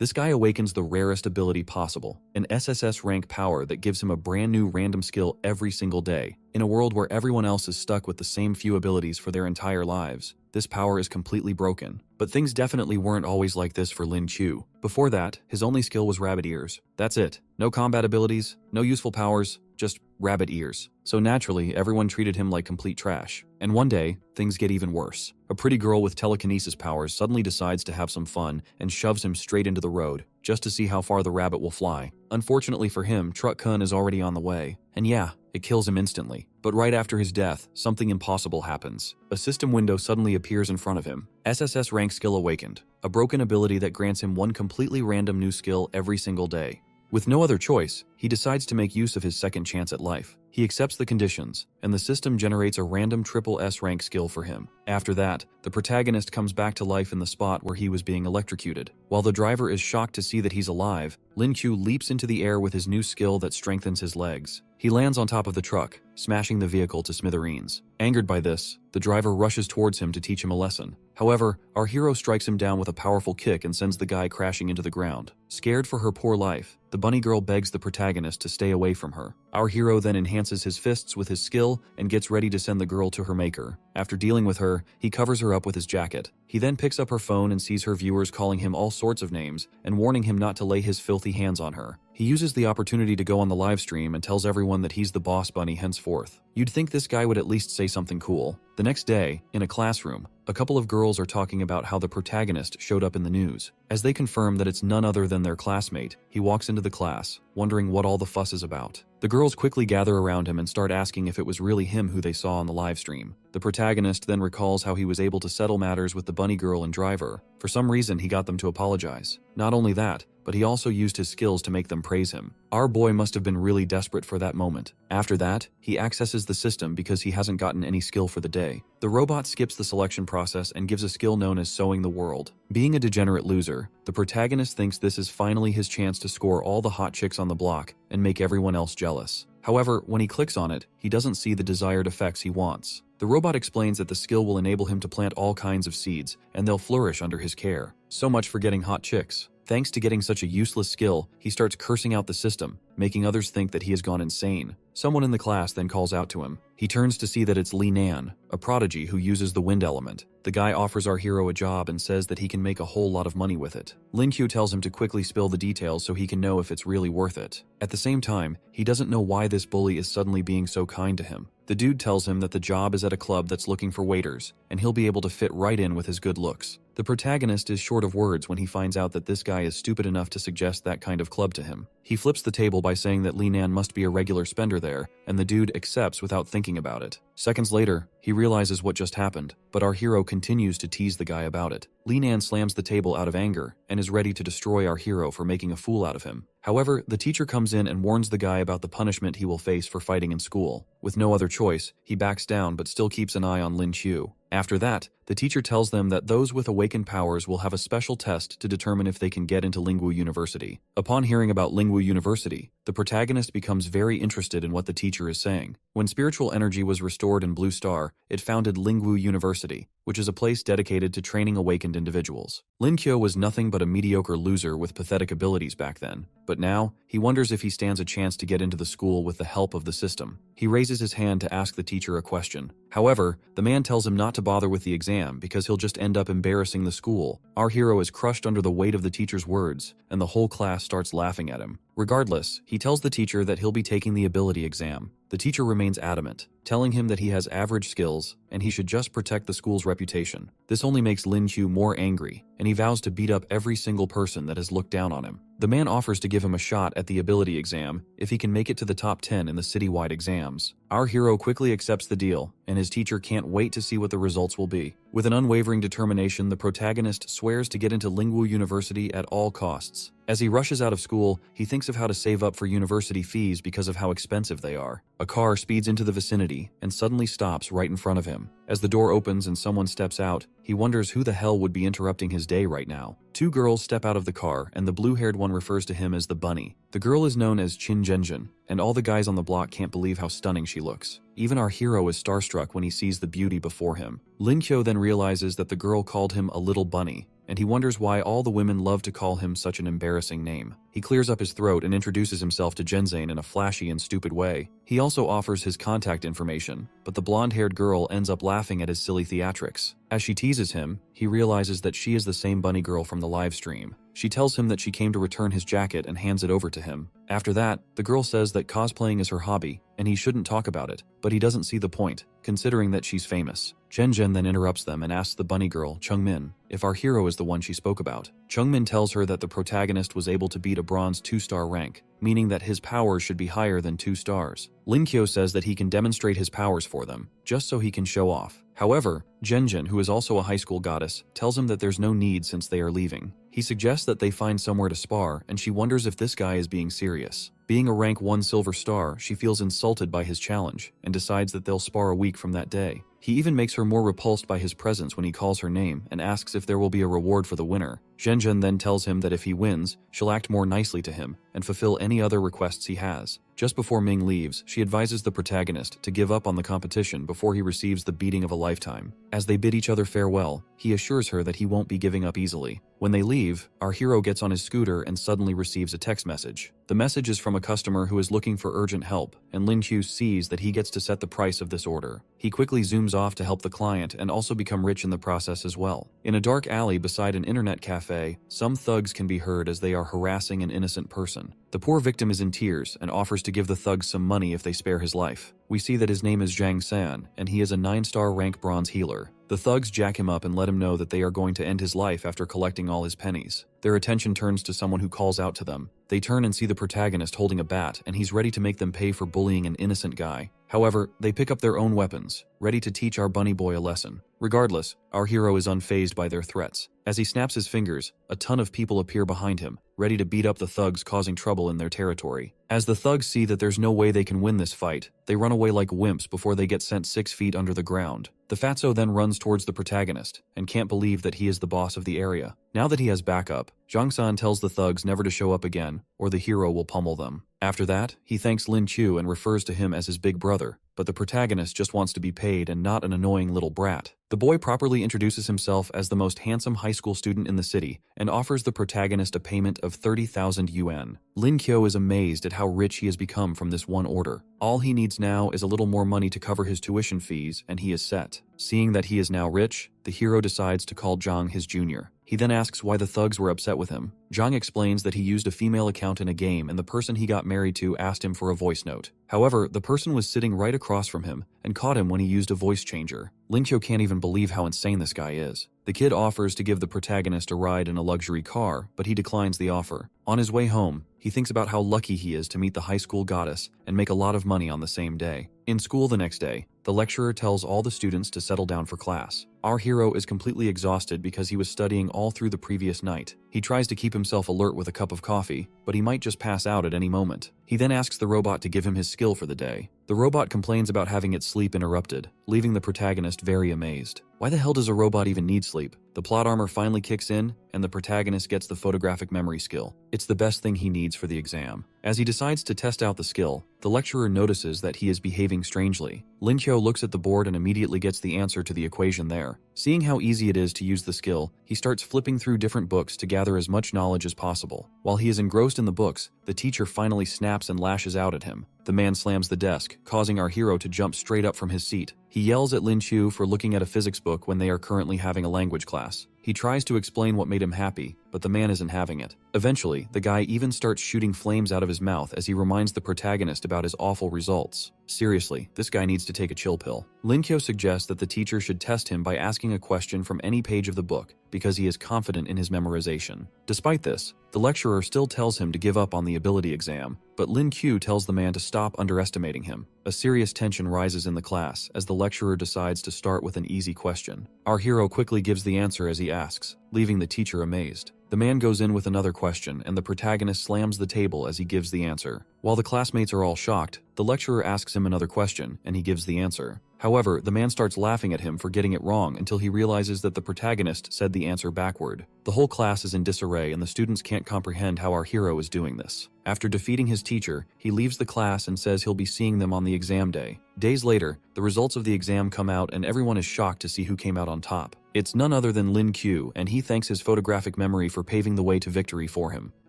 This guy awakens the rarest ability possible, an SSS rank power that gives him a brand new random skill every single day. In a world where everyone else is stuck with the same few abilities for their entire lives, this power is completely broken. But things definitely weren't always like this for Lin Qiu. Before that, his only skill was rabbit ears. That's it. No combat abilities, no useful powers, just rabbit ears. So naturally, everyone treated him like complete trash. And one day, things get even worse. A pretty girl with telekinesis powers suddenly decides to have some fun and shoves him straight into the road, just to see how far the rabbit will fly. Unfortunately for him, Truck Kun is already on the way. And yeah, it kills him instantly. But right after his death, something impossible happens. A system window suddenly appears in front of him. SSS rank skill awakened, a broken ability that grants him one completely random new skill every single day. With no other choice, he decides to make use of his second chance at life. He accepts the conditions, and the system generates a random triple S rank skill for him. After that, the protagonist comes back to life in the spot where he was being electrocuted. While the driver is shocked to see that he's alive, Lin Qiu leaps into the air with his new skill that strengthens his legs. He lands on top of the truck, smashing the vehicle to smithereens. Angered by this, the driver rushes towards him to teach him a lesson. However, our hero strikes him down with a powerful kick and sends the guy crashing into the ground. Scared for her poor life, the bunny girl begs the protagonist to stay away from her. Our hero then enhances his fists with his skill and gets ready to send the girl to her maker. After dealing with her, he covers her up with his jacket. He then picks up her phone and sees her viewers calling him all sorts of names and warning him not to lay his filthy hands on her. He uses the opportunity to go on the live stream and tells everyone that he's the boss bunny henceforth. You'd think this guy would at least say something cool. The next day, in a classroom, a couple of girls are talking about how the protagonist showed up in the news. As they confirm that it's none other than their classmate, he walks into the class, wondering what all the fuss is about. The girls quickly gather around him and start asking if it was really him who they saw on the live stream. The protagonist then recalls how he was able to settle matters with the bunny girl and driver. For some reason, he got them to apologize. Not only that, but he also used his skills to make them praise him. Our boy must have been really desperate for that moment. After that, he accesses the system because he hasn't gotten any skill for the day. The robot skips the selection process and gives a skill known as sewing the world. Being a degenerate loser, the protagonist thinks this is finally his chance to score all the hot chicks on the block and make everyone else jealous. However, when he clicks on it, he doesn't see the desired effects he wants. The robot explains that the skill will enable him to plant all kinds of seeds, and they'll flourish under his care. So much for getting hot chicks. Thanks to getting such a useless skill, he starts cursing out the system, making others think that he has gone insane. Someone in the class then calls out to him. He turns to see that it's Li Nan, a prodigy who uses the wind element. The guy offers our hero a job and says that he can make a whole lot of money with it. Lin Qiu tells him to quickly spill the details so he can know if it's really worth it. At the same time, he doesn't know why this bully is suddenly being so kind to him. The dude tells him that the job is at a club that's looking for waiters, and he'll be able to fit right in with his good looks. The protagonist is short of words when he finds out that this guy is stupid enough to suggest that kind of club to him. He flips the table by saying that Li Nan must be a regular spender there, and the dude accepts without thinking about it. Seconds later, he realizes what just happened, but our hero continues to tease the guy about it. Li Nan slams the table out of anger and is ready to destroy our hero for making a fool out of him. However, the teacher comes in and warns the guy about the punishment he will face for fighting in school. With no other choice, he backs down but still keeps an eye on Lin Qiu. After that, the teacher tells them that those with awakened powers will have a special test to determine if they can get into Lingwu University. Upon hearing about Lingwu University, the protagonist becomes very interested in what the teacher is saying. When spiritual energy was restored in Blue Star, it founded Lingwu University, which is a place dedicated to training awakened individuals. Lin Qiu was nothing but a mediocre loser with pathetic abilities back then, but now, he wonders if he stands a chance to get into the school with the help of the system. He raises his hand to ask the teacher a question. However, the man tells him not to bother with the exam because he'll just end up embarrassing the school. Our hero is crushed under the weight of the teacher's words, and the whole class starts laughing at him. Regardless, he tells the teacher that he'll be taking the ability exam. The teacher remains adamant, telling him that he has average skills and he should just protect the school's reputation. This only makes Lin Qiu more angry, and he vows to beat up every single person that has looked down on him. The man offers to give him a shot at the ability exam if he can make it to the top 10 in the citywide exams. Our hero quickly accepts the deal, and his teacher can't wait to see what the results will be. With an unwavering determination, the protagonist swears to get into Lingwu University at all costs. As he rushes out of school, he thinks of how to save up for university fees because of how expensive they are. A car speeds into the vicinity and suddenly stops right in front of him. As the door opens and someone steps out, he wonders who the hell would be interrupting his day right now. Two girls step out of the car, and the blue-haired one refers to him as the bunny. The girl is known as Qin Zhenjin, and all the guys on the block can't believe how stunning she looks. Even our hero is starstruck when he sees the beauty before him. Lin Qiu then realizes that the girl called him a little bunny, and he wonders why all the women love to call him such an embarrassing name. He clears up his throat and introduces himself to Jenzane in a flashy and stupid way. He also offers his contact information, but the blonde-haired girl ends up laughing at his silly theatrics. As she teases him, he realizes that she is the same bunny girl from the live stream. She tells him that she came to return his jacket and hands it over to him. After that, the girl says that cosplaying is her hobby, and he shouldn't talk about it, but he doesn't see the point, considering that she's famous. Jen then interrupts them and asks the bunny girl, Chungmin, if our hero is the one she spoke about. Chungmin tells her that the protagonist was able to beat a bronze 2-star rank, meaning that his powers should be higher than 2 stars. Linkyo says that he can demonstrate his powers for them, just so he can show off. However, Jen, who is also a high school goddess, tells him that there's no need since they are leaving. He suggests that they find somewhere to spar, and she wonders if this guy is being serious. Being a rank 1 silver star, she feels insulted by his challenge, and decides that they'll spar a week from that day. He even makes her more repulsed by his presence when he calls her name and asks if there will be a reward for the winner. Jen then tells him that if he wins, she'll act more nicely to him and fulfill any other requests he has. Just before Ming leaves, she advises the protagonist to give up on the competition before he receives the beating of a lifetime. As they bid each other farewell, he assures her that he won't be giving up easily. When they leave, our hero gets on his scooter and suddenly receives a text message. The message is from a customer who is looking for urgent help, and Lin Q sees that he gets to set the price of this order. He quickly zooms off to help the client and also become rich in the process as well. In a dark alley beside an internet cafe, some thugs can be heard as they are harassing an innocent person. The poor victim is in tears and offers to give the thugs some money if they spare his life. We see that his name is Zhang San, and he is a 9-star rank bronze healer. The thugs jack him up and let him know that they are going to end his life after collecting all his pennies. Their attention turns to someone who calls out to them. They turn and see the protagonist holding a bat, and he's ready to make them pay for bullying an innocent guy. However, they pick up their own weapons, ready to teach our bunny boy a lesson. Regardless, our hero is unfazed by their threats. As he snaps his fingers, a ton of people appear behind him, ready to beat up the thugs causing trouble in their territory. As the thugs see that there's no way they can win this fight, they run away like wimps before they get sent 6 feet under the ground. The fatso then runs towards the protagonist, and can't believe that he is the boss of the area. Now that he has backup, Zhang San tells the thugs never to show up again, or the hero will pummel them. After that, he thanks Lin Qiu and refers to him as his big brother, but the protagonist just wants to be paid and not an annoying little brat. The boy properly introduces himself as the most handsome high school student in the city and offers the protagonist a payment of 30,000 yuan. Lin Qiu is amazed at how rich he has become from this one order. All he needs now is a little more money to cover his tuition fees, and he is set. Seeing that he is now rich, the hero decides to call Zhang his junior. He then asks why the thugs were upset with him. Zhang explains that he used a female account in a game and the person he got married to asked him for a voice note. However, the person was sitting right across from him and caught him when he used a voice changer. Lin Qiu can't even believe how insane this guy is. The kid offers to give the protagonist a ride in a luxury car, but he declines the offer. On his way home, he thinks about how lucky he is to meet the high school goddess and make a lot of money on the same day. In school the next day, the lecturer tells all the students to settle down for class. Our hero is completely exhausted because he was studying all through the previous night. He tries to keep himself alert with a cup of coffee, but he might just pass out at any moment. He then asks the robot to give him his skill for the day. The robot complains about having its sleep interrupted, leaving the protagonist very amazed. Why the hell does a robot even need sleep? The plot armor finally kicks in, and the protagonist gets the photographic memory skill. It's the best thing he needs for the exam. As he decides to test out the skill, the lecturer notices that he is behaving strangely. Lin Qiu looks at the board and immediately gets the answer to the equation there. Seeing how easy it is to use the skill, he starts flipping through different books to gather as much knowledge as possible. While he is engrossed in the books, the teacher finally snaps and lashes out at him. The man slams the desk, causing our hero to jump straight up from his seat. He yells at Lin Qiu for looking at a physics book when they are currently having a language class. He tries to explain what made him happy, but the man isn't having it. Eventually, the guy even starts shooting flames out of his mouth as he reminds the protagonist about his awful results. Seriously, this guy needs to take a chill pill. Lin Qiu suggests that the teacher should test him by asking a question from any page of the book, because he is confident in his memorization. Despite this, the lecturer still tells him to give up on the ability exam, but Lin Qiu tells the man to stop underestimating him. A serious tension rises in the class as the lecturer decides to start with an easy question. Our hero quickly gives the answer as he asks, leaving the teacher amazed. The man goes in with another question, and the protagonist slams the table as he gives the answer. While the classmates are all shocked, the lecturer asks him another question, and he gives the answer. However, the man starts laughing at him for getting it wrong until he realizes that the protagonist said the answer backward. The whole class is in disarray and the students can't comprehend how our hero is doing this. After defeating his teacher, he leaves the class and says he'll be seeing them on the exam day. Days later, the results of the exam come out and everyone is shocked to see who came out on top. It's none other than Lin Q, and he thanks his photographic memory for paving the way to victory for him.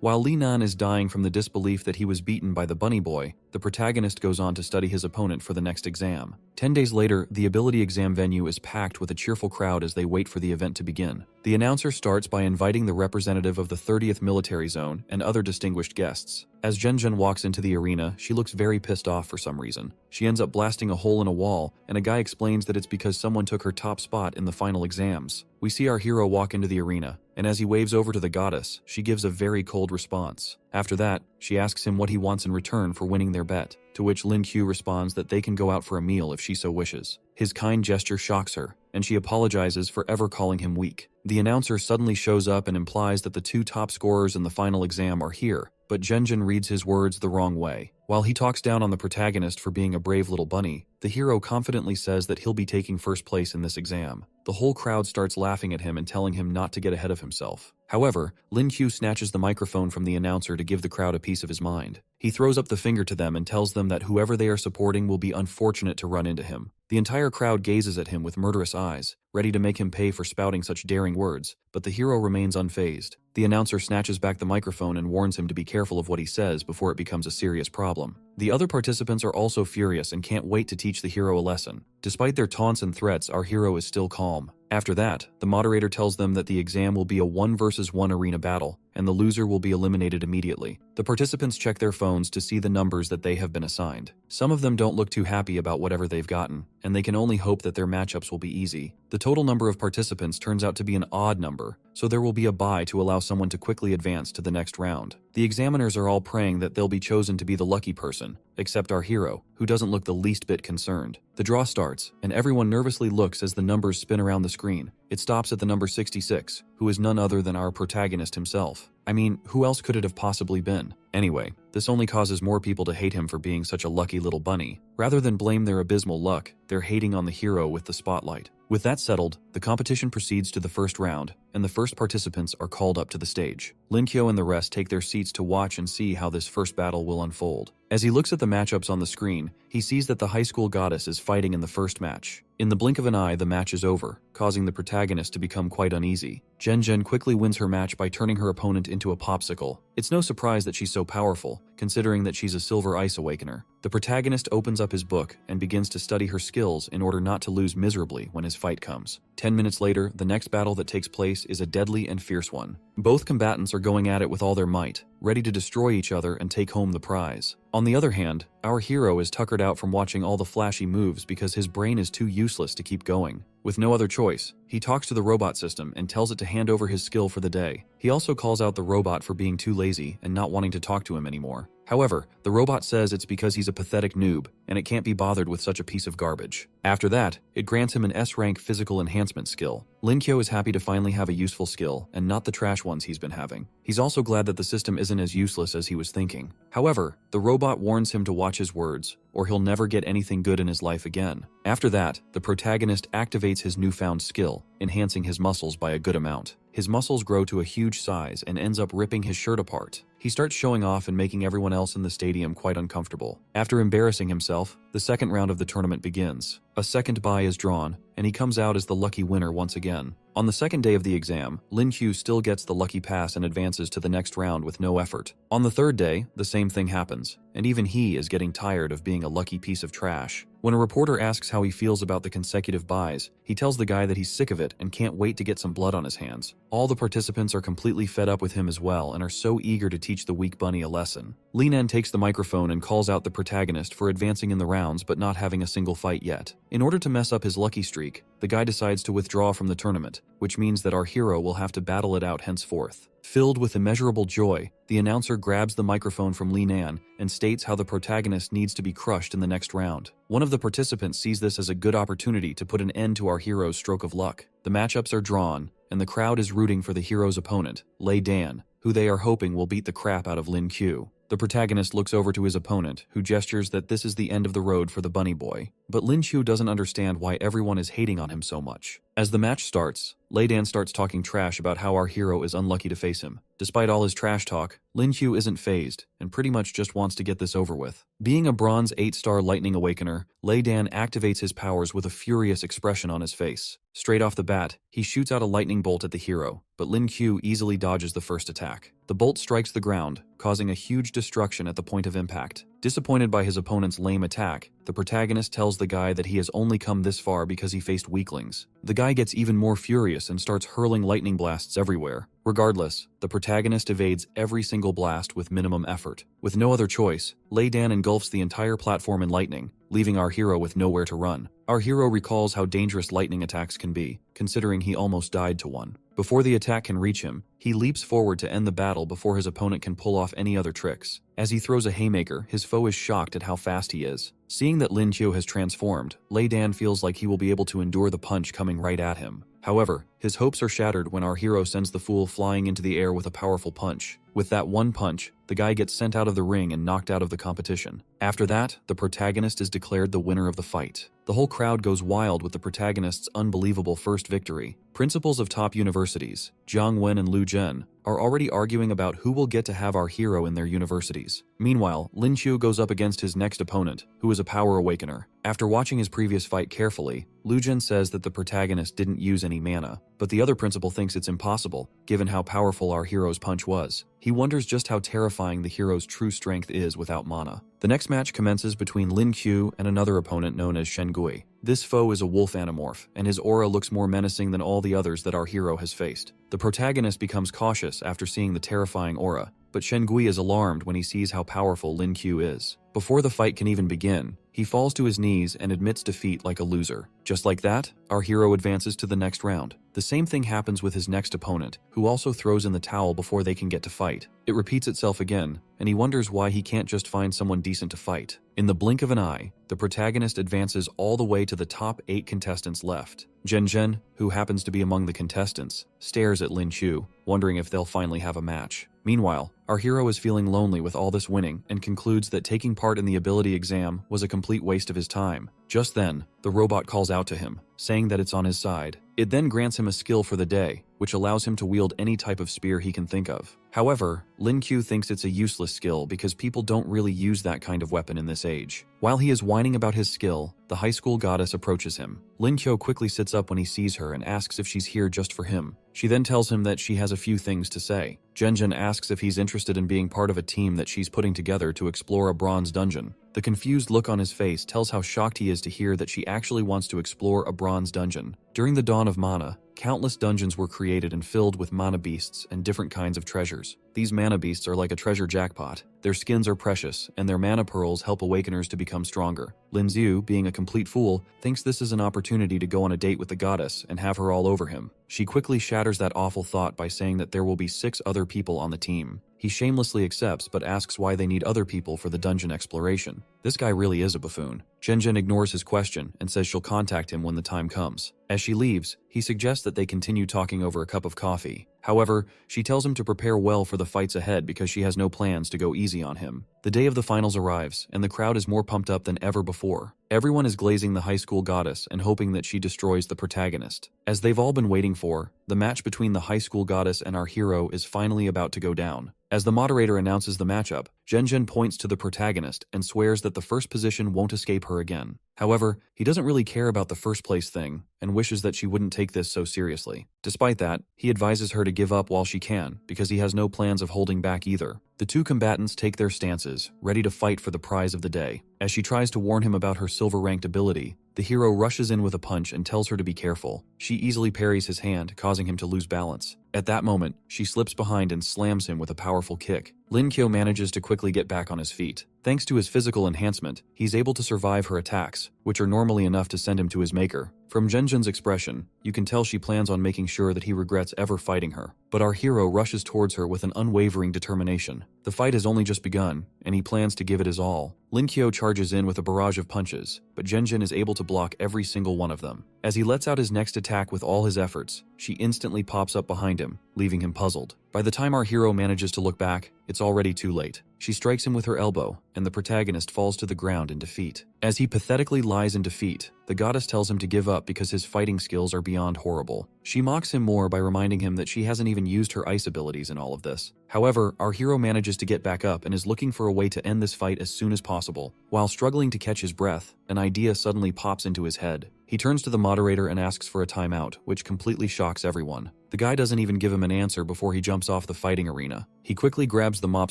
While Li Nan is dying from the disbelief that he was beaten by the bunny boy, the protagonist goes on to study his opponent for the next exam. 10 days later, the ability exam venue is packed with a cheerful crowd as they wait for the event to begin. The announcer starts by inviting the representative of the 30th Military Zone and other distinguished guests. As Zhen walks into the arena, she looks very pissed off for some reason. She ends up blasting a hole in a wall, and a guy explains that it's because someone took her top spot in the final exams. We see our hero walk into the arena, and as he waves over to the goddess, she gives a very cold response. After that, she asks him what he wants in return for winning their bet, to which Lin Q responds that they can go out for a meal if she so wishes. His kind gesture shocks her, and she apologizes for ever calling him weak. The announcer suddenly shows up and implies that the 2 top scorers in the final exam are here, but Zhen reads his words the wrong way. While he talks down on the protagonist for being a brave little bunny, the hero confidently says that he'll be taking first place in this exam. The whole crowd starts laughing at him and telling him not to get ahead of himself. However, Lin Q snatches the microphone from the announcer to give the crowd a piece of his mind. He throws up the finger to them and tells them that whoever they are supporting will be unfortunate to run into him. The entire crowd gazes at him with murderous eyes, ready to make him pay for spouting such daring words, but the hero remains unfazed. The announcer snatches back the microphone and warns him to be careful of what he says before it becomes a serious problem. The other participants are also furious and can't wait to teach the hero a lesson. Despite their taunts and threats, our hero is still calm. After that, the moderator tells them that the exam will be a 1 versus 1 arena battle, and the loser will be eliminated immediately. The participants check their phones to see the numbers that they have been assigned. Some of them don't look too happy about whatever they've gotten, and they can only hope that their matchups will be easy. The total number of participants turns out to be an odd number, so there will be a bye to allow someone to quickly advance to the next round. The examiners are all praying that they'll be chosen to be the lucky person, except our hero, who doesn't look the least bit concerned. The draw starts, and everyone nervously looks as the numbers spin around the screen. It stops at the number 66, who is none other than our protagonist himself. I mean, who else could it have possibly been? Anyway, this only causes more people to hate him for being such a lucky little bunny. Rather than blame their abysmal luck, they're hating on the hero with the spotlight. With that settled, the competition proceeds to the first round, and the first participants are called up to the stage. Lin Qiu and the rest take their seats to watch and see how this first battle will unfold. As he looks at the matchups on the screen, he sees that the high school goddess is fighting in the first match. In the blink of an eye, the match is over, causing the protagonist to become quite uneasy. Zhen quickly wins her match by turning her opponent into a popsicle. It's no surprise that she's so powerful, considering that she's a silver ice awakener. The protagonist opens up his book and begins to study her skills in order not to lose miserably when his fight comes. 10 minutes later, the next battle that takes place is a deadly and fierce one. Both combatants are going at it with all their might, ready to destroy each other and take home the prize. On the other hand, our hero is tuckered out from watching all the flashy moves because his brain is too useless to keep going. With no other choice, he talks to the robot system and tells it to hand over his skill for the day. He also calls out the robot for being too lazy and not wanting to talk to him anymore. However, the robot says it's because he's a pathetic noob, and it can't be bothered with such a piece of garbage. After that, it grants him an S-rank physical enhancement skill. Lin Qiu is happy to finally have a useful skill, and not the trash ones he's been having. He's also glad that the system isn't as useless as he was thinking. However, the robot warns him to watch his words, or he'll never get anything good in his life again. After that, the protagonist activates his newfound skill, enhancing his muscles by a good amount. His muscles grow to a huge size and ends up ripping his shirt apart. He starts showing off and making everyone else in the stadium quite uncomfortable. After embarrassing himself, the second round of the tournament begins. A second bye is drawn, and he comes out as the lucky winner once again. On the second day of the exam, Lin Qiu still gets the lucky pass and advances to the next round with no effort. On the third day, the same thing happens, and even he is getting tired of being a lucky piece of trash. When a reporter asks how he feels about the consecutive byes, he tells the guy that he's sick of it and can't wait to get some blood on his hands. All the participants are completely fed up with him as well and are so eager to teach the weak bunny a lesson. Li Nan takes the microphone and calls out the protagonist for advancing in the rounds but not having a single fight yet. In order to mess up his lucky streak, the guy decides to withdraw from the tournament, which means that our hero will have to battle it out henceforth. Filled with immeasurable joy, the announcer grabs the microphone from Li Nan and states how the protagonist needs to be crushed in the next round. One of the participants sees this as a good opportunity to put an end to our hero's stroke of luck. The matchups are drawn, and the crowd is rooting for the hero's opponent, Lei Dan, who they are hoping will beat the crap out of Lin Qiu. The protagonist looks over to his opponent, who gestures that this is the end of the road for the bunny boy. But Lin Qiu doesn't understand why everyone is hating on him so much. As the match starts, Lei Dan starts talking trash about how our hero is unlucky to face him. Despite all his trash talk, Lin Qiu isn't fazed and pretty much just wants to get this over with. Being a bronze 8-star lightning awakener, Lei Dan activates his powers with a furious expression on his face. Straight off the bat, he shoots out a lightning bolt at the hero, but Lin Qiu easily dodges the first attack. The bolt strikes the ground, causing a huge destruction at the point of impact. Disappointed by his opponent's lame attack, the protagonist tells the guy that he has only come this far because he faced weaklings. The guy gets even more furious and starts hurling lightning blasts everywhere. Regardless, the protagonist evades every single blast with minimum effort. With no other choice, Lei Dan engulfs the entire platform in lightning, leaving our hero with nowhere to run. Our hero recalls how dangerous lightning attacks can be, considering he almost died to one. Before the attack can reach him, he leaps forward to end the battle before his opponent can pull off any other tricks. As he throws a haymaker, his foe is shocked at how fast he is. Seeing that Lin Qiu has transformed, Lei Dan feels like he will be able to endure the punch coming right at him. However, his hopes are shattered when our hero sends the fool flying into the air with a powerful punch. With that one punch, the guy gets sent out of the ring and knocked out of the competition. After that, the protagonist is declared the winner of the fight. The whole crowd goes wild with the protagonist's unbelievable first victory. Principals of top universities, Jiang Wen and Lu Zhen, are already arguing about who will get to have our hero in their universities. Meanwhile, Lin Qiu goes up against his next opponent, who is a power awakener. After watching his previous fight carefully, Lu Zhen says that the protagonist didn't use any mana, but the other principal thinks it's impossible, given how powerful our hero's punch was. He wonders just how terrifying the hero's true strength is without mana. The next match commences between Lin Qiu and another opponent known as Shen Gui. This foe is a wolf animorph, and his aura looks more menacing than all the others that our hero has faced. The protagonist becomes cautious after seeing the terrifying aura, but Shen Gui is alarmed when he sees how powerful Lin Qiu is. Before the fight can even begin, he falls to his knees and admits defeat like a loser. Just like that, our hero advances to the next round. The same thing happens with his next opponent, who also throws in the towel before they can get to fight. It repeats itself again, and he wonders why he can't just find someone decent to fight. In the blink of an eye, the protagonist advances all the way to the top 8 contestants left. Zhen Zhen, who happens to be among the contestants, stares at Lin Qiu, wondering if they'll finally have a match. Meanwhile, our hero is feeling lonely with all this winning and concludes that taking part in the ability exam was a complete waste of his time. Just then, the robot calls out to him, saying that it's on his side. It then grants him a skill for the day, which allows him to wield any type of spear he can think of. However, Lin Qiu thinks it's a useless skill because people don't really use that kind of weapon in this age. While he is whining about his skill, the high school goddess approaches him. Lin Qiu quickly sits up when he sees her and asks if she's here just for him. She then tells him that she has a few things to say. Zhen Zhen asks if he's interested in being part of a team that she's putting together to explore a bronze dungeon. The confused look on his face tells how shocked he is to hear that she actually wants to explore a bronze dungeon. During the dawn of mana, countless dungeons were created and filled with mana beasts and different kinds of treasures. These mana beasts are like a treasure jackpot. Their skins are precious, and their mana pearls help awakeners to become stronger. Lin Xiu, being a complete fool, thinks this is an opportunity to go on a date with the goddess and have her all over him. She quickly shatters that awful thought by saying that there will be 6 other people on the team. He shamelessly accepts but asks why they need other people for the dungeon exploration. This guy really is a buffoon. Zhen Zhen ignores his question and says she'll contact him when the time comes. As she leaves, he suggests that they continue talking over a cup of coffee. However, she tells him to prepare well for the fights ahead because she has no plans to go easy on him. The day of the finals arrives, and the crowd is more pumped up than ever before. Everyone is glazing the high school goddess and hoping that she destroys the protagonist. As they've all been waiting for, the match between the high school goddess and our hero is finally about to go down. As the moderator announces the matchup, Zhen Zhen points to the protagonist and swears that the first position won't escape her again. However, he doesn't really care about the first place thing and wishes that she wouldn't take this so seriously. Despite that, he advises her to give up while she can because he has no plans of holding back either. The two combatants take their stances, ready to fight for the prize of the day. As she tries to warn him about her silver-ranked ability, the hero rushes in with a punch and tells her to be careful. She easily parries his hand, causing him to lose balance. At that moment, she slips behind and slams him with a powerful kick. Lin Qiu manages to quickly get back on his feet. Thanks to his physical enhancement, he's able to survive her attacks, which are normally enough to send him to his maker. From Zhen Zhen's expression, you can tell she plans on making sure that he regrets ever fighting her. But our hero rushes towards her with an unwavering determination. The fight has only just begun, and he plans to give it his all. Lin Qiu charges in with a barrage of punches, but Zhen Zhen is able to block every single one of them. As he lets out his next attack with all his efforts, she instantly pops up behind him, leaving him puzzled. By the time our hero manages to look back, it's already too late. She strikes him with her elbow, and the protagonist falls to the ground in defeat. As he pathetically lies in defeat, the goddess tells him to give up because his fighting skills are beyond horrible. She mocks him more by reminding him that she hasn't even used her ice abilities in all of this. However, our hero manages to get back up and is looking for a way to end this fight as soon as possible. While struggling to catch his breath, an idea suddenly pops into his head. He turns to the moderator and asks for a timeout, which completely shocks everyone. The guy doesn't even give him an answer before he jumps off the fighting arena. He quickly grabs the mop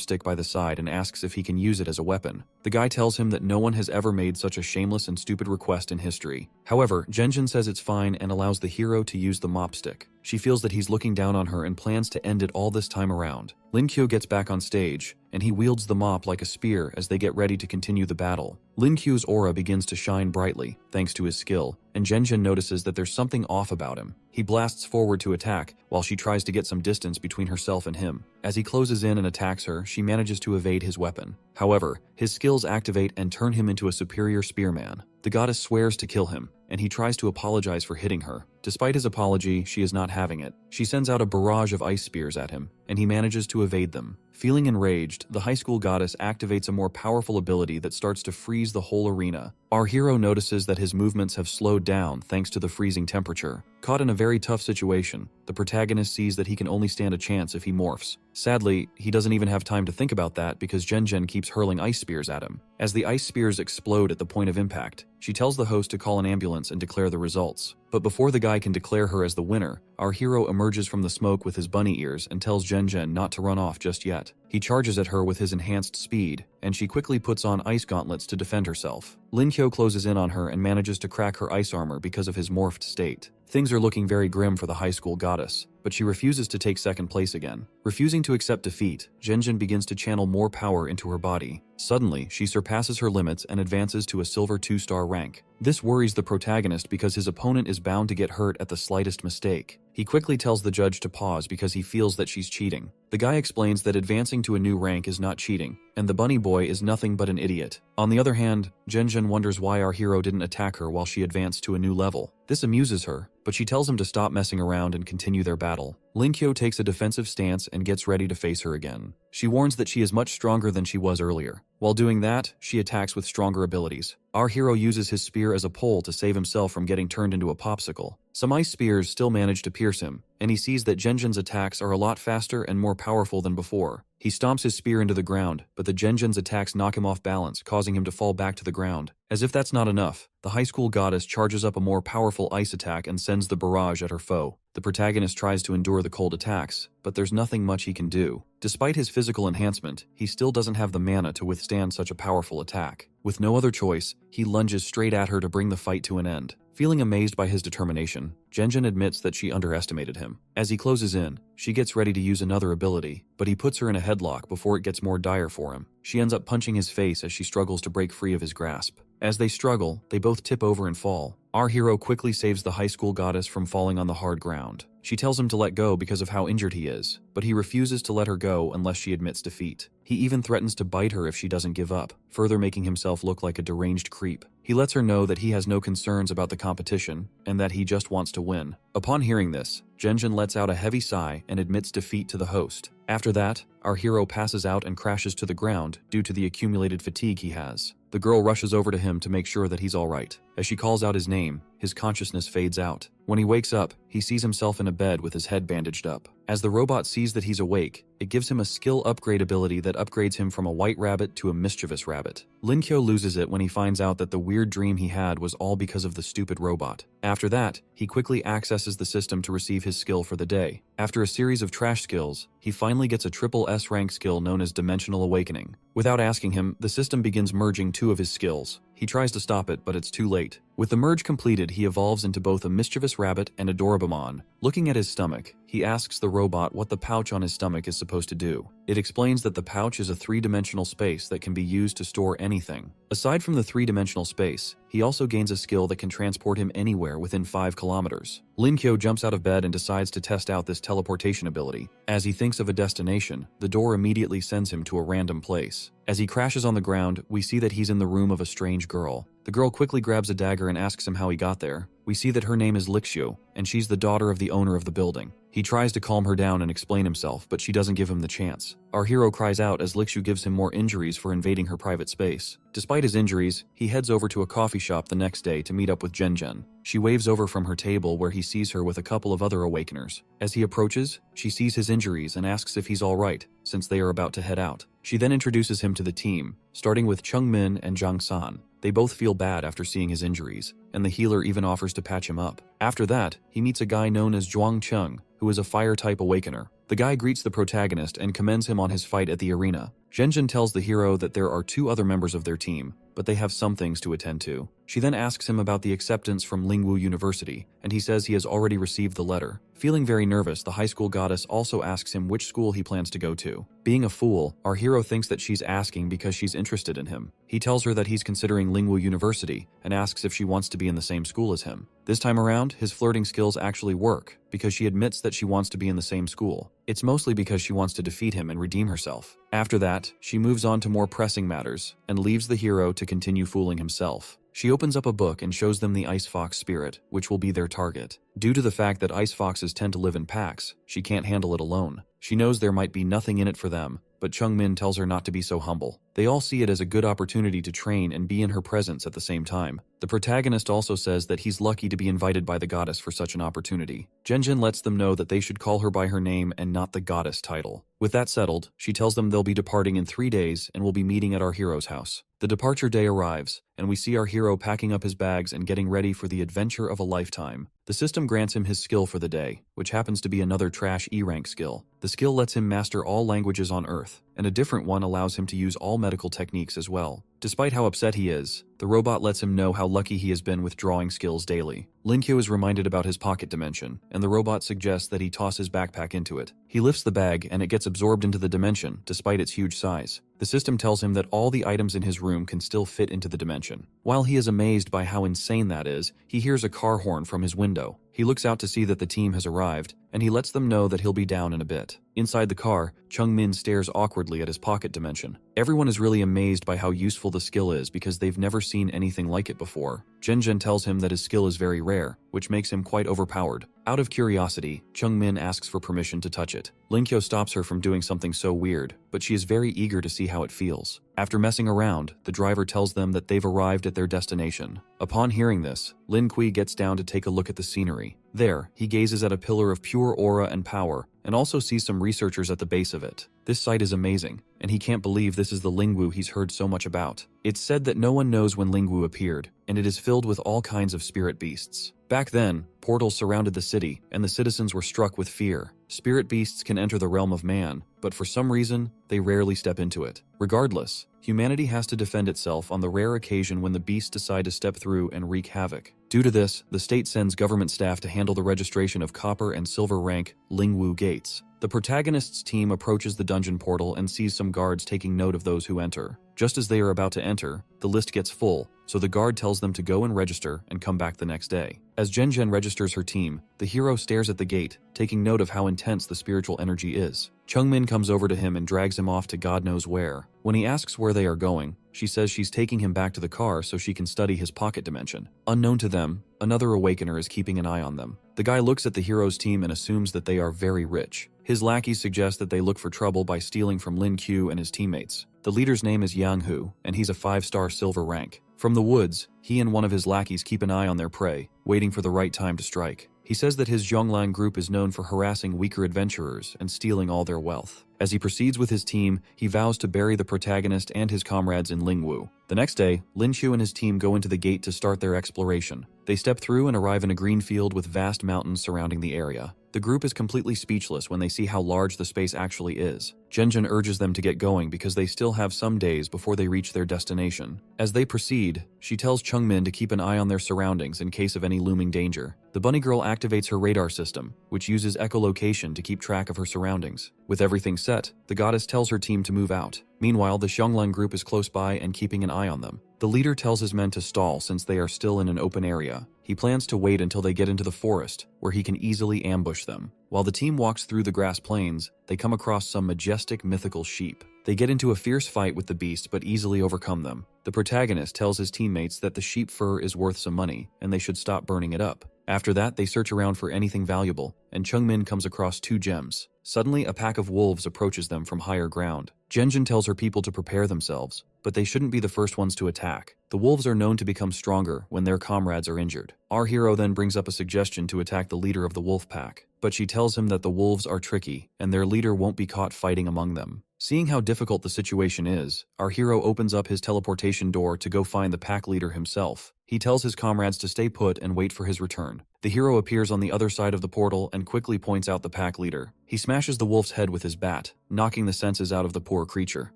stick by the side and asks if he can use it as a weapon. The guy tells him that no one has ever made such a shameless and stupid request in history. However, Genjin says it's fine and allows the hero to use the mop stick. She feels that he's looking down on her and plans to end it all this time around. Linkyo gets back on stage, and he wields the mop like a spear as they get ready to continue the battle. Linkyo's aura begins to shine brightly, thanks to his skill, and Genjin notices that there's something off about him. He blasts forward to attack, while she tries to get some distance between herself and him. As he closes in and attacks her, she manages to evade his weapon. However, his skills activate and turn him into a superior spearman. The goddess swears to kill him, and he tries to apologize for hitting her. Despite his apology, she is not having it. She sends out a barrage of ice spears at him, and he manages to evade them. Feeling enraged, the high school goddess activates a more powerful ability that starts to freeze the whole arena. Our hero notices that his movements have slowed down thanks to the freezing temperature. Caught in a very tough situation, the protagonist sees that he can only stand a chance if he morphs. Sadly, he doesn't even have time to think about that because Genjin keeps hurling ice spears at him. As the ice spears explode at the point of impact, she tells the host to call an ambulance and declare the results. But before the guy can declare her as the winner, our hero emerges from the smoke with his bunny ears and tells Genjin not to run off just yet. He charges at her with his enhanced speed, and she quickly puts on ice gauntlets to defend herself. Linkyo closes in on her and manages to crack her ice armor because of his morphed state. Things are looking very grim for the high school goddess, but she refuses to take second place again. Refusing to accept defeat, Genjin begins to channel more power into her body. Suddenly, she surpasses her limits and advances to a silver 2-star rank. This worries the protagonist because his opponent is bound to get hurt at the slightest mistake. He quickly tells the judge to pause because he feels that she's cheating. The guy explains that advancing to a new rank is not cheating, and the bunny boy is nothing but an idiot. On the other hand, Genjin wonders why our hero didn't attack her while she advanced to a new level. This amuses her, but she tells him to stop messing around and continue their battle. Linkyo takes a defensive stance and gets ready to face her again. She warns that she is much stronger than she was earlier. While doing that, she attacks with stronger abilities. Our hero uses his spear as a pole to save himself from getting turned into a popsicle. Some ice spears still manage to pierce him, and he sees that Genjin's attacks are a lot faster and more powerful than before. He stomps his spear into the ground, but the Genjin's attacks knock him off balance, causing him to fall back to the ground. As if that's not enough, the high school goddess charges up a more powerful ice attack and sends the barrage at her foe. The protagonist tries to endure the cold attacks, but there's nothing much he can do. Despite his physical enhancement, he still doesn't have the mana to withstand such a powerful attack. With no other choice, he lunges straight at her to bring the fight to an end. Feeling amazed by his determination, Genjin admits that she underestimated him. As he closes in, she gets ready to use another ability, but he puts her in a headlock before it gets more dire for him. She ends up punching his face as she struggles to break free of his grasp. As they struggle, they both tip over and fall. Our hero quickly saves the high school goddess from falling on the hard ground. She tells him to let go because of how injured he is, but he refuses to let her go unless she admits defeat. He even threatens to bite her if she doesn't give up, further making himself look like a deranged creep. He lets her know that he has no concerns about the competition and that he just wants to win. Upon hearing this, Genjin lets out a heavy sigh and admits defeat to the host. After that, our hero passes out and crashes to the ground due to the accumulated fatigue he has. The girl rushes over to him to make sure that he's alright. As she calls out his name, his consciousness fades out. When he wakes up, he sees himself in a bed with his head bandaged up. As the robot sees that he's awake, it gives him a skill upgrade ability that upgrades him from a white rabbit to a mischievous rabbit. Linkyo loses it when he finds out that the weird dream he had was all because of the stupid robot. After that, he quickly accesses the system to receive his skill for the day. After a series of trash skills, he finally gets a triple S rank skill known as Dimensional Awakening. Without asking him, the system begins merging two of his skills. He tries to stop it, but it's too late. With the merge completed, he evolves into both a mischievous rabbit and a Dorabamon. Looking at his stomach, he asks the robot what the pouch on his stomach is supposed to do. It explains that the pouch is a three-dimensional space that can be used to store anything. Aside from the three-dimensional space, he also gains a skill that can transport him anywhere within 5 kilometers. Linkyo jumps out of bed and decides to test out this teleportation ability. As he thinks of a destination, the door immediately sends him to a random place. As he crashes on the ground, we see that he's in the room of a strange girl. The girl quickly grabs a dagger and asks him how he got there. We see that her name is Lixio, and she's the daughter of the owner of the building. He tries to calm her down and explain himself, but she doesn't give him the chance. Our hero cries out as Likshu gives him more injuries for invading her private space. Despite his injuries, he heads over to a coffee shop the next day to meet up with Jen. She waves over from her table where he sees her with a couple of other awakeners. As he approaches, she sees his injuries and asks if he's alright, since they are about to head out. She then introduces him to the team, starting with Chungmin and Jang San. They both feel bad after seeing his injuries, and the healer even offers to patch him up. After that, he meets a guy known as Zhuang Chung, who is a fire-type awakener. The guy greets the protagonist and commends him on his fight at the arena. Zhenjin tells the hero that there are 2 other members of their team, but they have some things to attend to. She then asks him about the acceptance from Lingwu University, and he says he has already received the letter. Feeling very nervous, the high school goddess also asks him which school he plans to go to. Being a fool, our hero thinks that she's asking because she's interested in him. He tells her that he's considering Lingwu University and asks if she wants to be in the same school as him. This time around, his flirting skills actually work because she admits that she wants to be in the same school. It's mostly because she wants to defeat him and redeem herself. After that, she moves on to more pressing matters and leaves the hero to continue fooling himself. She opens up a book and shows them the ice fox spirit, which will be their target. Due to the fact that ice foxes tend to live in packs, she can't handle it alone. She knows there might be nothing in it for them, but Chungmin tells her not to be so humble. They all see it as a good opportunity to train and be in her presence at the same time. The protagonist also says that he's lucky to be invited by the goddess for such an opportunity. Zhenjin lets them know that they should call her by her name and not the goddess title. With that settled, she tells them they'll be departing in 3 days and will be meeting at our hero's house. The departure day arrives, and we see our hero packing up his bags and getting ready for the adventure of a lifetime. The system grants him his skill for the day, which happens to be another trash E-rank skill. The skill lets him master all languages on Earth, and a different one allows him to use all medical techniques as well. Despite how upset he is, the robot lets him know how lucky he has been with drawing skills daily. Linkyo is reminded about his pocket dimension, and the robot suggests that he toss his backpack into it. He lifts the bag, and it gets absorbed into the dimension, despite its huge size. The system tells him that all the items in his room can still fit into the dimension. While he is amazed by how insane that is, he hears a car horn from his window. He looks out to see that the team has arrived, and he lets them know that he'll be down in a bit. Inside the car, Chungmin stares awkwardly at his pocket dimension. Everyone is really amazed by how useful the skill is because they've never seen anything like it before. Zhenjin tells him that his skill is very rare, which makes him quite overpowered. Out of curiosity, Chungmin asks for permission to touch it. Linkyo stops her from doing something so weird, but she is very eager to see how it feels. After messing around, the driver tells them that they've arrived at their destination. Upon hearing this, Lin Kui gets down to take a look at the scenery. There, he gazes at a pillar of pure aura and power, and also sees some researchers at the base of it. This sight is amazing, and he can't believe this is the Lingwu he's heard so much about. It's said that no one knows when Lingwu appeared, and it is filled with all kinds of spirit beasts. Back then, portals surrounded the city, and the citizens were struck with fear. Spirit beasts can enter the realm of man, but for some reason, they rarely step into it. Regardless, humanity has to defend itself on the rare occasion when the beasts decide to step through and wreak havoc. Due to this, the state sends government staff to handle the registration of copper and silver rank Lingwu gates. The protagonist's team approaches the dungeon portal and sees some guards taking note of those who enter. Just as they are about to enter, the list gets full, so the guard tells them to go and register and come back the next day. As Zhenjin registers her team, the hero stares at the gate, taking note of how intense the spiritual energy is. Chungmin comes over to him and drags him off to God knows where. When he asks where they are going, she says she's taking him back to the car so she can study his pocket dimension. Unknown to them, another awakener is keeping an eye on them. The guy looks at the hero's team and assumes that they are very rich. His lackeys suggest that they look for trouble by stealing from Lin Q and his teammates. The leader's name is Yang Hu, and he's a 5-star silver rank. From the woods, he and one of his lackeys keep an eye on their prey, waiting for the right time to strike. He says that his Zhonglang group is known for harassing weaker adventurers and stealing all their wealth. As he proceeds with his team, he vows to bury the protagonist and his comrades in Lingwu. The next day, Lin Qiu and his team go into the gate to start their exploration. They step through and arrive in a green field with vast mountains surrounding the area. The group is completely speechless when they see how large the space actually is. Zhenjin urges them to get going because they still have some days before they reach their destination. As they proceed, she tells Chungmin to keep an eye on their surroundings in case of any looming danger. The bunny girl activates her radar system, which uses echolocation to keep track of her surroundings. With everything set, the goddess tells her team to move out. Meanwhile, the Xionglang group is close by and keeping an eye on them. The leader tells his men to stall since they are still in an open area. He plans to wait until they get into the forest, where he can easily ambush them. While the team walks through the grass plains, they come across some majestic mythical sheep. They get into a fierce fight with the beast but easily overcome them. The protagonist tells his teammates that the sheep fur is worth some money and they should stop burning it up. After that, they search around for anything valuable, and Chungmin comes across 2 gems. Suddenly, a pack of wolves approaches them from higher ground. Genjin tells her people to prepare themselves, but they shouldn't be the first ones to attack. The wolves are known to become stronger when their comrades are injured. Our hero then brings up a suggestion to attack the leader of the wolf pack, but she tells him that the wolves are tricky, and their leader won't be caught fighting among them. Seeing how difficult the situation is, our hero opens up his teleportation door to go find the pack leader himself. He tells his comrades to stay put and wait for his return. The hero appears on the other side of the portal and quickly points out the pack leader. He smashes the wolf's head with his bat, knocking the senses out of the poor creature.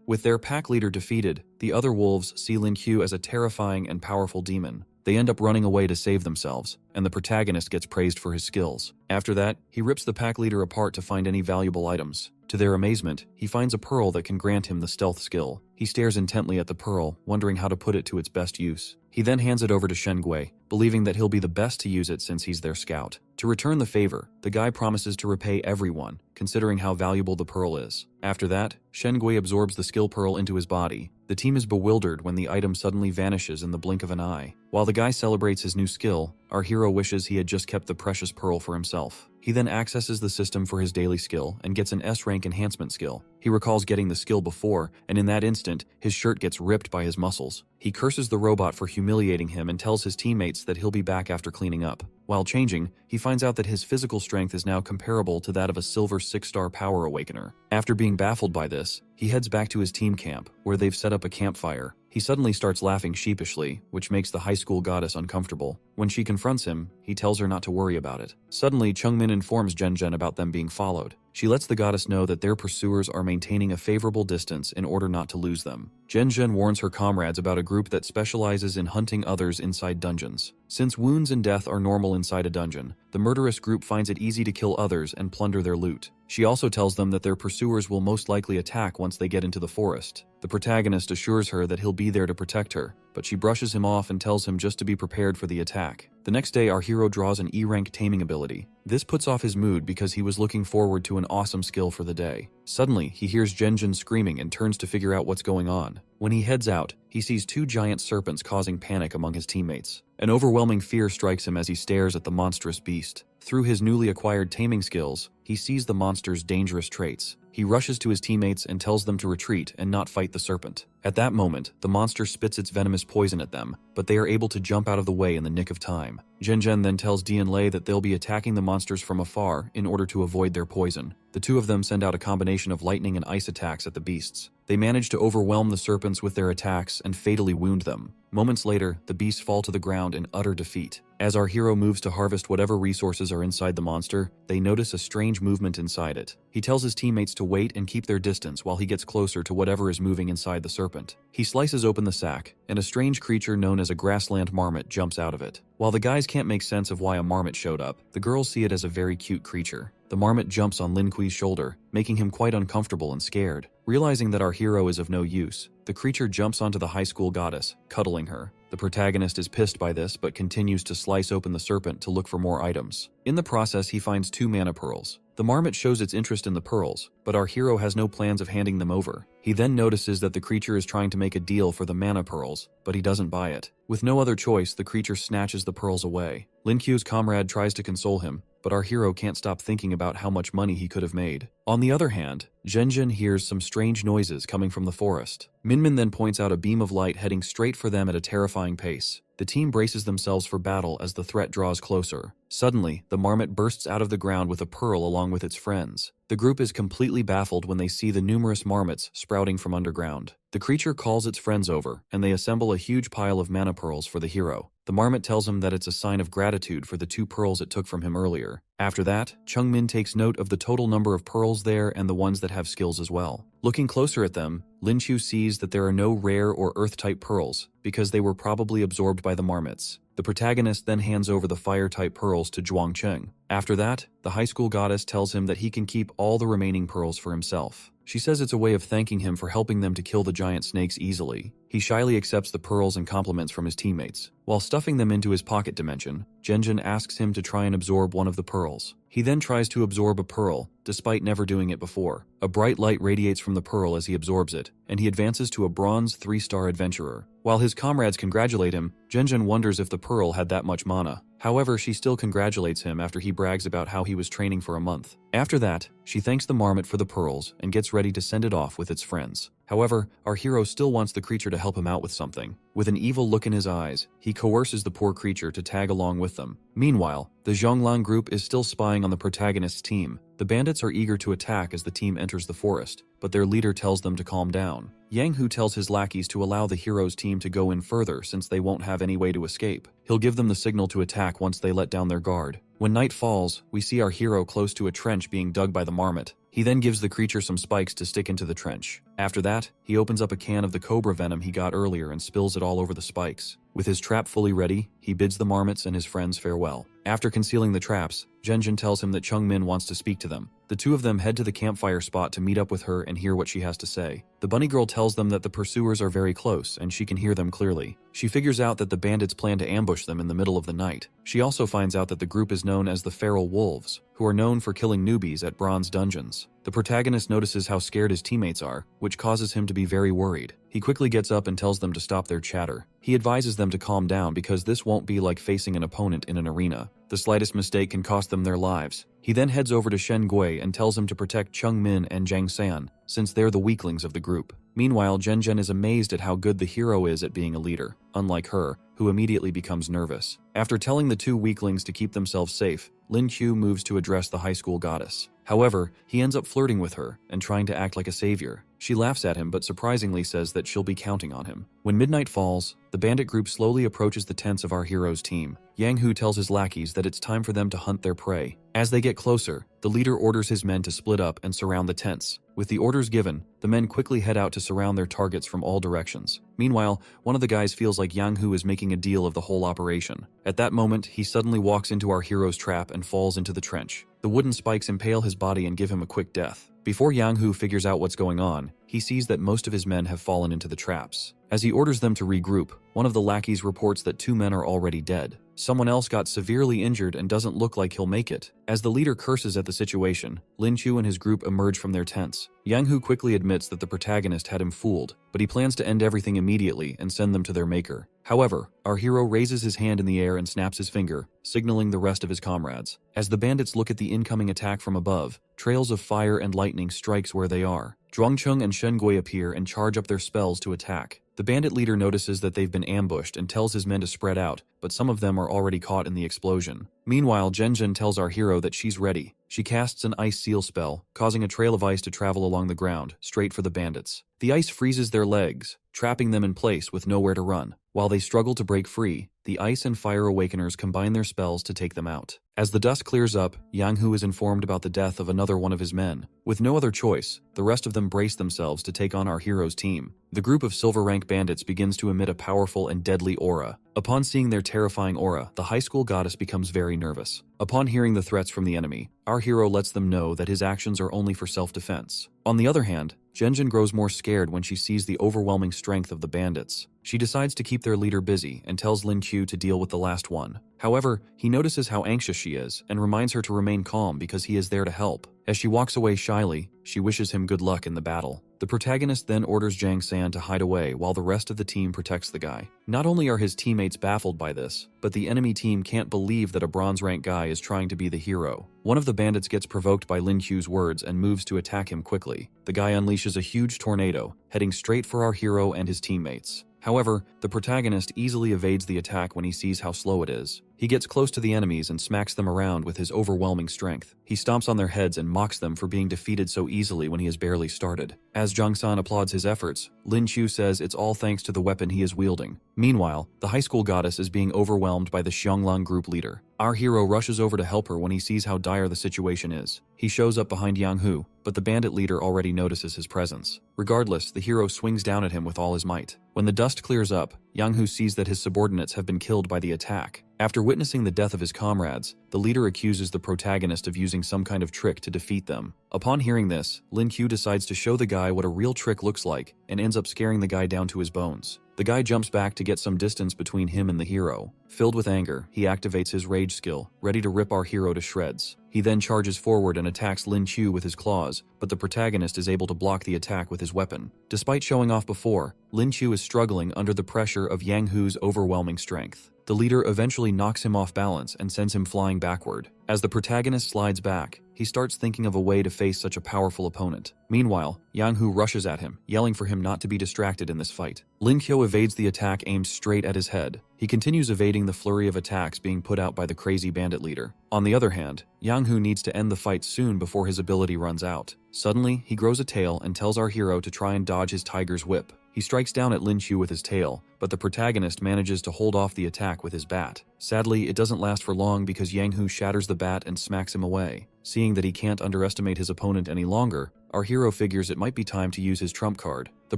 With their pack leader defeated, the other wolves see Lin Q as a terrifying and powerful demon. They end up running away to save themselves, and the protagonist gets praised for his skills. After that, he rips the pack leader apart to find any valuable items. To their amazement, he finds a pearl that can grant him the stealth skill. He stares intently at the pearl, wondering how to put it to its best use. He then hands it over to Shengui, believing that he'll be the best to use it since he's their scout. To return the favor, the guy promises to repay everyone, considering how valuable the pearl is. After that, Shengui absorbs the skill pearl into his body. The team is bewildered when the item suddenly vanishes in the blink of an eye. While the guy celebrates his new skill, our hero wishes he had just kept the precious pearl for himself. He then accesses the system for his daily skill and gets an S-rank enhancement skill. He recalls getting the skill before, and in that instant, his shirt gets ripped by his muscles. He curses the robot for humiliating him and tells his teammates that he'll be back after cleaning up. While changing, he finds out that his physical strength is now comparable to that of a silver 6-star power awakener. After being baffled by this, he heads back to his team camp, where they've set up a campfire. He suddenly starts laughing sheepishly, which makes the high school goddess uncomfortable. When she confronts him, he tells her not to worry about it. Suddenly, Chungmin informs Genjin about them being followed. She lets the goddess know that their pursuers are maintaining a favorable distance in order not to lose them. Genjin warns her comrades about a group that specializes in hunting others inside dungeons. Since wounds and death are normal inside a dungeon, the murderous group finds it easy to kill others and plunder their loot. She also tells them that their pursuers will most likely attack once they get into the forest. The protagonist assures her that he'll be there to protect her, but she brushes him off and tells him just to be prepared for the attack. The next day, our hero draws an E-rank taming ability. This puts off his mood because he was looking forward to an awesome skill for the day. Suddenly, he hears Genjin screaming and turns to figure out what's going on. When he heads out, he sees 2 giant serpents causing panic among his teammates. An overwhelming fear strikes him as he stares at the monstrous beast. Through his newly acquired taming skills, he sees the monster's dangerous traits. He rushes to his teammates and tells them to retreat and not fight the serpent. At that moment, the monster spits its venomous poison at them, but they are able to jump out of the way in the nick of time. Genjin then tells Dianlei that they'll be attacking the monsters from afar in order to avoid their poison. The two of them send out a combination of lightning and ice attacks at the beasts. They manage to overwhelm the serpents with their attacks and fatally wound them. Moments later, the beasts fall to the ground in utter defeat. As our hero moves to harvest whatever resources are inside the monster, they notice a strange movement inside it. He tells his teammates to wait and keep their distance while he gets closer to whatever is moving inside the serpent. He slices open the sack, and a strange creature known as a grassland marmot jumps out of it. While the guys can't make sense of why a marmot showed up, the girls see it as a very cute creature. The marmot jumps on Lin Kui's shoulder, making him quite uncomfortable and scared. Realizing that our hero is of no use, the creature jumps onto the high school goddess, cuddling her. The protagonist is pissed by this but continues to slice open the serpent to look for more items. In the process, he finds 2 mana pearls. The marmot shows its interest in the pearls, but our hero has no plans of handing them over. He then notices that the creature is trying to make a deal for the mana pearls, but he doesn't buy it. With no other choice, the creature snatches the pearls away. Lin Ku's comrade tries to console him, but our hero can't stop thinking about how much money he could have made. On the other hand, Genjin hears some strange noises coming from the forest. Minmin then points out a beam of light heading straight for them at a terrifying pace. The team braces themselves for battle as the threat draws closer. Suddenly, the marmot bursts out of the ground with a pearl along with its friends. The group is completely baffled when they see the numerous marmots sprouting from underground. The creature calls its friends over, and they assemble a huge pile of mana pearls for the hero. The marmot tells him that it's a sign of gratitude for the 2 pearls it took from him earlier. After that, Chungmin takes note of the total number of pearls there and the ones that have skills as well. Looking closer at them, Lin Chu sees that there are no rare or earth-type pearls, because they were probably absorbed by the marmots. The protagonist then hands over the fire-type pearls to Zhuangcheng. After that, the high school goddess tells him that he can keep all the remaining pearls for himself. She says it's a way of thanking him for helping them to kill the giant snakes easily. He shyly accepts the pearls and compliments from his teammates. While stuffing them into his pocket dimension, Genjin asks him to try and absorb one of the pearls. He then tries to absorb a pearl, despite never doing it before. A bright light radiates from the pearl as he absorbs it, and he advances to a bronze 3-star adventurer. While his comrades congratulate him, Genjin wonders if the pearl had that much mana. However, she still congratulates him after he brags about how he was training for a month. After that, she thanks the marmot for the pearls and gets ready to send it off with its friends. However, our hero still wants the creature to help him out with something. With an evil look in his eyes, he coerces the poor creature to tag along with them. Meanwhile, the Zhonglang group is still spying on the protagonist's team. The bandits are eager to attack as the team enters the forest, but their leader tells them to calm down. Yang Hu tells his lackeys to allow the hero's team to go in further since they won't have any way to escape. He'll give them the signal to attack once they let down their guard. When night falls, we see our hero close to a trench being dug by the marmot. He then gives the creature some spikes to stick into the trench. After that, he opens up a can of the cobra venom he got earlier and spills it all over the spikes. With his trap fully ready, he bids the marmots and his friends farewell. After concealing the traps, Zhenjin tells him that Chung Min wants to speak to them. The two of them head to the campfire spot to meet up with her and hear what she has to say. The bunny girl tells them that the pursuers are very close and she can hear them clearly. She figures out that the bandits plan to ambush them in the middle of the night. She also finds out that the group is known as the Feral Wolves, who are known for killing newbies at bronze dungeons. The protagonist notices how scared his teammates are, which causes him to be very worried. He quickly gets up and tells them to stop their chatter. He advises them to calm down because this won't be like facing an opponent in an arena. The slightest mistake can cost them their lives. He then heads over to Shen Gui and tells him to protect Chung Min and Zhang San, since they're the weaklings of the group. Meanwhile, Zhen is amazed at how good the hero is at being a leader, unlike her, who immediately becomes nervous. After telling the two weaklings to keep themselves safe, Lin Qiu moves to address the high school goddess. However, he ends up flirting with her and trying to act like a savior. She laughs at him but surprisingly says that she'll be counting on him. When midnight falls, the bandit group slowly approaches the tents of our hero's team. Yang Hu tells his lackeys that it's time for them to hunt their prey. As they get closer, the leader orders his men to split up and surround the tents. With the orders given, the men quickly head out to surround their targets from all directions. Meanwhile, one of the guys feels like Yang Hu is making a deal of the whole operation. At that moment, he suddenly walks into our hero's trap and falls into the trench. The wooden spikes impale his body and give him a quick death. Before Yang Hu figures out what's going on, he sees that most of his men have fallen into the traps. As he orders them to regroup, one of the lackeys reports that 2 men are already dead. Someone else got severely injured and doesn't look like he'll make it. As the leader curses at the situation, Lin Qiu and his group emerge from their tents. Yang Hu quickly admits that the protagonist had him fooled, but he plans to end everything immediately and send them to their maker. However, our hero raises his hand in the air and snaps his finger, signaling the rest of his comrades. As the bandits look at the incoming attack from above, trails of fire and lightning strikes where they are. Zhuangcheng and Shen Gui appear and charge up their spells to attack. The bandit leader notices that they've been ambushed and tells his men to spread out, but some of them are already caught in the explosion. Meanwhile, Zhenjin tells our hero that she's ready. She casts an ice seal spell, causing a trail of ice to travel along the ground, straight for the bandits. The ice freezes their legs, trapping them in place with nowhere to run. While they struggle to break free, the ice and fire awakeners combine their spells to take them out. As the dust clears up, Yang Hu is informed about the death of another one of his men. With no other choice, the rest of them brace themselves to take on our hero's team. The group of silver rank bandits begins to emit a powerful and deadly aura. Upon seeing their terrifying aura, the high school goddess becomes very nervous. Upon hearing the threats from the enemy, our hero lets them know that his actions are only for self-defense. On the other hand, Zhenjin grows more scared when she sees the overwhelming strength of the bandits. She decides to keep their leader busy and tells Lin Qiu to deal with the last one. However, he notices how anxious she is and reminds her to remain calm because he is there to help. As she walks away shyly, she wishes him good luck in the battle. The protagonist then orders Zhang San to hide away while the rest of the team protects the guy. Not only are his teammates baffled by this, but the enemy team can't believe that a bronze rank guy is trying to be the hero. One of the bandits gets provoked by Lin Qiu's words and moves to attack him quickly. The guy unleashes a huge tornado, heading straight for our hero and his teammates. However, the protagonist easily evades the attack when he sees how slow it is. He gets close to the enemies and smacks them around with his overwhelming strength. He stomps on their heads and mocks them for being defeated so easily when he has barely started. As Zhang San applauds his efforts, Lin Qiu says it's all thanks to the weapon he is wielding. Meanwhile, the high school goddess is being overwhelmed by the Xionglang group leader. Our hero rushes over to help her when he sees how dire the situation is. He shows up behind Yang Hu, but the bandit leader already notices his presence. Regardless, the hero swings down at him with all his might. When the dust clears up, Yang Hu sees that his subordinates have been killed by the attack. After witnessing the death of his comrades, the leader accuses the protagonist of using some kind of trick to defeat them. Upon hearing this, Lin Q decides to show the guy what a real trick looks like and ends up scaring the guy down to his bones. The guy jumps back to get some distance between him and the hero. Filled with anger, he activates his rage skill, ready to rip our hero to shreds. He then charges forward and attacks Lin Q with his claws, but the protagonist is able to block the attack with his weapon. Despite showing off before, Lin Q is struggling under the pressure of Yang Hu's overwhelming strength. The leader eventually knocks him off balance and sends him flying backward. As the protagonist slides back, he starts thinking of a way to face such a powerful opponent. Meanwhile, Yang Hu rushes at him, yelling for him not to be distracted in this fight. Lin Q evades the attack aimed straight at his head. He continues evading the flurry of attacks being put out by the crazy bandit leader. On the other hand, Yang Hu needs to end the fight soon before his ability runs out. Suddenly, he grows a tail and tells our hero to try and dodge his tiger's whip. He strikes down at Lin Q with his tail, but the protagonist manages to hold off the attack with his bat. Sadly, it doesn't last for long because Yang Hu shatters the bat and smacks him away. Seeing that he can't underestimate his opponent any longer, our hero figures it might be time to use his trump card. The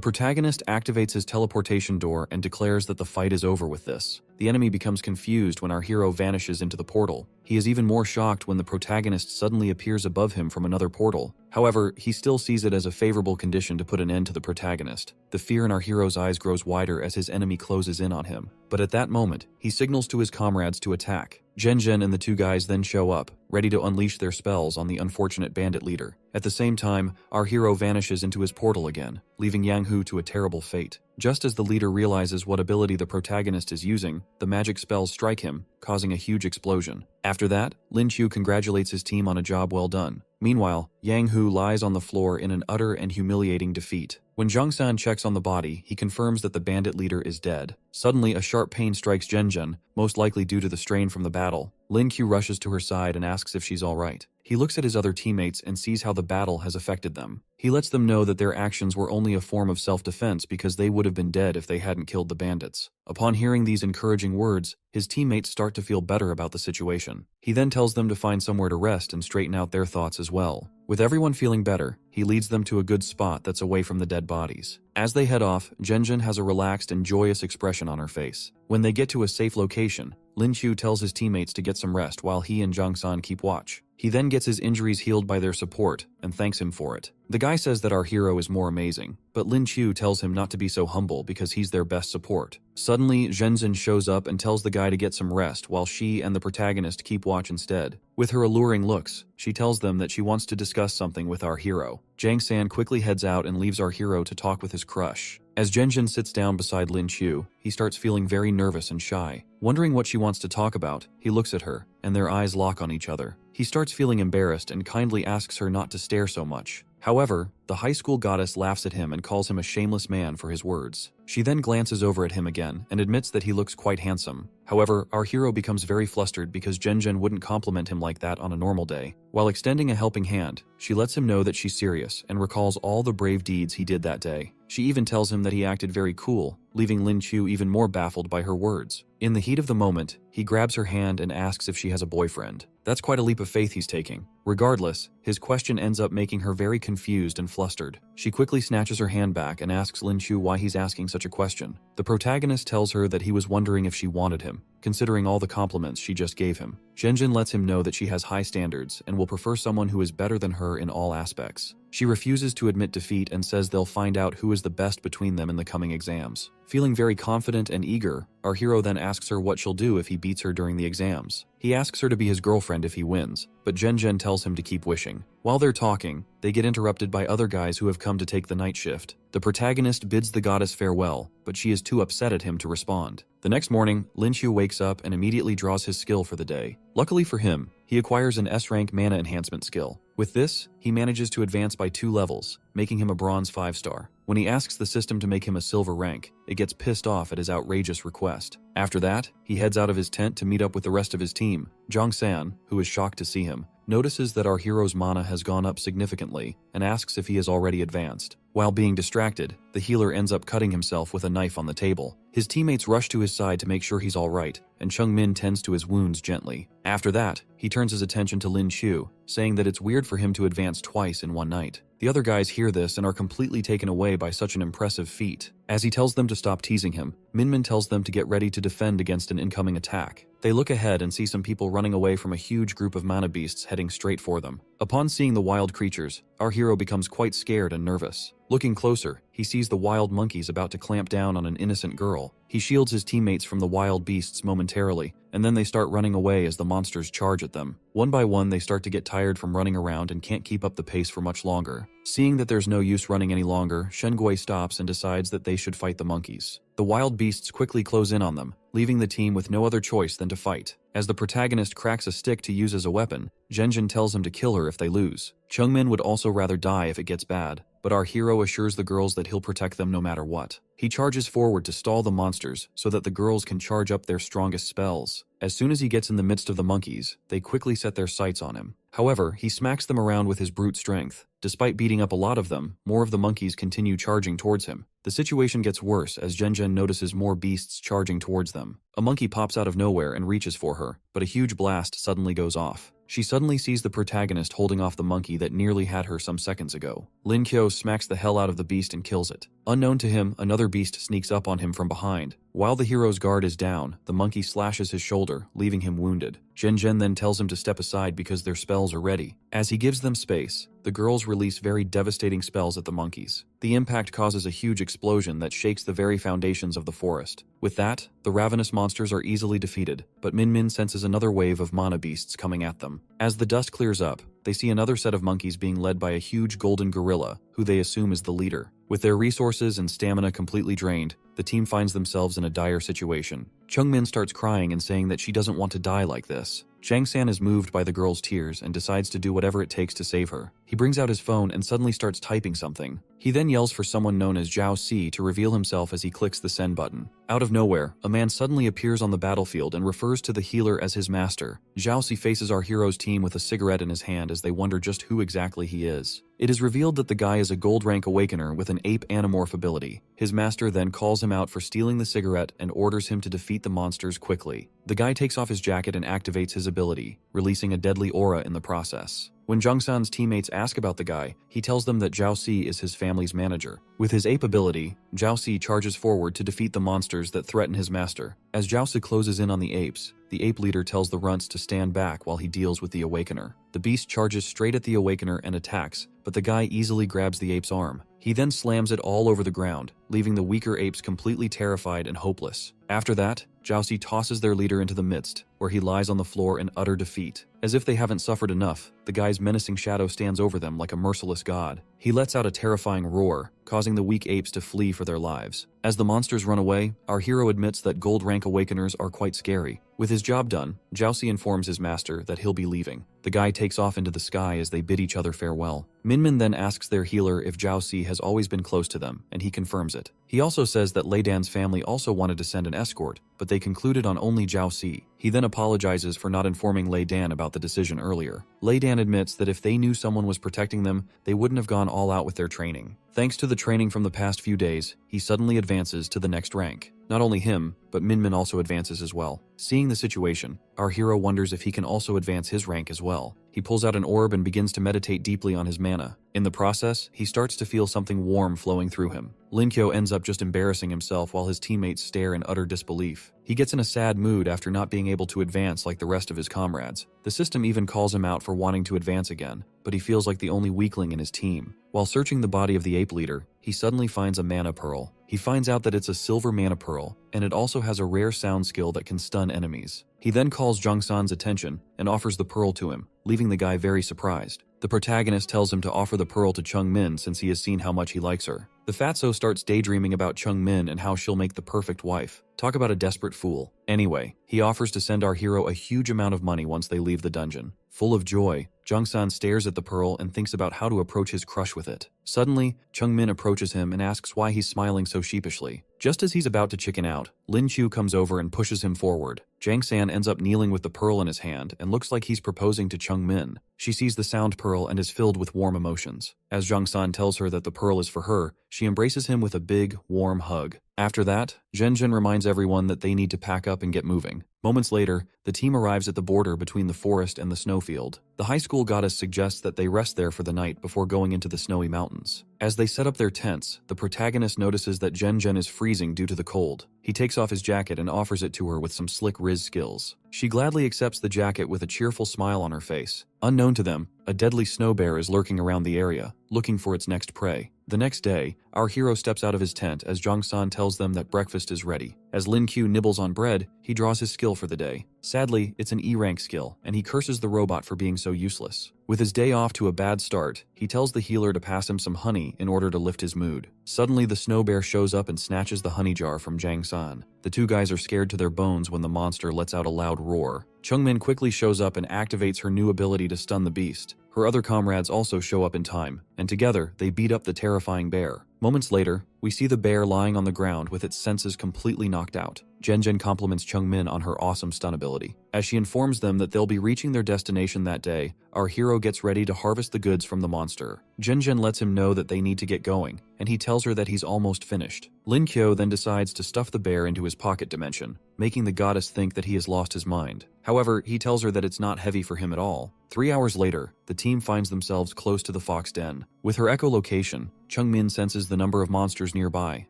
protagonist activates his teleportation door and declares that the fight is over with this. The enemy becomes confused when our hero vanishes into the portal. He is even more shocked when the protagonist suddenly appears above him from another portal. However, he still sees it as a favorable condition to put an end to the protagonist. The fear in our hero's eyes grows wider as his enemy closes in on him. But at that moment, he signals to his comrades to attack. Zhen and the two guys then show up, ready to unleash their spells on the unfortunate bandit leader. At the same time, our hero vanishes into his portal again, leaving Yang Hu to a terrible fate. Just as the leader realizes what ability the protagonist is using, the magic spells strike him, causing a huge explosion. After that, Lin Qiu congratulates his team on a job well done. Meanwhile, Yang Hu lies on the floor in an utter and humiliating defeat. When Zhangsan checks on the body, he confirms that the bandit leader is dead. Suddenly, a sharp pain strikes Zhen, most likely due to the strain from the battle. Lin Qiu rushes to her side and asks if she's alright. He looks at his other teammates and sees how the battle has affected them. He lets them know that their actions were only a form of self-defense because they would have been dead if they hadn't killed the bandits. Upon hearing these encouraging words, his teammates start to feel better about the situation. He then tells them to find somewhere to rest and straighten out their thoughts as well. With everyone feeling better, he leads them to a good spot that's away from the dead bodies. As they head off, Zhen has a relaxed and joyous expression on her face. When they get to a safe location, Lin Qiu tells his teammates to get some rest while he and Zhangsan keep watch. He then gets his injuries healed by their support and thanks him for it. The guy says that our hero is more amazing, but Lin Qiu tells him not to be so humble because he's their best support. Suddenly, Zhenzhen shows up and tells the guy to get some rest while she and the protagonist keep watch instead. With her alluring looks, she tells them that she wants to discuss something with our hero. Zhang San quickly heads out and leaves our hero to talk with his crush. As Zhenzhen sits down beside Lin Qiu, he starts feeling very nervous and shy. Wondering what she wants to talk about, he looks at her, and their eyes lock on each other. He starts feeling embarrassed and kindly asks her not to stare so much. However, the high school goddess laughs at him and calls him a shameless man for his words. She then glances over at him again and admits that he looks quite handsome. However, our hero becomes very flustered because Zhen wouldn't compliment him like that on a normal day. While extending a helping hand, she lets him know that she's serious and recalls all the brave deeds he did that day. She even tells him that he acted very cool, leaving Lin Qiu even more baffled by her words. In the heat of the moment, he grabs her hand and asks if she has a boyfriend. That's quite a leap of faith he's taking. Regardless, his question ends up making her very confused and flustered. She quickly snatches her hand back and asks Lin Qiu why he's asking such a question. The protagonist tells her that he was wondering if she wanted him, considering all the compliments she just gave him. Zhenjin lets him know that she has high standards and will prefer someone who is better than her in all aspects. She refuses to admit defeat and says they'll find out who is the best between them in the coming exams. Feeling very confident and eager, our hero then asks her what she'll do if he beats her during the exams. He asks her to be his girlfriend if he wins, but Zhen tells him to keep wishing. While they're talking, they get interrupted by other guys who have come to take the night shift. The protagonist bids the goddess farewell, but she is too upset at him to respond. The next morning, Lin Qiu wakes up and immediately draws his skill for the day. Luckily for him, he acquires an S-rank mana enhancement skill. With this, he manages to advance by 2 levels, making him a bronze 5-star. When he asks the system to make him a silver rank, it gets pissed off at his outrageous request. After that, he heads out of his tent to meet up with the rest of his team. Zhang San, who is shocked to see him, notices that our hero's mana has gone up significantly and asks if he has already advanced. While being distracted, the healer ends up cutting himself with a knife on the table. His teammates rush to his side to make sure he's alright, and Chung-min tends to his wounds gently. After that, he turns his attention to Lin Chu, saying that it's weird for him to advance twice in one night. The other guys hear this and are completely taken away by such an impressive feat. As he tells them to stop teasing him, Min tells them to get ready to defend against an incoming attack. They look ahead and see some people running away from a huge group of mana beasts heading straight for them. Upon seeing the wild creatures, our hero becomes quite scared and nervous. Looking closer, he sees the wild monkeys about to clamp down on an innocent girl. He shields his teammates from the wild beasts momentarily, and then they start running away as the monsters charge at them. One by one, they start to get tired from running around and can't keep up the pace for much longer. Seeing that there's no use running any longer, Shengui stops and decides that they should fight the monkeys. The wild beasts quickly close in on them, leaving the team with no other choice than to fight. As the protagonist cracks a stick to use as a weapon, Zhenjin tells him to kill her if they lose. Chung-min would also rather die if it gets bad, but our hero assures the girls that he'll protect them no matter what. He charges forward to stall the monsters so that the girls can charge up their strongest spells. As soon as he gets in the midst of the monkeys, they quickly set their sights on him. However, he smacks them around with his brute strength. Despite beating up a lot of them, more of the monkeys continue charging towards him. The situation gets worse as Zhenjin notices more beasts charging towards them. A monkey pops out of nowhere and reaches for her, but a huge blast suddenly goes off. She suddenly sees the protagonist holding off the monkey that nearly had her some seconds ago. Lin Kyo smacks the hell out of the beast and kills it. Unknown to him, another beast sneaks up on him from behind. While the hero's guard is down, the monkey slashes his shoulder, leaving him wounded. Zhenjin then tells him to step aside because their spells are ready. As he gives them space, the girls release very devastating spells at the monkeys. The impact causes a huge explosion that shakes the very foundations of the forest. With that, the ravenous monsters are easily defeated, but Min senses another wave of mana beasts coming at them. As the dust clears up, they see another set of monkeys being led by a huge golden gorilla, who they assume is the leader. With their resources and stamina completely drained, the team finds themselves in a dire situation. Chung-min starts crying and saying that she doesn't want to die like this. Chang-san is moved by the girl's tears and decides to do whatever it takes to save her. He brings out his phone and suddenly starts typing something. He then yells for someone known as Zhao Si to reveal himself as he clicks the send button. Out of nowhere, a man suddenly appears on the battlefield and refers to the healer as his master. Zhao Si faces our hero's team with a cigarette in his hand as they wonder just who exactly he is. It is revealed that the guy is a gold rank awakener with an ape animorph ability. His master then calls him out for stealing the cigarette and orders him to defeat the monsters quickly. The guy takes off his jacket and activates his ability, releasing a deadly aura in the process. When Jung-san's teammates ask about the guy, he tells them that Zhao Si is his family's manager. With his ape ability, Zhao Si charges forward to defeat the monsters that threaten his master. As Zhao Si closes in on the apes, the ape leader tells the runts to stand back while he deals with the awakener. The beast charges straight at the awakener and attacks, but the guy easily grabs the ape's arm. He then slams it all over the ground, leaving the weaker apes completely terrified and hopeless. After that, Zhao Si tosses their leader into the midst, where he lies on the floor in utter defeat. As if they haven't suffered enough, the guy's menacing shadow stands over them like a merciless god. He lets out a terrifying roar, causing the weak apes to flee for their lives. As the monsters run away, our hero admits that gold rank awakeners are quite scary. With his job done, Zhao Si informs his master that he'll be leaving. The guy takes off into the sky as they bid each other farewell. Min then asks their healer if Zhao Si has always been close to them, and he confirms it. He also says that Lei Dan's family also wanted to send an escort, but they concluded on only Zhao Si. He then apologizes for not informing Lei Dan about the decision earlier. Lei Dan admits that if they knew someone was protecting them, they wouldn't have gone all out with their training. Thanks to the training from the past few days, he suddenly advances to the next rank. Not only him, but Min also advances as well. Seeing the situation, our hero wonders if he can also advance his rank as well. He pulls out an orb and begins to meditate deeply on his mana. In the process, he starts to feel something warm flowing through him. Lin Kyo ends up just embarrassing himself while his teammates stare in utter disbelief. He gets in a sad mood after not being able to advance like the rest of his comrades. The system even calls him out for wanting to advance again, but he feels like the only weakling in his team. While searching the body of the ape leader, he suddenly finds a mana pearl. He finds out that it's a silver mana pearl, and it also has a rare sound skill that can stun enemies. He then calls Jung-san's attention and offers the pearl to him, leaving the guy very surprised. The protagonist tells him to offer the pearl to Chung-min since he has seen how much he likes her. The fatso starts daydreaming about Chung-min and how she'll make the perfect wife. Talk about a desperate fool. Anyway, he offers to send our hero a huge amount of money once they leave the dungeon. Full of joy, Jung-san stares at the pearl and thinks about how to approach his crush with it. Suddenly, Chung-min approaches him and asks why he's smiling so sheepishly. Just as he's about to chicken out, Lin Qiu comes over and pushes him forward. Jiang San ends up kneeling with the pearl in his hand and looks like he's proposing to Chung Min. She sees the sound pearl and is filled with warm emotions. As Jiang San tells her that the pearl is for her, she embraces him with a big, warm hug. After that, Zhen reminds everyone that they need to pack up and get moving. Moments later, the team arrives at the border between the forest and the snowfield. The high school goddess suggests that they rest there for the night before going into the snowy mountains. As they set up their tents, the protagonist notices that Zhen is freezing due to the cold. He takes off his jacket and offers it to her with some slick riz skills. She gladly accepts the jacket with a cheerful smile on her face. Unknown to them, a deadly snow bear is lurking around the area, looking for its next prey. The next day, our hero steps out of his tent as Jiang San tells them that breakfast is ready. As Lin Qiu nibbles on bread, he draws his skill for the day. Sadly, it's an E-rank skill, and he curses the robot for being so useless. With his day off to a bad start, he tells the healer to pass him some honey in order to lift his mood. Suddenly, the snow bear shows up and snatches the honey jar from Jiang San. The two guys are scared to their bones when the monster lets out a loud roar. Chung Min quickly shows up and activates her new ability to stun the beast. Her other comrades also show up in time, and together they beat up the terrifying bear. Moments later, we see the bear lying on the ground with its senses completely knocked out. Zhen compliments Chung Min on her awesome stun ability. As she informs them that they'll be reaching their destination that day, our hero gets ready to harvest the goods from the monster. Zhen lets him know that they need to get going, and he tells her that he's almost finished. Lin Qiu then decides to stuff the bear into his pocket dimension, making the goddess think that he has lost his mind. However, he tells her that it's not heavy for him at all. 3 hours later, the team finds themselves close to the fox den. With her echolocation, Chung Min senses the number of monsters nearby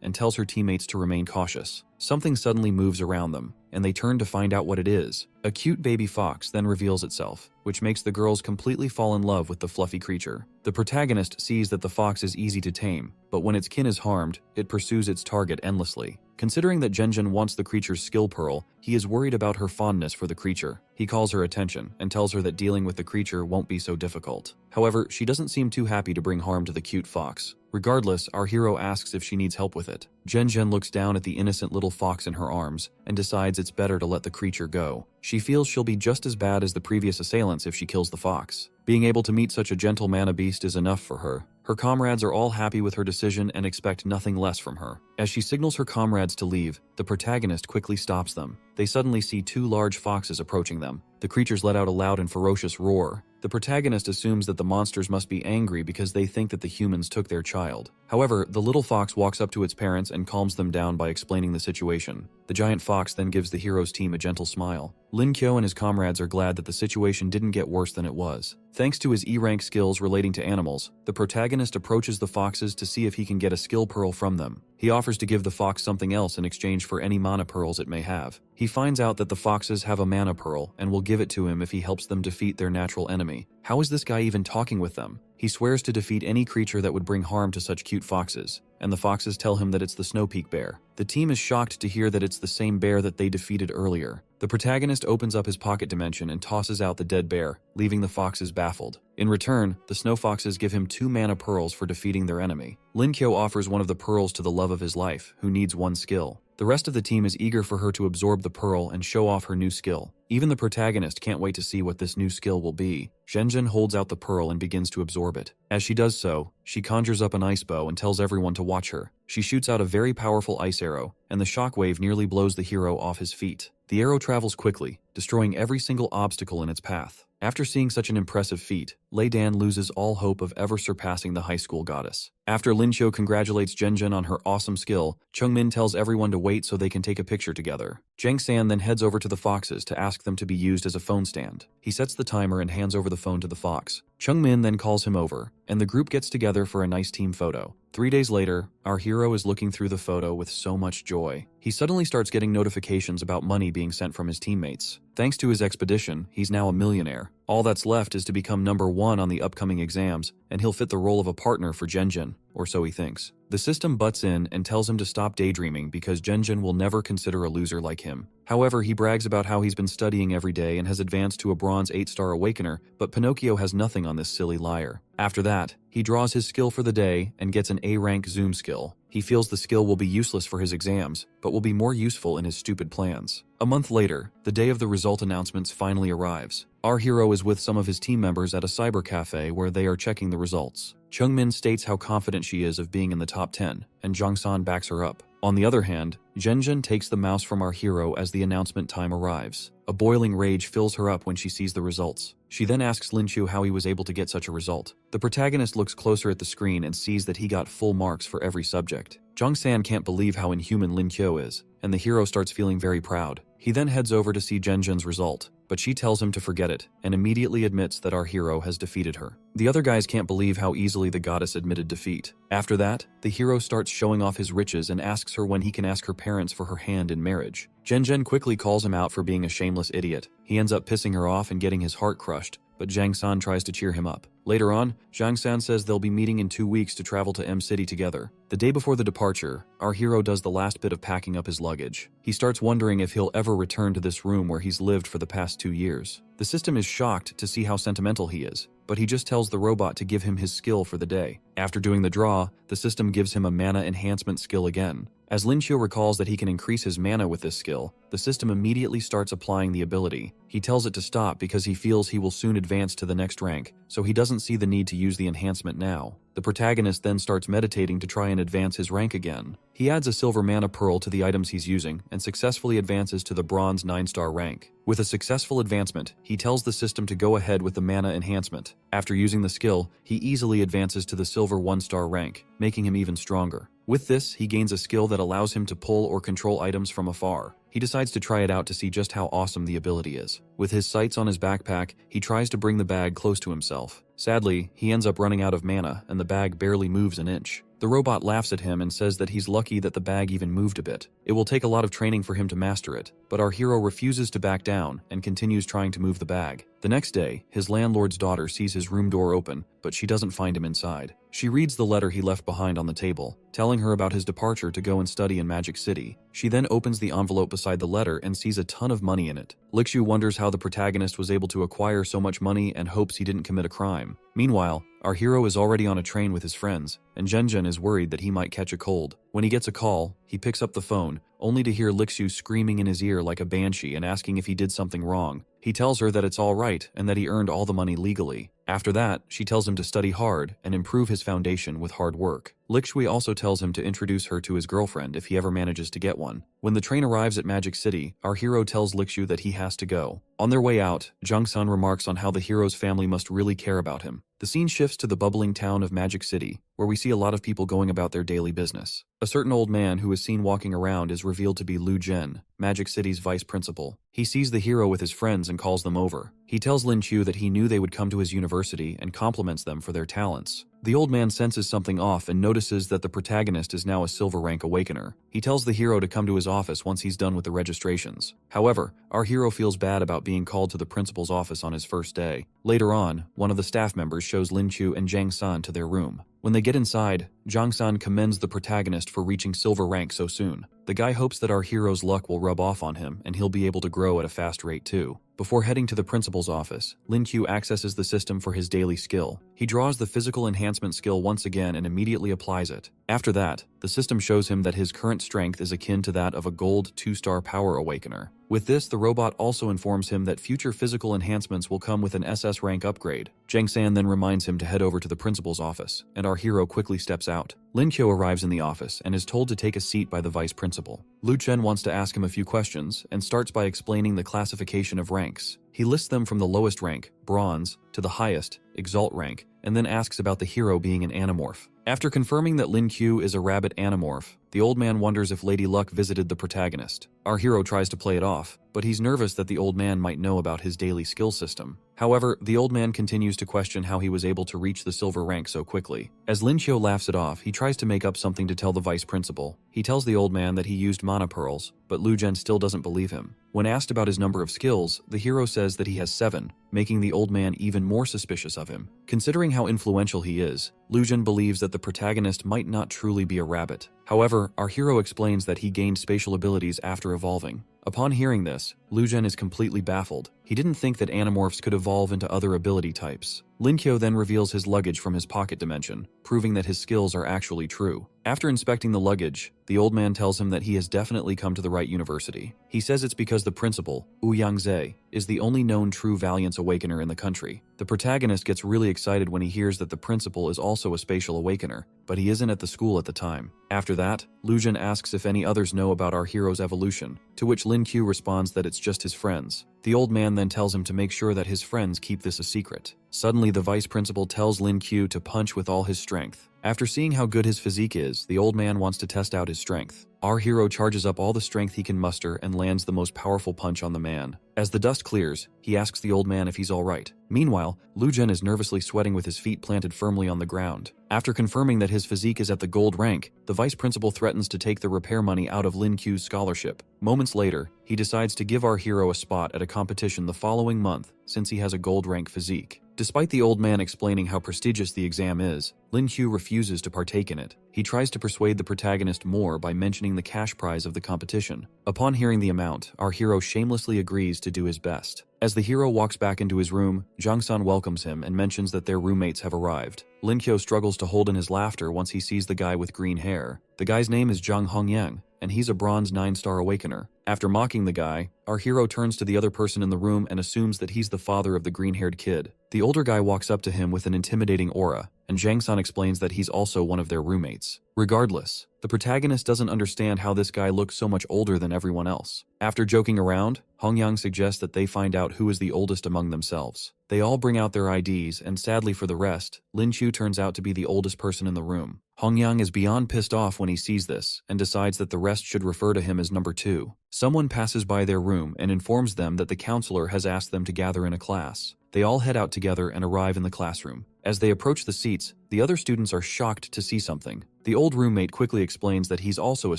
and tells her teammates to remain cautious. Something suddenly moves around them, and they turn to find out what it is. A cute baby fox then reveals itself, which makes the girls completely fall in love with the fluffy creature. The protagonist sees that the fox is easy to tame, but when its kin is harmed, it pursues its target endlessly. Considering that Zhen wants the creature's skill pearl, he is worried about her fondness for the creature. He calls her attention and tells her that dealing with the creature won't be so difficult. However, she doesn't seem too happy to bring harm to the cute fox. Regardless, our hero asks if she needs help with it. Zhen looks down at the innocent little fox in her arms and decides it's better to let the creature go. She feels she'll be just as bad as the previous assailants if she kills the fox. Being able to meet such a gentle mana beast is enough for her. Her comrades are all happy with her decision and expect nothing less from her. As she signals her comrades to leave, the protagonist quickly stops them. They suddenly see two large foxes approaching them. The creatures let out a loud and ferocious roar. The protagonist assumes that the monsters must be angry because they think that the humans took their child. However, the little fox walks up to its parents and calms them down by explaining the situation. The giant fox then gives the hero's team a gentle smile. Lin Qiu and his comrades are glad that the situation didn't get worse than it was. Thanks to his E-rank skills relating to animals, the protagonist approaches the foxes to see if he can get a skill pearl from them. He offers to give the fox something else in exchange for any mana pearls it may have. He finds out that the foxes have a mana pearl and will give it to him if he helps them defeat their natural enemy. How is this guy even talking with them? He swears to defeat any creature that would bring harm to such cute foxes, and the foxes tell him that it's the Snow Peak bear. The team is shocked to hear that it's the same bear that they defeated earlier. The protagonist opens up his pocket dimension and tosses out the dead bear, leaving the foxes baffled. In return, the snow foxes give him 2 mana pearls for defeating their enemy. Lin Qiu offers one of the pearls to the love of his life, who needs 1 skill. The rest of the team is eager for her to absorb the pearl and show off her new skill. Even the protagonist can't wait to see what this new skill will be. Zhen holds out the pearl and begins to absorb it. As she does so, she conjures up an ice bow and tells everyone to watch her. She shoots out a very powerful ice arrow, and the shockwave nearly blows the hero off his feet. The arrow travels quickly, destroying every single obstacle in its path. After seeing such an impressive feat, Lei Dan loses all hope of ever surpassing the high school goddess. After Lin Qiu congratulates Zhen on her awesome skill, Chung Min tells everyone to wait so they can take a picture together. Jiang San then heads over to the foxes to ask them to be used as a phone stand. He sets the timer and hands over the phone to the fox. Chung Min then calls him over, and the group gets together for a nice team photo. 3 days later, our hero is looking through the photo with so much joy. He suddenly starts getting notifications about money being sent from his teammates. Thanks to his expedition, he's now a millionaire. All that's left is to become number 1 on the upcoming exams, and he'll fit the role of a partner for Zhen, or so he thinks. The system butts in and tells him to stop daydreaming because Zhen will never consider a loser like him. However, he brags about how he's been studying every day and has advanced to a bronze 8-star awakener, but Pinocchio has nothing on this silly liar. After that, he draws his skill for the day and gets an A-rank zoom skill. He feels the skill will be useless for his exams, but will be more useful in his stupid plans. A month later, the day of the result announcements finally arrives. Our hero is with some of his team members at a cyber cafe where they are checking the results. Chungmin states how confident she is of being in the top 10, and Jongsan backs her up. On the other hand, Zhenjun takes the mouse from our hero as the announcement time arrives. A boiling rage fills her up when she sees the results. She then asks Linqiu how he was able to get such a result. The protagonist looks closer at the screen and sees that he got full marks for every subject. Jongsan can't believe how inhuman Linqiu is, and the hero starts feeling very proud. He then heads over to see Zhenjun's result, but she tells him to forget it, and immediately admits that our hero has defeated her. The other guys can't believe how easily the goddess admitted defeat. After that, the hero starts showing off his riches and asks her when he can ask her parents for her hand in marriage. Zhenjun quickly calls him out for being a shameless idiot. He ends up pissing her off and getting his heart crushed, but Zhang San tries to cheer him up. Later on, Zhang San says they'll be meeting in 2 weeks to travel to M City together. The day before the departure, our hero does the last bit of packing up his luggage. He starts wondering if he'll ever return to this room where he's lived for the past 2 years. The system is shocked to see how sentimental he is, but he just tells the robot to give him his skill for the day. After doing the draw, the system gives him a mana enhancement skill again. As Linqiu recalls that he can increase his mana with this skill, the system immediately starts applying the ability. He tells it to stop because he feels he will soon advance to the next rank, so he doesn't see the need to use the enhancement now. The protagonist then starts meditating to try and advance his rank again. He adds a silver mana pearl to the items he's using and successfully advances to the bronze 9-star rank. With a successful advancement, he tells the system to go ahead with the mana enhancement. After using the skill, he easily advances to the silver 1-star rank, making him even stronger. With this, he gains a skill that allows him to pull or control items from afar. He decides to try it out to see just how awesome the ability is. With his sights on his backpack, he tries to bring the bag close to himself. Sadly, he ends up running out of mana and the bag barely moves an inch. The robot laughs at him and says that he's lucky that the bag even moved a bit. It will take a lot of training for him to master it, but our hero refuses to back down and continues trying to move the bag. The next day, his landlord's daughter sees his room door open, but she doesn't find him inside. She reads the letter he left behind on the table, telling her about his departure to go and study in Magic City. She then opens the envelope beside the letter and sees a ton of money in it. Lixiu wonders how the protagonist was able to acquire so much money and hopes he didn't commit a crime. Meanwhile, our hero is already on a train with his friends, and Zhenjun is worried that he might catch a cold. When he gets a call, he picks up the phone, only to hear Lixiu screaming in his ear like a banshee and asking if he did something wrong. He tells her that it's all right and that he earned all the money legally. After that, she tells him to study hard and improve his foundation with hard work. Lixiu also tells him to introduce her to his girlfriend if he ever manages to get one. When the train arrives at Magic City, our hero tells Lixiu that he has to go. On their way out, Jung-sun remarks on how the hero's family must really care about him. The scene shifts to the bubbling town of Magic City, where we see a lot of people going about their daily business. A certain old man who is seen walking around is revealed to be Lu Zhen, Magic City's vice principal. He sees the hero with his friends and calls them over. He tells Lin Qiu that he knew they would come to his university and compliments them for their talents. The old man senses something off and notices that the protagonist is now a silver rank awakener. He tells the hero to come to his office once he's done with the registrations. However, our hero feels bad about being called to the principal's office on his first day. Later on, one of the staff members shows Lin Qiu and Zhang San to their room. When they get inside, Zhang San commends the protagonist for reaching silver rank so soon. The guy hopes that our hero's luck will rub off on him and he'll be able to grow at a fast rate too. Before heading to the principal's office, Lin Qiu accesses the system for his daily skill. He draws the physical enhancement skill once again and immediately applies it. After that, the system shows him that his current strength is akin to that of a gold 2-star power awakener. With this, the robot also informs him that future physical enhancements will come with an SS rank upgrade. Zhang San then reminds him to head over to the principal's office, and our hero quickly steps out. Lin Qiu arrives in the office and is told to take a seat by the vice principal. Lu Chen wants to ask him a few questions and starts by explaining the classification of ranks. He lists them from the lowest rank, bronze, to the highest, exalt rank, and then asks about the hero being an animorph. After confirming that Lin Qiu is a rabbit animorph, the old man wonders if Lady Luck visited the protagonist. Our hero tries to play it off, but he's nervous that the old man might know about his daily skill system. However, the old man continues to question how he was able to reach the silver rank so quickly. As Lin Qiu laughs it off, he tries to make up something to tell the vice principal. He tells the old man that he used mana pearls, but Lu Zhen still doesn't believe him. When asked about his number of skills, the hero says that he has 7, making the old man even more suspicious of him. Considering how influential he is, Lu Zhen believes that the protagonist might not truly be a rabbit. However, our hero explains that he gained spatial abilities after evolving. Upon hearing this, Lujin is completely baffled. He didn't think that animorphs could evolve into other ability types. Linkyo then reveals his luggage from his pocket dimension, proving that his skills are actually true. After inspecting the luggage, the old man tells him that he has definitely come to the right university. He says it's because the principal, Ouyangze, is the only known true Valiance Awakener in the country. The protagonist gets really excited when he hears that the principal is also a spatial awakener, but he isn't at the school at the time. After that, Lujin asks if any others know about our hero's evolution, to which Lin Q responds that it's just his friends. The old man then tells him to make sure that his friends keep this a secret. Suddenly, the vice principal tells Lin Q to punch with all his strength. After seeing how good his physique is, the old man wants to test out his strength. Our hero charges up all the strength he can muster and lands the most powerful punch on the man. As the dust clears, he asks the old man if he's alright. Meanwhile, Lujin is nervously sweating with his feet planted firmly on the ground. After confirming that his physique is at the gold rank, the vice principal threatens to take the repair money out of Lin Q's scholarship. Moments later, he decides to give our hero a spot at a competition the following month since he has a gold rank physique. Despite the old man explaining how prestigious the exam is, Lin Q refuses to partake in it. He tries to persuade the protagonist more by mentioning the cash prize of the competition. Upon hearing the amount, our hero shamelessly agrees to do his best. As the hero walks back into his room, Jang-san welcomes him and mentions that their roommates have arrived. Lin Q struggles to hold in his laughter once he sees the guy with green hair. The guy's name is Zhang Hongyang, and he's a bronze 9-star awakener. After mocking the guy, our hero turns to the other person in the room and assumes that he's the father of the green-haired kid. The older guy walks up to him with an intimidating aura, and Jang-san explains that he's also one of their roommates. Regardless, the protagonist doesn't understand how this guy looks so much older than everyone else. After joking around, Hongyang suggests that they find out who is the oldest among themselves. They all bring out their IDs, and sadly for the rest, Lin Chu turns out to be the oldest person in the room. Hongyang is beyond pissed off when he sees this, and decides that the rest should refer to him as number 2. Someone passes by their room and informs them that the counselor has asked them to gather in a class. They all head out together and arrive in the classroom. As they approach the seats, the other students are shocked to see something. The old roommate quickly explains that he's also a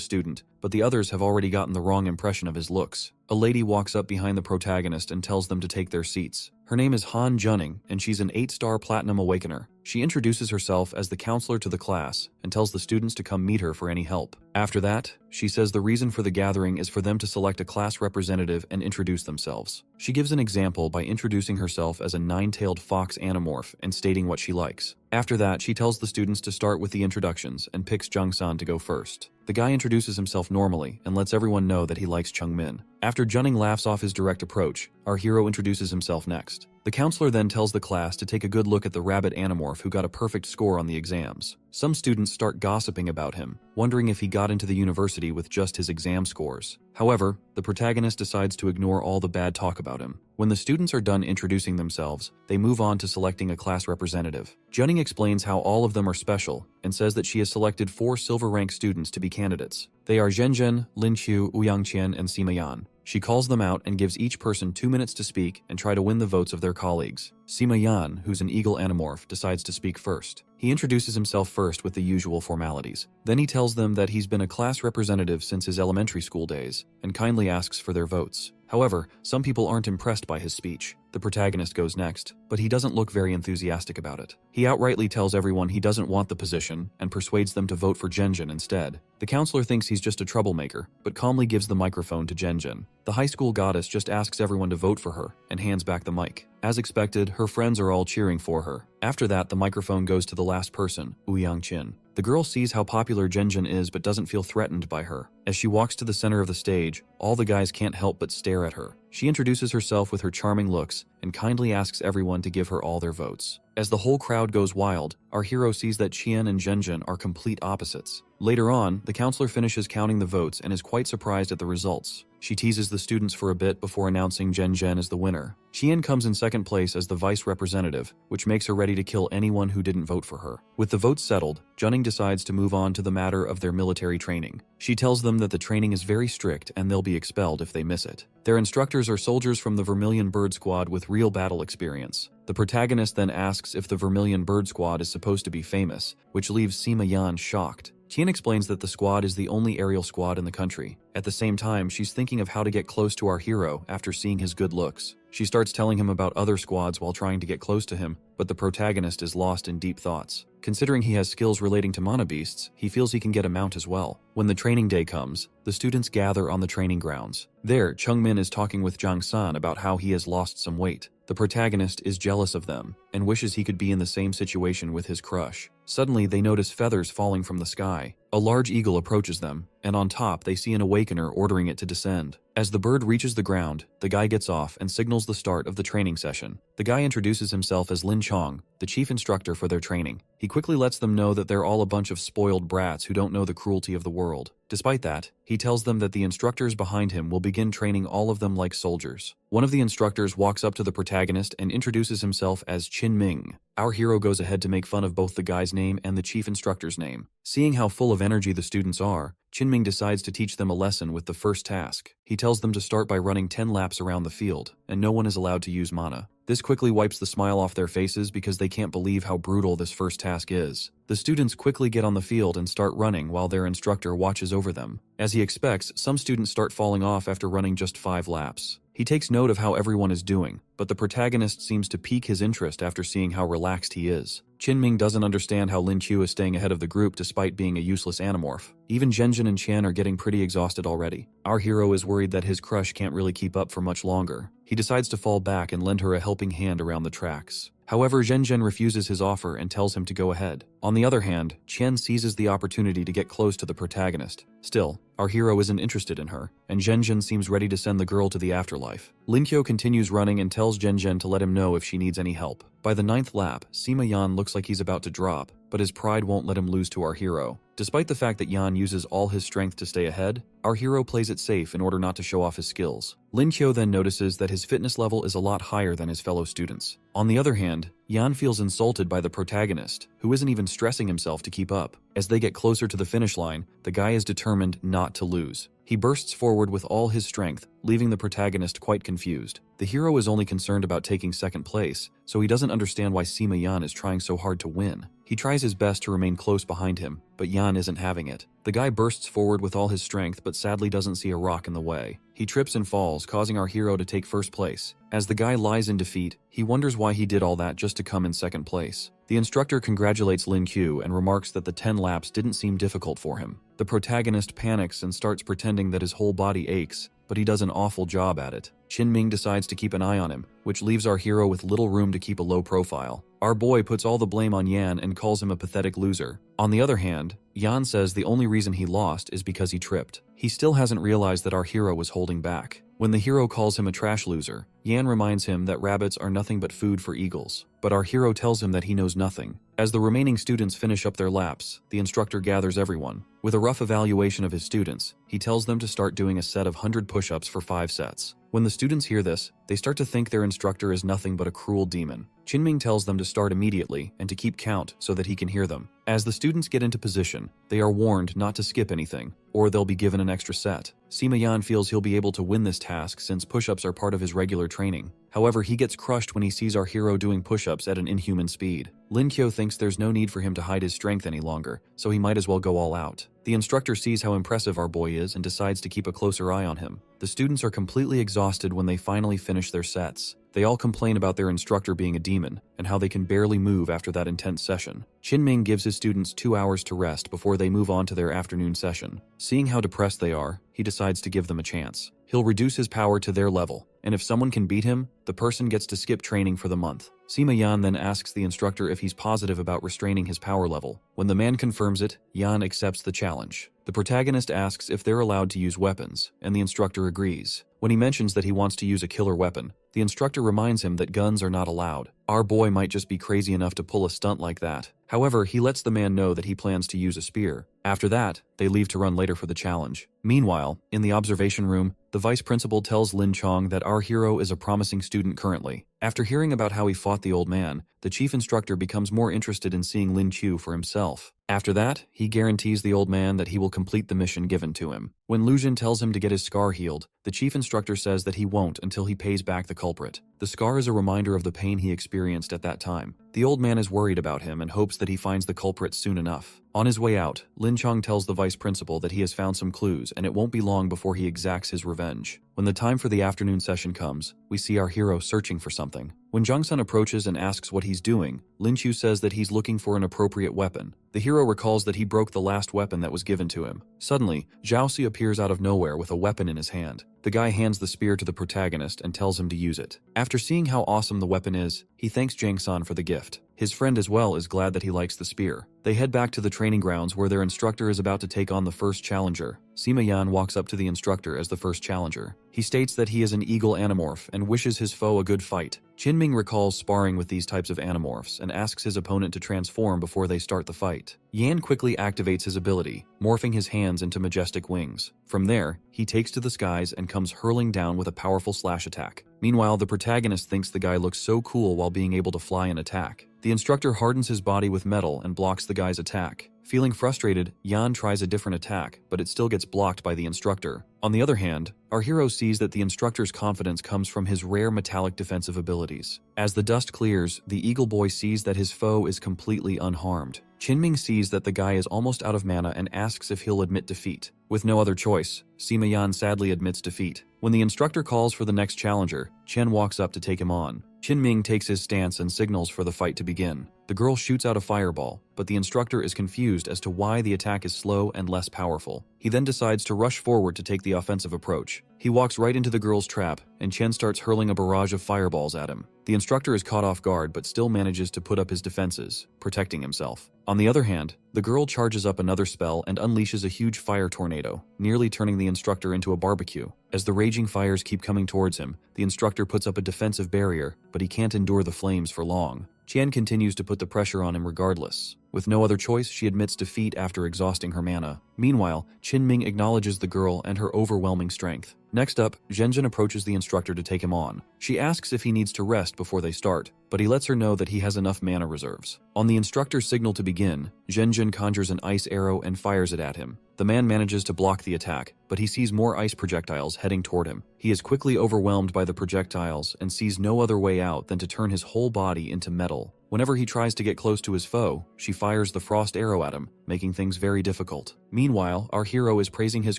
student, but the others have already gotten the wrong impression of his looks. A lady walks up behind the protagonist and tells them to take their seats. Her name is Han Junning, and she's an 8-star Platinum Awakener. She introduces herself as the counselor to the class and tells the students to come meet her for any help. After that, she says the reason for the gathering is for them to select a class representative and introduce themselves. She gives an example by introducing herself as a 9-tailed fox animorph and stating what she likes. After that, she tells the students to start with the introductions and picks Jung-san to go first. The guy introduces himself normally and lets everyone know that he likes Chung-min. After Junning laughs off his direct approach, our hero introduces himself next. The counselor then tells the class to take a good look at the rabbit animorph who got a perfect score on the exams. Some students start gossiping about him, wondering if he got into the university with just his exam scores. However, the protagonist decides to ignore all the bad talk about him. When the students are done introducing themselves, they move on to selecting a class representative. Junning explains how all of them are special and says that she has selected 4 silver rank students to be candidates. They are Zhenzhen, Linqiu, Ouyangqian, and Sima Yan. She calls them out and gives each person 2 minutes to speak and try to win the votes of their colleagues. Sima Yan, who's an eagle animorph, decides to speak first. He introduces himself first with the usual formalities. Then he tells them that he's been a class representative since his elementary school days and kindly asks for their votes. However, some people aren't impressed by his speech. The protagonist goes next, but he doesn't look very enthusiastic about it. He outrightly tells everyone he doesn't want the position and persuades them to vote for Zhenjin instead. The counselor thinks he's just a troublemaker, but calmly gives the microphone to Zhenjin. The high school goddess just asks everyone to vote for her and hands back the mic. As expected, her friends are all cheering for her. After that, the microphone goes to the last person, Ouyangqian. The girl sees how popular Zhenjin is but doesn't feel threatened by her. As she walks to the center of the stage, all the guys can't help but stare at her. She introduces herself with her charming looks and kindly asks everyone to give her all their votes. As the whole crowd goes wild, our hero sees that Qian and Zhenjin are complete opposites. Later on, the counselor finishes counting the votes and is quite surprised at the results. She teases the students for a bit before announcing Zhenjin as the winner. Qian comes in second place as the vice representative, which makes her ready to kill anyone who didn't vote for her. With the votes settled, Junning decides to move on to the matter of their military training. She tells them that the training is very strict and they'll be expelled if they miss it. Their instructors are soldiers from the Vermilion Bird Squad with real battle experience. The protagonist then asks if the Vermilion Bird Squad is supposed to be famous, which leaves Sima Yan shocked. Tian explains that the squad is the only aerial squad in the country. At the same time, she's thinking of how to get close to our hero after seeing his good looks. She starts telling him about other squads while trying to get close to him, but the protagonist is lost in deep thoughts. Considering he has skills relating to mana beasts, he feels he can get a mount as well. When the training day comes, the students gather on the training grounds. There, Chungmin is talking with Jang San about how he has lost some weight. The protagonist is jealous of them and wishes he could be in the same situation with his crush. Suddenly, they notice feathers falling from the sky. A large eagle approaches them, and on top they see an awakener ordering it to descend. As the bird reaches the ground, the guy gets off and signals the start of the training session. The guy introduces himself as Lin Chong, the chief instructor for their training. He quickly lets them know that they're all a bunch of spoiled brats who don't know the cruelty of the world. Despite that, he tells them that the instructors behind him will begin training all of them like soldiers. One of the instructors walks up to the protagonist and introduces himself as Qin Ming. Our hero goes ahead to make fun of both the guy's name and the chief instructor's name. Seeing how full of energy the students are, Qin decides to teach them a lesson with the first task. He tells them to start by running 10 laps around the field, and no one is allowed to use mana. This quickly wipes the smile off their faces because they can't believe how brutal this first task is. The students quickly get on the field and start running while their instructor watches over them. As he expects, some students start falling off after running just 5 laps. He takes note of how everyone is doing, but the protagonist seems to pique his interest after seeing how relaxed he is. Qin doesn't understand how Lin Qiu is staying ahead of the group despite being a useless animorph. Even Zhenjin and Qian are getting pretty exhausted already. Our hero is worried that his crush can't really keep up for much longer. He decides to fall back and lend her a helping hand around the tracks. However, Zhenjin refuses his offer and tells him to go ahead. On the other hand, Qian seizes the opportunity to get close to the protagonist. Still, our hero isn't interested in her, and Zhenjin seems ready to send the girl to the afterlife. Lin Qiu continues running and tells Zhenjin to let him know if she needs any help. By the 9th lap, Sima Yan looks like he's about to drop, but his pride won't let him lose to our hero. Despite the fact that Yan uses all his strength to stay ahead, our hero plays it safe in order not to show off his skills. Lin Qiu then notices that his fitness level is a lot higher than his fellow students. On the other hand, Yan feels insulted by the protagonist, who isn't even stressing himself to keep up. As they get closer to the finish line, the guy is determined not to lose. He bursts forward with all his strength, leaving the protagonist quite confused. The hero is only concerned about taking second place, so he doesn't understand why Sima Yan is trying so hard to win. He tries his best to remain close behind him, but Yan isn't having it. The guy bursts forward with all his strength but sadly doesn't see a rock in the way. He trips and falls, causing our hero to take first place. As the guy lies in defeat, he wonders why he did all that just to come in second place. The instructor congratulates Lin Qiu and remarks that the 10 laps didn't seem difficult for him. The protagonist panics and starts pretending that his whole body aches, but he does an awful job at it. Qin decides to keep an eye on him, which leaves our hero with little room to keep a low profile. Our boy puts all the blame on Yan and calls him a pathetic loser. On the other hand, Yan says the only reason he lost is because he tripped. He still hasn't realized that our hero was holding back. When the hero calls him a trash loser, Yan reminds him that rabbits are nothing but food for eagles. But our hero tells him that he knows nothing. As the remaining students finish up their laps, the instructor gathers everyone. With a rough evaluation of his students, he tells them to start doing a set of 100 push-ups for 5 sets. When the students hear this, they start to think their instructor is nothing but a cruel demon. Qin tells them to start immediately and to keep count so that he can hear them. As the students get into position, they are warned not to skip anything, or they'll be given an extra set. Sima Yan feels he'll be able to win this task since push-ups are part of his regular training. However, he gets crushed when he sees our hero doing push-ups at an inhuman speed. Lin Qiu thinks there's no need for him to hide his strength any longer, so he might as well go all out. The instructor sees how impressive our boy is and decides to keep a closer eye on him. The students are completely exhausted when they finally finish their sets. They all complain about their instructor being a demon and how they can barely move after that intense session. Qin gives his students 2 hours to rest before they move on to their afternoon session. Seeing how depressed they are, he decides to give them a chance. He'll reduce his power to their level, and if someone can beat him, the person gets to skip training for the month. Sima Yan then asks the instructor if he's positive about restraining his power level. When the man confirms it, Yan accepts the challenge. The protagonist asks if they're allowed to use weapons, and the instructor agrees. When he mentions that he wants to use a killer weapon, the instructor reminds him that guns are not allowed. Our boy might just be crazy enough to pull a stunt like that. However, he lets the man know that he plans to use a spear. After that, they leave to run later for the challenge. Meanwhile, in the observation room, the vice principal tells Lin Chong that our hero is a promising student currently. After hearing about how he fought the old man, the chief instructor becomes more interested in seeing Lin Qiu for himself. After that, he guarantees the old man that he will complete the mission given to him. When Lu Jin tells him to get his scar healed, the chief instructor says that he won't until he pays back the culprit. The scar is a reminder of the pain he experienced at that time. The old man is worried about him and hopes that he finds the culprit soon enough. On his way out, Lin Chong tells the vice principal that he has found some clues and it won't be long before he exacts his revenge. When the time for the afternoon session comes, we see our hero searching for something. When Jung-sun approaches and asks what he's doing, Lin Chu says that he's looking for an appropriate weapon. The hero recalls that he broke the last weapon that was given to him. Suddenly, Zhao Si appears out of nowhere with a weapon in his hand. The guy hands the spear to the protagonist and tells him to use it. After seeing how awesome the weapon is, he thanks Jang-san for the gift. His friend as well is glad that he likes the spear. They head back to the training grounds where their instructor is about to take on the first challenger. Sima Yan walks up to the instructor as the first challenger. He states that he is an eagle animorph and wishes his foe a good fight. Qin Ming recalls sparring with these types of animorphs and asks his opponent to transform before they start the fight. Yan quickly activates his ability, morphing his hands into majestic wings. From there, he takes to the skies and comes hurling down with a powerful slash attack. Meanwhile, the protagonist thinks the guy looks so cool while being able to fly and attack. The instructor hardens his body with metal and blocks the guy's attack. Feeling frustrated, Yan tries a different attack, but it still gets blocked by the instructor. On the other hand, our hero sees that the instructor's confidence comes from his rare metallic defensive abilities. As the dust clears, the Eagle Boy sees that his foe is completely unharmed. Qinming sees that the guy is almost out of mana and asks if he'll admit defeat. With no other choice, Sima Yan sadly admits defeat. When the instructor calls for the next challenger, Chen walks up to take him on. Qinming takes his stance and signals for the fight to begin. The girl shoots out a fireball, but the instructor is confused as to why the attack is slow and less powerful. He then decides to rush forward to take the offensive approach. He walks right into the girl's trap, and Chen starts hurling a barrage of fireballs at him. The instructor is caught off guard but still manages to put up his defenses, protecting himself. On the other hand, the girl charges up another spell and unleashes a huge fire tornado, nearly turning the instructor into a barbecue. As the raging fires keep coming towards him, the instructor puts up a defensive barrier, but he can't endure the flames for long. Qian continues to put the pressure on him regardless. With no other choice, she admits defeat after exhausting her mana. Meanwhile, Qinming acknowledges the girl and her overwhelming strength. Next up, Zhenjin approaches the instructor to take him on. She asks if he needs to rest before they start, but he lets her know that he has enough mana reserves. On the instructor's signal to begin, Zhenjin conjures an ice arrow and fires it at him. The man manages to block the attack, but he sees more ice projectiles heading toward him. He is quickly overwhelmed by the projectiles and sees no other way out than to turn his whole body into metal. Whenever he tries to get close to his foe, she fires the frost arrow at him, making things very difficult. Meanwhile, our hero is praising his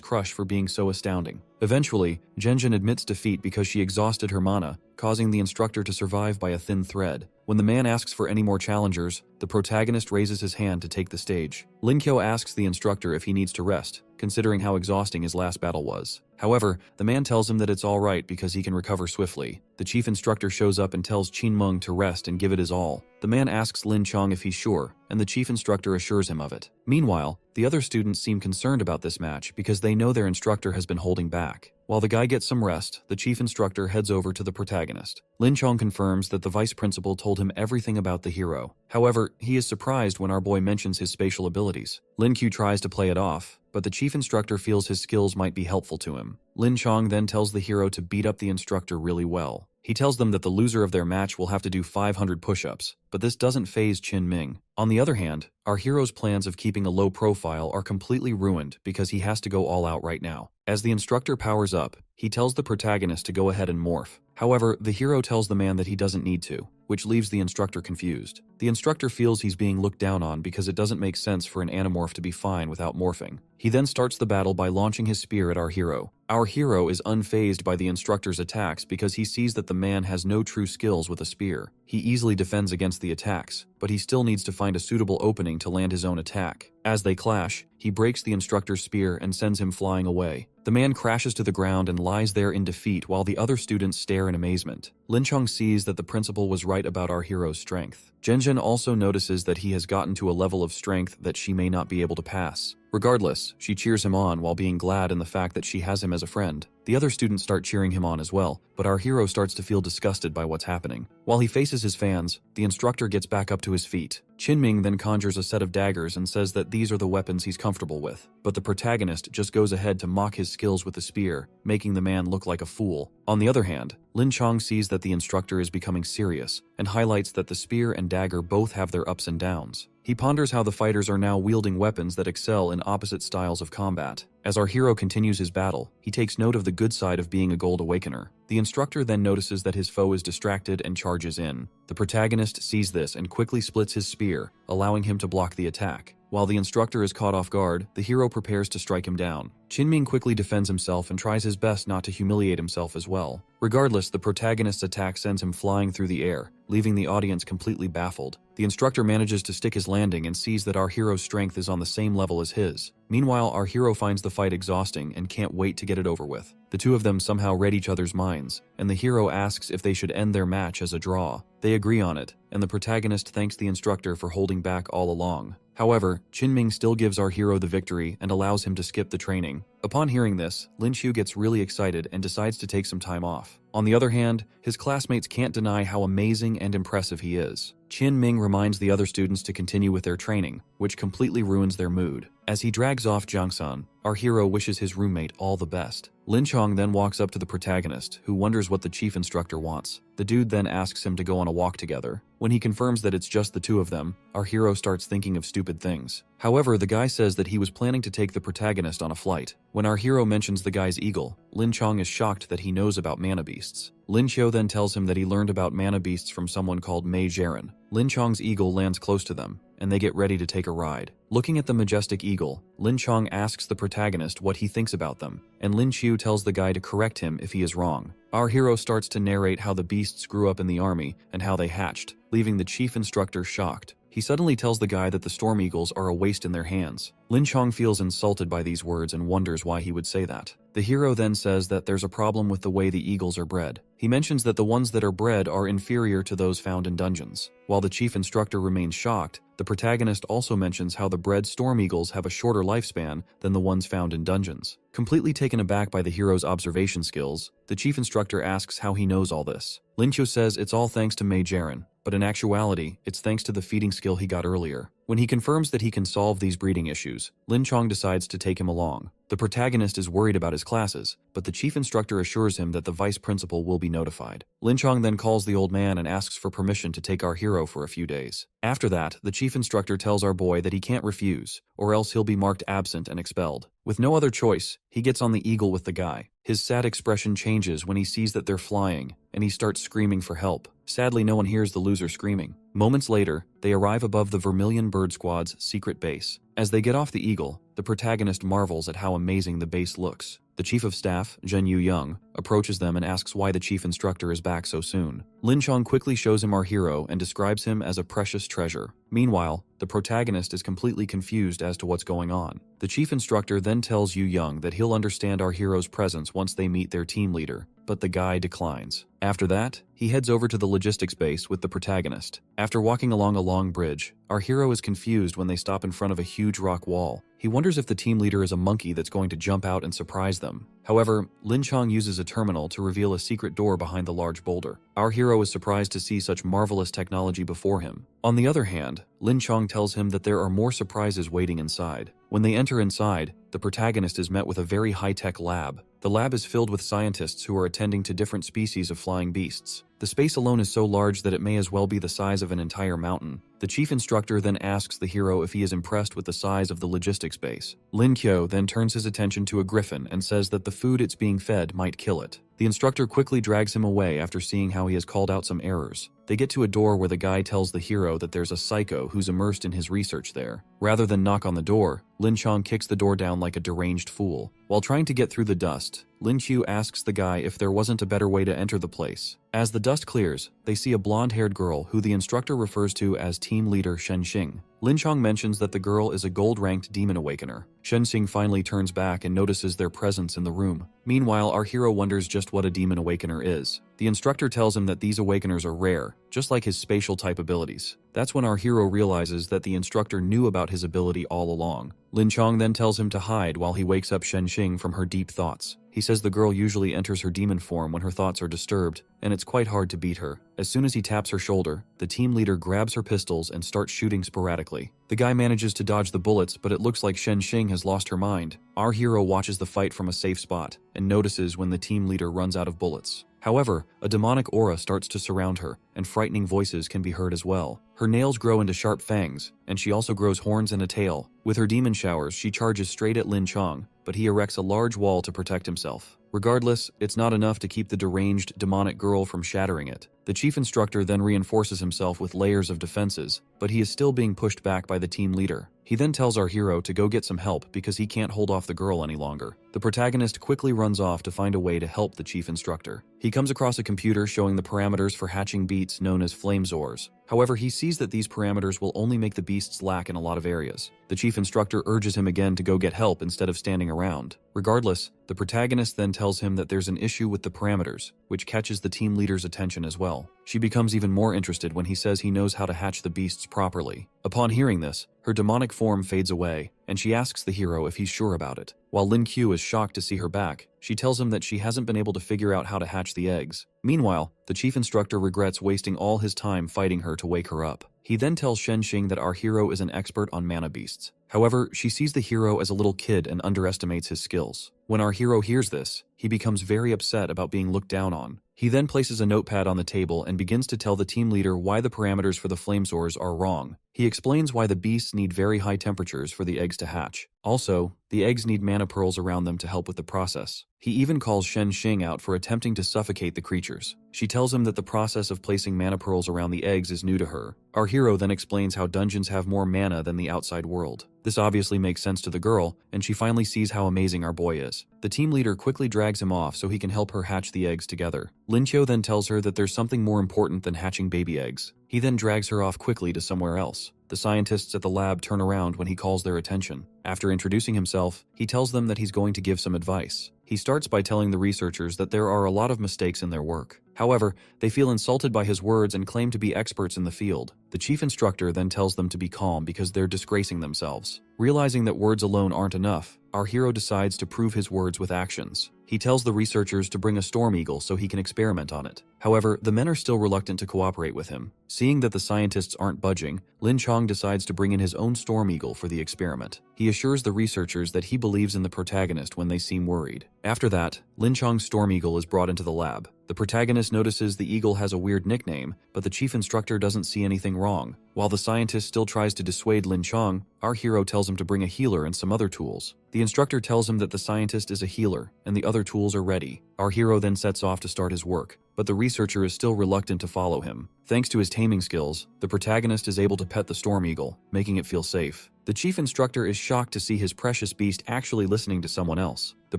crush for being so astounding. Eventually, Zhenjin admits defeat because she exhausted her mana, causing the instructor to survive by a thin thread. When the man asks for any more challengers, the protagonist raises his hand to take the stage. Lin Kyo asks the instructor if he needs to rest, considering how exhausting his last battle was. However, the man tells him that it's alright because he can recover swiftly. The chief instructor shows up and tells Qin Meng to rest and give it his all. The man asks Lin Chong if he's sure, and the chief instructor assures him of it. Meanwhile, the other students seem concerned about this match because they know their instructor has been holding back. While the guy gets some rest, the chief instructor heads over to the protagonist. Lin Chong confirms that the vice principal told him everything about the hero. However, he is surprised when our boy mentions his spatial abilities. Lin Q tries to play it off, but the chief instructor feels his skills might be helpful to him. Lin Chong then tells the hero to beat up the instructor really well. He tells them that the loser of their match will have to do 500 push-ups, but this doesn't faze Qin Ming. On the other hand, our hero's plans of keeping a low profile are completely ruined because he has to go all out right now. As the instructor powers up, he tells the protagonist to go ahead and morph. However, the hero tells the man that he doesn't need to, which leaves the instructor confused. The instructor feels he's being looked down on because it doesn't make sense for an animorph to be fine without morphing. He then starts the battle by launching his spear at our hero. Our hero is unfazed by the instructor's attacks because he sees that the man has no true skills with a spear. He easily defends against the attacks, but he still needs to find a suitable opening to land his own attack. As they clash, he breaks the instructor's spear and sends him flying away. The man crashes to the ground and lies there in defeat while the other students stare in amazement. Lin Chong sees that the principal was right about our hero's strength. Zhenjin also notices that he has gotten to a level of strength that she may not be able to pass. Regardless, she cheers him on while being glad in the fact that she has him as a friend. The other students start cheering him on as well, but our hero starts to feel disgusted by what's happening. While he faces his fans, the instructor gets back up to his feet. Qinming then conjures a set of daggers and says that these are the weapons he's comfortable with, but the protagonist just goes ahead to mock his skills with the spear, making the man look like a fool. On the other hand, Lin Chong sees that the instructor is becoming serious and highlights that the spear and dagger both have their ups and downs. He ponders how the fighters are now wielding weapons that excel in opposite styles of combat. As our hero continues his battle, he takes note of the good side of being a Gold Awakener. The instructor then notices that his foe is distracted and charges in. The protagonist sees this and quickly splits his spear, allowing him to block the attack. While the instructor is caught off guard, the hero prepares to strike him down. Qinming quickly defends himself and tries his best not to humiliate himself as well. Regardless, the protagonist's attack sends him flying through the air, leaving the audience completely baffled. The instructor manages to stick his landing and sees that our hero's strength is on the same level as his. Meanwhile, our hero finds the fight exhausting and can't wait to get it over with. The two of them somehow read each other's minds, and the hero asks if they should end their match as a draw. They agree on it, and the protagonist thanks the instructor for holding back all along. However, Qinming still gives our hero the victory and allows him to skip the training. Upon hearing this, Lin Qiu gets really excited and decides to take some time off. On the other hand, his classmates can't deny how amazing and impressive he is. Qinming reminds the other students to continue with their training, which completely ruins their mood. As he drags off Jiangsan, our hero wishes his roommate all the best. Lin Chong then walks up to the protagonist, who wonders what the chief instructor wants. The dude then asks him to go on a walk together. When he confirms that it's just the two of them, our hero starts thinking of stupid things. However, the guy says that he was planning to take the protagonist on a flight. When our hero mentions the guy's eagle, Lin Chong is shocked that he knows about mana beasts. Lin Qiu then tells him that he learned about mana beasts from someone called Mei Jiren. Lin Chong's eagle lands close to them, and they get ready to take a ride. Looking at the majestic eagle, Lin Chong asks the protagonist what he thinks about them, and Lin Qiu tells the guy to correct him if he is wrong. Our hero starts to narrate how the beasts grew up in the army and how they hatched, leaving the chief instructor shocked. He suddenly tells the guy that the storm eagles are a waste in their hands. Lin Chong feels insulted by these words and wonders why he would say that. The hero then says that there's a problem with the way the eagles are bred. He mentions that the ones that are bred are inferior to those found in dungeons. While the chief instructor remains shocked, the protagonist also mentions how the bred storm eagles have a shorter lifespan than the ones found in dungeons. Completely taken aback by the hero's observation skills, the chief instructor asks how he knows all this. Lin Qiu says it's all thanks to Mei Jiren, but in actuality, it's thanks to the feeding skill he got earlier. When he confirms that he can solve these breeding issues, Lin Chong decides to take him along. The protagonist is worried about his classes, but the chief instructor assures him that the vice principal will be notified. Lin Chong then calls the old man and asks for permission to take our hero for a few days. After that, the chief instructor tells our boy that he can't refuse, or else he'll be marked absent and expelled. With no other choice, he gets on the eagle with the guy. His sad expression changes when he sees that they're flying, and he starts screaming for help. Sadly, no one hears the loser screaming. Moments later, they arrive above the Vermilion Bird Squad's secret base. As they get off the eagle, the protagonist marvels at how amazing the base looks. The chief of staff, Zhen Yu-young, approaches them and asks why the chief instructor is back so soon. Lin Chong quickly shows him our hero and describes him as a precious treasure. Meanwhile, the protagonist is completely confused as to what's going on. The chief instructor then tells Yu-young that he'll understand our hero's presence once they meet their team leader, but the guy declines. After that, he heads over to the logistics base with the protagonist. After walking along a long bridge, our hero is confused when they stop in front of a huge rock wall. He wonders if the team leader is a monkey that's going to jump out and surprise them. However, Lin Chong uses a terminal to reveal a secret door behind the large boulder. Our hero is surprised to see such marvelous technology before him. On the other hand, Lin Chong tells him that there are more surprises waiting inside. When they enter inside, the protagonist is met with a very high-tech lab. The lab is filled with scientists who are attending to different species of flying beasts. The space alone is so large that it may as well be the size of an entire mountain. The chief instructor then asks the hero if he is impressed with the size of the logistics base. Lin Qiu then turns his attention to a griffin and says that the food it's being fed might kill it. The instructor quickly drags him away after seeing how he has called out some errors. They get to a door where the guy tells the hero that there's a psycho who's immersed in his research there. Rather than knock on the door, Lin Chong kicks the door down like a deranged fool. While trying to get through the dust, Lin Qiu asks the guy if there wasn't a better way to enter the place. As the dust clears, they see a blonde-haired girl who the instructor refers to as team leader Shen Xing. Lin Chong mentions that the girl is a gold-ranked demon awakener. Shen Xing finally turns back and notices their presence in the room. Meanwhile, our hero wonders just what a demon awakener is. The instructor tells him that these awakeners are rare, just like his spatial type abilities. That's when our hero realizes that the instructor knew about his ability all along. Lin Chong then tells him to hide while he wakes up Shen Xing from her deep thoughts. He says the girl usually enters her demon form when her thoughts are disturbed, and it's quite hard to beat her. As soon as he taps her shoulder, the team leader grabs her pistols and starts shooting sporadically. The guy manages to dodge the bullets, but it looks like Shen Xing has lost her mind. Our hero watches the fight from a safe spot, and notices when the team leader runs out of bullets. However, a demonic aura starts to surround her, and frightening voices can be heard as well. Her nails grow into sharp fangs, and she also grows horns and a tail. With her demon showers, she charges straight at Lin Chong, but he erects a large wall to protect himself. Regardless, it's not enough to keep the deranged, demonic girl from shattering it. The chief instructor then reinforces himself with layers of defenses, but he is still being pushed back by the team leader. He then tells our hero to go get some help because he can't hold off the girl any longer. The protagonist quickly runs off to find a way to help the chief instructor. He comes across a computer showing the parameters for hatching beasts known as flamezors. However, he sees that these parameters will only make the beasts lack in a lot of areas. The chief instructor urges him again to go get help instead of standing around. Regardless, the protagonist then tells him that there's an issue with the parameters, which catches the team leader's attention as well. She becomes even more interested when he says he knows how to hatch the beasts properly. Upon hearing this, her demonic form fades away, and she asks the hero if he's sure about it. While Lin Q is shocked to see her back, she tells him that she hasn't been able to figure out how to hatch the eggs. Meanwhile, the chief instructor regrets wasting all his time fighting her to wake her up. He then tells Shen Xing that our hero is an expert on mana beasts. However, she sees the hero as a little kid and underestimates his skills. When our hero hears this, he becomes very upset about being looked down on. He then places a notepad on the table and begins to tell the team leader why the parameters for the flamezors are wrong. He explains why the beasts need very high temperatures for the eggs to hatch. Also, the eggs need mana pearls around them to help with the process. He even calls Shen Xing out for attempting to suffocate the creatures. She tells him that the process of placing mana pearls around the eggs is new to her. Our hero then explains how dungeons have more mana than the outside world. This obviously makes sense to the girl, and she finally sees how amazing our boy is. The team leader quickly drags him off so he can help her hatch the eggs together. Lin Qiu then tells her that there's something more important than hatching baby eggs. He then drags her off quickly to somewhere else. The scientists at the lab turn around when he calls their attention. After introducing himself, he tells them that he's going to give some advice. He starts by telling the researchers that there are a lot of mistakes in their work. However, they feel insulted by his words and claim to be experts in the field. The chief instructor then tells them to be calm because they're disgracing themselves. Realizing that words alone aren't enough, our hero decides to prove his words with actions. He tells the researchers to bring a storm eagle so he can experiment on it. However, the men are still reluctant to cooperate with him. Seeing that the scientists aren't budging, Lin Chong decides to bring in his own storm eagle for the experiment. He assures the researchers that he believes in the protagonist when they seem worried. After that, Lin Chong's storm eagle is brought into the lab. The protagonist notices the eagle has a weird nickname, but the chief instructor doesn't see anything wrong. While the scientist still tries to dissuade Lin Chong, our hero tells him to bring a healer and some other tools. The instructor tells him that the scientist is a healer, and the other tools are ready. Our hero then sets off to start his work, but the researcher is still reluctant to follow him. Thanks to his taming skills, the protagonist is able to pet the storm eagle, making it feel safe. The chief instructor is shocked to see his precious beast actually listening to someone else. The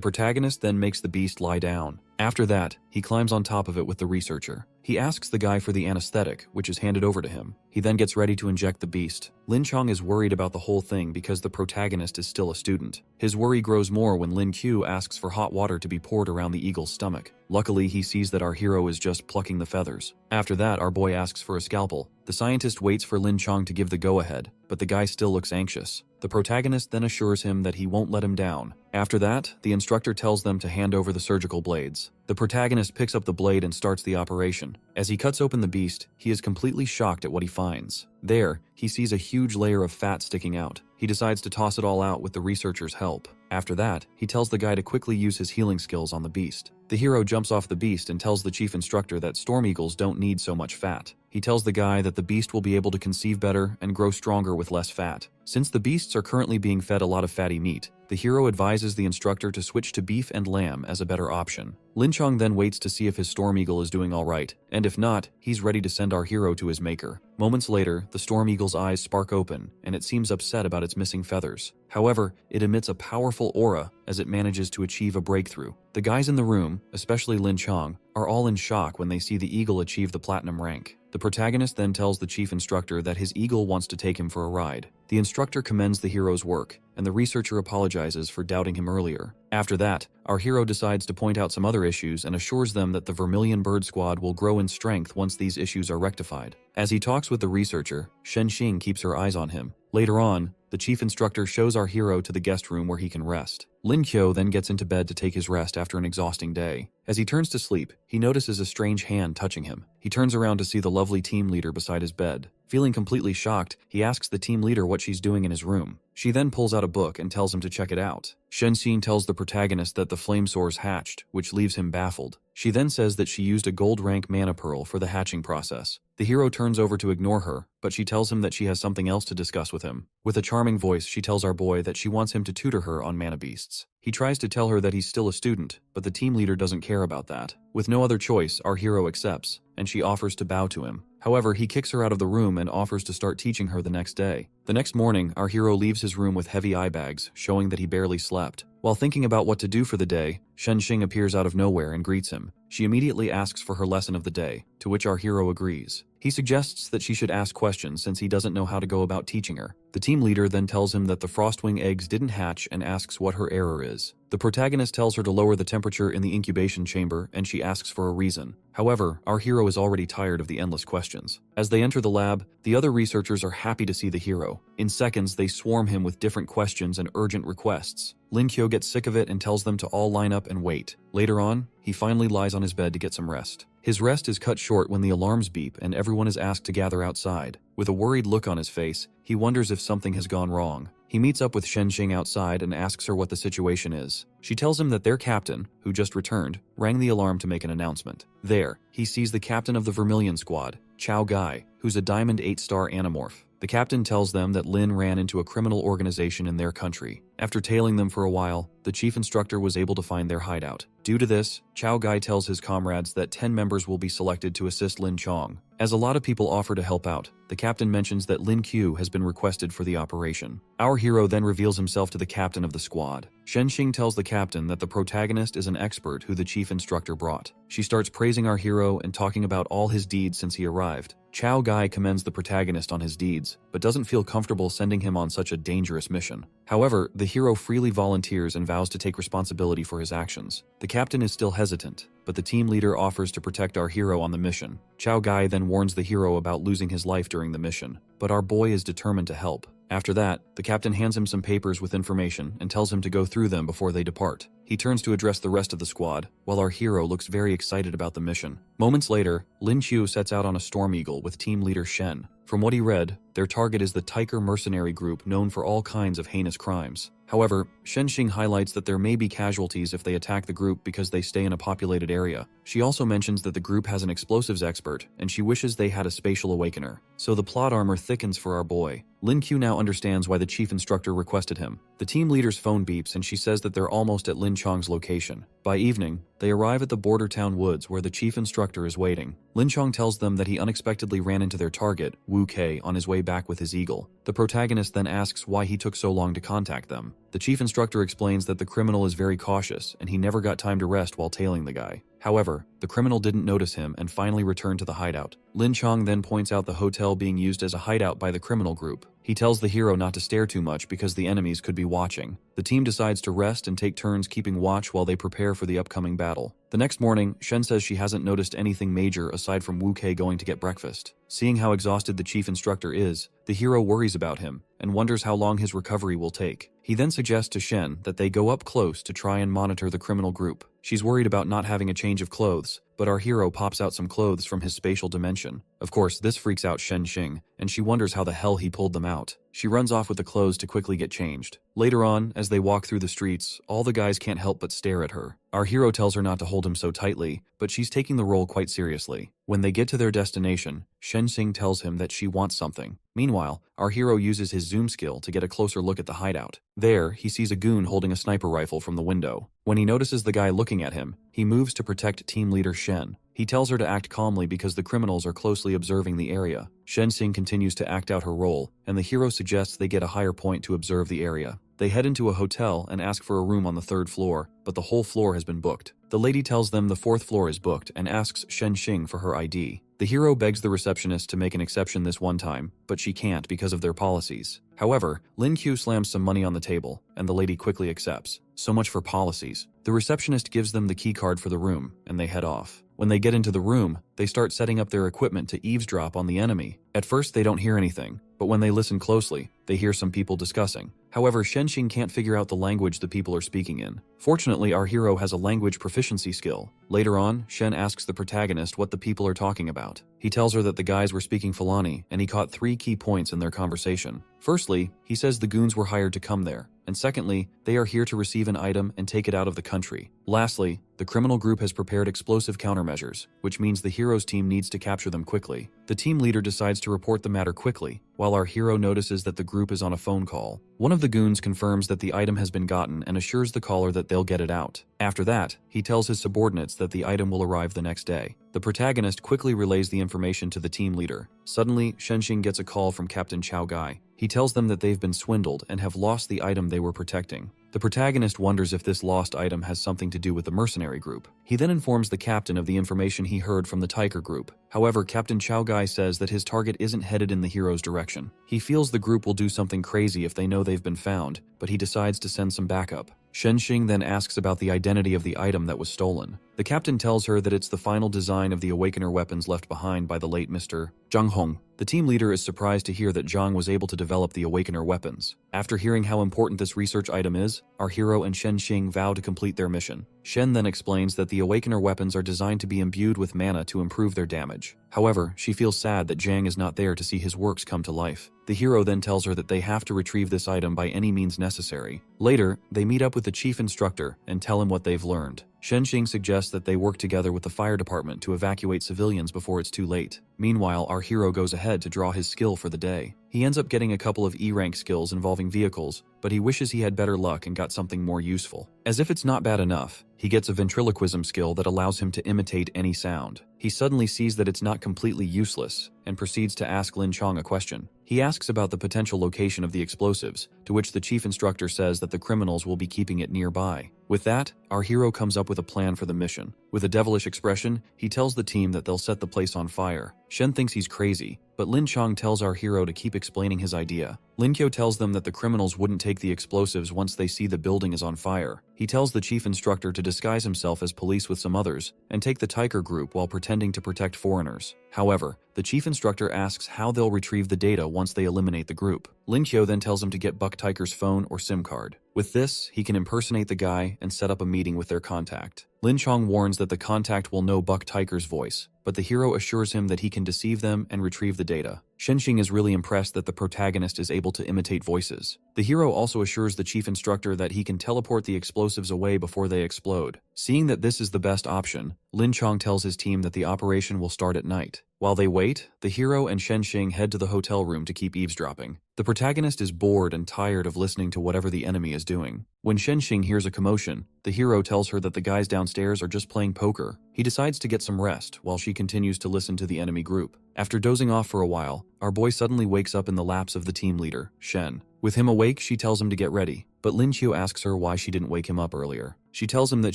protagonist then makes the beast lie down. After that, he climbs on top of it with the researcher. He asks the guy for the anesthetic, which is handed over to him. He then gets ready to inject the beast. Lin Chong is worried about the whole thing because the protagonist is still a student. His worry grows more when Lin Q asks for hot water to be poured around the eagle's stomach. Luckily, he sees that our hero is just plucking the feathers. After that, our boy asks for a scalpel. The scientist waits for Lin Chong to give the go-ahead, but the guy still looks anxious. The protagonist then assures him that he won't let him down. After that, the instructor tells them to hand over the surgical blades. The protagonist picks up the blade and starts the operation. As he cuts open the beast, he is completely shocked at what he finds. There, he sees a huge layer of fat sticking out. He decides to toss it all out with the researcher's help. After that, he tells the guy to quickly use his healing skills on the beast. The hero jumps off the beast and tells the chief instructor that storm eagles don't need so much fat. He tells the guy that the beast will be able to conceive better and grow stronger with less fat. Since the beasts are currently being fed a lot of fatty meat, the hero advises the instructor to switch to beef and lamb as a better option. Lin Chong then waits to see if his storm eagle is doing alright, and if not, he's ready to send our hero to his maker. Moments later, the storm eagle's eyes spark open, and it seems upset about its missing feathers. However, it emits a powerful aura as it manages to achieve a breakthrough. The guys in the room, especially Lin Chong, are all in shock when they see the eagle achieve the platinum rank. The protagonist then tells the chief instructor that his eagle wants to take him for a ride. The instructor commends the hero's work, and the researcher apologizes for doubting him earlier. After that, our hero decides to point out some other issues and assures them that the Vermilion Bird Squad will grow in strength once these issues are rectified. As he talks with the researcher, Shen Xing keeps her eyes on him. Later on, the chief instructor shows our hero to the guest room where he can rest. Lin Qiu then gets into bed to take his rest after an exhausting day. As he turns to sleep, he notices a strange hand touching him. He turns around to see the lovely team leader beside his bed. Feeling completely shocked, he asks the team leader what she's doing in his room. She then pulls out a book and tells him to check it out. Shenxing tells the protagonist that the flame source hatched, which leaves him baffled. She then says that she used a gold rank mana pearl for the hatching process. The hero turns over to ignore her, but she tells him that she has something else to discuss with him. With a charming voice, she tells our boy that she wants him to tutor her on mana beasts. He tries to tell her that he's still a student, but the team leader doesn't care about that. With no other choice, our hero accepts, and she offers to bow to him. However, he kicks her out of the room and offers to start teaching her the next day. The next morning, our hero leaves his room with heavy eye bags, showing that he barely slept. While thinking about what to do for the day, Shenxing appears out of nowhere and greets him. She immediately asks for her lesson of the day, to which our hero agrees. He suggests that she should ask questions since he doesn't know how to go about teaching her. The team leader then tells him that the frostwing eggs didn't hatch and asks what her error is. The protagonist tells her to lower the temperature in the incubation chamber, and she asks for a reason. However, our hero is already tired of the endless questions. As they enter the lab, the other researchers are happy to see the hero. In seconds, they swarm him with different questions and urgent requests. Lin Kyo gets sick of it and tells them to all line up and wait. Later on, he finally lies on his bed to get some rest. His rest is cut short when the alarms beep and everyone is asked to gather outside. With a worried look on his face, he wonders if something has gone wrong. He meets up with Shenxing outside and asks her what the situation is. She tells him that their captain, who just returned, rang the alarm to make an announcement. There, he sees the captain of the Vermilion Squad, Chao Gai, who's a Diamond 8-star Animorph. The captain tells them that Lin ran into a criminal organization in their country. After tailing them for a while, the chief instructor was able to find their hideout. Due to this, Chao Gai tells his comrades that 10 members will be selected to assist Lin Chong. As a lot of people offer to help out, the captain mentions that Lin Q has been requested for the operation. Our hero then reveals himself to the captain of the squad. Shenxing tells the captain that the protagonist is an expert who the chief instructor brought. She starts praising our hero and talking about all his deeds since he arrived. Chao Gai commends the protagonist on his deeds, but doesn't feel comfortable sending him on such a dangerous mission. However, the hero freely volunteers and vows to take responsibility for his actions. The captain is still hesitant, but the team leader offers to protect our hero on the mission. Chao Gai then warns the hero about losing his life during the mission, but our boy is determined to help. After that, the captain hands him some papers with information and tells him to go through them before they depart. He turns to address the rest of the squad, while our hero looks very excited about the mission. Moments later, Lin Qiu sets out on a Storm Eagle with team leader Shen. From what he read, their target is the Tiger mercenary group known for all kinds of heinous crimes. However, Shenxing highlights that there may be casualties if they attack the group because they stay in a populated area. She also mentions that the group has an explosives expert, and she wishes they had a spatial awakener. So the plot armor thickens for our boy. Lin Q now understands why the chief instructor requested him. The team leader's phone beeps and she says that they're almost at Lin Chong's location. By evening, they arrive at the border town woods where the chief instructor is waiting. Lin Chong tells them that he unexpectedly ran into their target, Wu Kei, on his way back with his eagle. The protagonist then asks why he took so long to contact them. The chief instructor explains that the criminal is very cautious and he never got time to rest while tailing the guy. However, the criminal didn't notice him and finally returned to the hideout. Lin Chong then points out the hotel being used as a hideout by the criminal group. He tells the hero not to stare too much because the enemies could be watching. The team decides to rest and take turns keeping watch while they prepare for the upcoming battle. The next morning, Shen says she hasn't noticed anything major aside from Wu Kei going to get breakfast. Seeing how exhausted the chief instructor is, the hero worries about him and wonders how long his recovery will take. He then suggests to Shen that they go up close to try and monitor the criminal group. She's worried about not having a change of clothes, but our hero pops out some clothes from his spatial dimension. Of course, this freaks out Shenxing, and she wonders how the hell he pulled them out. She runs off with the clothes to quickly get changed. Later on, as they walk through the streets, all the guys can't help but stare at her. Our hero tells her not to hold him so tightly, but she's taking the role quite seriously. When they get to their destination, Shenxing tells him that she wants something. Meanwhile, our hero uses his zoom skill to get a closer look at the hideout. There, he sees a goon holding a sniper rifle from the window. When he notices the guy looking at him, he moves to protect team leader Shen. He tells her to act calmly because the criminals are closely observing the area. Shenxing continues to act out her role, and the hero suggests they get a higher point to observe the area. They head into a hotel and ask for a room on the 3rd floor, but the whole floor has been booked. The lady tells them the 4th floor is booked and asks Shenxing for her ID. The hero begs the receptionist to make an exception this one time, but she can't because of their policies. However, Lin Q slams some money on the table, and the lady quickly accepts. So much for policies. The receptionist gives them the key card for the room, and they head off. When they get into the room, they start setting up their equipment to eavesdrop on the enemy. At first, they don't hear anything, but when they listen closely, they hear some people discussing. However, Shenxing can't figure out the language the people are speaking in. Fortunately, our hero has a language proficiency skill. Later on, Shen asks the protagonist what the people are talking about. He tells her that the guys were speaking Fulani, and he caught 3 key points in their conversation. Firstly, he says the goons were hired to come there. And secondly, they are here to receive an item and take it out of the country. Lastly, the criminal group has prepared explosive countermeasures, which means the hero's team needs to capture them quickly. The team leader decides to report the matter quickly, while our hero notices that the group is on a phone call. One of the goons confirms that the item has been gotten and assures the caller that they'll get it out. After that, he tells his subordinates that the item will arrive the next day. The protagonist quickly relays the information to the team leader. Suddenly, Shenxing gets a call from Captain Chao Gai. He tells them that they've been swindled and have lost the item they were protecting. The protagonist wonders if this lost item has something to do with the mercenary group. He then informs the captain of the information he heard from the Tiger group. However, Captain Chao Gai says that his target isn't headed in the hero's direction. He feels the group will do something crazy if they know they've been found, but he decides to send some backup. Shenxing then asks about the identity of the item that was stolen. The captain tells her that it's the final design of the Awakener weapons left behind by the late Mr. Zhang Hong. The team leader is surprised to hear that Zhang was able to develop the Awakener weapons. After hearing how important this research item is, our hero and Shenxing vow to complete their mission. Shen then explains that the Awakener weapons are designed to be imbued with mana to improve their damage. However, she feels sad that Zhang is not there to see his works come to life. The hero then tells her that they have to retrieve this item by any means necessary. Later, they meet up with the chief instructor and tell him what they've learned. Shenxing suggests that they work together with the fire department to evacuate civilians before it's too late. Meanwhile, our hero goes ahead to draw his skill for the day. He ends up getting a couple of E-rank skills involving vehicles, but he wishes he had better luck and got something more useful. As if it's not bad enough, he gets a ventriloquism skill that allows him to imitate any sound. He suddenly sees that it's not completely useless and proceeds to ask Lin Chong a question. He asks about the potential location of the explosives, to which the chief instructor says that the criminals will be keeping it nearby. With that, our hero comes up with a plan for the mission. With a devilish expression, he tells the team that they'll set the place on fire. Shen thinks he's crazy, but Lin Chong tells our hero to keep explaining his idea. Lin Kyo tells them that the criminals wouldn't take the explosives once they see the building is on fire. He tells the chief instructor to disguise himself as police with some others and take the Tiger group while pretending to protect foreigners. However, the chief instructor asks how they'll retrieve the data once they eliminate the group. Lin Kyo then tells him to get Buck Tiger's phone or SIM card. With this, he can impersonate the guy and set up a meeting with their contact. Lin Chong warns that the contact will know Buck Tiger's voice, but the hero assures him that he can deceive them and retrieve the data. Shenxing is really impressed that the protagonist is able to imitate voices. The hero also assures the chief instructor that he can teleport the explosives away before they explode. Seeing that this is the best option, Lin Chong tells his team that the operation will start at night. While they wait, the hero and Shenxing head to the hotel room to keep eavesdropping. The protagonist is bored and tired of listening to whatever the enemy is doing. When Shenxing hears a commotion, the hero tells her that the guys downstairs are just playing poker. He decides to get some rest while she continues to listen to the enemy group. After dozing off for a while, our boy suddenly wakes up in the laps of the team leader, Shen. With him awake, she tells him to get ready, but Lin Qiu asks her why she didn't wake him up earlier. She tells him that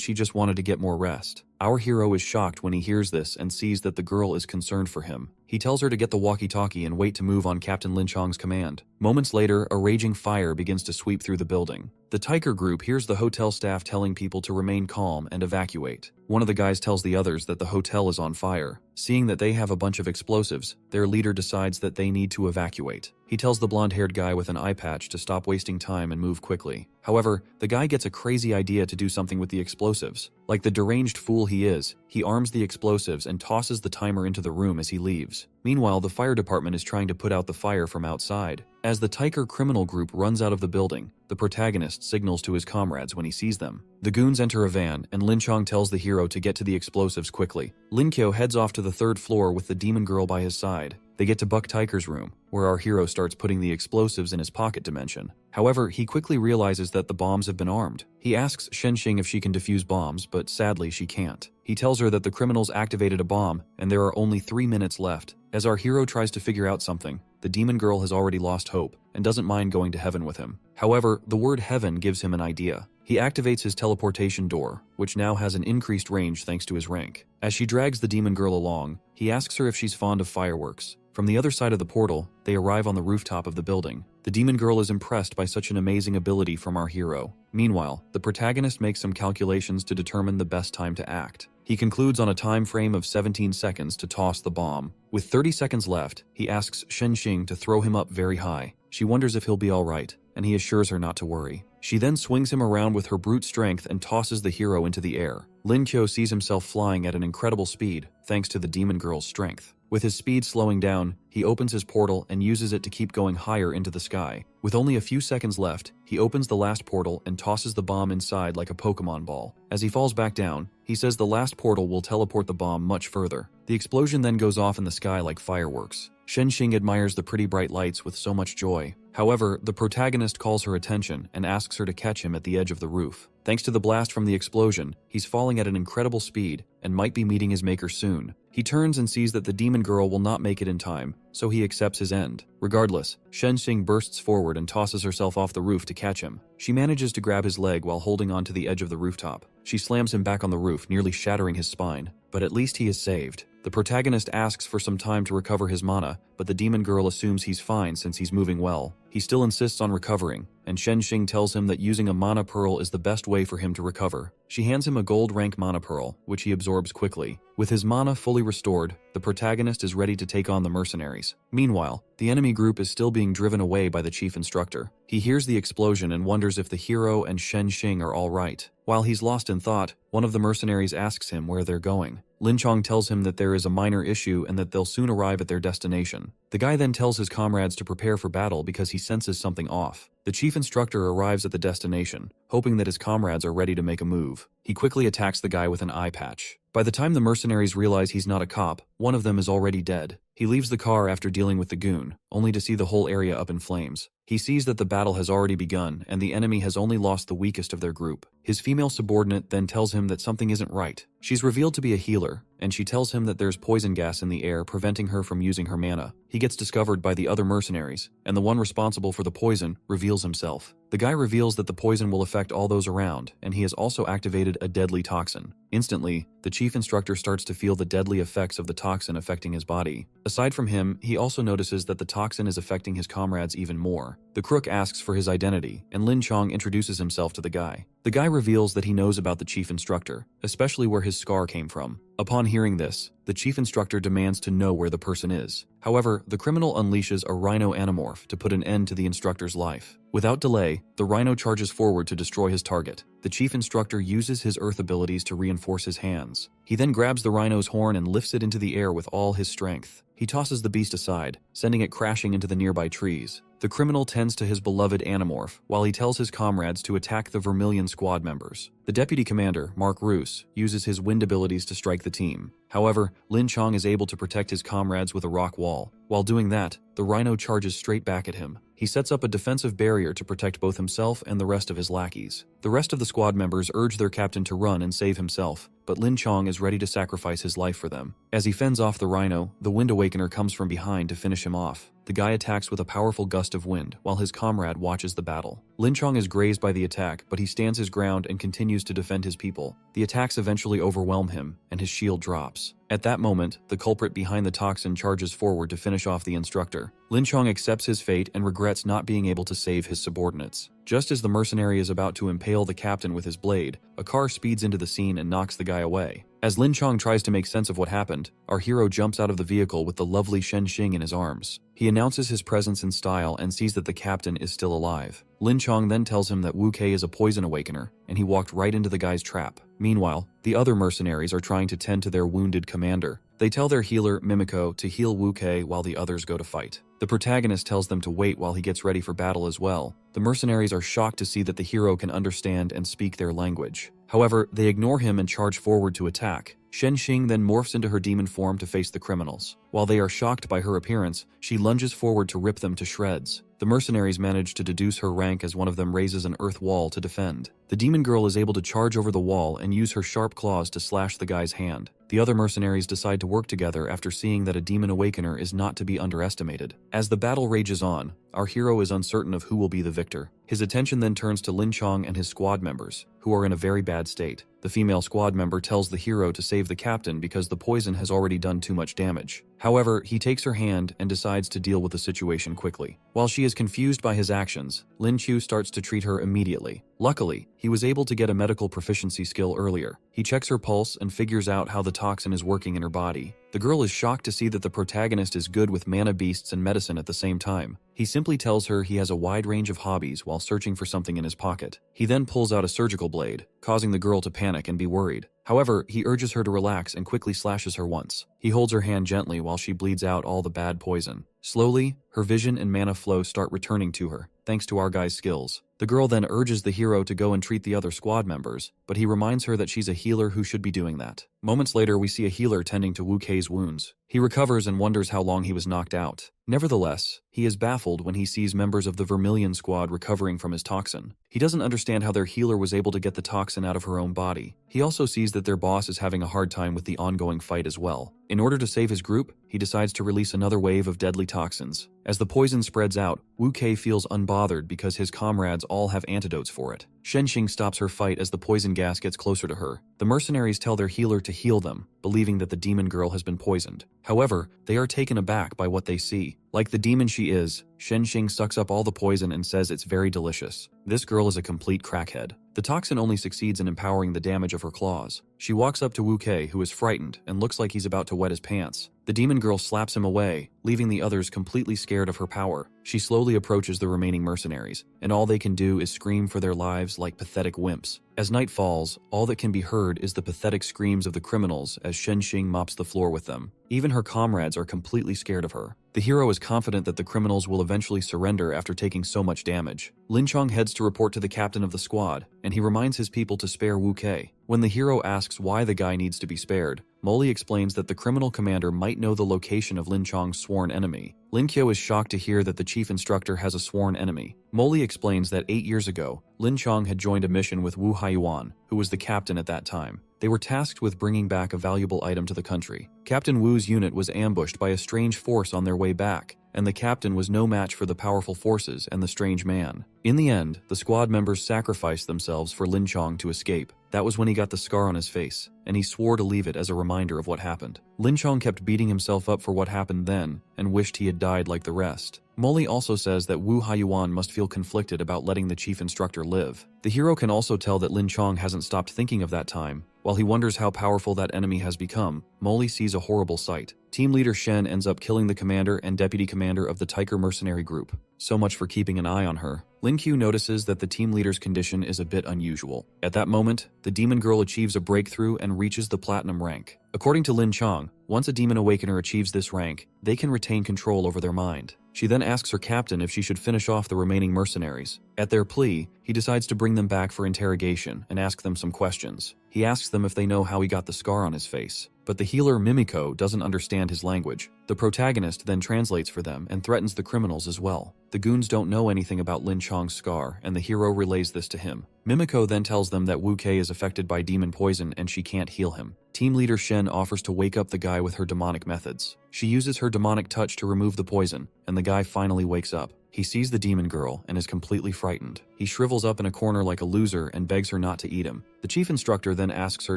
she just wanted to get more rest. Our hero is shocked when he hears this and sees that the girl is concerned for him. He tells her to get the walkie-talkie and wait to move on Captain Lin Chong's command. Moments later, a raging fire begins to sweep through the building. The Tiger group hears the hotel staff telling people to remain calm and evacuate. One of the guys tells the others that the hotel is on fire. Seeing that they have a bunch of explosives, their leader decides that they need to evacuate. He tells the blonde-haired guy with an eye patch to stop wasting time and move quickly. However, the guy gets a crazy idea to do something with the explosives. Like the deranged fool he is, he arms the explosives and tosses the timer into the room as he leaves. Meanwhile, the fire department is trying to put out the fire from outside. As the Tiger criminal group runs out of the building, the protagonist signals to his comrades when he sees them. The goons enter a van, and Lin Chong tells the hero to get to the explosives quickly. Lin Kyo heads off to the third floor with the demon girl by his side. They get to Buck Tiger's room, where our hero starts putting the explosives in his pocket dimension. However, he quickly realizes that the bombs have been armed. He asks Shenxing if she can defuse bombs, but sadly she can't. He tells her that the criminals activated a bomb, and there are only 3 minutes left. As our hero tries to figure out something, the demon girl has already lost hope, and doesn't mind going to heaven with him. However, the word heaven gives him an idea. He activates his teleportation door, which now has an increased range thanks to his rank. As she drags the demon girl along, he asks her if she's fond of fireworks. From the other side of the portal, they arrive on the rooftop of the building. The demon girl is impressed by such an amazing ability from our hero. Meanwhile, the protagonist makes some calculations to determine the best time to act. He concludes on a time frame of 17 seconds to toss the bomb. With 30 seconds left, he asks Shenxing to throw him up very high. She wonders if he'll be alright, and he assures her not to worry. She then swings him around with her brute strength and tosses the hero into the air. Lin Qiu sees himself flying at an incredible speed, thanks to the demon girl's strength. With his speed slowing down, he opens his portal and uses it to keep going higher into the sky. With only a few seconds left, he opens the last portal and tosses the bomb inside like a Pokemon ball. As he falls back down, he says the last portal will teleport the bomb much further. The explosion then goes off in the sky like fireworks. Shenxing admires the pretty bright lights with so much joy. However, the protagonist calls her attention and asks her to catch him at the edge of the roof. Thanks to the blast from the explosion, he's falling at an incredible speed and might be meeting his maker soon. He turns and sees that the demon girl will not make it in time, so he accepts his end. Regardless, Shenxing bursts forward and tosses herself off the roof to catch him. She manages to grab his leg while holding on to the edge of the rooftop. She slams him back on the roof, nearly shattering his spine, but at least he is saved. The protagonist asks for some time to recover his mana, but the demon girl assumes he's fine since he's moving well. He still insists on recovering, and Shenxing tells him that using a mana pearl is the best way for him to recover. She hands him a gold rank mana pearl, which he absorbs quickly. With his mana fully restored, the protagonist is ready to take on the mercenaries. Meanwhile, the enemy group is still being driven away by the chief instructor. He hears the explosion and wonders if the hero and Shenxing are all right. While he's lost in thought, one of the mercenaries asks him where they're going. Lin Chong tells him that there is a minor issue and that they'll soon arrive at their destination. The guy then tells his comrades to prepare for battle because he senses something off. The chief instructor arrives at the destination, hoping that his comrades are ready to make a move. He quickly attacks the guy with an eye patch. By the time the mercenaries realize he's not a cop, one of them is already dead. He leaves the car after dealing with the goon, only to see the whole area up in flames. He sees that the battle has already begun and the enemy has only lost the weakest of their group. His female subordinate then tells him that something isn't right. She's revealed to be a healer, and she tells him that there's poison gas in the air preventing her from using her mana. He gets discovered by the other mercenaries, and the one responsible for the poison reveals himself. The guy reveals that the poison will affect all those around, and he has also activated a deadly toxin. Instantly, the chief instructor starts to feel the deadly effects of the toxin affecting his body. Aside from him, he also notices that the toxin is affecting his comrades even more. The crook asks for his identity, and Lin Chong introduces himself to the guy. The guy reveals that he knows about the chief instructor, especially where his scar came from. Upon hearing this, the chief instructor demands to know where the person is. However, the criminal unleashes a rhino animorph to put an end to the instructor's life. Without delay, the rhino charges forward to destroy his target. The chief instructor uses his earth abilities to reinforce his hands. He then grabs the rhino's horn and lifts it into the air with all his strength. He tosses the beast aside, sending it crashing into the nearby trees. The criminal tends to his beloved animorph, while he tells his comrades to attack the Vermilion squad members. The deputy commander, Mark Roos, uses his wind abilities to strike the team. However, Lin Chong is able to protect his comrades with a rock wall. While doing that, the rhino charges straight back at him. He sets up a defensive barrier to protect both himself and the rest of his lackeys. The rest of the squad members urge their captain to run and save himself, but Lin Chong is ready to sacrifice his life for them. As he fends off the rhino, the Wind Awakener comes from behind to finish him off. The guy attacks with a powerful gust of wind, while his comrade watches the battle. Lin Chong is grazed by the attack, but he stands his ground and continues to defend his people. The attacks eventually overwhelm him, and his shield drops. At that moment, the culprit behind the toxin charges forward to finish off the instructor. Lin Chong accepts his fate and regrets not being able to save his subordinates. Just as the mercenary is about to impale the captain with his blade, a car speeds into the scene and knocks the guy away. As Lin Chong tries to make sense of what happened, our hero jumps out of the vehicle with the lovely Shenxing in his arms. He announces his presence in style and sees that the captain is still alive. Lin Chong then tells him that Wu Kei is a poison awakener, and he walked right into the guy's trap. Meanwhile, the other mercenaries are trying to tend to their wounded commander. They tell their healer, Mimiko, to heal Wu Kei while the others go to fight. The protagonist tells them to wait while he gets ready for battle as well. The mercenaries are shocked to see that the hero can understand and speak their language. However, they ignore him and charge forward to attack. Shenxing then morphs into her demon form to face the criminals. While they are shocked by her appearance, she lunges forward to rip them to shreds. The mercenaries manage to deduce her rank as one of them raises an earth wall to defend. The demon girl is able to charge over the wall and use her sharp claws to slash the guy's hand. The other mercenaries decide to work together after seeing that a demon awakener is not to be underestimated. As the battle rages on, our hero is uncertain of who will be the victor. His attention then turns to Lin Chong and his squad members, who are in a very bad state. The female squad member tells the hero to save the captain because the poison has already done too much damage. However, he takes her hand and decides to deal with the situation quickly. While she is confused by his actions, Lin Chu starts to treat her immediately. Luckily, he was able to get a medical proficiency skill earlier. He checks her pulse and figures out how the toxin is working in her body. The girl is shocked to see that the protagonist is good with mana beasts and medicine at the same time. He simply tells her he has a wide range of hobbies while searching for something in his pocket. He then pulls out a surgical blade, causing the girl to panic and be worried. However, he urges her to relax and quickly slashes her once. He holds her hand gently while she bleeds out all the bad poison. Slowly, her vision and mana flow start returning to her, thanks to our guy's skills. The girl then urges the hero to go and treat the other squad members, but he reminds her that she's a healer who should be doing that. Moments later, we see a healer tending to Wu Kei's wounds. He recovers and wonders how long he was knocked out. Nevertheless, he is baffled when he sees members of the Vermilion squad recovering from his toxin. He doesn't understand how their healer was able to get the toxin out of her own body. He also sees that their boss is having a hard time with the ongoing fight as well. In order to save his group, he decides to release another wave of deadly toxins. As the poison spreads out, Wu Kei feels unbothered because his comrades all have antidotes for it. Shenxing stops her fight as the poison gas gets closer to her. The mercenaries tell their healer to heal them, believing that the demon girl has been poisoned. However, they are taken aback by what they see. Like the demon she is, Shenxing sucks up all the poison and says it's very delicious. This girl is a complete crackhead. The toxin only succeeds in empowering the damage of her claws. She walks up to Wu Kei, who is frightened and looks like he's about to wet his pants. The demon girl slaps him away, leaving the others completely scared of her power. She slowly approaches the remaining mercenaries, and all they can do is scream for their lives like pathetic wimps. As night falls, all that can be heard is the pathetic screams of the criminals as Shenxing mops the floor with them. Even her comrades are completely scared of her. The hero is confident that the criminals will eventually surrender after taking so much damage. Lin Chong heads to report to the captain of the squad, and he reminds his people to spare Wu Kei. When the hero asks why the guy needs to be spared, Molly explains that the criminal commander might know the location of Lin Chong's sworn enemy. Lin Kyo is shocked to hear that the chief instructor has a sworn enemy. Molly explains that 8 years ago, Lin Chong had joined a mission with Wu Haiyuan, who was the captain at that time. They were tasked with bringing back a valuable item to the country. Captain Wu's unit was ambushed by a strange force on their way back, and the captain was no match for the powerful forces and the strange man. In the end, the squad members sacrificed themselves for Lin Chong to escape. That was when he got the scar on his face, and he swore to leave it as a reminder of what happened. Lin Chong kept beating himself up for what happened then, and wished he had died like the rest. Molly also says that Wu Haiyuan must feel conflicted about letting the chief instructor live. The hero can also tell that Lin Chong hasn't stopped thinking of that time. While he wonders how powerful that enemy has become, Molly sees a horrible sight. Team leader Shen ends up killing the commander and deputy commander of the Tiger mercenary group. So much for keeping an eye on her. Lin Q notices that the team leader's condition is a bit unusual. At that moment, the demon girl achieves a breakthrough and reaches the platinum rank. According to Lin Chong, once a demon awakener achieves this rank, they can retain control over their mind. She then asks her captain if she should finish off the remaining mercenaries. At their plea, he decides to bring them back for interrogation and ask them some questions. He asks them if they know how he got the scar on his face, but the healer Mimiko doesn't understand his language. The protagonist then translates for them and threatens the criminals as well. The goons don't know anything about Lin Chong's scar, and the hero relays this to him. Mimiko then tells them that Wu Kei is affected by demon poison and she can't heal him. Team leader Shen offers to wake up the guy with her demonic methods. She uses her demonic touch to remove the poison, and the guy finally wakes up. He sees the demon girl and is completely frightened. He shrivels up in a corner like a loser and begs her not to eat him. The chief instructor then asks her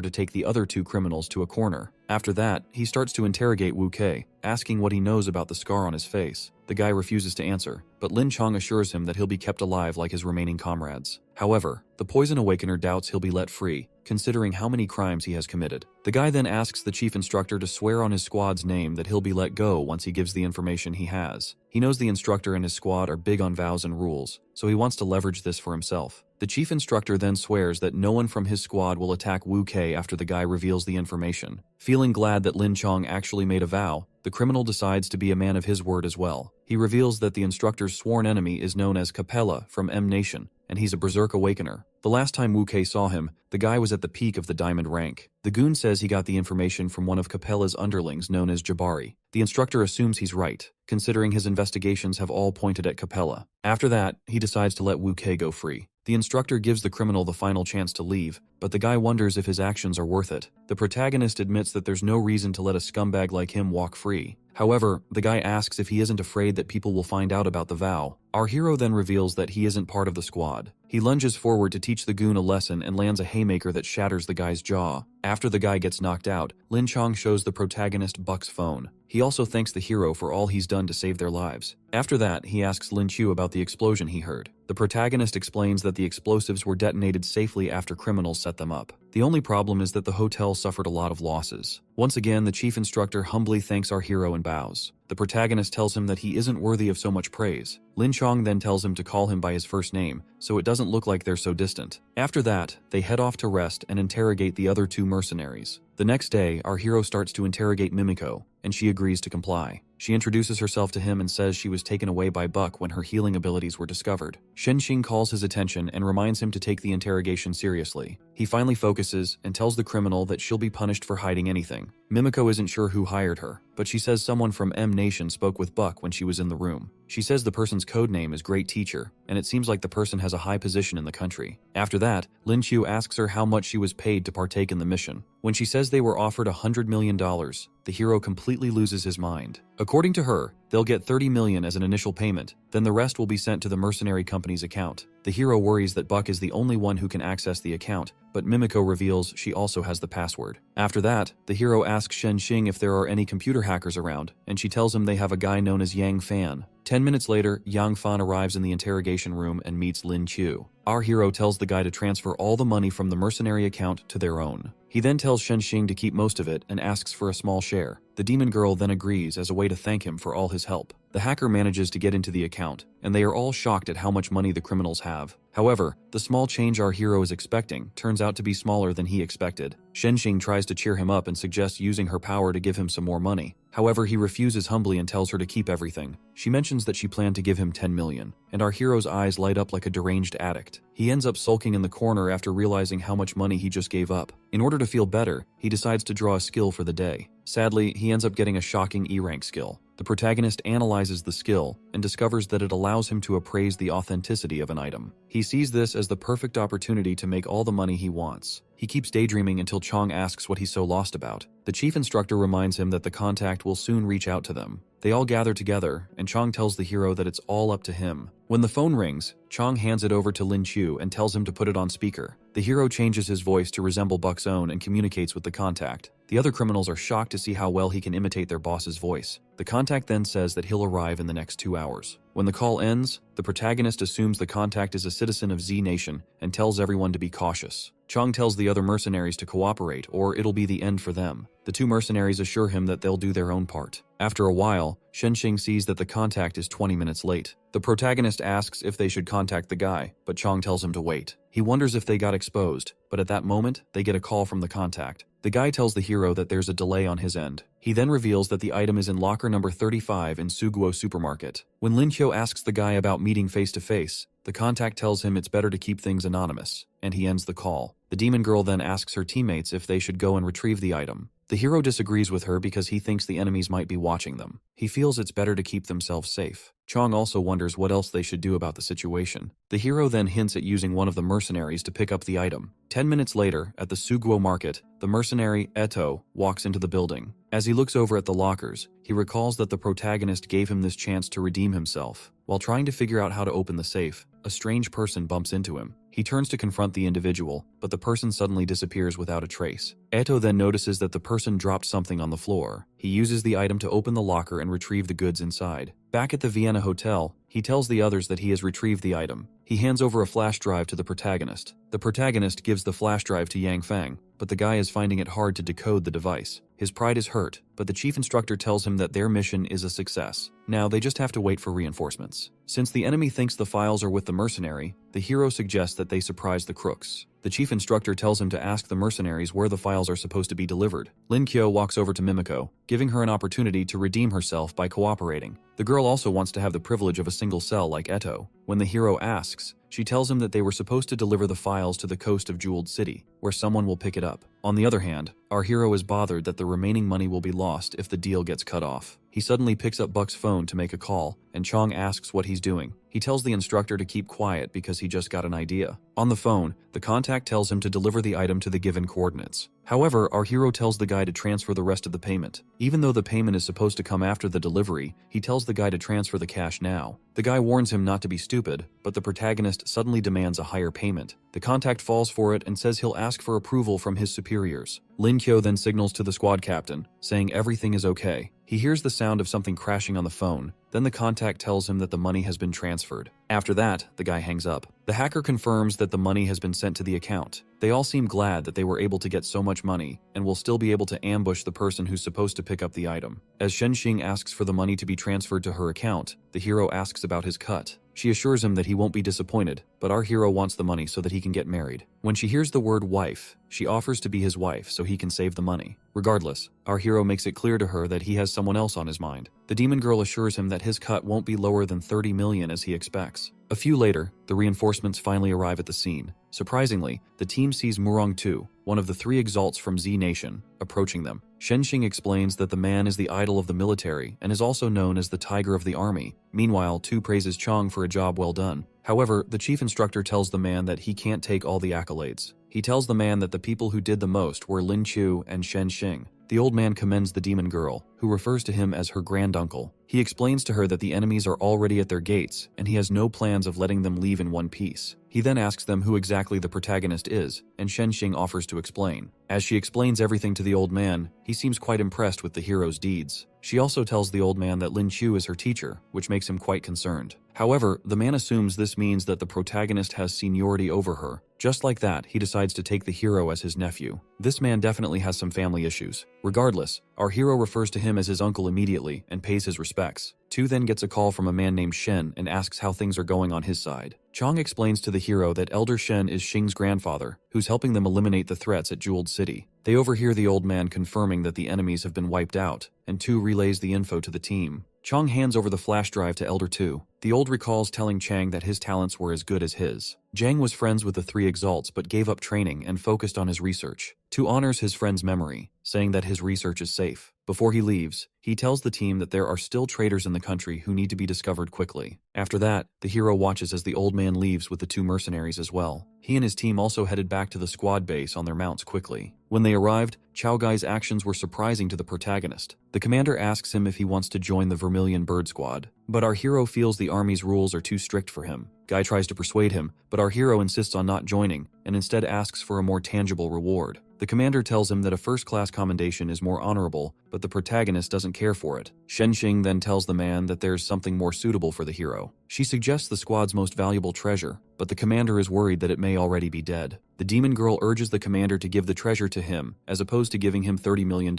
to take the other two criminals to a corner. After that, he starts to interrogate Wu Kei, asking what he knows about the scar on his face. The guy refuses to answer, but Lin Chong assures him that he'll be kept alive like his remaining comrades. However, the poison awakener doubts he'll be let free, considering how many crimes he has committed. The guy then asks the chief instructor to swear on his squad's name that he'll be let go once he gives the information he has. He knows the instructor and his squad are big on vows and rules, so he wants to leverage this for himself. The chief instructor then swears that no one from his squad will attack Wu Kei after the guy reveals the information. Feeling glad that Lin Chong actually made a vow, the criminal decides to be a man of his word as well. He reveals that the instructor's sworn enemy is known as Capella from M Nation, and he's a berserk awakener. The last time Wu Kei saw him, the guy was at the peak of the diamond rank. The goon says he got the information from one of Capella's underlings known as Jabari. The instructor assumes he's right. considering his investigations have all pointed at Capella. After that, he decides to let Wu Kei go free. The instructor gives the criminal the final chance to leave, but the guy wonders if his actions are worth it. The protagonist admits that there's no reason to let a scumbag like him walk free. However, the guy asks if he isn't afraid that people will find out about the vow. Our hero then reveals that he isn't part of the squad. He lunges forward to teach the goon a lesson and lands a haymaker that shatters the guy's jaw. After the guy gets knocked out, Lin Chong shows the protagonist Buck's phone. He also thanks the hero for all he's done to save their lives. After that, he asks Lin Chu about the explosion he heard. The protagonist explains that the explosives were detonated safely after criminals set them up. The only problem is that the hotel suffered a lot of losses. Once again, the chief instructor humbly thanks our hero and bows. The protagonist tells him that he isn't worthy of so much praise. Lin Chong then tells him to call him by his first name, so it doesn't look like they're so distant. After that, they head off to rest and interrogate the other two mercenaries. The next day, our hero starts to interrogate Mimiko, and she agrees to comply. She introduces herself to him and says she was taken away by Buck when her healing abilities were discovered. Shenxing calls his attention and reminds him to take the interrogation seriously. He finally focuses and tells the criminal that she'll be punished for hiding anything. Mimiko isn't sure who hired her, but she says someone from M Nation spoke with Buck when she was in the room. She says the person's code name is Great Teacher, and it seems like the person has a high position in the country. After that, Lin Chu asks her how much she was paid to partake in the mission. When she says they were offered $100 million, the hero completely loses his mind. According to her, they'll get $30 million as an initial payment, then the rest will be sent to the mercenary company's account. The hero worries that Buck is the only one who can access the account, but Mimiko reveals she also has the password. After that, the hero asks Shenxing if there are any computer hackers around, and she tells him they have a guy known as Yang Fan. 10 minutes later, Yang Fan arrives in the interrogation room and meets Lin Chu. Our hero tells the guy to transfer all the money from the mercenary account to their own. He then tells Shenxing to keep most of it and asks for a small share. The demon girl then agrees as a way to thank him for all his help. The hacker manages to get into the account, and they are all shocked at how much money the criminals have. However, the small change our hero is expecting turns out to be smaller than he expected. Shenxing tries to cheer him up and suggests using her power to give him some more money. However, he refuses humbly and tells her to keep everything. She mentions that she planned to give him 10 million, and our hero's eyes light up like a deranged addict. He ends up sulking in the corner after realizing how much money he just gave up. In order to feel better, he decides to draw a skill for the day. Sadly, he ends up getting a shocking E-rank skill. The protagonist analyzes the skill and discovers that it allows him to appraise the authenticity of an item. He sees this as the perfect opportunity to make all the money he wants. He keeps daydreaming until Chong asks what he's so lost about. The chief instructor reminds him that the contact will soon reach out to them. They all gather together, and Chong tells the hero that it's all up to him. When the phone rings, Chong hands it over to Lin Chu and tells him to put it on speaker. The hero changes his voice to resemble Buck's own and communicates with the contact. The other criminals are shocked to see how well he can imitate their boss's voice. The contact then says that he'll arrive in the next 2 hours. When the call ends, the protagonist assumes the contact is a citizen of Z Nation and tells everyone to be cautious. Chong tells the other mercenaries to cooperate, or it'll be the end for them. The two mercenaries assure him that they'll do their own part. After a while, Shenxing sees that the contact is 20 minutes late. The protagonist asks if they should contact the guy, but Chong tells him to wait. He wonders if they got exposed, but at that moment, they get a call from the contact. The guy tells the hero that there's a delay on his end. He then reveals that the item is in locker number 35 in Suguo Supermarket. When Lin Hyo asks the guy about meeting face-to-face, the contact tells him it's better to keep things anonymous, and he ends the call. The demon girl then asks her teammates if they should go and retrieve the item. The hero disagrees with her because he thinks the enemies might be watching them. He feels it's better to keep themselves safe. Chong also wonders what else they should do about the situation. The hero then hints at using one of the mercenaries to pick up the item. 10 minutes later, at the Suguo market, the mercenary, Eto, walks into the building. As he looks over at the lockers, he recalls that the protagonist gave him this chance to redeem himself. While trying to figure out how to open the safe, a strange person bumps into him. He turns to confront the individual, but the person suddenly disappears without a trace. Eto then notices that the person dropped something on the floor. He uses the item to open the locker and retrieve the goods inside. Back at the Vienna hotel, he tells the others that he has retrieved the item. He hands over a flash drive to the protagonist. The protagonist gives the flash drive to Yang Fang, but the guy is finding it hard to decode the device. His pride is hurt, but the chief instructor tells him that their mission is a success. Now they just have to wait for reinforcements. Since the enemy thinks the files are with the mercenary, the hero suggests that they surprise the crooks. The chief instructor tells him to ask the mercenaries where the files are supposed to be delivered. Lin Kyo walks over to Mimiko, giving her an opportunity to redeem herself by cooperating. The girl also wants to have the privilege of a single cell like Eto. When the hero asks, She tells him that they were supposed to deliver the files to the coast of Jeweled City, where someone will pick it up. On the other hand, our hero is bothered that the remaining money will be lost if the deal gets cut off. He suddenly picks up Buck's phone to make a call, and Chong asks what he's doing. He tells the instructor to keep quiet because he just got an idea. On the phone, the contact tells him to deliver the item to the given coordinates. However, our hero tells the guy to transfer the rest of the payment. Even though the payment is supposed to come after the delivery, he tells the guy to transfer the cash now. The guy warns him not to be stupid, but the protagonist suddenly demands a higher payment. The contact falls for it and says he'll ask for approval from his superiors. Lin Kyo then signals to the squad captain, saying everything is okay. He hears the sound of something crashing on the phone. Then the contact tells him that the money has been transferred. After that, the guy hangs up. The hacker confirms that the money has been sent to the account. They all seem glad that they were able to get so much money and will still be able to ambush the person who's supposed to pick up the item. As Shen Xing asks for the money to be transferred to her account, the hero asks about his cut. She assures him that he won't be disappointed, but our hero wants the money so that he can get married. When she hears the word wife, she offers to be his wife so he can save the money. Regardless, our hero makes it clear to her that he has someone else on his mind. The demon girl assures him that his cut won't be lower than 30 million as he expects. A few later, the reinforcements finally arrive at the scene. Surprisingly, the team sees Murong Tu, one of the 3 exalts from Z Nation, approaching them. Shen Xing explains that the man is the idol of the military and is also known as the Tiger of the Army. Meanwhile, Tu praises Chong for a job well done. However, the chief instructor tells the man that he can't take all the accolades. He tells the man that the people who did the most were Lin Chu and Shen Xing. The old man commends the demon girl, who refers to him as her granduncle. He explains to her that the enemies are already at their gates, and he has no plans of letting them leave in one piece. He then asks them who exactly the protagonist is, and Shen Xing offers to explain. As she explains everything to the old man, he seems quite impressed with the hero's deeds. She also tells the old man that Lin Chu is her teacher, which makes him quite concerned. However, the man assumes this means that the protagonist has seniority over her. Just like that, he decides to take the hero as his nephew. This man definitely has some family issues. Regardless, our hero refers to him as his uncle immediately and pays his respects. Tu then gets a call from a man named Shen and asks how things are going on his side. Chong explains to the hero that Elder Shen is Xing's grandfather, who's helping them eliminate the threats at Jeweled City. They overhear the old man confirming that the enemies have been wiped out, and Tu relays the info to the team. Chong hands over the flash drive to Elder Tu. The old recalls telling Chang that his talents were as good as his. Jiang was friends with the 3 exalts but gave up training and focused on his research. Tu honors his friend's memory, saying that his research is safe. Before he leaves, he tells the team that there are still traitors in the country who need to be discovered quickly. After that, the hero watches as the old man leaves with the 2 mercenaries as well. He and his team also headed back to the squad base on their mounts quickly. When they arrived, Chao Gai's actions were surprising to the protagonist. The commander asks him if he wants to join the Vermilion Bird Squad, but our hero feels the army's rules are too strict for him. Guy tries to persuade him, but our hero insists on not joining and instead asks for a more tangible reward. The commander tells him that a first-class commendation is more honorable, but the protagonist doesn't care for it. Shen Xing then tells the man that there's something more suitable for the hero. She suggests the squad's most valuable treasure, but the commander is worried that it may already be dead. The demon girl urges the commander to give the treasure to him, as opposed to giving him $30 million.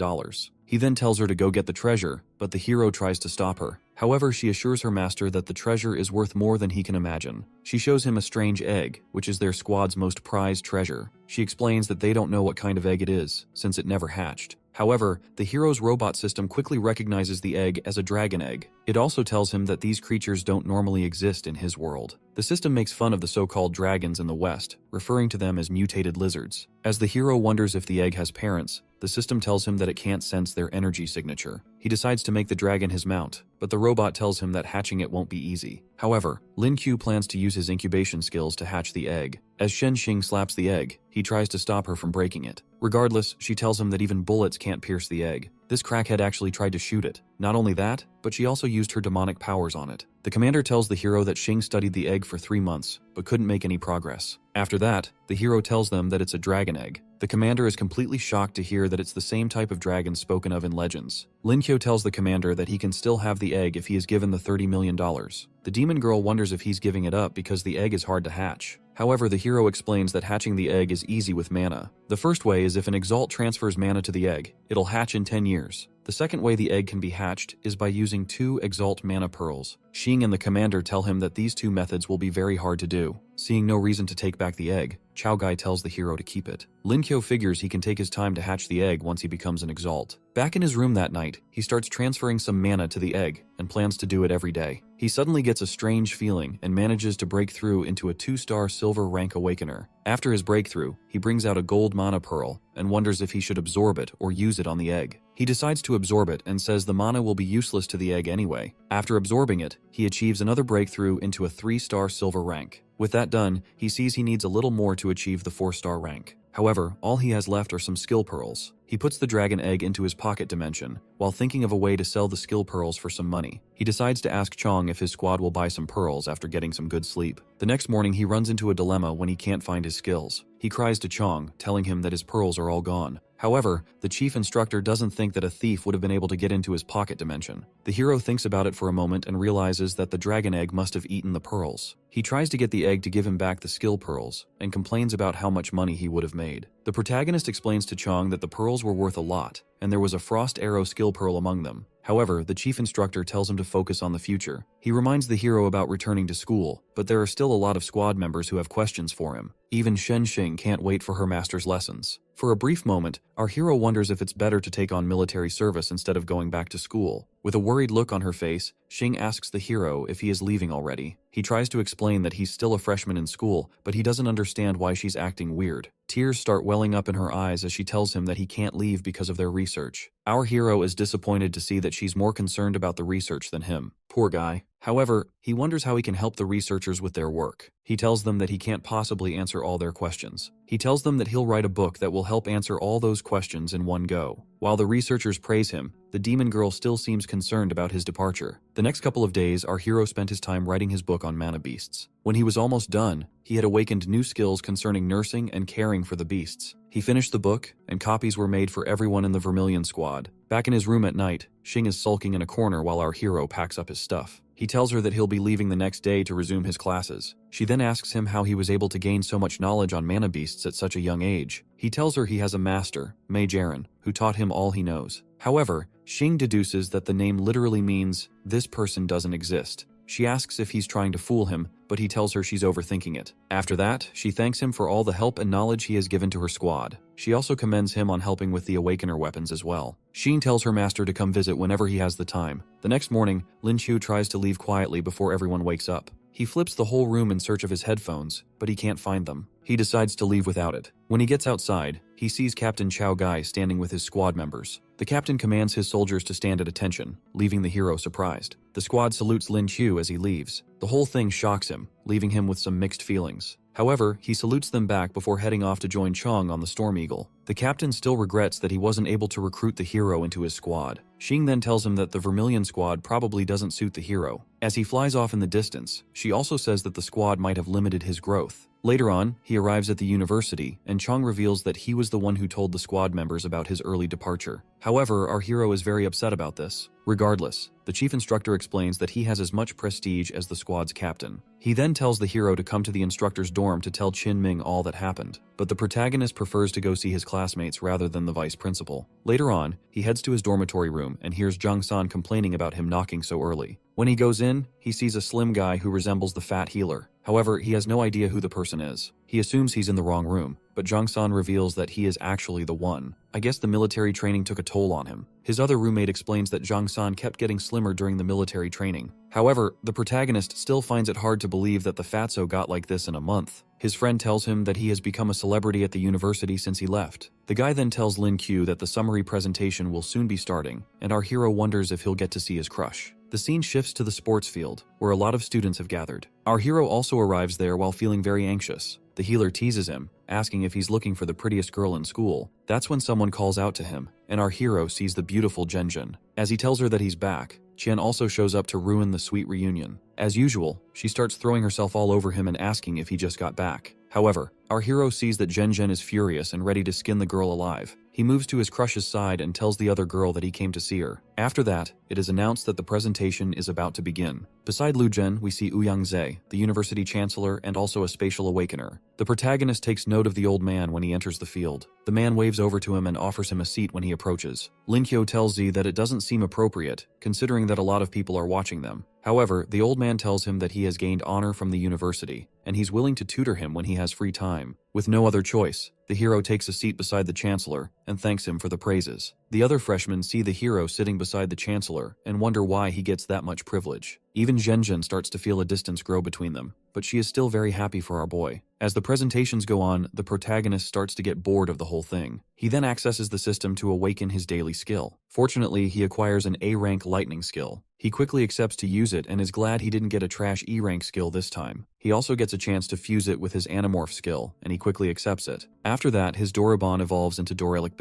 He then tells her to go get the treasure, but the hero tries to stop her. However, she assures her master that the treasure is worth more than he can imagine. She shows him a strange egg, which is their squad's most prized treasure. She explains that they don't know what kind of egg it is, since it never hatched. However, the hero's robot system quickly recognizes the egg as a dragon egg. It also tells him that these creatures don't normally exist in his world. The system makes fun of the so-called dragons in the West, referring to them as mutated lizards. As the hero wonders if the egg has parents, the system tells him that it can't sense their energy signature. He decides to make the dragon his mount, but the robot tells him that hatching it won't be easy. However, Lin Q plans to use his incubation skills to hatch the egg. As Shen Xing slaps the egg, he tries to stop her from breaking it. Regardless, she tells him that even bullets can't pierce the egg. This crackhead actually tried to shoot it. Not only that, but she also used her demonic powers on it. The commander tells the hero that Xing studied the egg for 3 months, but couldn't make any progress. After that, the hero tells them that it's a dragon egg. The commander is completely shocked to hear that it's the same type of dragon spoken of in legends. Lin Kyo tells the commander that he can still have the egg if he is given the $30 million. The demon girl wonders if he's giving it up because the egg is hard to hatch. However, the hero explains that hatching the egg is easy with mana. The first way is if an exalt transfers mana to the egg, it'll hatch in 10 years. The second way the egg can be hatched is by using 2 exalt mana pearls. Xing and the commander tell him that these 2 methods will be very hard to do. Seeing no reason to take back the egg, Chao Gai tells the hero to keep it. Lin Kyo figures he can take his time to hatch the egg once he becomes an exalt. Back in his room that night, he starts transferring some mana to the egg and plans to do it every day. He suddenly gets a strange feeling and manages to break through into a 2-star silver rank awakener. After his breakthrough, he brings out a gold mana pearl and wonders if he should absorb it or use it on the egg. He decides to absorb it and says the mana will be useless to the egg anyway. After absorbing it, he achieves another breakthrough into a 3-star silver rank. With that done, he sees he needs a little more to achieve the 4-star rank. However, all he has left are some skill pearls. He puts the dragon egg into his pocket dimension, while thinking of a way to sell the skill pearls for some money. He decides to ask Chong if his squad will buy some pearls after getting some good sleep. The next morning he runs into a dilemma when he can't find his skills. He cries to Chong, telling him that his pearls are all gone. However, the chief instructor doesn't think that a thief would have been able to get into his pocket dimension. The hero thinks about it for a moment and realizes that the dragon egg must have eaten the pearls. He tries to get the egg to give him back the skill pearls, and complains about how much money he would have made. The protagonist explains to Chong that the pearls were worth a lot, and there was a frost arrow skill pearl among them. However, the chief instructor tells him to focus on the future. He reminds the hero about returning to school, but there are still a lot of squad members who have questions for him. Even Shen Xing can't wait for her master's lessons. For a brief moment, our hero wonders if it's better to take on military service instead of going back to school. With a worried look on her face, Xing asks the hero if he is leaving already. He tries to explain that he's still a freshman in school, but he doesn't understand why she's acting weird. Tears start welling up in her eyes as she tells him that he can't leave because of their research. Our hero is disappointed to see that she's more concerned about the research than him. Poor guy. However, he wonders how he can help the researchers with their work. He tells them that he can't possibly answer all their questions. He tells them that he'll write a book that will help answer all those questions in one go. While the researchers praise him, the demon girl still seems concerned about his departure. The next couple of days, our hero spent his time writing his book on mana beasts. When he was almost done, he had awakened new skills concerning nursing and caring for the beasts. He finished the book, and copies were made for everyone in the Vermilion squad. Back in his room at night, Xing is sulking in a corner while our hero packs up his stuff. He tells her that he'll be leaving the next day to resume his classes. She then asks him how he was able to gain so much knowledge on mana beasts at such a young age. He tells her he has a master, Mage Aaron, who taught him all he knows. However, Xing deduces that the name literally means, "this person doesn't exist." She asks if he's trying to fool him, but he tells her she's overthinking it. After that, she thanks him for all the help and knowledge he has given to her squad. She also commends him on helping with the Awakener weapons as well. Xing tells her master to come visit whenever he has the time. The next morning, Lin Qiu tries to leave quietly before everyone wakes up. He flips the whole room in search of his headphones, but he can't find them. He decides to leave without it. When he gets outside, he sees Captain Chao Gai standing with his squad members. The captain commands his soldiers to stand at attention, leaving the hero surprised. The squad salutes Lin Qiu as he leaves. The whole thing shocks him, leaving him with some mixed feelings. However, he salutes them back before heading off to join Chong on the Storm Eagle. The captain still regrets that he wasn't able to recruit the hero into his squad. Xing then tells him that the Vermilion squad probably doesn't suit the hero. As he flies off in the distance, she also says that the squad might have limited his growth. Later on, he arrives at the university, and Chong reveals that he was the one who told the squad members about his early departure. However, our hero is very upset about this. Regardless, the chief instructor explains that he has as much prestige as the squad's captain. He then tells the hero to come to the instructor's dorm to tell Qin Ming all that happened, but the protagonist prefers to go see his classmates rather than the vice principal. Later on, he heads to his dormitory room and hears Zhang San complaining about him knocking so early. When he goes in, he sees a slim guy who resembles the fat healer. However, he has no idea who the person is. He assumes he's in the wrong room, but Zhang San reveals that he is actually the one. I guess the military training took a toll on him. His other roommate explains that Zhang San kept getting slimmer during the military training. However, the protagonist still finds it hard to believe that the fatso got like this in a month. His friend tells him that he has become a celebrity at the university since he left. The guy then tells Lin Qiu that the summary presentation will soon be starting, and our hero wonders if he'll get to see his crush. The scene shifts to the sports field, where a lot of students have gathered. Our hero also arrives there while feeling very anxious. The healer teases him, asking if he's looking for the prettiest girl in school. That's when someone calls out to him, and our hero sees the beautiful Zhenjin. As he tells her that he's back, Qian also shows up to ruin the sweet reunion. As usual, she starts throwing herself all over him and asking if he just got back. However, our hero sees that Zhenjin is furious and ready to skin the girl alive. He moves to his crush's side and tells the other girl that he came to see her. After that, it is announced that the presentation is about to begin. Beside Lu Zhen, we see Ouyang Zhe, the university chancellor and also a spatial awakener. The protagonist takes note of the old man when he enters the field. The man waves over to him and offers him a seat when he approaches. Lin Qiu tells Zhe that it doesn't seem appropriate, considering that a lot of people are watching them. However, the old man tells him that he has gained honor from the university. and he's willing to tutor him when he has free time. With no other choice, the hero takes a seat beside the Chancellor and thanks him for the praises. The other freshmen see the hero sitting beside the Chancellor and wonder why he gets that much privilege. Even Zhenjin starts to feel a distance grow between them, but she is still very happy for our boy. As the presentations go on, the protagonist starts to get bored of the whole thing. He then accesses the system to awaken his daily skill. Fortunately, he acquires an A-rank lightning skill. He quickly accepts to use it and is glad he didn't get a trash E-rank skill this time. He also gets a chance to fuse it with his Animorph skill, and he quickly accepts it. After that, his Dorabon evolves into Dorelic,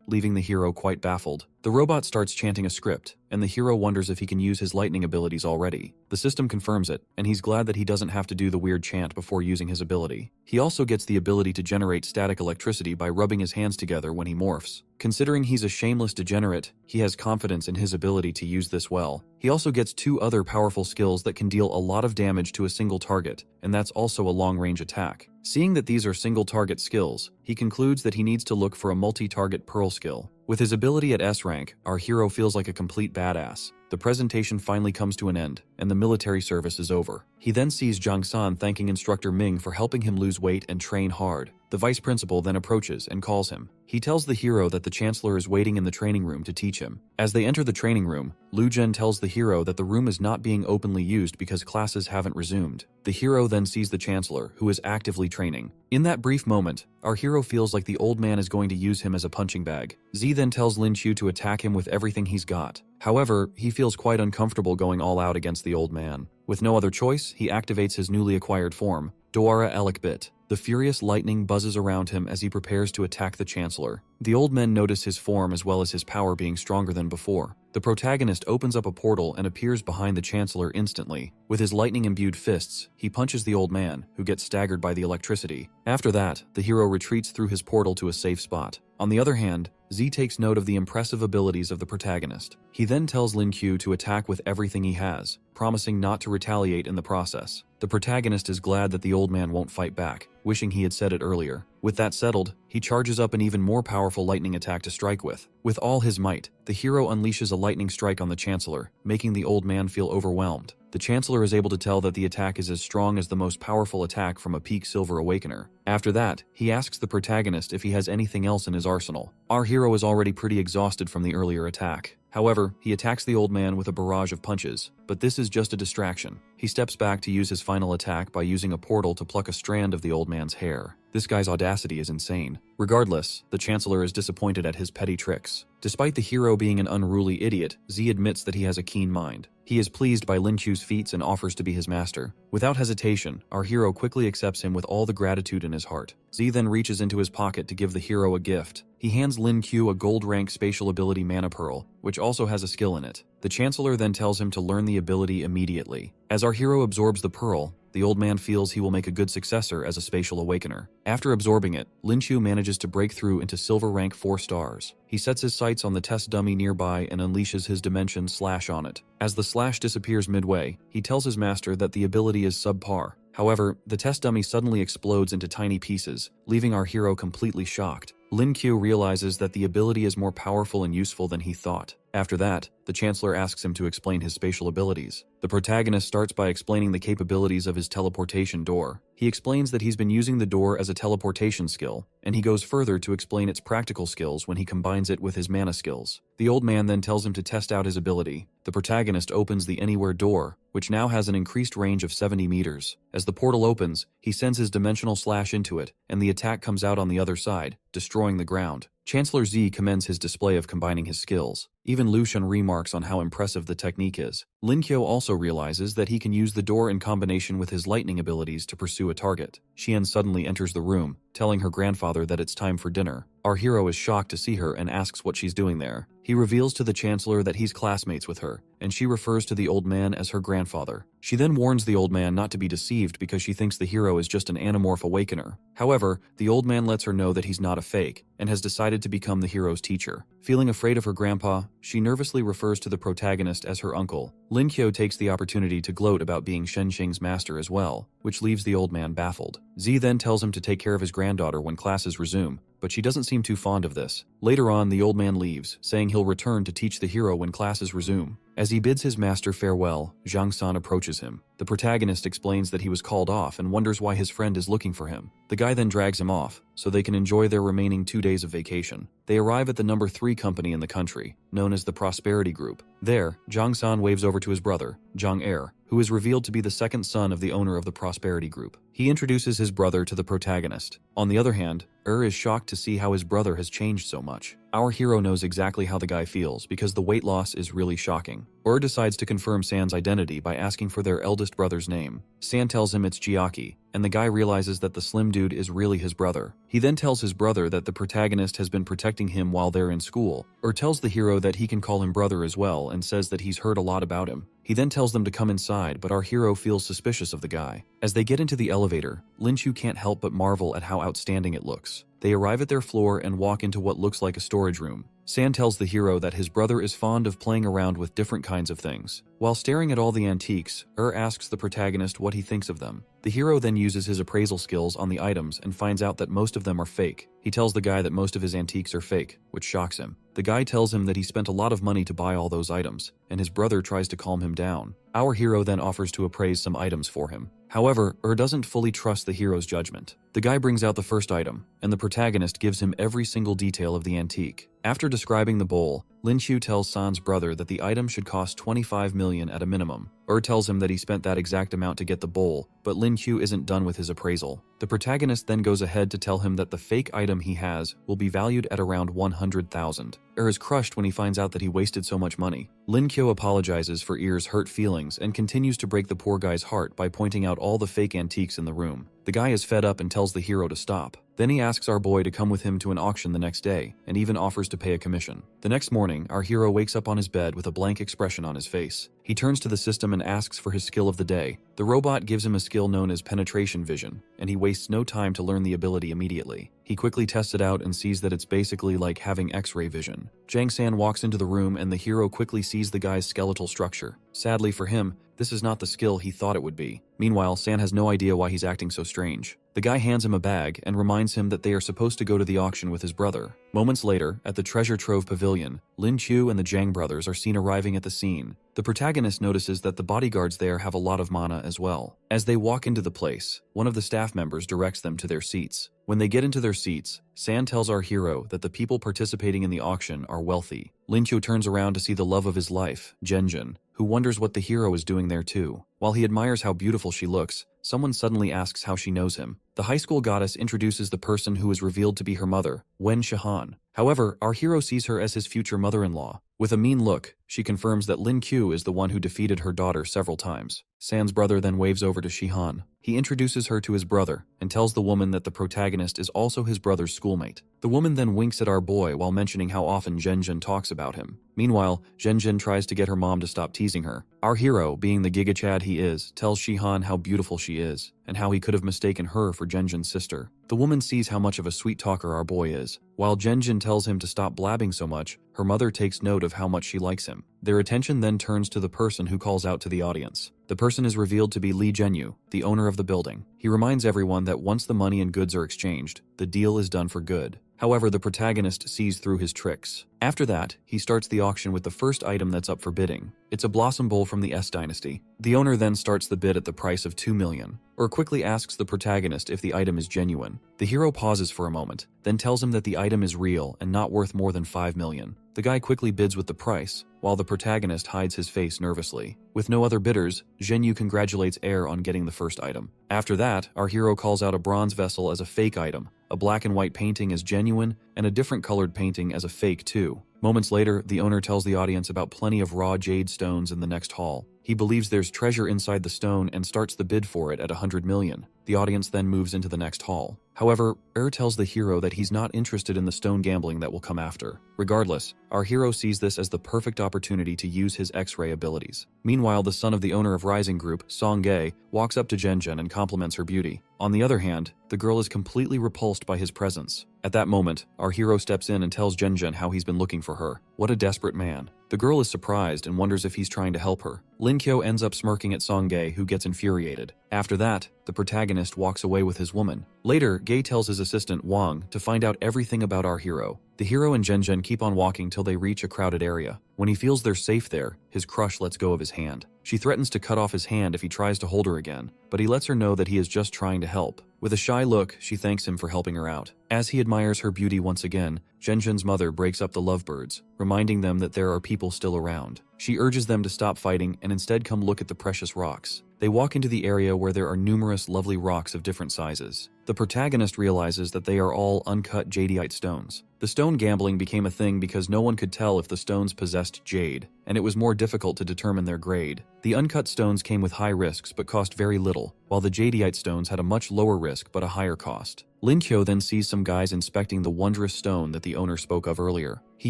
leaving the hero quite baffled. The robot starts chanting a script, and the hero wonders if he can use his lightning abilities already. The system confirms it, and he's glad that he doesn't have to do the weird chant before using his ability. He also gets the ability to generate static electricity by rubbing his hands together when he morphs. Considering he's a shameless degenerate, he has confidence in his ability to use this well. He also gets 2 other powerful skills that can deal a lot of damage to a single target, and that's also a long-range attack. Seeing that these are single-target skills, he concludes that he needs to look for a multi-target Pearl skill. With his ability at S rank, our hero feels like a complete badass. The presentation finally comes to an end, and the military service is over. He then sees Zhang San thanking Instructor Ming for helping him lose weight and train hard. The vice principal then approaches and calls him. He tells the hero that the Chancellor is waiting in the training room to teach him. As they enter the training room, Lu Zhen tells the hero that the room is not being openly used because classes haven't resumed. The hero then sees the Chancellor, who is actively training. In that brief moment, our hero feels like the old man is going to use him as a punching bag. Z then tells Lin Qiu to attack him with everything he's got. However, he feels quite uncomfortable going all out against the old man. With no other choice, he activates his newly acquired form, Doara Elikbit. The furious lightning buzzes around him as he prepares to attack the Chancellor. The old men notice his form as well as his power being stronger than before. The protagonist opens up a portal and appears behind the Chancellor instantly. With his lightning-imbued fists, he punches the old man, who gets staggered by the electricity. After that, the hero retreats through his portal to a safe spot. On the other hand, Z takes note of the impressive abilities of the protagonist. He then tells Lin Qiu to attack with everything he has, promising not to retaliate in the process. The protagonist is glad that the old man won't fight back, wishing he had said it earlier. With that settled, he charges up an even more powerful lightning attack to strike with. With all his might, the hero unleashes a lightning strike on the Chancellor, making the old man feel overwhelmed. The Chancellor is able to tell that the attack is as strong as the most powerful attack from a peak Silver Awakener. After that, he asks the protagonist if he has anything else in his arsenal. Our hero is already pretty exhausted from the earlier attack. However, he attacks the old man with a barrage of punches, but this is just a distraction. He steps back to use his final attack by using a portal to pluck a strand of the old man's hair. This guy's audacity is insane. Regardless, the Chancellor is disappointed at his petty tricks. Despite the hero being an unruly idiot, Z admits that he has a keen mind. He is pleased by Lin Qiu's feats and offers to be his master. Without hesitation, our hero quickly accepts him with all the gratitude in his heart. Z then reaches into his pocket to give the hero a gift. He hands Lin Qiu a gold rank spatial ability Mana Pearl, which also has a skill in it. The Chancellor then tells him to learn the ability immediately. As our hero absorbs the pearl, the old man feels he will make a good successor as a spatial awakener. After absorbing it, Lin Qiu manages to break through into silver rank 4 stars. He sets his sights on the test dummy nearby and unleashes his dimension slash on it. As the slash disappears midway, he tells his master that the ability is subpar. However, the test dummy suddenly explodes into tiny pieces, leaving our hero completely shocked. Lin Qiu realizes that the ability is more powerful and useful than he thought. After that, the Chancellor asks him to explain his spatial abilities. The protagonist starts by explaining the capabilities of his teleportation door. He explains that he's been using the door as a teleportation skill, and he goes further to explain its practical skills when he combines it with his mana skills. The old man then tells him to test out his ability. The protagonist opens the Anywhere door, which now has an increased range of 70 meters. As the portal opens, he sends his dimensional slash into it, and the attack comes out on the other side, destroying the ground. Chancellor Z commends his display of combining his skills. Even Lucian remarks on how impressive the technique is. Lin Qiu also realizes that he can use the door in combination with his lightning abilities to pursue a target. Xian suddenly enters the room, telling her grandfather that it's time for dinner. Our hero is shocked to see her and asks what she's doing there. He reveals to the Chancellor that he's classmates with her, and she refers to the old man as her grandfather. She then warns the old man not to be deceived because she thinks the hero is just an Animorph Awakener. However, the old man lets her know that he's not a fake, and has decided to become the hero's teacher. Feeling afraid of her grandpa, she nervously refers to the protagonist as her uncle. Lin Qiu takes the opportunity to gloat about being Shen Xing's master as well, which leaves the old man baffled. Z then tells him to take care of his granddaughter when classes resume, but she doesn't seem too fond of this. Later on, the old man leaves, saying he'll return to teach the hero when classes resume. As he bids his master farewell, Zhang San approaches him. The protagonist explains that he was called off and wonders why his friend is looking for him. The guy then drags him off, so they can enjoy their remaining 2 days of vacation. They arrive at the number 3 company in the country, known as the Prosperity Group. There, Zhang San waves over to his brother, Zhang Er, who is revealed to be the second son of the owner of the Prosperity Group. He introduces his brother to the protagonist. On the other hand, is shocked to see how his brother has changed so much. Our hero knows exactly how the guy feels because the weight loss is really shocking. Decides to confirm San's identity by asking for their eldest brother's name. San tells him it's Jiaki, and the guy realizes that the slim dude is really his brother. He then tells his brother that the protagonist has been protecting him while they're in school, tells the hero that he can call him brother as well and says that he's heard a lot about him. He then tells them to come inside, but our hero feels suspicious of the guy. As they get into the elevator, Lin Chu can't help but marvel at how outstanding it looks. They arrive at their floor and walk into what looks like a storage room. San tells the hero that his brother is fond of playing around with different kinds of things. While staring at all the antiques, asks the protagonist what he thinks of them. The hero then uses his appraisal skills on the items and finds out that most of them are fake. He tells the guy that most of his antiques are fake, which shocks him. The guy tells him that he spent a lot of money to buy all those items, and his brother tries to calm him down. Our hero then offers to appraise some items for him. However, doesn't fully trust the hero's judgment. The guy brings out the first item, and the protagonist gives him every single detail of the antique. After describing the bowl, Lin Chu tells San's brother that the item should cost 25 million at a minimum. Tells him that he spent that exact amount to get the bowl, but Lin Chu isn't done with his appraisal. The protagonist then goes ahead to tell him that the fake item he has will be valued at around 100,000. Is crushed when he finds out that he wasted so much money. Lin Kyo apologizes for Er's hurt feelings and continues to break the poor guy's heart by pointing out all the fake antiques in the room. The guy is fed up and tells the hero to stop. Then he asks our boy to come with him to an auction the next day, and even offers to pay a commission. The next morning, our hero wakes up on his bed with a blank expression on his face. He turns to the system and asks for his skill of the day. The robot gives him a skill known as penetration vision, and he wastes no time to learn the ability immediately. He quickly tests it out and sees that it's basically like having X-ray vision. Jang San walks into the room and the hero quickly sees the guy's skeletal structure. Sadly for him, this is not the skill he thought it would be. Meanwhile, San has no idea why he's acting so strange. The guy hands him a bag and reminds him that they are supposed to go to the auction with his brother. Moments later, at the Treasure Trove Pavilion, Lin Chu and the Jang brothers are seen arriving at the scene. The protagonist notices that the bodyguards there have a lot of mana as well. As they walk into the place, one of the staff members directs them to their seats. When they get into their seats, San tells our hero that the people participating in the auction are wealthy. Lin Chu turns around to see the love of his life, Zhenjin, who wonders what the hero is doing there too. While he admires how beautiful she looks, someone suddenly asks how she knows him. The high school goddess introduces the person who is revealed to be her mother, Wen Shihan. However, our hero sees her as his future mother-in-law. With a mean look, she confirms that Lin Q is the one who defeated her daughter several times. San's brother then waves over to Shihan. He introduces her to his brother and tells the woman that the protagonist is also his brother's schoolmate. The woman then winks at our boy while mentioning how often Zhenjin talks about him. Meanwhile, Zhenjin tries to get her mom to stop teasing her. Our hero, being the Giga Chad he is, tells Shihan how beautiful she is and how he could have mistaken her for Zhenjin's sister. The woman sees how much of a sweet talker our boy is. While Zhenjin tells him to stop blabbing so much, her mother takes note of how much she likes him. Their attention then turns to the person who calls out to the audience. The person is revealed to be Li Zhenyu, the owner of the building. He reminds everyone that once the money and goods are exchanged, the deal is done for good. However, the protagonist sees through his tricks. After that, he starts the auction with the first item that's up for bidding. It's a blossom bowl from the S Dynasty. The owner then starts the bid at the price of 2 million, quickly asks the protagonist if the item is genuine. The hero pauses for a moment, then tells him that the item is real and not worth more than 5 million. The guy quickly bids with the price, while the protagonist hides his face nervously. With no other bidders, Zhenyu congratulates Air on getting the first item. After that, our hero calls out a bronze vessel as a fake item, a black and white painting as genuine, and a different colored painting as a fake too. Moments later, the owner tells the audience about plenty of raw jade stones in the next hall. He believes there's treasure inside the stone and starts the bid for it at 100 million. The audience then moves into the next hall. However, tells the hero that he's not interested in the stone gambling that will come after. Regardless, our hero sees this as the perfect opportunity to use his X-ray abilities. Meanwhile, the son of the owner of Rising Group, Song Gae, walks up to Zhenjin and compliments her beauty. On the other hand, the girl is completely repulsed by his presence. At that moment, our hero steps in and tells Zhenjin how he's been looking for her. What a desperate man. The girl is surprised and wonders if he's trying to help her. Lin Kyo ends up smirking at Song Gae, who gets infuriated. After that, the protagonist walks away with his woman. Later, Gay tells his assistant Wang to find out everything about our hero. The hero and Zhen keep on walking till they reach a crowded area. When he feels they're safe there, his crush lets go of his hand. She threatens to cut off his hand if he tries to hold her again, but he lets her know that he is just trying to help. With a shy look, she thanks him for helping her out. As he admires her beauty once again, Zhen's mother breaks up the lovebirds, reminding them that there are people still around. She urges them to stop fighting and instead come look at the precious rocks. They walk into the area where there are numerous lovely rocks of different sizes. The protagonist realizes that they are all uncut jadeite stones. The stone gambling became a thing because no one could tell if the stones possessed jade, and it was more difficult to determine their grade. The uncut stones came with high risks but cost very little, while the jadeite stones had a much lower risk but a higher cost. Lin Qiu then sees some guys inspecting the wondrous stone that the owner spoke of earlier. He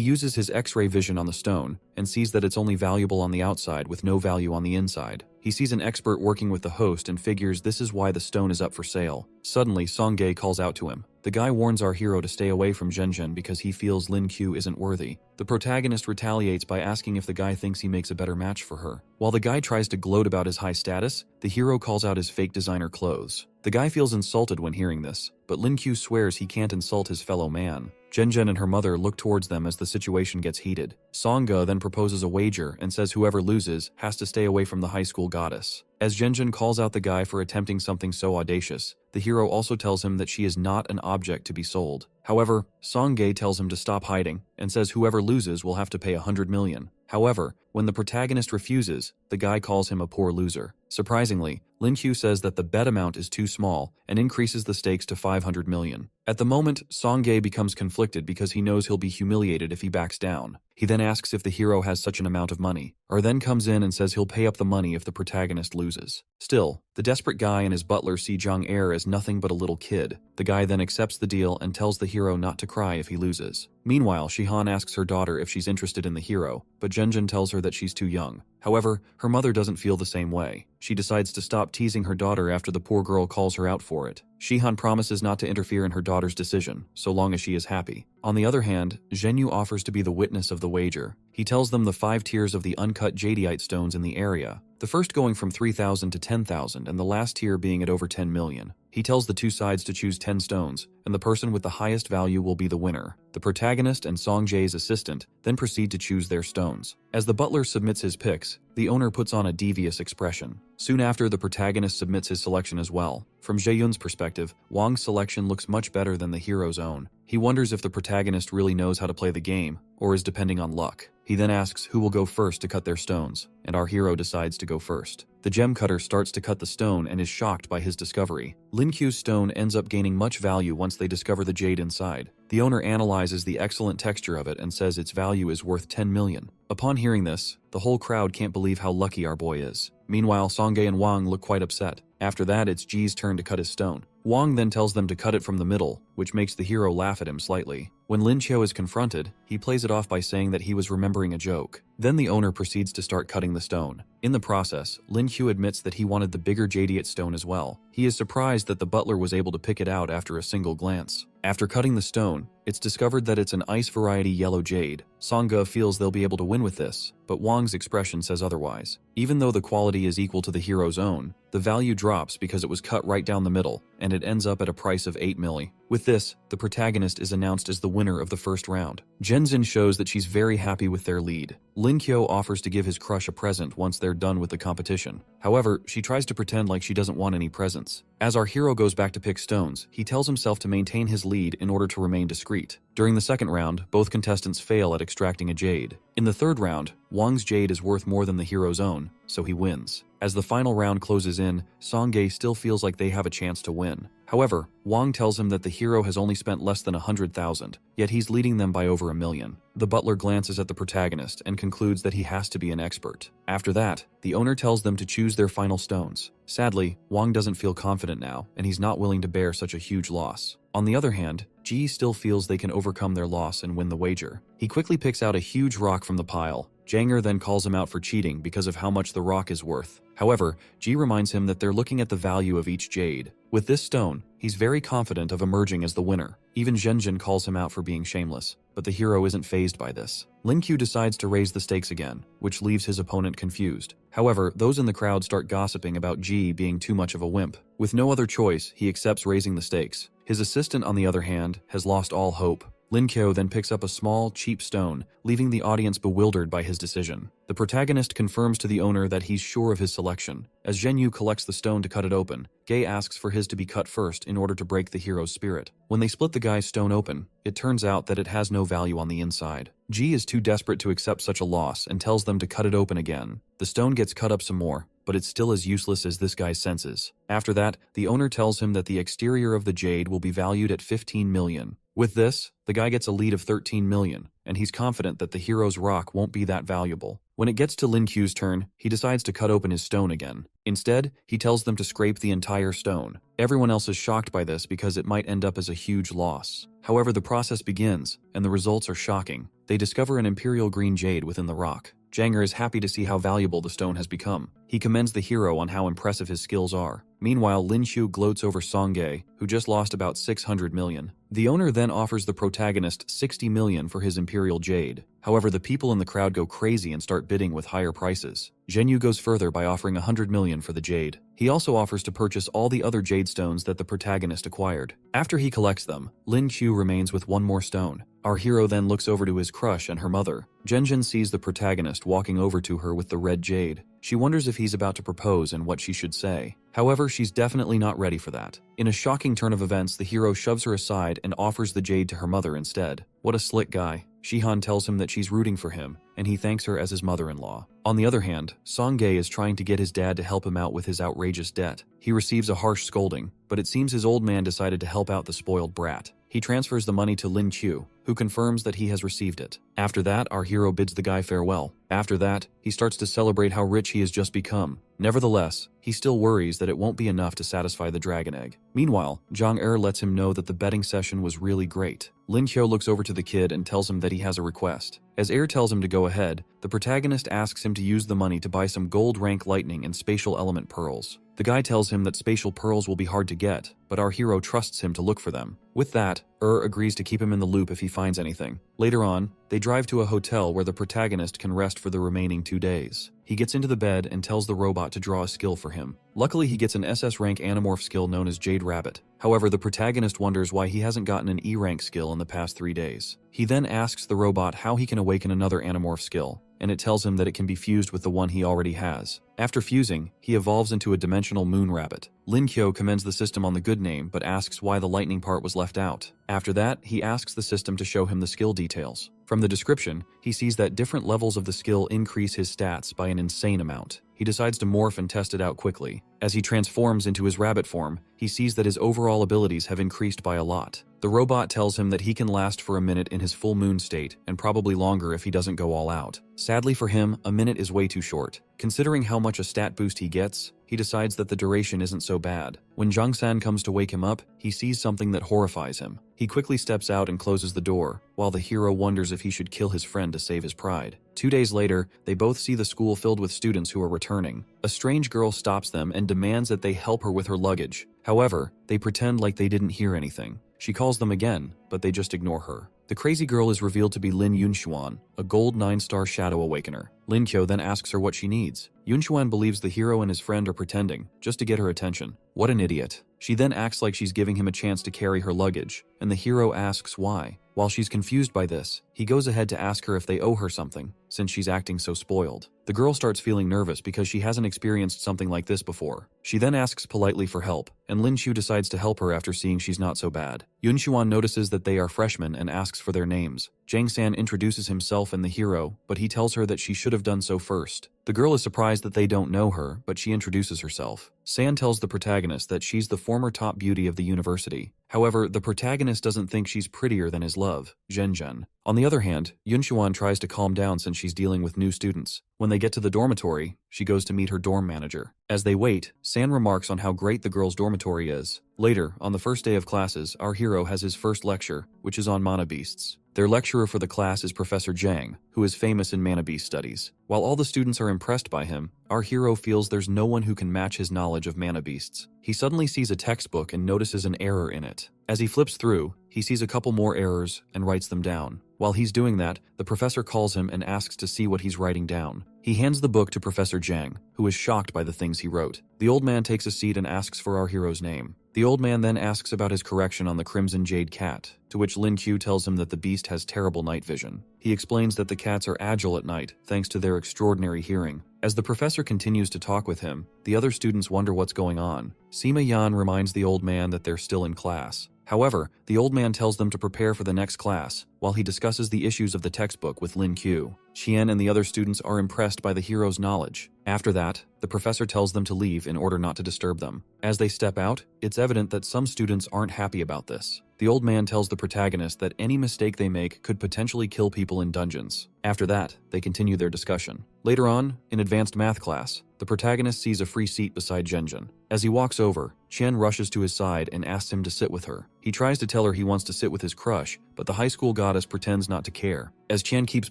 uses his X-ray vision on the stone and sees that it's only valuable on the outside with no value on the inside. He sees an expert working with the host and figures this is why the stone is up for sale. Suddenly, Song-Gae calls out to him. The guy warns our hero to stay away from Zhen because he feels Lin Qiu isn't worthy. The protagonist retaliates by asking if the guy thinks he makes a better match for her. While the guy tries to gloat about his high status, the hero calls out his fake designer clothes. The guy feels insulted when hearing this, but Lin Qiu swears he can't insult his fellow man. Zhen and her mother look towards them as the situation gets heated. Song-Ge then proposes a wager and says whoever loses has to stay away from the high school goddess. As Zhen calls out the guy for attempting something so audacious, the hero also tells him that she is not an object to be sold. However, Song-Gae tells him to stop hiding and says whoever loses will have to pay 100 million. However, when the protagonist refuses, the guy calls him a poor loser. Surprisingly, Lin Qiu says that the bet amount is too small and increases the stakes to 500 million. At the moment, Song-Gae becomes conflicted because he knows he'll be humiliated if he backs down. He then asks if the hero has such an amount of money, or then comes in and says he'll pay up the money if the protagonist loses. Still, the desperate guy and his butler see Zhang Er as nothing but a little kid. The guy then accepts the deal and tells the hero not to cry if he loses. Meanwhile, Shihan asks her daughter if she's interested in the hero, but Zhen tells her that she's too young. However, her mother doesn't feel the same way. She decides to stop teasing her daughter after the poor girl calls her out for it. Shihan promises not to interfere in her daughter's decision, so long as she is happy. On the other hand, Zhenyu offers to be the witness of the wager. He tells them the 5 tiers of the uncut jadeite stones in the area, the first going from 3,000 to 10,000 and the last tier being at over 10 million. He tells the two sides to choose 10 stones, and the person with the highest value will be the winner. The protagonist and Song-Jae's assistant then proceed to choose their stones. As the butler submits his picks, the owner puts on a devious expression. Soon after, the protagonist submits his selection as well. From Jaeyun's perspective, Wang's selection looks much better than the hero's own. He wonders if the protagonist really knows how to play the game, or is depending on luck. He then asks who will go first to cut their stones, and our hero decides to go first. The gem cutter starts to cut the stone and is shocked by his discovery. Lin Qiu's stone ends up gaining much value once they discover the jade inside. The owner analyzes the excellent texture of it and says its value is worth 10 million. Upon hearing this, the whole crowd can't believe how lucky our boy is. Meanwhile, Song-Gae and Wang look quite upset. After that, it's Ji's turn to cut his stone. Wang then tells them to cut it from the middle, which makes the hero laugh at him slightly. When Lin Qiu is confronted, he plays it off by saying that he was remembering a joke. Then the owner proceeds to start cutting the stone. In the process, Lin Qiu admits that he wanted the bigger jadeite stone as well. He is surprised that the butler was able to pick it out after a single glance. After cutting the stone, it's discovered that it's an ice variety yellow jade. Song-Ge feels they'll be able to win with this, but Wang's expression says otherwise. Even though the quality is equal to the hero's own, the value drops because it was cut right down the middle, and it ends up at a price of 8 milli. With this, the protagonist is announced as the winner of the first round. Zhen shows that she's very happy with their lead. Lin Qiu offers to give his crush a present once they're done with the competition. However, she tries to pretend like she doesn't want any presents. As our hero goes back to pick stones, he tells himself to maintain his lead in order to remain discreet. During the second round, both contestants fail at extracting a jade. In the third round, Wang's jade is worth more than the hero's own, so he wins. As the final round closes in, Song-Gae still feels like they have a chance to win. However, Wang tells him that the hero has only spent less than 100,000, yet he's leading them by over 1 million. The butler glances at the protagonist and concludes that he has to be an expert. After that, the owner tells them to choose their final stones. Sadly, Wang doesn't feel confident now, and he's not willing to bear such a huge loss. On the other hand, Ji still feels they can overcome their loss and win the wager. He quickly picks out a huge rock from the pile. Janger then calls him out for cheating because of how much the rock is worth. However, Ji reminds him that they're looking at the value of each jade. With this stone, he's very confident of emerging as the winner. Even Zhenjin calls him out for being shameless, but the hero isn't fazed by this. Lin Q decides to raise the stakes again, which leaves his opponent confused. However, those in the crowd start gossiping about Ji being too much of a wimp. With no other choice, he accepts raising the stakes. His assistant, on the other hand, has lost all hope. Lin Kyo then picks up a small, cheap stone, leaving the audience bewildered by his decision. The protagonist confirms to the owner that he's sure of his selection. As Zhenyu collects the stone to cut it open, Gay asks for his to be cut first in order to break the hero's spirit. When they split the guy's stone open, it turns out that it has no value on the inside. Ji is too desperate to accept such a loss and tells them to cut it open again. The stone gets cut up some more, but it's still as useless as this guy's senses. After that, the owner tells him that the exterior of the jade will be valued at 15 million. With this, the guy gets a lead of 13 million, and he's confident that the hero's rock won't be that valuable. When it gets to Lin Q's turn, he decides to cut open his stone again. Instead, he tells them to scrape the entire stone. Everyone else is shocked by this because it might end up as a huge loss. However, the process begins, and the results are shocking. They discover an imperial green jade within the rock. Janger is happy to see how valuable the stone has become. He commends the hero on how impressive his skills are. Meanwhile, Lin Qiu gloats over Songge, who just lost about 600 million. The owner then offers the protagonist 60 million for his imperial jade. However, the people in the crowd go crazy and start bidding with higher prices. Zhenyu goes further by offering 100 million for the jade. He also offers to purchase all the other jade stones that the protagonist acquired. After he collects them, Lin Qiu remains with one more stone. Our hero then looks over to his crush and her mother. Zhenjin sees the protagonist walking over to her with the red jade. She wonders if he's about to propose and what she should say. However, she's definitely not ready for that. In a shocking turn of events, the hero shoves her aside and offers the jade to her mother instead. What a slick guy. Shihan tells him that she's rooting for him, and he thanks her as his mother-in-law. On the other hand, Songge is trying to get his dad to help him out with his outrageous debt. He receives a harsh scolding, but it seems his old man decided to help out the spoiled brat. He transfers the money to Lin Qiu, who confirms that he has received it. After that, our hero bids the guy farewell. After that, he starts to celebrate how rich he has just become. Nevertheless, he still worries that it won't be enough to satisfy the dragon egg. Meanwhile, Zhang Er lets him know that the betting session was really great. Lin Qiu looks over to the kid and tells him that he has a request. As Er tells him to go ahead, the protagonist asks him to use the money to buy some gold rank lightning and spatial element pearls. The guy tells him that spatial pearls will be hard to get, but our hero trusts him to look for them. With that, agrees to keep him in the loop if he finds anything. Later on, they drive to a hotel where the protagonist can rest for the remaining 2 days. He gets into the bed and tells the robot to draw a skill for him. Luckily, he gets an SS rank animorph skill known as Jade Rabbit. However, the protagonist wonders why he hasn't gotten an E rank skill in the past 3 days. He then asks the robot how he can awaken another animorph skill, and it tells him that it can be fused with the one he already has. After fusing, he evolves into a dimensional moon rabbit. Lin Qiu commends the system on the good name, but asks why the lightning part was left out. After that, he asks the system to show him the skill details. From the description, he sees that different levels of the skill increase his stats by an insane amount. He decides to morph and test it out quickly. As he transforms into his rabbit form, he sees that his overall abilities have increased by a lot. The robot tells him that he can last for a minute in his full moon state, and probably longer if he doesn't go all out. Sadly for him, a minute is way too short. Considering how much a stat boost he gets, he decides that the duration isn't so bad. When Zhang San comes to wake him up, he sees something that horrifies him. He quickly steps out and closes the door, while the hero wonders if he should kill his friend to save his pride. 2 days later, they both see the school filled with students who are returning. A strange girl stops them and demands that they help her with her luggage. However, they pretend like they didn't hear anything. She calls them again, but they just ignore her. The crazy girl is revealed to be Lin Yunxuan, a gold 9-star shadow awakener. Lin Qiu then asks her what she needs. Yunxuan believes the hero and his friend are pretending, just to get her attention. What an idiot. She then acts like she's giving him a chance to carry her luggage, and the hero asks why. While she's confused by this, he goes ahead to ask her if they owe her something, since she's acting so spoiled. The girl starts feeling nervous because she hasn't experienced something like this before. She then asks politely for help, and Lin Qiu decides to help her after seeing she's not so bad. Yunxuan notices that they are freshmen and asks for their names. Zhang San introduces himself and the hero, but he tells her that she should have done so first. The girl is surprised that they don't know her, but she introduces herself. San tells the protagonist that she's the former top beauty of the university. However, the protagonist doesn't think she's prettier than his love, Zhenzhen. On the other hand, Yunxuan tries to calm down since she's dealing with new students. When they get to the dormitory, she goes to meet her dorm manager. As they wait, San remarks on how great the girls' dormitory is. Later, on the first day of classes, our hero has his first lecture, which is on mana beasts. Their lecturer for the class is Professor Jang, who is famous in mana beast studies. While all the students are impressed by him, our hero feels there's no one who can match his knowledge of mana beasts. He suddenly sees a textbook and notices an error in it. As he flips through, he sees a couple more errors and writes them down. While he's doing that, the professor calls him and asks to see what he's writing down. He hands the book to Professor Jang, who is shocked by the things he wrote. The old man takes a seat and asks for our hero's name. The old man then asks about his correction on the Crimson Jade cat, to which Lin Q tells him that the beast has terrible night vision. He explains that the cats are agile at night thanks to their extraordinary hearing. As the professor continues to talk with him, the other students wonder what's going on. Sima Yan reminds the old man that they're still in class. However, the old man tells them to prepare for the next class, while he discusses the issues of the textbook with Lin Q. Qian and the other students are impressed by the hero's knowledge. After that, the professor tells them to leave in order not to disturb them. As they step out, it's evident that some students aren't happy about this. The old man tells the protagonist that any mistake they make could potentially kill people in dungeons. After that, they continue their discussion. Later on, in advanced math class, the protagonist sees a free seat beside Zhenjin. As he walks over, Qian rushes to his side and asks him to sit with her. He tries to tell her he wants to sit with his crush, but the high school goddess pretends not to care. As Qian keeps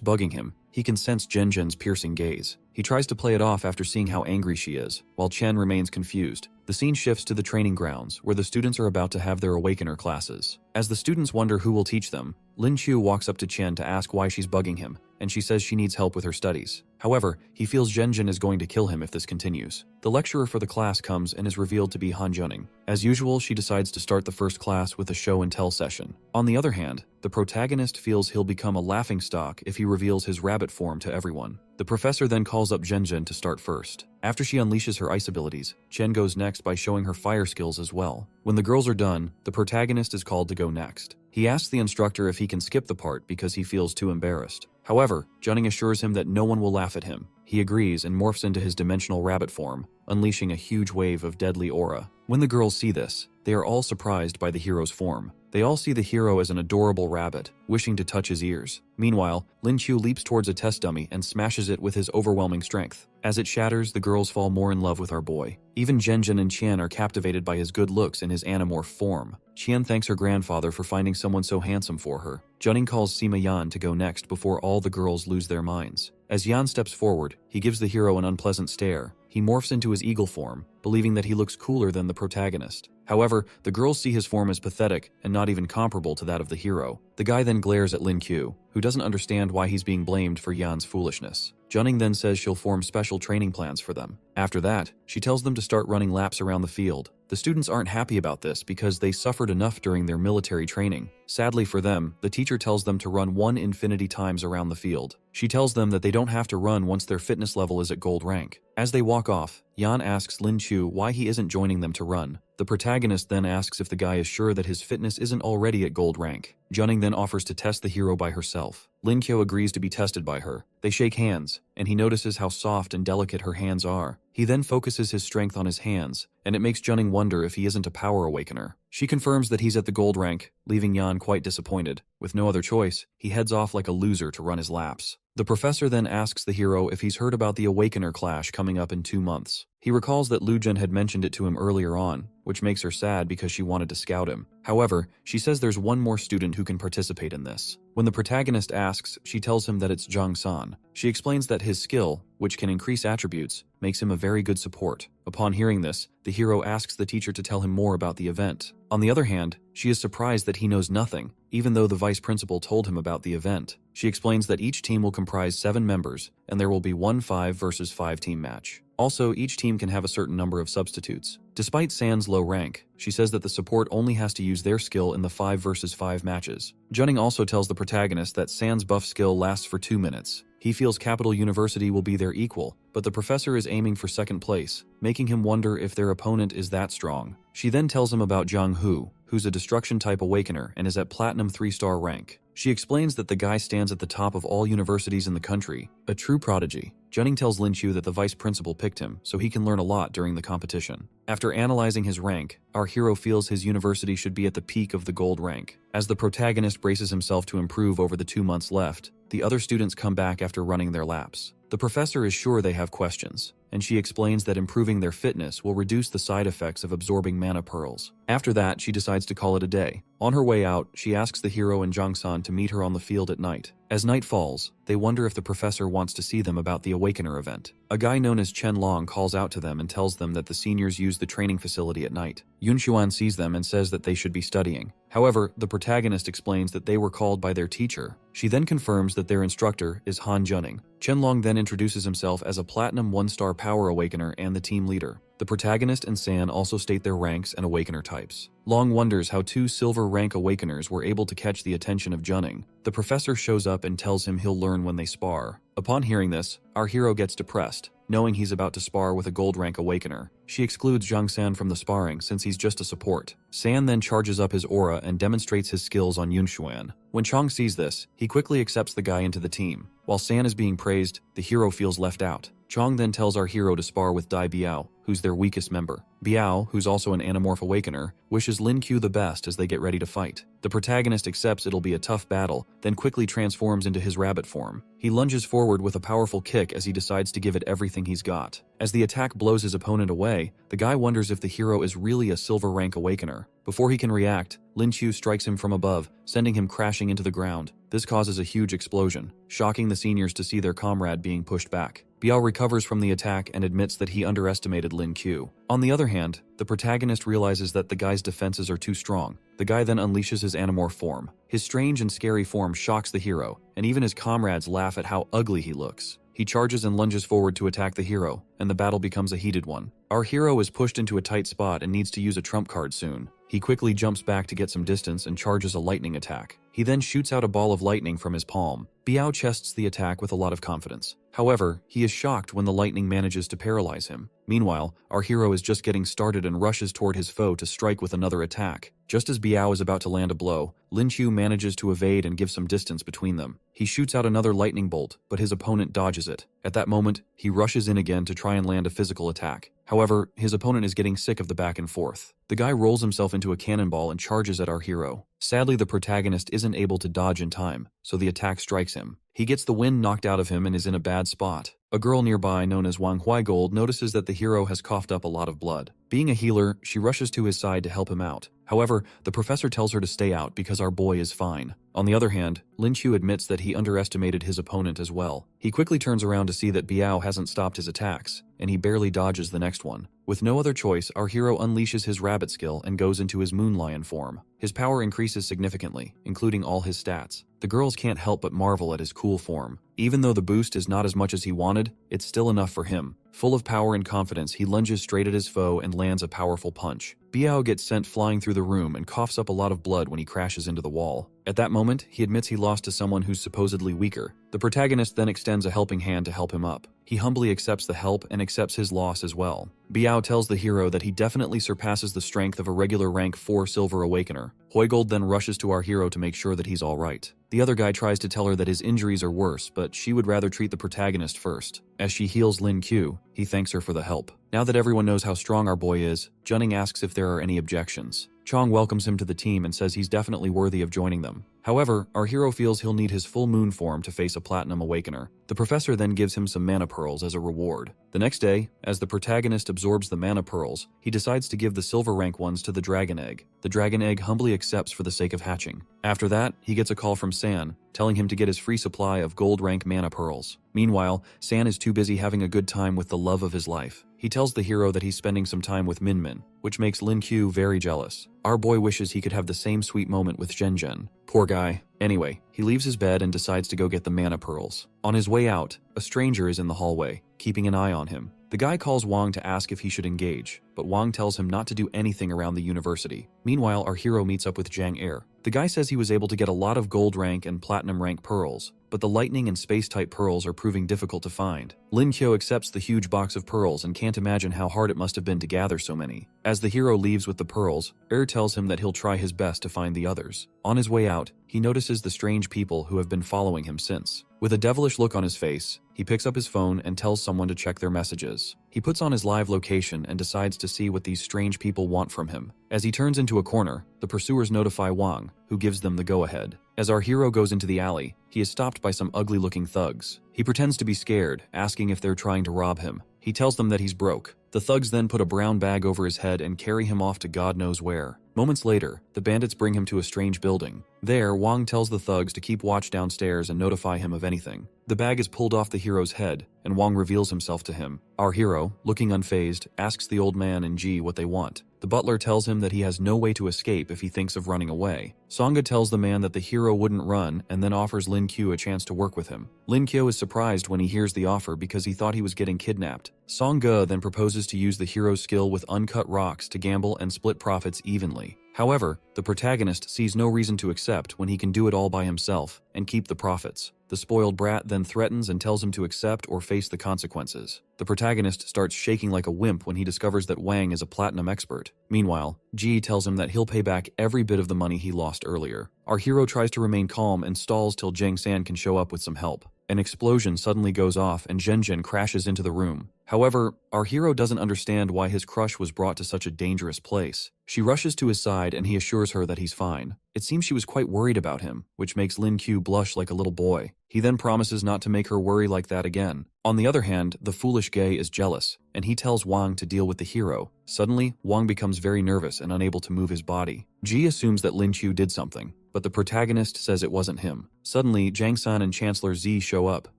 bugging him, he can sense Zhenjin's piercing gaze. He tries to play it off after seeing how angry she is, while Qian remains confused. The scene shifts to the training grounds, where the students are about to have their Awakener classes. As the students wonder who will teach them, Lin Chu walks up to Qian to ask why she's bugging him, and she says she needs help with her studies. However, he feels Zhenjin is going to kill him if this continues. The lecturer for the class comes and is revealed to be Han Juning. As usual, she decides to start the first class with a show and tell session. On the other hand, the protagonist feels he'll become a laughingstock if he reveals his rabbit form to everyone. The professor then calls up Zhenjin to start first. After she unleashes her ice abilities, Chen goes next by showing her fire skills as well. When the girls are done, the protagonist is called to go next. He asks the instructor if he can skip the part because he feels too embarrassed. However, Juning assures him that no one will laugh at him. He agrees and morphs into his dimensional rabbit form, unleashing a huge wave of deadly aura. When the girls see this, they are all surprised by the hero's form. They all see the hero as an adorable rabbit, wishing to touch his ears. Meanwhile, Lin Chu leaps towards a test dummy and smashes it with his overwhelming strength. As it shatters, the girls fall more in love with our boy. Even Zhenjin and Qian are captivated by his good looks and his animorph form. Qian thanks her grandfather for finding someone so handsome for her. Juning calls Sima Yan to go next before all the girls lose their minds. As Yan steps forward, he gives the hero an unpleasant stare. He morphs into his eagle form, believing that he looks cooler than the protagonist. However, the girls see his form as pathetic and not even comparable to that of the hero. The guy then glares at Lin Q, who doesn't understand why he's being blamed for Yan's foolishness. Juning then says she'll form special training plans for them. After that, she tells them to start running laps around the field. The students aren't happy about this because they suffered enough during their military training. Sadly for them, the teacher tells them to run 1 infinity times around the field. She tells them that they don't have to run once their fitness level is at gold rank. As they walk off, Yan asks Lin Chu why he isn't joining them to run. The protagonist then asks if the guy is sure that his fitness isn't already at gold rank. Juning then offers to test the hero by herself. Lin Qiu agrees to be tested by her. They shake hands, and he notices how soft and delicate her hands are. He then focuses his strength on his hands, and it makes Juning wonder if he isn't a power awakener. She confirms that he's at the gold rank, leaving Yan quite disappointed. With no other choice, he heads off like a loser to run his laps. The professor then asks the hero if he's heard about the Awakener Clash coming up in 2 months. He recalls that Lu Jun had mentioned it to him earlier on, which makes her sad because she wanted to scout him. However, she says there's one more student who can participate in this. When the protagonist asks, she tells him that it's Zhang San. She explains that his skill, which can increase attributes, makes him a very good support. Upon hearing this, the hero asks the teacher to tell him more about the event. On the other hand, she is surprised that he knows nothing, even though the vice principal told him about the event. She explains that each team will comprise 7 members, and there will be one 5 versus 5 team match. Also, each team can have a certain number of substitutes. Despite San's low rank, she says that the support only has to use their skill in the 5 versus 5 matches. Juning also tells the protagonist that San's buff skill lasts for 2 minutes. He feels Capital University will be their equal, but the professor is aiming for 2nd place, making him wonder if their opponent is that strong. She then tells him about Zhang Hu, who's a destruction-type awakener and is at Platinum 3-star rank. She explains that the guy stands at the top of all universities in the country, a true prodigy. Juning tells Lin Chu that the vice principal picked him so he can learn a lot during the competition. After analyzing his rank, our hero feels his university should be at the peak of the gold rank. As the protagonist braces himself to improve over the 2 months left, the other students come back after running their laps. The professor is sure they have questions, and she explains that improving their fitness will reduce the side effects of absorbing mana pearls. After that, she decides to call it a day. On her way out, she asks the hero and Jongsan to meet her on the field at night. As night falls, they wonder if the professor wants to see them about the Awakener event. A guy known as Chen Long calls out to them and tells them that the seniors use the training facility at night. Yunshuan sees them and says that they should be studying. However, the protagonist explains that they were called by their teacher. She then confirms that their instructor is Han Junning. Chen Long then introduces himself as a Platinum 1-star Power Awakener and the team leader. The protagonist and San also state their ranks and Awakener types. Long wonders how 2 silver rank Awakeners were able to catch the attention of Junning. The professor shows up and tells him he'll learn when they spar. Upon hearing this, our hero gets depressed, knowing he's about to spar with a gold rank Awakener. She excludes Jongsan from the sparring since he's just a support. San then charges up his aura and demonstrates his skills on Yunshuan. When Chong sees this, he quickly accepts the guy into the team. While San is being praised, the hero feels left out. Chong then tells our hero to spar with Dai Biao, who's their weakest member. Biao, who's also an Animorph Awakener, wishes Lin Q the best as they get ready to fight. The protagonist accepts it'll be a tough battle, then quickly transforms into his rabbit form. He lunges forward with a powerful kick as he decides to give it everything he's got. As the attack blows his opponent away, the guy wonders if the hero is really a silver rank Awakener. Before he can react, Lin Qiu strikes him from above, sending him crashing into the ground. This causes a huge explosion, shocking the seniors to see their comrade being pushed back. Biao recovers from the attack and admits that he underestimated Lin Qiu. On the other hand, the protagonist realizes that the guy's defenses are too strong. The guy then unleashes his Animorph form. His strange and scary form shocks the hero, and even his comrades laugh at how ugly he looks. He charges and lunges forward to attack the hero, and the battle becomes a heated one. Our hero is pushed into a tight spot and needs to use a trump card soon. He quickly jumps back to get some distance and charges a lightning attack. He then shoots out a ball of lightning from his palm. Biao chests the attack with a lot of confidence. However, he is shocked when the lightning manages to paralyze him. Meanwhile, our hero is just getting started and rushes toward his foe to strike with another attack. Just as Biao is about to land a blow, Lin Qiu manages to evade and give some distance between them. He shoots out another lightning bolt, but his opponent dodges it. At that moment, he rushes in again to try and land a physical attack. However, his opponent is getting sick of the back and forth. The guy rolls himself into a cannonball and charges at our hero. Sadly, the protagonist isn't able to dodge in time, so the attack strikes him. He gets the wind knocked out of him and is in a bad spot. A girl nearby known as Wang Huaigold notices that the hero has coughed up a lot of blood. Being a healer, she rushes to his side to help him out. However, the professor tells her to stay out because our boy is fine. On the other hand, Lin Qiu admits that he underestimated his opponent as well. He quickly turns around to see that Biao hasn't stopped his attacks, and he barely dodges the next one. With no other choice, our hero unleashes his rabbit skill and goes into his moon lion form. His power increases significantly, including all his stats. The girls can't help but marvel at his cool form. Even though the boost is not as much as he wanted, it's still enough for him. Full of power and confidence, he lunges straight at his foe and lands a powerful punch. Biao gets sent flying through the room and coughs up a lot of blood when he crashes into the wall. At that moment, he admits he lost to someone who's supposedly weaker. The protagonist then extends a helping hand to help him up. He humbly accepts the help and accepts his loss as well. Biao tells the hero that he definitely surpasses the strength of a regular rank 4 Silver Awakener. Huigold then rushes to our hero to make sure that he's alright. The other guy tries to tell her that his injuries are worse, but she would rather treat the protagonist first. As she heals Lin Qiu, he thanks her for the help. Now that everyone knows how strong our boy is, Junning asks if there are any objections. Chong welcomes him to the team and says he's definitely worthy of joining them. However, our hero feels he'll need his full moon form to face a Platinum Awakener. The professor then gives him some mana pearls as a reward. The next day, as the protagonist absorbs the mana pearls, he decides to give the silver rank ones to the dragon egg. The dragon egg humbly accepts for the sake of hatching. After that, he gets a call from San, telling him to get his free supply of gold rank mana pearls. Meanwhile, San is too busy having a good time with the love of his life. He tells the hero that he's spending some time with Min, which makes Lin Qiu very jealous. Our boy wishes he could have the same sweet moment with Zhen. Poor guy. Anyway, he leaves his bed and decides to go get the mana pearls. On his way out, a stranger is in the hallway, keeping an eye on him. The guy calls Wang to ask if he should engage, but Wang tells him not to do anything around the university. Meanwhile, our hero meets up with Zhang Er. The guy says he was able to get a lot of gold rank and platinum rank pearls, but the lightning and space type pearls are proving difficult to find. Lin Qiu accepts the huge box of pearls and can't imagine how hard it must have been to gather so many. As the hero leaves with the pearls, tells him that he'll try his best to find the others. On his way out, he notices the strange people who have been following him since. With a devilish look on his face, he picks up his phone and tells someone to check their messages. He puts on his live location and decides to see what these strange people want from him. As he turns into a corner, the pursuers notify Wang, who gives them the go-ahead. As our hero goes into the alley, he is stopped by some ugly-looking thugs. He pretends to be scared, asking if they're trying to rob him. He tells them that he's broke. The thugs then put a brown bag over his head and carry him off to God knows where. Moments later, the bandits bring him to a strange building. There, Wang tells the thugs to keep watch downstairs and notify him of anything. The bag is pulled off the hero's head, and Wang reveals himself to him. Our hero, looking unfazed, asks the old man and Ji what they want. The butler tells him that he has no way to escape if he thinks of running away. Songa tells the man that the hero wouldn't run and then offers Lin Qiu a chance to work with him. Lin Qiu is surprised when he hears the offer because he thought he was getting kidnapped. Songa then proposes to use the hero's skill with uncut rocks to gamble and split profits evenly. However, the protagonist sees no reason to accept when he can do it all by himself and keep the profits. The spoiled brat then threatens and tells him to accept or face the consequences. The protagonist starts shaking like a wimp when he discovers that Wang is a platinum expert. Meanwhile, Ji tells him that he'll pay back every bit of the money he lost earlier. Our hero tries to remain calm and stalls till Zhang San can show up with some help. An explosion suddenly goes off and Zhen crashes into the room. However, our hero doesn't understand why his crush was brought to such a dangerous place. She rushes to his side and he assures her that he's fine. It seems she was quite worried about him, which makes Lin Qiu blush like a little boy. He then promises not to make her worry like that again. On the other hand, the foolish gay is jealous, and he tells Wang to deal with the hero. Suddenly, Wang becomes very nervous and unable to move his body. Ji assumes that Lin Qiu did something, but the protagonist says it wasn't him. Suddenly, Zhang San and Chancellor Z show up,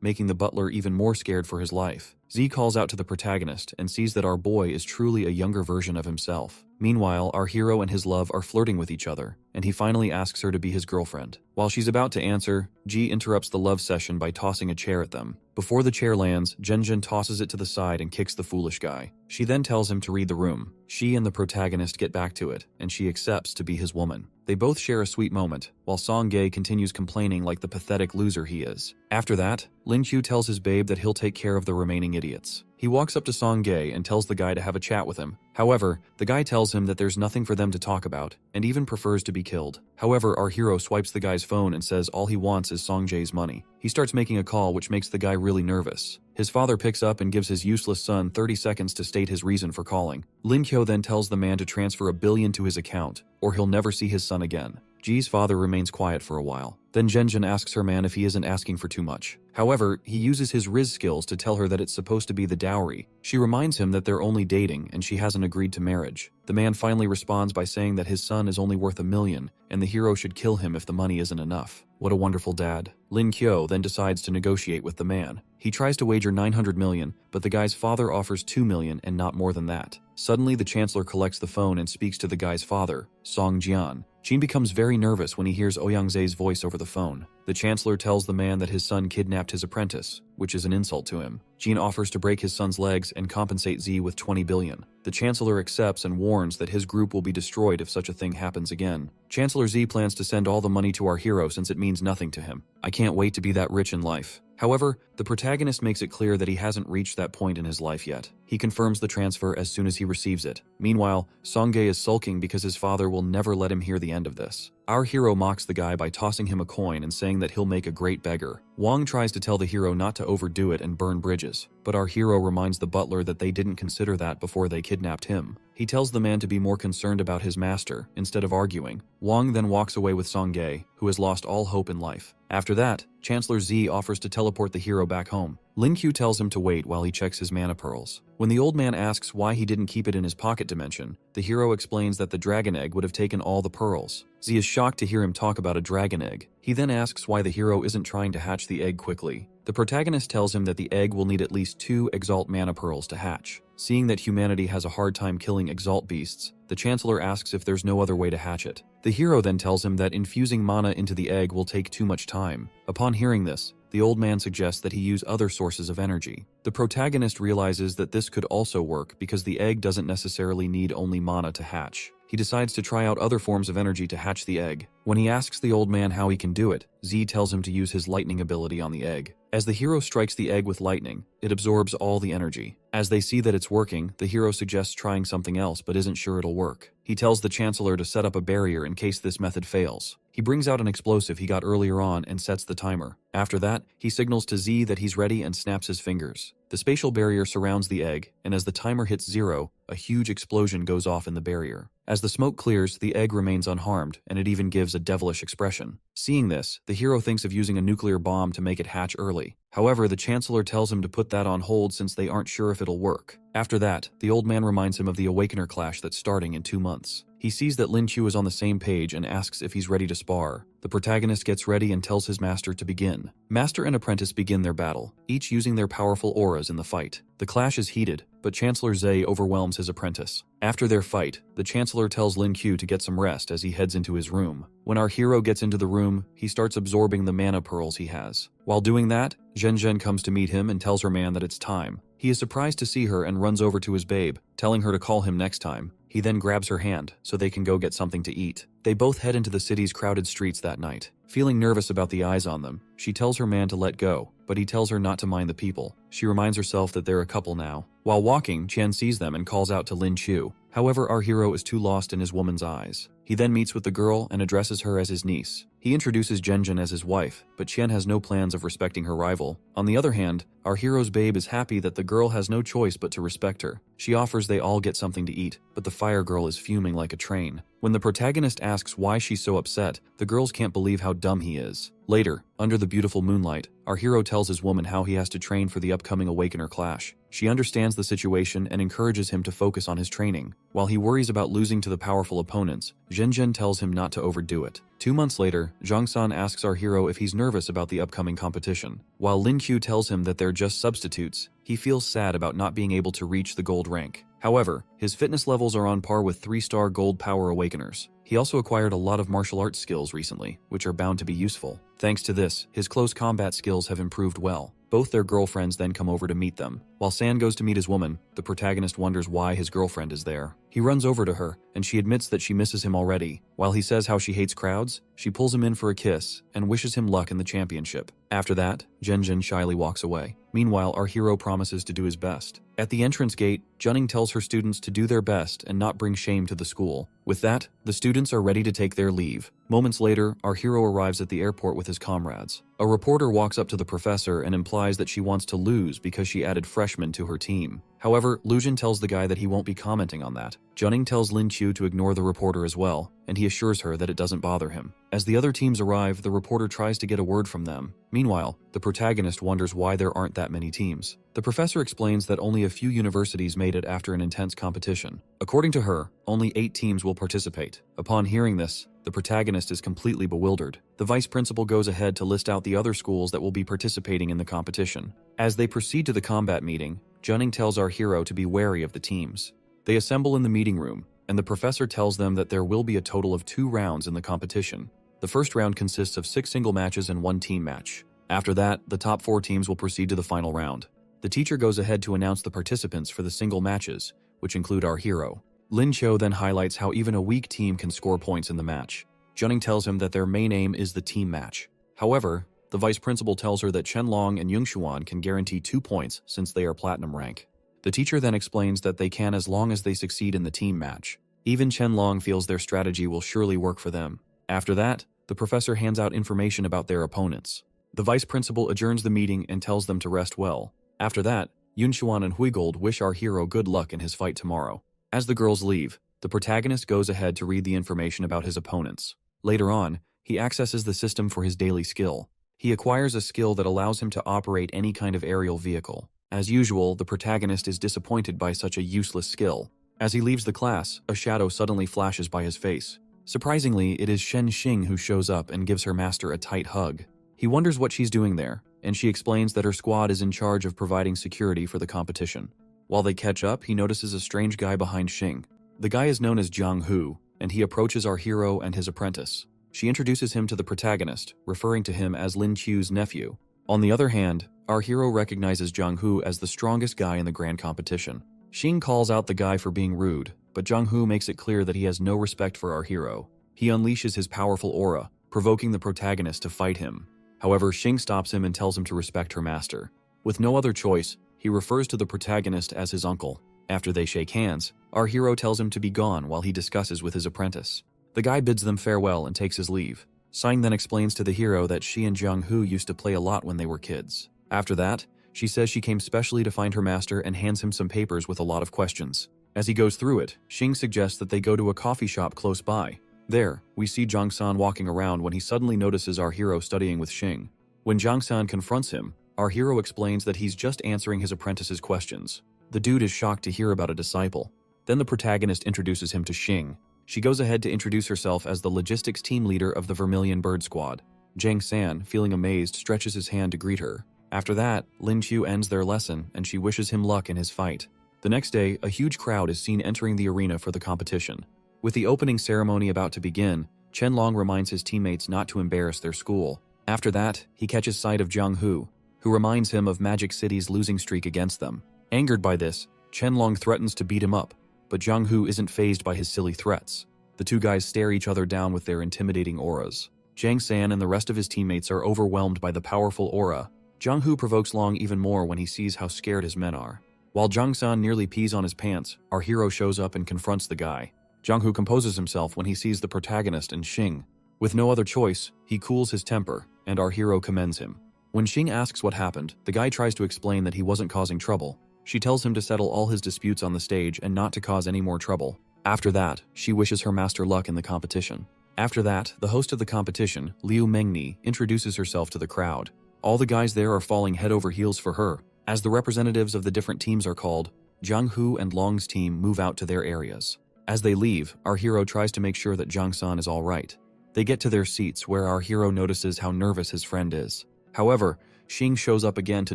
making the butler even more scared for his life. Z calls out to the protagonist and sees that our boy is truly a younger version of himself. Meanwhile, our hero and his love are flirting with each other, and he finally asks her to be his girlfriend. While she's about to answer, Ji interrupts the love session by tossing a chair at them. Before the chair lands, Zhen tosses it to the side and kicks the foolish guy. She then tells him to read the room. She and the protagonist get back to it, and she accepts to be his woman. They both share a sweet moment, while Song Gae continues complaining like the pathetic loser he is. After that, Lin Qiu tells his babe that he'll take care of the remaining idiots. He walks up to Song Gae and tells the guy to have a chat with him. However, the guy tells him that there's nothing for them to talk about, and even prefers to be killed. However, our hero swipes the guy's phone and says all he wants is Song Jae's money. He starts making a call which makes the guy really nervous. His father picks up and gives his useless son 30 seconds to state his reason for calling. Lin Qiu then tells the man to transfer $1 billion to his account, or he'll never see his son again. Ji's father remains quiet for a while. Then Zhen asks her man if he isn't asking for too much. However, he uses his Riz skills to tell her that it's supposed to be the dowry. She reminds him that they're only dating and she hasn't agreed to marriage. The man finally responds by saying that his son is only worth $1 million and the hero should kill him if the money isn't enough. What a wonderful dad. Lin Qiu then decides to negotiate with the man. He tries to wager 900 million, but the guy's father offers 2 million and not more than that. Suddenly, the Chancellor collects the phone and speaks to the guy's father, Song Jian. Jin becomes very nervous when he hears Ouyangze's voice over the phone. The Chancellor tells the man that his son kidnapped his apprentice, which is an insult to him. Jin offers to break his son's legs and compensate Z with 20 billion. The Chancellor accepts and warns that his group will be destroyed if such a thing happens again. Chancellor Z plans to send all the money to our hero since it means nothing to him. I can't wait to be that rich in life. However, the protagonist makes it clear that he hasn't reached that point in his life yet. He confirms the transfer as soon as he receives it. Meanwhile, Songgae is sulking because his father will never let him hear the end of this. Our hero mocks the guy by tossing him a coin and saying that he'll make a great beggar. Wang tries to tell the hero not to overdo it and burn bridges, but our hero reminds the butler that they didn't consider that before they kidnapped him. He tells the man to be more concerned about his master, instead of arguing. Wang then walks away with Songgae, who has lost all hope in life. After that, Chancellor Z offers to teleport the hero back home. Lin Qiu tells him to wait while he checks his mana pearls. When the old man asks why he didn't keep it in his pocket dimension, the hero explains that the dragon egg would have taken all the pearls. Z is shocked to hear him talk about a dragon egg. He then asks why the hero isn't trying to hatch the egg quickly. The protagonist tells him that the egg will need at least 2 Exalt mana pearls to hatch. Seeing that humanity has a hard time killing Exalt beasts, the Chancellor asks if there's no other way to hatch it. The hero then tells him that infusing mana into the egg will take too much time. Upon hearing this, the old man suggests that he use other sources of energy. The protagonist realizes that this could also work because the egg doesn't necessarily need only mana to hatch. He decides to try out other forms of energy to hatch the egg. When he asks the old man how he can do it, Z tells him to use his lightning ability on the egg. As the hero strikes the egg with lightning, it absorbs all the energy. As they see that it's working, the hero suggests trying something else but isn't sure it'll work. He tells the Chancellor to set up a barrier in case this method fails. He brings out an explosive he got earlier on and sets the timer. After that, he signals to Z that he's ready and snaps his fingers. The spatial barrier surrounds the egg, and as the timer hits 0, a huge explosion goes off in the barrier. As the smoke clears, the egg remains unharmed, and it even gives a devilish expression. Seeing this, the hero thinks of using a nuclear bomb to make it hatch early. However, the Chancellor tells him to put that on hold since they aren't sure if it'll work. After that, the old man reminds him of the Awakener clash that's starting in 2 months. He sees that Lin Qiu is on the same page and asks if he's ready to spar. The protagonist gets ready and tells his master to begin. Master and apprentice begin their battle, each using their powerful auras in the fight. The clash is heated, but Chancellor Zhe overwhelms his apprentice. After their fight, the Chancellor tells Lin Qiu to get some rest as he heads into his room. When our hero gets into the room, he starts absorbing the mana pearls he has. While doing that, Zhen Zhen comes to meet him and tells her man that it's time. He is surprised to see her and runs over to his babe, telling her to call him next time. He then grabs her hand so they can go get something to eat. They both head into the city's crowded streets that night. Feeling nervous about the eyes on them, she tells her man to let go, but he tells her not to mind the people. She reminds herself that they're a couple now. While walking, Qian sees them and calls out to Lin Qiu. However, our hero is too lost in his woman's eyes. He then meets with the girl and addresses her as his niece. He introduces Zhen as his wife, but Qian has no plans of respecting her rival. On the other hand, our hero's babe is happy that the girl has no choice but to respect her. She offers they all get something to eat, but the fire girl is fuming like a train. When the protagonist asks why she's so upset, the girls can't believe how dumb he is. Later, under the beautiful moonlight, our hero tells his woman how he has to train for the upcoming Awakener clash. She understands the situation and encourages him to focus on his training. While he worries about losing to the powerful opponents, Zhen tells him not to overdo it. 2 months later, Zhang San asks our hero if he's nervous about the upcoming competition. While Lin Qiu tells him that they're just substitutes, he feels sad about not being able to reach the gold rank. However, his fitness levels are on par with 3-star gold power awakeners. He also acquired a lot of martial arts skills recently, which are bound to be useful. Thanks to this, his close combat skills have improved well. Both their girlfriends then come over to meet them. While San goes to meet his woman, the protagonist wonders why his girlfriend is there. He runs over to her, and she admits that she misses him already. While he says how she hates crowds, she pulls him in for a kiss and wishes him luck in the championship. After that, Zhen shyly walks away. Meanwhile, our hero promises to do his best. At the entrance gate, Junning tells her students to do their best and not bring shame to the school. With that, the students are ready to take their leave. Moments later, our hero arrives at the airport with his comrades. A reporter walks up to the professor and implies that she wants to lose because she added freshmen to her team. However, Lujin tells the guy that he won't be commenting on that. Junning tells Lin Qiu to ignore the reporter as well, and he assures her that it doesn't bother him. As the other teams arrive, the reporter tries to get a word from them. Meanwhile, the protagonist wonders why there aren't that many teams. The professor explains that only a few universities made it after an intense competition. According to her, only 8 teams will participate. Upon hearing this, the protagonist is completely bewildered. The vice principal goes ahead to list out the other schools that will be participating in the competition. As they proceed to the combat meeting, Junning tells our hero to be wary of the teams. They assemble in the meeting room, and the professor tells them that there will be a total of 2 rounds in the competition. The first round consists of 6 single matches and 1 team match. After that, the top 4 teams will proceed to the final round. The teacher goes ahead to announce the participants for the single matches, which include our hero. Lin Qiu then highlights how even a weak team can score points in the match. Junning tells him that their main aim is the team match. However, the vice principal tells her that Qianlong and Yungshuan can guarantee 2 points since they are platinum rank. The teacher then explains that they can as long as they succeed in the team match. Even Qianlong feels their strategy will surely work for them. After that, the professor hands out information about their opponents. The vice principal adjourns the meeting and tells them to rest well. After that, Yunshuan and Huigold wish our hero good luck in his fight tomorrow. As the girls leave, the protagonist goes ahead to read the information about his opponents. Later on, he accesses the system for his daily skill. He acquires a skill that allows him to operate any kind of aerial vehicle. As usual, the protagonist is disappointed by such a useless skill. As he leaves the class, a shadow suddenly flashes by his face. Surprisingly, it is Shen Xing who shows up and gives her master a tight hug. He wonders what she's doing there, and she explains that her squad is in charge of providing security for the competition. While they catch up, he notices a strange guy behind Xing. The guy is known as Jiang Hu, and he approaches our hero and his apprentice. She introduces him to the protagonist, referring to him as Lin Qiu's nephew. On the other hand, our hero recognizes Jiang Hu as the strongest guy in the grand competition. Xing calls out the guy for being rude, but Jiang Hu makes it clear that he has no respect for our hero. He unleashes his powerful aura, provoking the protagonist to fight him. However, Xing stops him and tells him to respect her master. With no other choice, he refers to the protagonist as his uncle. After they shake hands, our hero tells him to be gone while he discusses with his apprentice. The guy bids them farewell and takes his leave. Xing then explains to the hero that she and Jiang Hu used to play a lot when they were kids. After that, She says she came specially to find her master and hands him some papers with a lot of questions. As he goes through it, Xing suggests that they go to a coffee shop close by. There, we see Zhang-san walking around when he suddenly notices our hero studying with Xing. When Zhang-san confronts him, our hero explains that he's just answering his apprentice's questions. The dude is shocked to hear about a disciple. Then the protagonist introduces him to Xing. She goes ahead to introduce herself as the logistics team leader of the Vermilion Bird Squad. Zhang-san, feeling amazed, stretches his hand to greet her. After that, Lin Qiu ends their lesson and she wishes him luck in his fight. The next day, a huge crowd is seen entering the arena for the competition. With the opening ceremony about to begin, Qianlong reminds his teammates not to embarrass their school. After that, he catches sight of Jiang Hu, who reminds him of Magic City's losing streak against them. Angered by this, Qianlong threatens to beat him up, but Jiang Hu isn't fazed by his silly threats. The two guys stare each other down with their intimidating auras. Zhang San and the rest of his teammates are overwhelmed by the powerful aura. Jiang Hu provokes Long even more when he sees how scared his men are. While Zhang San nearly pees on his pants, our hero shows up and confronts the guy. Jiang Hu composes himself when he sees the protagonist and Xing. With no other choice, he cools his temper, and our hero commends him. When Xing asks what happened, the guy tries to explain that he wasn't causing trouble. She tells him to settle all his disputes on the stage and not to cause any more trouble. After that, she wishes her master luck in the competition. After that, the host of the competition, Liu Mengni, introduces herself to the crowd. All the guys there are falling head over heels for her. As the representatives of the different teams are called, Jiang Hu and Long's team move out to their areas. As they leave, our hero tries to make sure that Zhang San is all right. They get to their seats where our hero notices how nervous his friend is. However, Xing shows up again to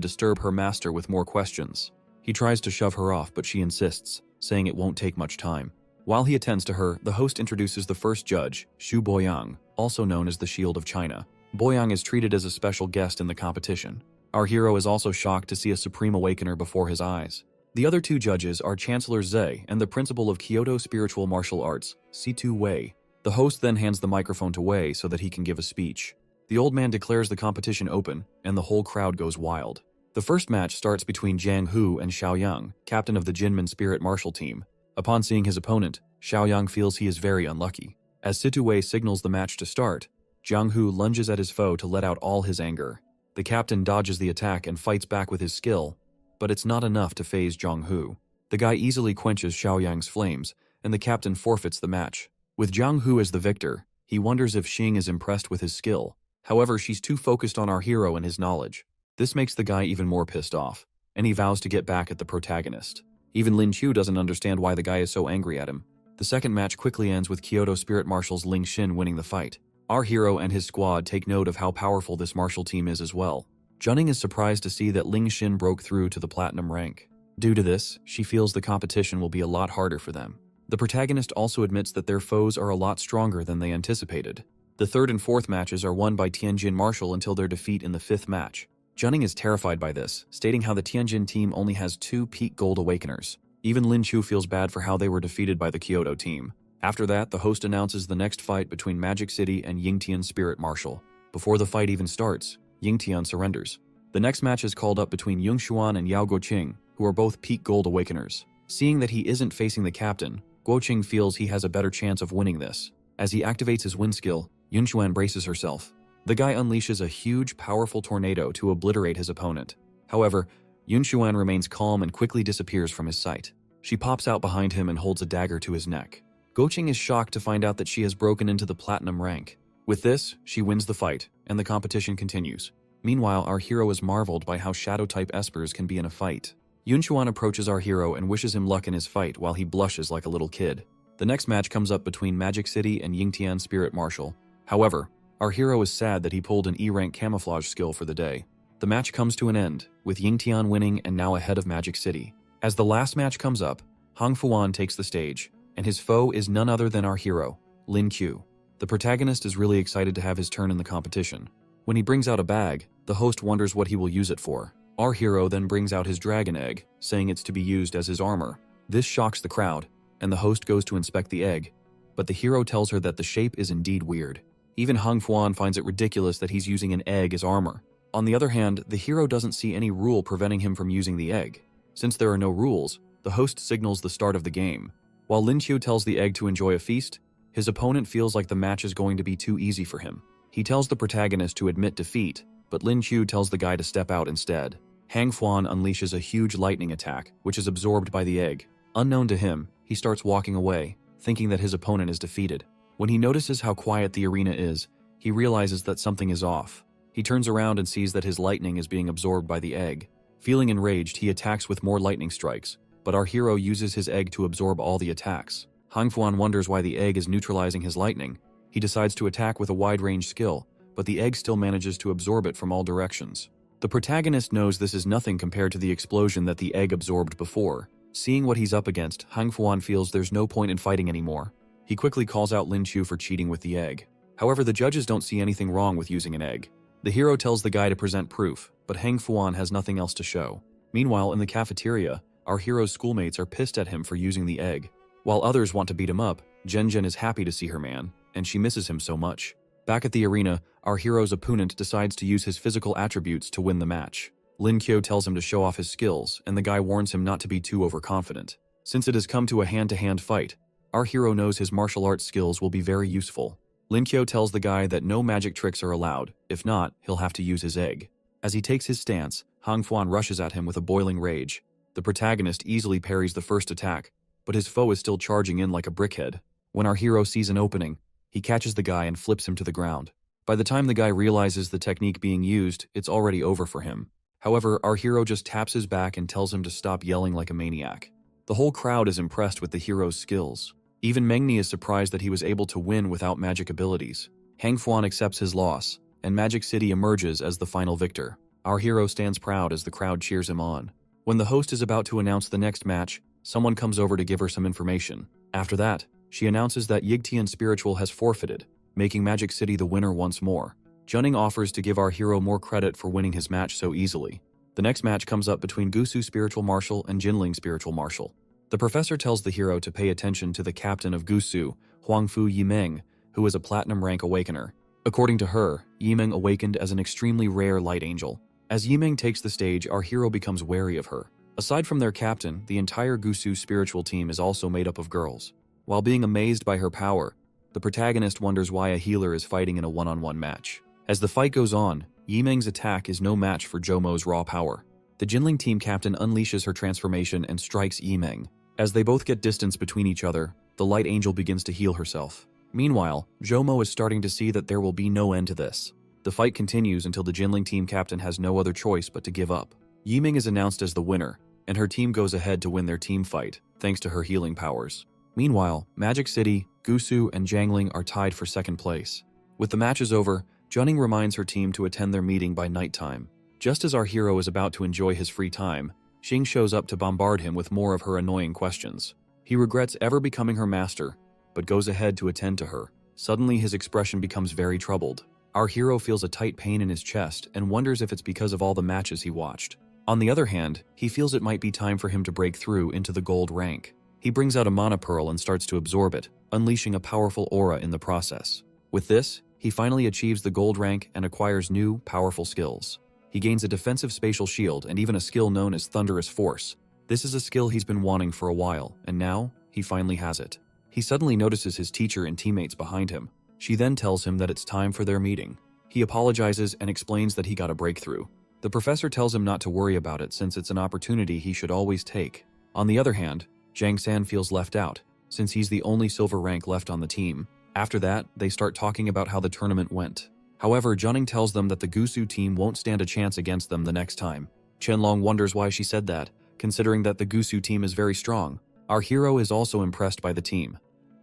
disturb her master with more questions. He tries to shove her off, but she insists, saying it won't take much time. While he attends to her, the host introduces the first judge, Xu Boyang, also known as the Shield of China. Boyang is treated as a special guest in the competition. Our hero is also shocked to see a Supreme Awakener before his eyes. The other two judges are Chancellor Zhe and the principal of Kyoto Spiritual Martial Arts, Situ Wei. The host then hands the microphone to Wei so that he can give a speech. The old man declares the competition open, and the whole crowd goes wild. The first match starts between Jiang Hu and Xiaoyang, captain of the Jinmen Spirit Martial Team. Upon seeing his opponent, Xiaoyang feels he is very unlucky. As Situ Wei signals the match to start, Jiang Hu lunges at his foe to let out all his anger. The captain dodges the attack and fights back with his skill, but it's not enough to faze Jiang Hu. The guy easily quenches Xiaoyang's flames, and the captain forfeits the match. With Jiang Hu as the victor, he wonders if Xing is impressed with his skill. However, she's too focused on our hero and his knowledge. This makes the guy even more pissed off, and he vows to get back at the protagonist. Even Lin Qiu doesn't understand why the guy is so angry at him. The second match quickly ends with Kyoto Spirit Marshals Ling Xin winning the fight. Our hero and his squad take note of how powerful this martial team is as well. Junning is surprised to see that Ling Xin broke through to the platinum rank. Due to this, she feels the competition will be a lot harder for them. The protagonist also admits that their foes are a lot stronger than they anticipated. The third and fourth matches are won by Tianjin Marshal until their defeat in the fifth match. Junning is terrified by this, stating how the Tianjin team only has 2 peak gold awakeners. Even Lin Qiu feels bad for how they were defeated by the Kyoto team. After that, the host announces the next fight between Magic City and Yingtian Spirit Marshal. Before the fight even starts, Yingtian surrenders. The next match is called up between Yungshuan and Yao Guoqing, who are both peak gold awakeners. Seeing that he isn't facing the captain, Guoqing feels he has a better chance of winning this. As he activates his wind skill, Yungshuan braces herself. The guy unleashes a huge, powerful tornado to obliterate his opponent. However, Yungshuan remains calm and quickly disappears from his sight. She pops out behind him and holds a dagger to his neck. Guoqing is shocked to find out that she has broken into the platinum rank. With this, she wins the fight, and the competition continues. Meanwhile, our hero is marveled by how shadow-type espers can be in a fight. Yunchuan approaches our hero and wishes him luck in his fight while he blushes like a little kid. The next match comes up between Magic City and Yingtian Spirit Marshal. However, our hero is sad that he pulled an E-rank camouflage skill for the day. The match comes to an end, with Yingtian winning and now ahead of Magic City. As the last match comes up, Hong Fuan takes the stage, and his foe is none other than our hero, Lin Qiu. The protagonist is really excited to have his turn in the competition. When he brings out a bag, the host wonders what he will use it for. Our hero then brings out his dragon egg, saying it's to be used as his armor. This shocks the crowd, and the host goes to inspect the egg, but the hero tells her that the shape is indeed weird. Even Hong Fuan finds it ridiculous that he's using an egg as armor. On the other hand, the hero doesn't see any rule preventing him from using the egg. Since there are no rules, the host signals the start of the game. While Lin Qiu tells the egg to enjoy a feast, his opponent feels like the match is going to be too easy for him. He tells the protagonist to admit defeat, but Lin Qiu tells the guy to step out instead. Hang Fuan unleashes a huge lightning attack, which is absorbed by the egg. Unknown to him, he starts walking away, thinking that his opponent is defeated. When he notices how quiet the arena is, he realizes that something is off. He turns around and sees that his lightning is being absorbed by the egg. Feeling enraged, he attacks with more lightning strikes, but our hero uses his egg to absorb all the attacks. Hang Fuan wonders why the egg is neutralizing his lightning. He decides to attack with a wide-range skill, but the egg still manages to absorb it from all directions. The protagonist knows this is nothing compared to the explosion that the egg absorbed before. Seeing what he's up against, Hang Fuan feels there's no point in fighting anymore. He quickly calls out Lin Chu for cheating with the egg. However, the judges don't see anything wrong with using an egg. The hero tells the guy to present proof, but Hang Fuan has nothing else to show. Meanwhile, in the cafeteria, our hero's schoolmates are pissed at him for using the egg. While others want to beat him up, Zhen Zhen is happy to see her man, and she misses him so much. Back at the arena, our hero's opponent decides to use his physical attributes to win the match. Lin Kyo tells him to show off his skills, and the guy warns him not to be too overconfident. Since it has come to a hand-to-hand fight, our hero knows his martial arts skills will be very useful. Lin Kyo tells the guy that no magic tricks are allowed. If not, he'll have to use his egg. As he takes his stance, Hang Fuan rushes at him with a boiling rage. The protagonist easily parries the first attack, but his foe is still charging in like a brickhead. When our hero sees an opening, he catches the guy and flips him to the ground. By the time the guy realizes the technique being used, it's already over for him. However, our hero just taps his back and tells him to stop yelling like a maniac. The whole crowd is impressed with the hero's skills. Even Mengni is surprised that he was able to win without magic abilities. Hang Fuan accepts his loss, and Magic City emerges as the final victor. Our hero stands proud as the crowd cheers him on. When the host is about to announce the next match, someone comes over to give her some information. After that, she announces that Yigtian Spiritual has forfeited, making Magic City the winner once more. Junning offers to give our hero more credit for winning his match so easily. The next match comes up between Gusu Spiritual Marshal and Jinling Spiritual Marshal. The professor tells the hero to pay attention to the captain of Gusu, Huangfu Yimeng, who is a platinum rank awakener. According to her, Yimeng awakened as an extremely rare light angel. As Yimeng takes the stage, our hero becomes wary of her. Aside from their captain, the entire Gusu spiritual team is also made up of girls. While being amazed by her power, the protagonist wonders why a healer is fighting in a one-on-one match. As the fight goes on, Yimeng's attack is no match for Jomo's raw power. The Jinling team captain unleashes her transformation and strikes Yimeng. As they both get distance between each other, the light angel begins to heal herself. Meanwhile, Jomo is starting to see that there will be no end to this. The fight continues until the Jinling team captain has no other choice but to give up. Yimeng is announced as the winner, and her team goes ahead to win their team fight, thanks to her healing powers. Meanwhile, Magic City, Gusu, and Jiangling are tied for second place. With the matches over, Junning reminds her team to attend their meeting by nighttime. Just as our hero is about to enjoy his free time, Xing shows up to bombard him with more of her annoying questions. He regrets ever becoming her master, but goes ahead to attend to her. Suddenly, his expression becomes very troubled. Our hero feels a tight pain in his chest and wonders if it's because of all the matches he watched. On the other hand, he feels it might be time for him to break through into the gold rank. He brings out a mana pearl and starts to absorb it, unleashing a powerful aura in the process. With this, he finally achieves the gold rank and acquires new, powerful skills. He gains a defensive spatial shield and even a skill known as Thunderous Force. This is a skill he's been wanting for a while, and now, he finally has it. He suddenly notices his teacher and teammates behind him. She then tells him that it's time for their meeting. He apologizes and explains that he got a breakthrough. The professor tells him not to worry about it since it's an opportunity he should always take. On the other hand, Zhang San feels left out, since he's the only silver rank left on the team. After that, they start talking about how the tournament went. However, Junning tells them that the Gusu team won't stand a chance against them the next time. Qianlong wonders why she said that, considering that the Gusu team is very strong. Our hero is also impressed by the team,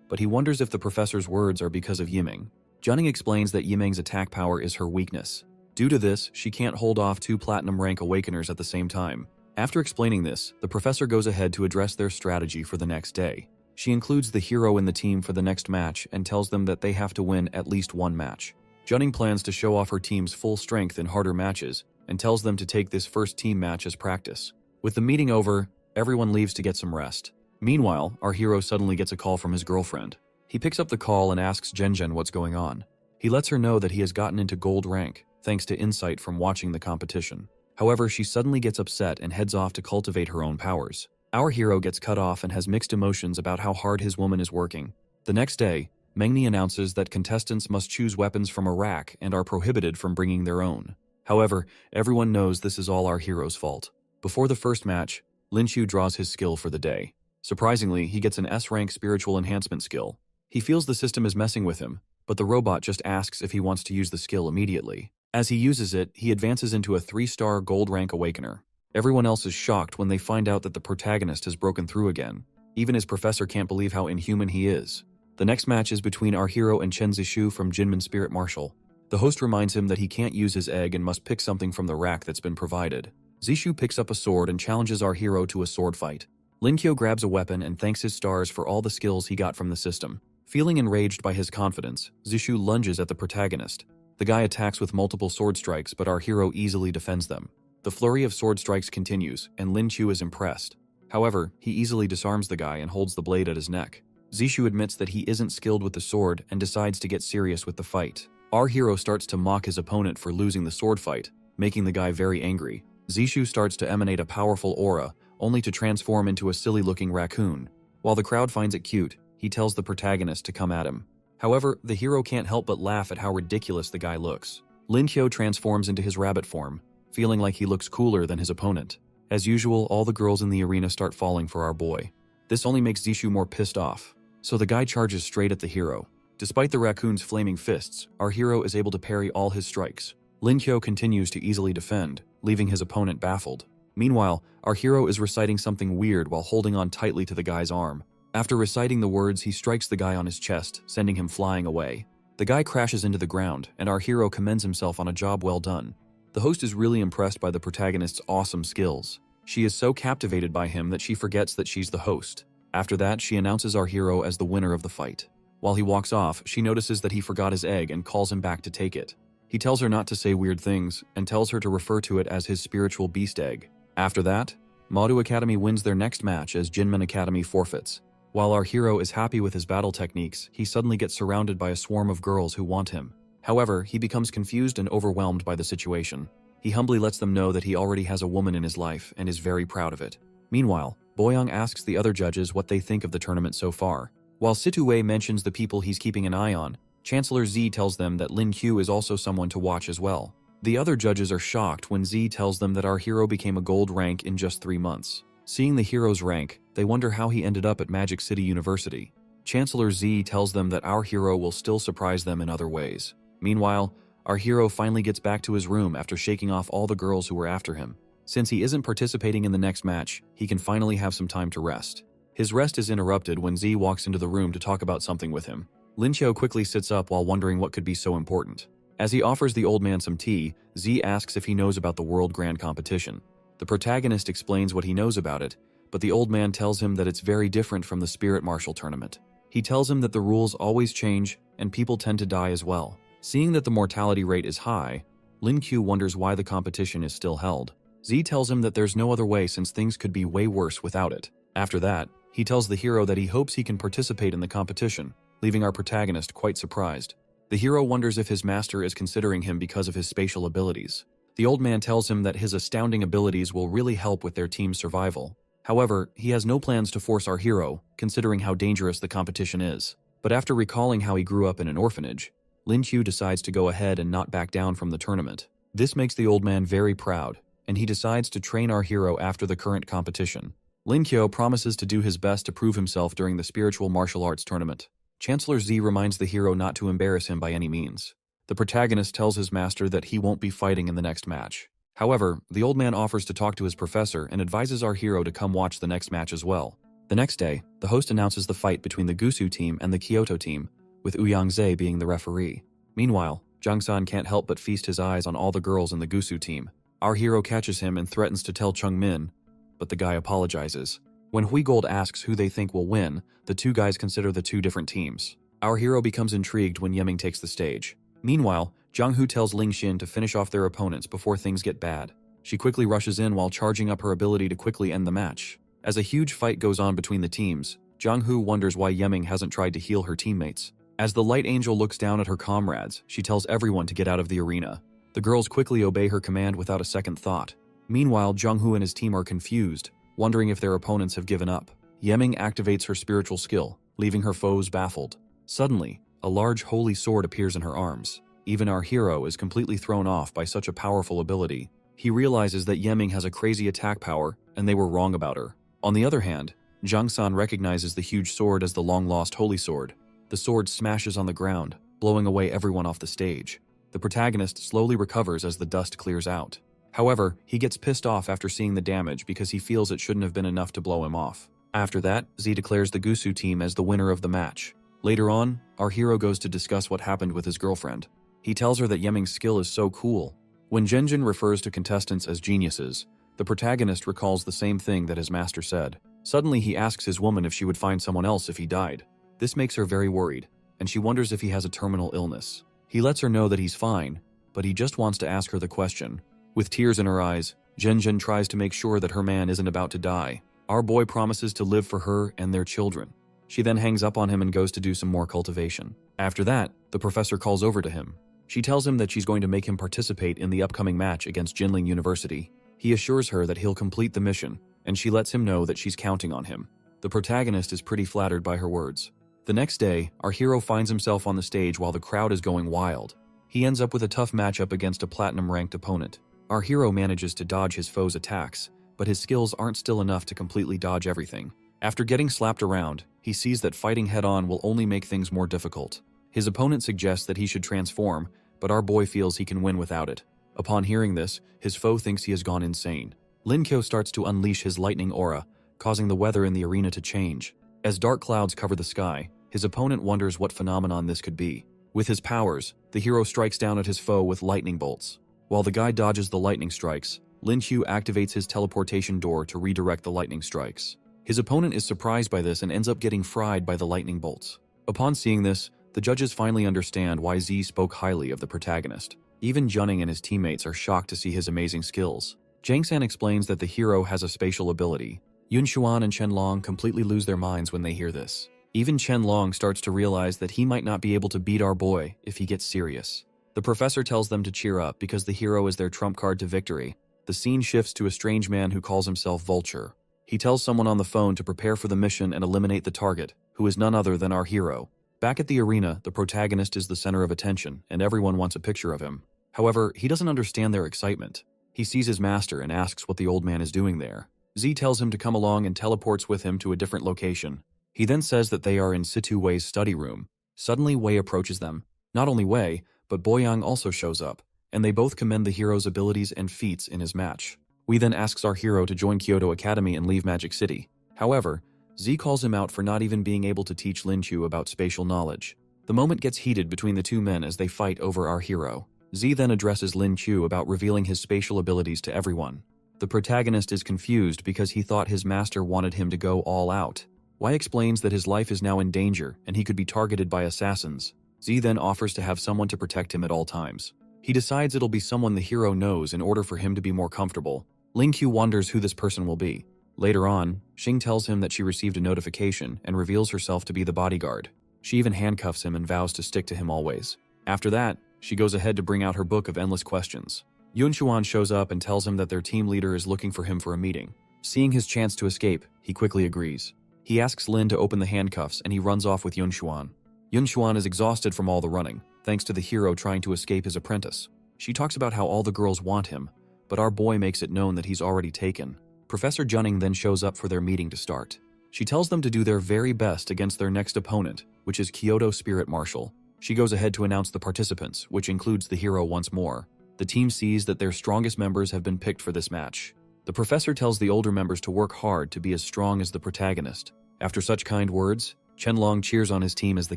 but he wonders if the professor's words are because of Yimeng. Junning explains that Yimeng's attack power is her weakness. Due to this, she can't hold off two platinum rank awakeners at the same time. After explaining this, the professor goes ahead to address their strategy for the next day. She includes the hero in the team for the next match and tells them that they have to win at least one match. Junning plans to show off her team's full strength in harder matches and tells them to take this first team match as practice. With the meeting over, everyone leaves to get some rest. Meanwhile, our hero suddenly gets a call from his girlfriend. He picks up the call and asks Zhen Zhen what's going on. He lets her know that he has gotten into gold rank, thanks to insight from watching the competition. However, she suddenly gets upset and heads off to cultivate her own powers. Our hero gets cut off and has mixed emotions about how hard his woman is working. The next day, Mengni announces that contestants must choose weapons from a rack and are prohibited from bringing their own. However, everyone knows this is all our hero's fault. Before the first match, Lin Qiu draws his skill for the day. Surprisingly, he gets an S-rank spiritual enhancement skill. He feels the system is messing with him, but the robot just asks if he wants to use the skill immediately. As he uses it, he advances into a 3-star gold rank awakener. Everyone else is shocked when they find out that the protagonist has broken through again. Even his professor can't believe how inhuman he is. The next match is between our hero and Chen Zishu from Jinmen Spirit Martial. The host reminds him that he can't use his egg and must pick something from the rack that's been provided. Zishu picks up a sword and challenges our hero to a sword fight. Lin Qiu grabs a weapon and thanks his stars for all the skills he got from the system. Feeling enraged by his confidence, Zishu lunges at the protagonist. The guy attacks with multiple sword strikes, but our hero easily defends them. The flurry of sword strikes continues, and Lin Qiu is impressed. However, he easily disarms the guy and holds the blade at his neck. Zishu admits that he isn't skilled with the sword and decides to get serious with the fight. Our hero starts to mock his opponent for losing the sword fight, making the guy very angry. Zishu starts to emanate a powerful aura, only to transform into a silly-looking raccoon. While the crowd finds it cute, he tells the protagonist to come at him. However, the hero can't help but laugh at how ridiculous the guy looks. Lin Qiu transforms into his rabbit form, feeling like he looks cooler than his opponent. As usual, all the girls in the arena start falling for our boy. This only makes Zishu more pissed off, so the guy charges straight at the hero. Despite the raccoon's flaming fists, our hero is able to parry all his strikes. Lin Qiu continues to easily defend, leaving his opponent baffled. Meanwhile, our hero is reciting something weird while holding on tightly to the guy's arm. After reciting the words, he strikes the guy on his chest, sending him flying away. The guy crashes into the ground, and our hero commends himself on a job well done. The host is really impressed by the protagonist's awesome skills. She is so captivated by him that she forgets that she's the host. After that, she announces our hero as the winner of the fight. While he walks off, she notices that he forgot his egg and calls him back to take it. He tells her not to say weird things, and tells her to refer to it as his spiritual beast egg. After that, Madu Academy wins their next match as Jinmen Academy forfeits. While our hero is happy with his battle techniques, he suddenly gets surrounded by a swarm of girls who want him. However, he becomes confused and overwhelmed by the situation. He humbly lets them know that he already has a woman in his life and is very proud of it. Meanwhile, Boyoung asks the other judges what they think of the tournament so far. While Situé mentions the people he's keeping an eye on, Chancellor Z tells them that Lin Qiu is also someone to watch as well. The other judges are shocked when Z tells them that our hero became a gold rank in just 3 months. Seeing the hero's rank, they wonder how he ended up at Magic City University. Chancellor Z tells them that our hero will still surprise them in other ways. Meanwhile, our hero finally gets back to his room after shaking off all the girls who were after him. Since he isn't participating in the next match, he can finally have some time to rest. His rest is interrupted when Z walks into the room to talk about something with him. Lin Qiu quickly sits up while wondering what could be so important. As he offers the old man some tea, Z asks if he knows about the World Grand Competition. The protagonist explains what he knows about it, but the old man tells him that it's very different from the Spirit Martial tournament. He tells him that the rules always change and people tend to die as well. Seeing that the mortality rate is high, Lin Qiu wonders why the competition is still held. Z tells him that there's no other way since things could be way worse without it. After that, he tells the hero that he hopes he can participate in the competition, leaving our protagonist quite surprised. The hero wonders if his master is considering him because of his spatial abilities. The old man tells him that his astounding abilities will really help with their team's survival. However, he has no plans to force our hero, considering how dangerous the competition is. But after recalling how he grew up in an orphanage, Lin Qiu decides to go ahead and not back down from the tournament. This makes the old man very proud, and he decides to train our hero after the current competition. Lin Qiu promises to do his best to prove himself during the spiritual martial arts tournament. Chancellor Z reminds the hero not to embarrass him by any means. The protagonist tells his master that he won't be fighting in the next match. However, the old man offers to talk to his professor and advises our hero to come watch the next match as well. The next day, the host announces the fight between the Gusu team and the Kyoto team, with Ouyangze being the referee. Meanwhile, Jangsan can't help but feast his eyes on all the girls in the Gusu team. Our hero catches him and threatens to tell Chungmin, but the guy apologizes. When Huigold asks who they think will win, the two guys consider the two different teams. Our hero becomes intrigued when Yeming takes the stage. Meanwhile, Zhang Hu tells Ling Xin to finish off their opponents before things get bad. She quickly rushes in while charging up her ability to quickly end the match. As a huge fight goes on between the teams, Zhang Hu wonders why Yeming hasn't tried to heal her teammates. As the Light Angel looks down at her comrades, she tells everyone to get out of the arena. The girls quickly obey her command without a second thought. Meanwhile, Zhang Hu and his team are confused, wondering if their opponents have given up. Yeming activates her spiritual skill, leaving her foes baffled. Suddenly, a large holy sword appears in her arms. Even our hero is completely thrown off by such a powerful ability. He realizes that Yeming has a crazy attack power, and they were wrong about her. On the other hand, Jang-san recognizes the huge sword as the long-lost holy sword. The sword smashes on the ground, blowing away everyone off the stage. The protagonist slowly recovers as the dust clears out. However, he gets pissed off after seeing the damage because he feels it shouldn't have been enough to blow him off. After that, Z declares the Gusu team as the winner of the match. Later on, our hero goes to discuss what happened with his girlfriend. He tells her that Yeming's skill is so cool. When Genjin refers to contestants as geniuses, the protagonist recalls the same thing that his master said. Suddenly, he asks his woman if she would find someone else if he died. This makes her very worried, and she wonders if he has a terminal illness. He lets her know that he's fine, but he just wants to ask her the question. With tears in her eyes, Genjin tries to make sure that her man isn't about to die. Our boy promises to live for her and their children. She then hangs up on him and goes to do some more cultivation. After that, the professor calls over to him. She tells him that she's going to make him participate in the upcoming match against Jinling University. He assures her that he'll complete the mission, and she lets him know that she's counting on him. The protagonist is pretty flattered by her words. The next day, our hero finds himself on the stage while the crowd is going wild. He ends up with a tough matchup against a platinum-ranked opponent. Our hero manages to dodge his foe's attacks, but his skills aren't still enough to completely dodge everything. After getting slapped around, he sees that fighting head-on will only make things more difficult. His opponent suggests that he should transform, but our boy feels he can win without it. Upon hearing this, his foe thinks he has gone insane. Lin Kyo starts to unleash his lightning aura, causing the weather in the arena to change. As dark clouds cover the sky, his opponent wonders what phenomenon this could be. With his powers, the hero strikes down at his foe with lightning bolts. While the guy dodges the lightning strikes, Lin Kyo activates his teleportation door to redirect the lightning strikes. His opponent is surprised by this and ends up getting fried by the lightning bolts. Upon seeing this, the judges finally understand why Z spoke highly of the protagonist. Even Junning and his teammates are shocked to see his amazing skills. Jang-san explains that the hero has a spatial ability. Yun Xuan and Chen Long completely lose their minds when they hear this. Even Chen Long starts to realize that he might not be able to beat our boy if he gets serious. The professor tells them to cheer up because the hero is their trump card to victory. The scene shifts to a strange man who calls himself Vulture. He tells someone on the phone to prepare for the mission and eliminate the target, who is none other than our hero. Back at the arena, the protagonist is the center of attention, and everyone wants a picture of him. However, he doesn't understand their excitement. He sees his master and asks what the old man is doing there. Z tells him to come along and teleports with him to a different location. He then says that they are in Situ Wei's study room. Suddenly, Wei approaches them. Not only Wei, but Boyang also shows up, and they both commend the hero's abilities and feats in his match. Wei then asks our hero to join Kyoto Academy and leave Magic City. However, Z calls him out for not even being able to teach Lin Chu about spatial knowledge. The moment gets heated between the two men as they fight over our hero. Z then addresses Lin Chu about revealing his spatial abilities to everyone. The protagonist is confused because he thought his master wanted him to go all out. Wei explains that his life is now in danger and he could be targeted by assassins. Z then offers to have someone to protect him at all times. He decides it'll be someone the hero knows in order for him to be more comfortable. Lin Q wonders who this person will be. Later on, Xing tells him that she received a notification and reveals herself to be the bodyguard. She even handcuffs him and vows to stick to him always. After that, she goes ahead to bring out her book of endless questions. Yun Xuan shows up and tells him that their team leader is looking for him for a meeting. Seeing his chance to escape, he quickly agrees. He asks Lin to open the handcuffs and he runs off with Yun Xuan. Yun Xuan is exhausted from all the running, thanks to the hero trying to escape his apprentice. She talks about how all the girls want him, but our boy makes it known that he's already taken. Professor Junning then shows up for their meeting to start. She tells them to do their very best against their next opponent, which is Kyoto Spirit Marshal. She goes ahead to announce the participants, which includes the hero once more. The team sees that their strongest members have been picked for this match. The professor tells the older members to work hard to be as strong as the protagonist. After such kind words, Chen Long cheers on his team as the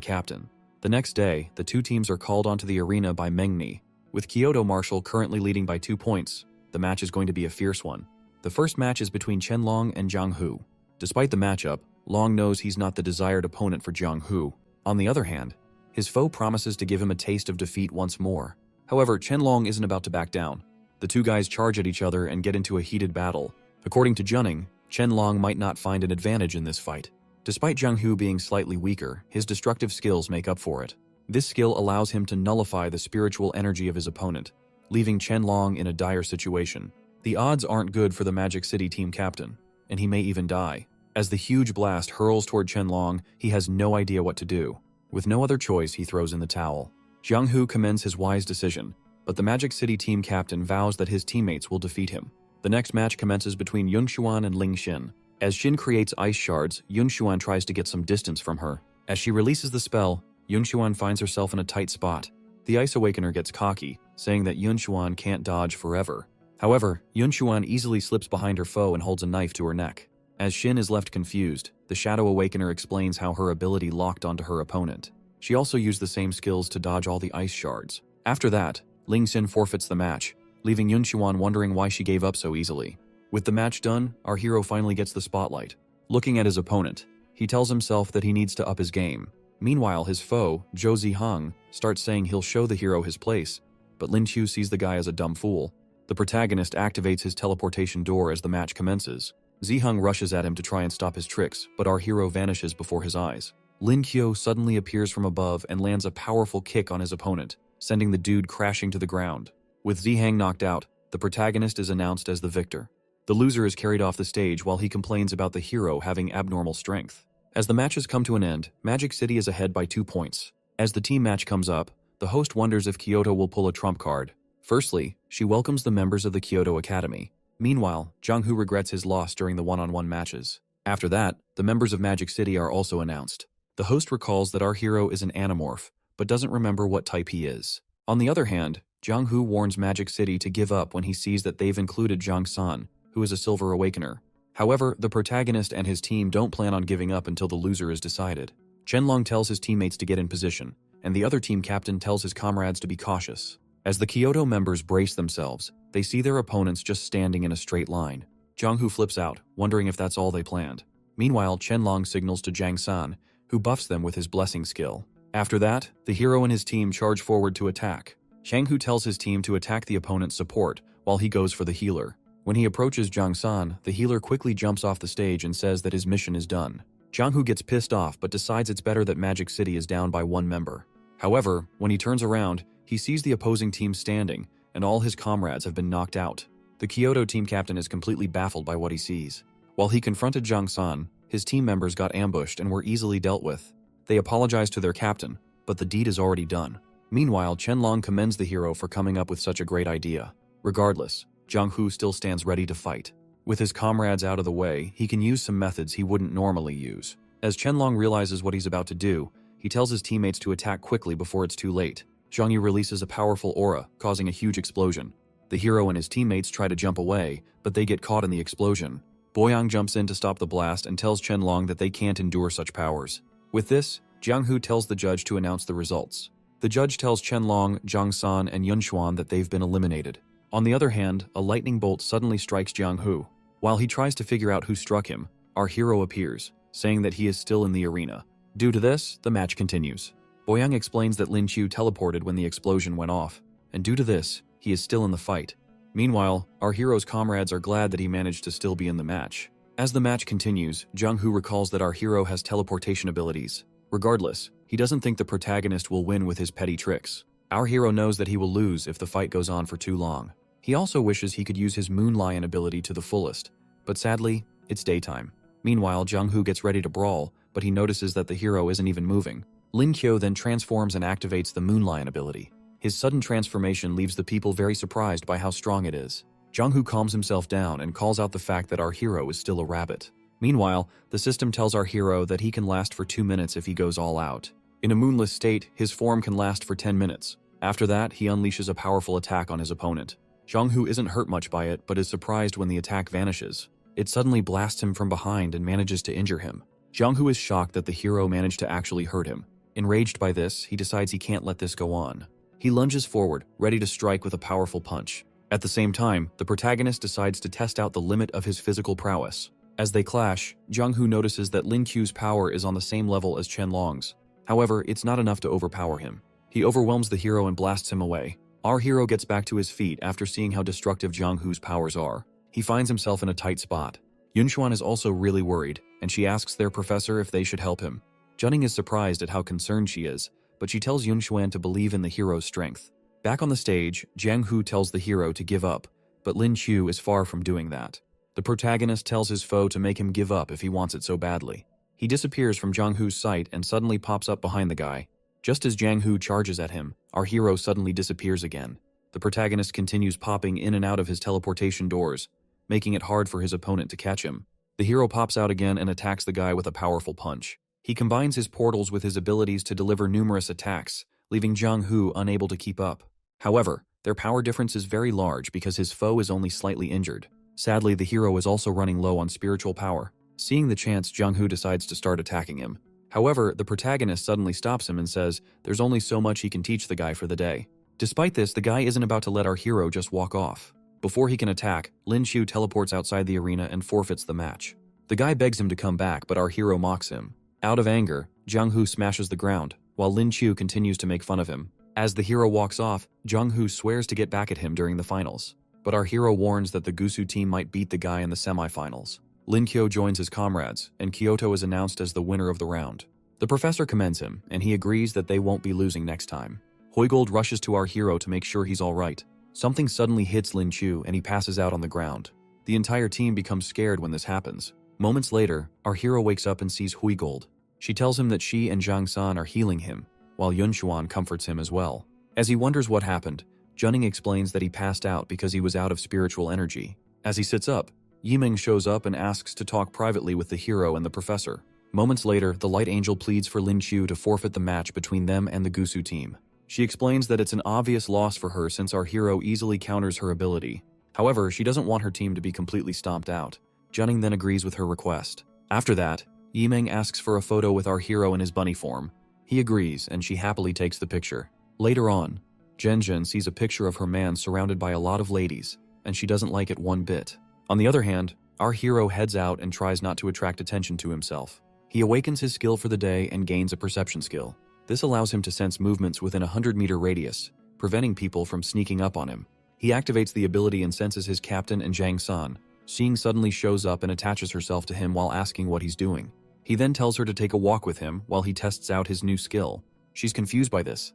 captain. The next day, the two teams are called onto the arena by Mengni. With Kyoto Marshal currently leading by 2 points, the match is going to be a fierce one. The first match is between Chen Long and Jiang Hu. Despite the matchup, Long knows he's not the desired opponent for Jiang Hu. On the other hand, his foe promises to give him a taste of defeat once more. However, Chen Long isn't about to back down. The two guys charge at each other and get into a heated battle. According to Junning, Chen Long might not find an advantage in this fight. Despite Jiang Hu being slightly weaker, his destructive skills make up for it. This skill allows him to nullify the spiritual energy of his opponent, leaving Chen Long in a dire situation. The odds aren't good for the Magic City team captain, and he may even die. As the huge blast hurls toward Chen Long, he has no idea what to do. With no other choice, he throws in the towel. Jiang Hu commends his wise decision, but the Magic City team captain vows that his teammates will defeat him. The next match commences between Yunxuan and Ling Xin. As Xin creates ice shards, Yunxuan tries to get some distance from her. As she releases the spell, Yunxuan finds herself in a tight spot. The Ice Awakener gets cocky, saying that Yunxuan can't dodge forever. However, Yunxuan easily slips behind her foe and holds a knife to her neck. As Xin is left confused, the Shadow Awakener explains how her ability locked onto her opponent. She also used the same skills to dodge all the ice shards. After that, Ling Xin forfeits the match, leaving Yunxuan wondering why she gave up so easily. With the match done, our hero finally gets the spotlight. Looking at his opponent, he tells himself that he needs to up his game. Meanwhile, his foe, Zhou Zihang, starts saying he'll show the hero his place, but Lin Qiu sees the guy as a dumb fool. The protagonist activates his teleportation door as the match commences. Zihang rushes at him to try and stop his tricks, but our hero vanishes before his eyes. Lin Qiu suddenly appears from above and lands a powerful kick on his opponent, sending the dude crashing to the ground. With Zihang knocked out, the protagonist is announced as the victor. The loser is carried off the stage while he complains about the hero having abnormal strength. As the matches come to an end, Magic City is ahead by 2 points. As the team match comes up, the host wonders if Kyoto will pull a trump card. Firstly, she welcomes the members of the Kyoto Academy. Meanwhile, Jiang Hu regrets his loss during the one-on-one matches. After that, the members of Magic City are also announced. The host recalls that our hero is an animorph, but doesn't remember what type he is. On the other hand, Jiang Hu warns Magic City to give up when he sees that they've included Zhang San, who is a Silver Awakener. However, the protagonist and his team don't plan on giving up until the loser is decided. Chenlong tells his teammates to get in position, and the other team captain tells his comrades to be cautious. As the Kyoto members brace themselves, they see their opponents just standing in a straight line. Jiang Hu flips out, wondering if that's all they planned. Meanwhile, Chenlong signals to Zhang San, who buffs them with his blessing skill. After that, the hero and his team charge forward to attack. Jiang Hu tells his team to attack the opponent's support, while he goes for the healer. When he approaches Zhang San, the healer quickly jumps off the stage and says that his mission is done. Jiang Hu gets pissed off but decides it's better that Magic City is down by 1 member. However, when he turns around, he sees the opposing team standing, and all his comrades have been knocked out. The Kyoto team captain is completely baffled by what he sees. While he confronted Zhang San, his team members got ambushed and were easily dealt with. They apologize to their captain, but the deed is already done. Meanwhile, Chenlong commends the hero for coming up with such a great idea. Regardless, Jiang Hu still stands ready to fight. With his comrades out of the way, he can use some methods he wouldn't normally use. As Chenlong realizes what he's about to do, he tells his teammates to attack quickly before it's too late. Zhang Yu releases a powerful aura, causing a huge explosion. The hero and his teammates try to jump away, but they get caught in the explosion. Boyang jumps in to stop the blast and tells Chenlong that they can't endure such powers. With this, Jiang Hu tells the judge to announce the results. The judge tells Chenlong, Zhang San, and Yunxuan that they've been eliminated. On the other hand, a lightning bolt suddenly strikes Jiang Hu. While he tries to figure out who struck him, our hero appears, saying that he is still in the arena. Due to this, the match continues. Boyang explains that Lin Qiu teleported when the explosion went off, and due to this, he is still in the fight. Meanwhile, our hero's comrades are glad that he managed to still be in the match. As the match continues, Jiang Hu recalls that our hero has teleportation abilities. Regardless, he doesn't think the protagonist will win with his petty tricks. Our hero knows that he will lose if the fight goes on for too long. He also wishes he could use his Moon Lion ability to the fullest, but sadly, it's daytime. Meanwhile, Jiang Hu gets ready to brawl, but he notices that the hero isn't even moving. Lin Qiu then transforms and activates the Moon Lion ability. His sudden transformation leaves the people very surprised by how strong it is. Jiang Hu calms himself down and calls out the fact that our hero is still a rabbit. Meanwhile, the system tells our hero that he can last for 2 minutes if he goes all out. In a moonless state, his form can last for 10 minutes. After that, he unleashes a powerful attack on his opponent. Jiang Hu isn't hurt much by it, but is surprised when the attack vanishes. It suddenly blasts him from behind and manages to injure him. Jiang Hu is shocked that the hero managed to actually hurt him. Enraged by this, he decides he can't let this go on. He lunges forward, ready to strike with a powerful punch. At the same time, the protagonist decides to test out the limit of his physical prowess. As they clash, Jiang Hu notices that Lin Qiu's power is on the same level as Chenlong's. However, it's not enough to overpower him. He overwhelms the hero and blasts him away. Our hero gets back to his feet after seeing how destructive Jiang Hu's powers are. He finds himself in a tight spot. Yunxuan is also really worried, and she asks their professor if they should help him. Junning is surprised at how concerned she is, but she tells Yunxuan to believe in the hero's strength. Back on the stage, Jiang Hu tells the hero to give up, but Lin Qiu is far from doing that. The protagonist tells his foe to make him give up if he wants it so badly. He disappears from Jiang Hu's sight and suddenly pops up behind the guy. Just as Jang Hu charges at him, our hero suddenly disappears again. The protagonist continues popping in and out of his teleportation doors, making it hard for his opponent to catch him. The hero pops out again and attacks the guy with a powerful punch. He combines his portals with his abilities to deliver numerous attacks, leaving Jang Hu unable to keep up. However, their power difference is very large because his foe is only slightly injured. Sadly, the hero is also running low on spiritual power. Seeing the chance, Jang Hu decides to start attacking him. However, the protagonist suddenly stops him and says there's only so much he can teach the guy for the day. Despite this, the guy isn't about to let our hero just walk off. Before he can attack, Lin Chu teleports outside the arena and forfeits the match. The guy begs him to come back, but our hero mocks him. Out of anger, Jang Hu smashes the ground, while Lin Chu continues to make fun of him. As the hero walks off, Jang Hu swears to get back at him during the finals. But our hero warns that the Gusu team might beat the guy in the semifinals. Lin Kyo joins his comrades, and Kyoto is announced as the winner of the round. The professor commends him, and he agrees that they won't be losing next time. Hoigold rushes to our hero to make sure he's alright. Something suddenly hits Lin Chu and he passes out on the ground. The entire team becomes scared when this happens. Moments later, our hero wakes up and sees Huigold. She tells him that she and Zhang San are healing him, while Yun Xuan comforts him as well. As he wonders what happened, Junning explains that he passed out because he was out of spiritual energy. As he sits up, Yiming shows up and asks to talk privately with the hero and the professor. Moments later, the Light Angel pleads for Lin Chu to forfeit the match between them and the Gusu team. She explains that it's an obvious loss for her since our hero easily counters her ability. However, she doesn't want her team to be completely stomped out. Junning then agrees with her request. After that, Yiming asks for a photo with our hero in his bunny form. He agrees, and she happily takes the picture. Later on, Zhen sees a picture of her man surrounded by a lot of ladies, and she doesn't like it one bit. On the other hand, our hero heads out and tries not to attract attention to himself. He awakens his skill for the day and gains a perception skill. This allows him to sense movements within a 100-meter radius, preventing people from sneaking up on him. He activates the ability and senses his captain and Zhang San. Xing suddenly shows up and attaches herself to him while asking what he's doing. He then tells her to take a walk with him while he tests out his new skill. She's confused by this,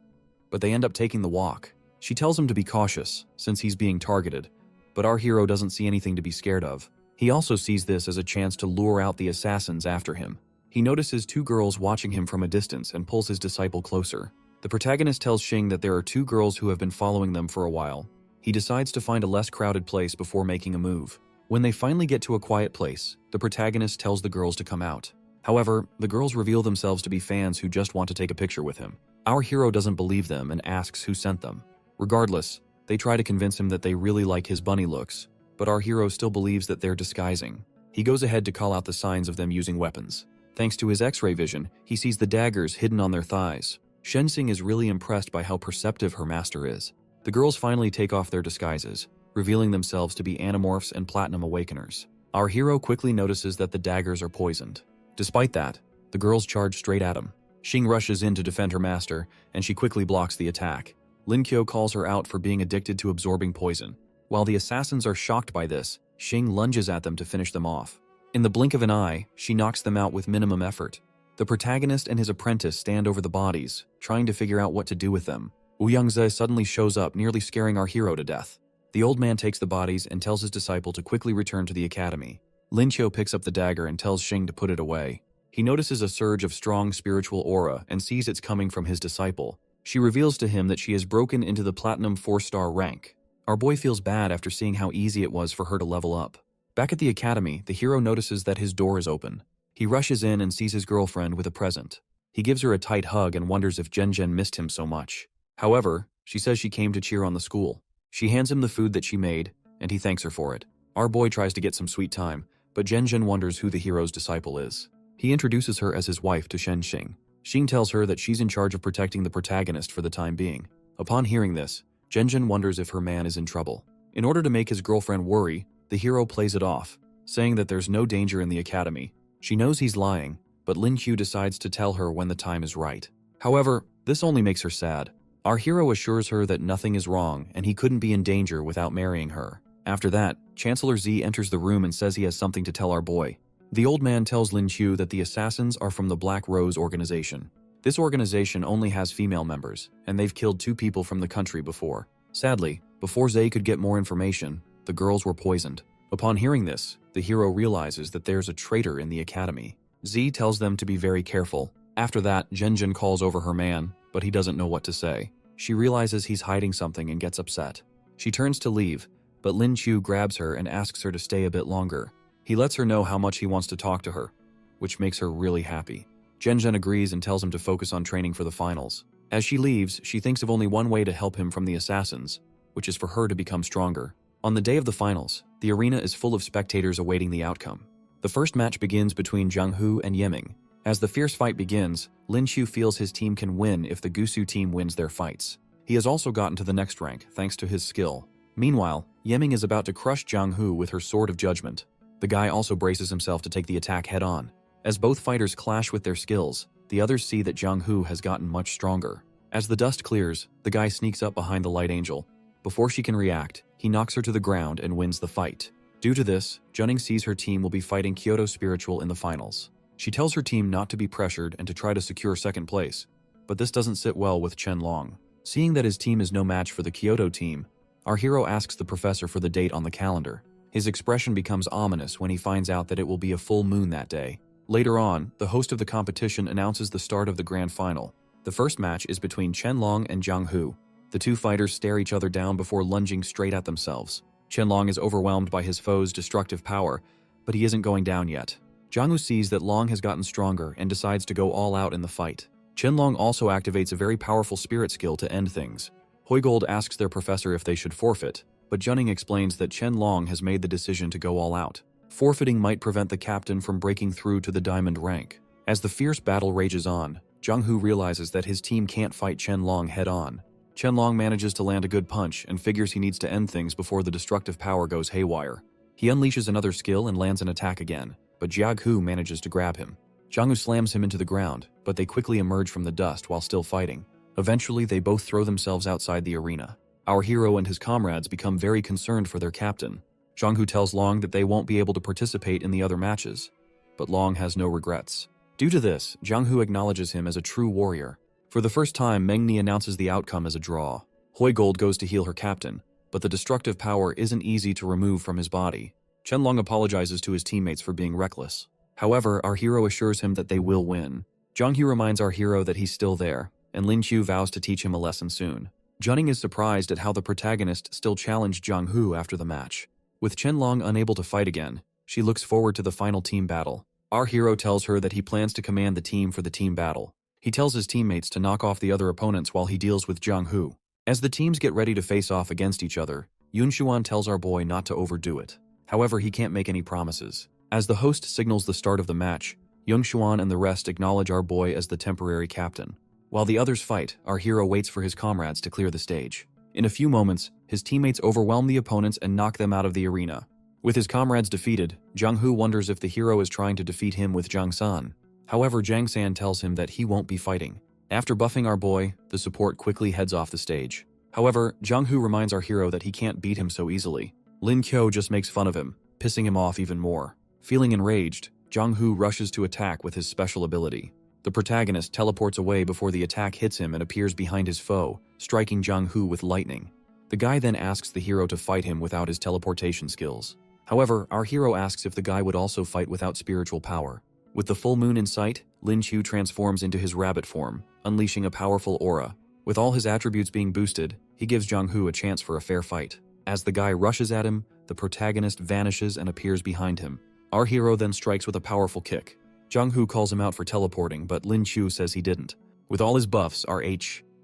but they end up taking the walk. She tells him to be cautious, since he's being targeted, but our hero doesn't see anything to be scared of. He also sees this as a chance to lure out the assassins after him. He notices two girls watching him from a distance and pulls his disciple closer. The protagonist tells Xing that there are two girls who have been following them for a while. He decides to find a less crowded place before making a move. When they finally get to a quiet place, the protagonist tells the girls to come out. However, the girls reveal themselves to be fans who just want to take a picture with him. Our hero doesn't believe them and asks who sent them. Regardless, they try to convince him that they really like his bunny looks, but our hero still believes that they're disguising. He goes ahead to call out the signs of them using weapons. Thanks to his X-ray vision, he sees the daggers hidden on their thighs. Shensing is really impressed by how perceptive her master is. The girls finally take off their disguises, revealing themselves to be Animorphs and Platinum Awakeners. Our hero quickly notices that the daggers are poisoned. Despite that, the girls charge straight at him. Xing rushes in to defend her master, and she quickly blocks the attack. Lin Kyo calls her out for being addicted to absorbing poison. While the assassins are shocked by this, Xing lunges at them to finish them off. In the blink of an eye, she knocks them out with minimum effort. The protagonist and his apprentice stand over the bodies, trying to figure out what to do with them. Wu Yangze suddenly shows up, nearly scaring our hero to death. The old man takes the bodies and tells his disciple to quickly return to the academy. Lin Qiu picks up the dagger and tells Xing to put it away. He notices a surge of strong spiritual aura and sees it's coming from his disciple. She reveals to him that she has broken into the Platinum 4-star rank. Our boy feels bad after seeing how easy it was for her to level up. Back at the academy, the hero notices that his door is open. He rushes in and sees his girlfriend with a present. He gives her a tight hug and wonders if Zhen missed him so much. However, she says she came to cheer on the school. She hands him the food that she made, and he thanks her for it. Our boy tries to get some sweet time, but Zhen wonders who the hero's disciple is. He introduces her as his wife to Xing. Xing tells her that she's in charge of protecting the protagonist for the time being. Upon hearing this, Zhen wonders if her man is in trouble. In order to make his girlfriend worry, the hero plays it off, saying that there's no danger in the academy. She knows he's lying, but Lin Qiu decides to tell her when the time is right. However, this only makes her sad. Our hero assures her that nothing is wrong and he couldn't be in danger without marrying her. After that, Chancellor Z enters the room and says he has something to tell our boy. The old man tells Lin Qiu that the assassins are from the Black Rose organization. This organization only has female members, and they've killed 2 people from the country before. Sadly, before Zay could get more information, the girls were poisoned. Upon hearing this, the hero realizes that there's a traitor in the academy. Z tells them to be very careful. After that, Zhen calls over her man, but he doesn't know what to say. She realizes he's hiding something and gets upset. She turns to leave, but Lin Chu grabs her and asks her to stay a bit longer. He lets her know how much he wants to talk to her, which makes her really happy. Zhen Zhen agrees and tells him to focus on training for the finals. As she leaves, she thinks of only one way to help him from the assassins, which is for her to become stronger. On the day of the finals, the arena is full of spectators awaiting the outcome. The first match begins between Zhang Hu and Yiming. As the fierce fight begins, Lin Chu feels his team can win if the Gusu team wins their fights. He has also gotten to the next rank thanks to his skill. Meanwhile, Yiming is about to crush Zhang Hu with her Sword of Judgment. The guy also braces himself to take the attack head-on. As both fighters clash with their skills, the others see that Zhang Hu has gotten much stronger. As the dust clears, the guy sneaks up behind the Light Angel. Before she can react, he knocks her to the ground and wins the fight. Due to this, Junning sees her team will be fighting Kyoto Spiritual in the finals. She tells her team not to be pressured and to try to secure second place, but this doesn't sit well with Chen Long. Seeing that his team is no match for the Kyoto team, our hero asks the professor for the date on the calendar. His expression becomes ominous when he finds out that it will be a full moon that day. Later on, the host of the competition announces the start of the grand final. The first match is between Chen Long and Zhang Hu. The two fighters stare each other down before lunging straight at themselves. Chen Long is overwhelmed by his foe's destructive power, but he isn't going down yet. Zhang Hu sees that Long has gotten stronger and decides to go all out in the fight. Chen Long also activates a very powerful spirit skill to end things. Huigold asks their professor if they should forfeit, but Junning explains that Chen Long has made the decision to go all out. Forfeiting might prevent the captain from breaking through to the diamond rank. As the fierce battle rages on, Zhang Hu realizes that his team can't fight Chen Long head-on. Chen Long manages to land a good punch and figures he needs to end things before the destructive power goes haywire. He unleashes another skill and lands an attack again, but Jiag Hu manages to grab him. Zhang Hu slams him into the ground, but they quickly emerge from the dust while still fighting. Eventually, they both throw themselves outside the arena. Our hero and his comrades become very concerned for their captain. Zhang Hu tells Long that they won't be able to participate in the other matches, but Long has no regrets. Due to this, Zhang Hu acknowledges him as a true warrior. For the first time, Meng Ni announces the outcome as a draw. Huigold goes to heal her captain, but the destructive power isn't easy to remove from his body. Chen Long apologizes to his teammates for being reckless. However, our hero assures him that they will win. Zhang Hu reminds our hero that he's still there, and Lin Chu vows to teach him a lesson soon. Junning is surprised at how the protagonist still challenged Zhang Hu after the match. With Chen Long unable to fight again, she looks forward to the final team battle. Our hero tells her that he plans to command the team for the team battle. He tells his teammates to knock off the other opponents while he deals with Zhang Hu. As the teams get ready to face off against each other, Yun Xuan tells our boy not to overdo it. However, he can't make any promises. As the host signals the start of the match, Yun Xuan and the rest acknowledge our boy as the temporary captain. While the others fight, our hero waits for his comrades to clear the stage. In a few moments, his teammates overwhelm the opponents and knock them out of the arena. With his comrades defeated, Zhang Hu wonders if the hero is trying to defeat him with Zhang San. However, Zhang San tells him that he won't be fighting. After buffing our boy, the support quickly heads off the stage. However, Zhang Hu reminds our hero that he can't beat him so easily. Lin Qiu just makes fun of him, pissing him off even more. Feeling enraged, Zhang Hu rushes to attack with his special ability. The protagonist teleports away before the attack hits him and appears behind his foe, striking Zhang Hu with lightning. The guy then asks the hero to fight him without his teleportation skills. However, our hero asks if the guy would also fight without spiritual power. With the full moon in sight, Lin Qiu transforms into his rabbit form, unleashing a powerful aura. With all his attributes being boosted, he gives Zhang Hu a chance for a fair fight. As the guy rushes at him, the protagonist vanishes and appears behind him. Our hero then strikes with a powerful kick. Zhang Hu calls him out for teleporting, but Lin Qiu says he didn't. With all his buffs, our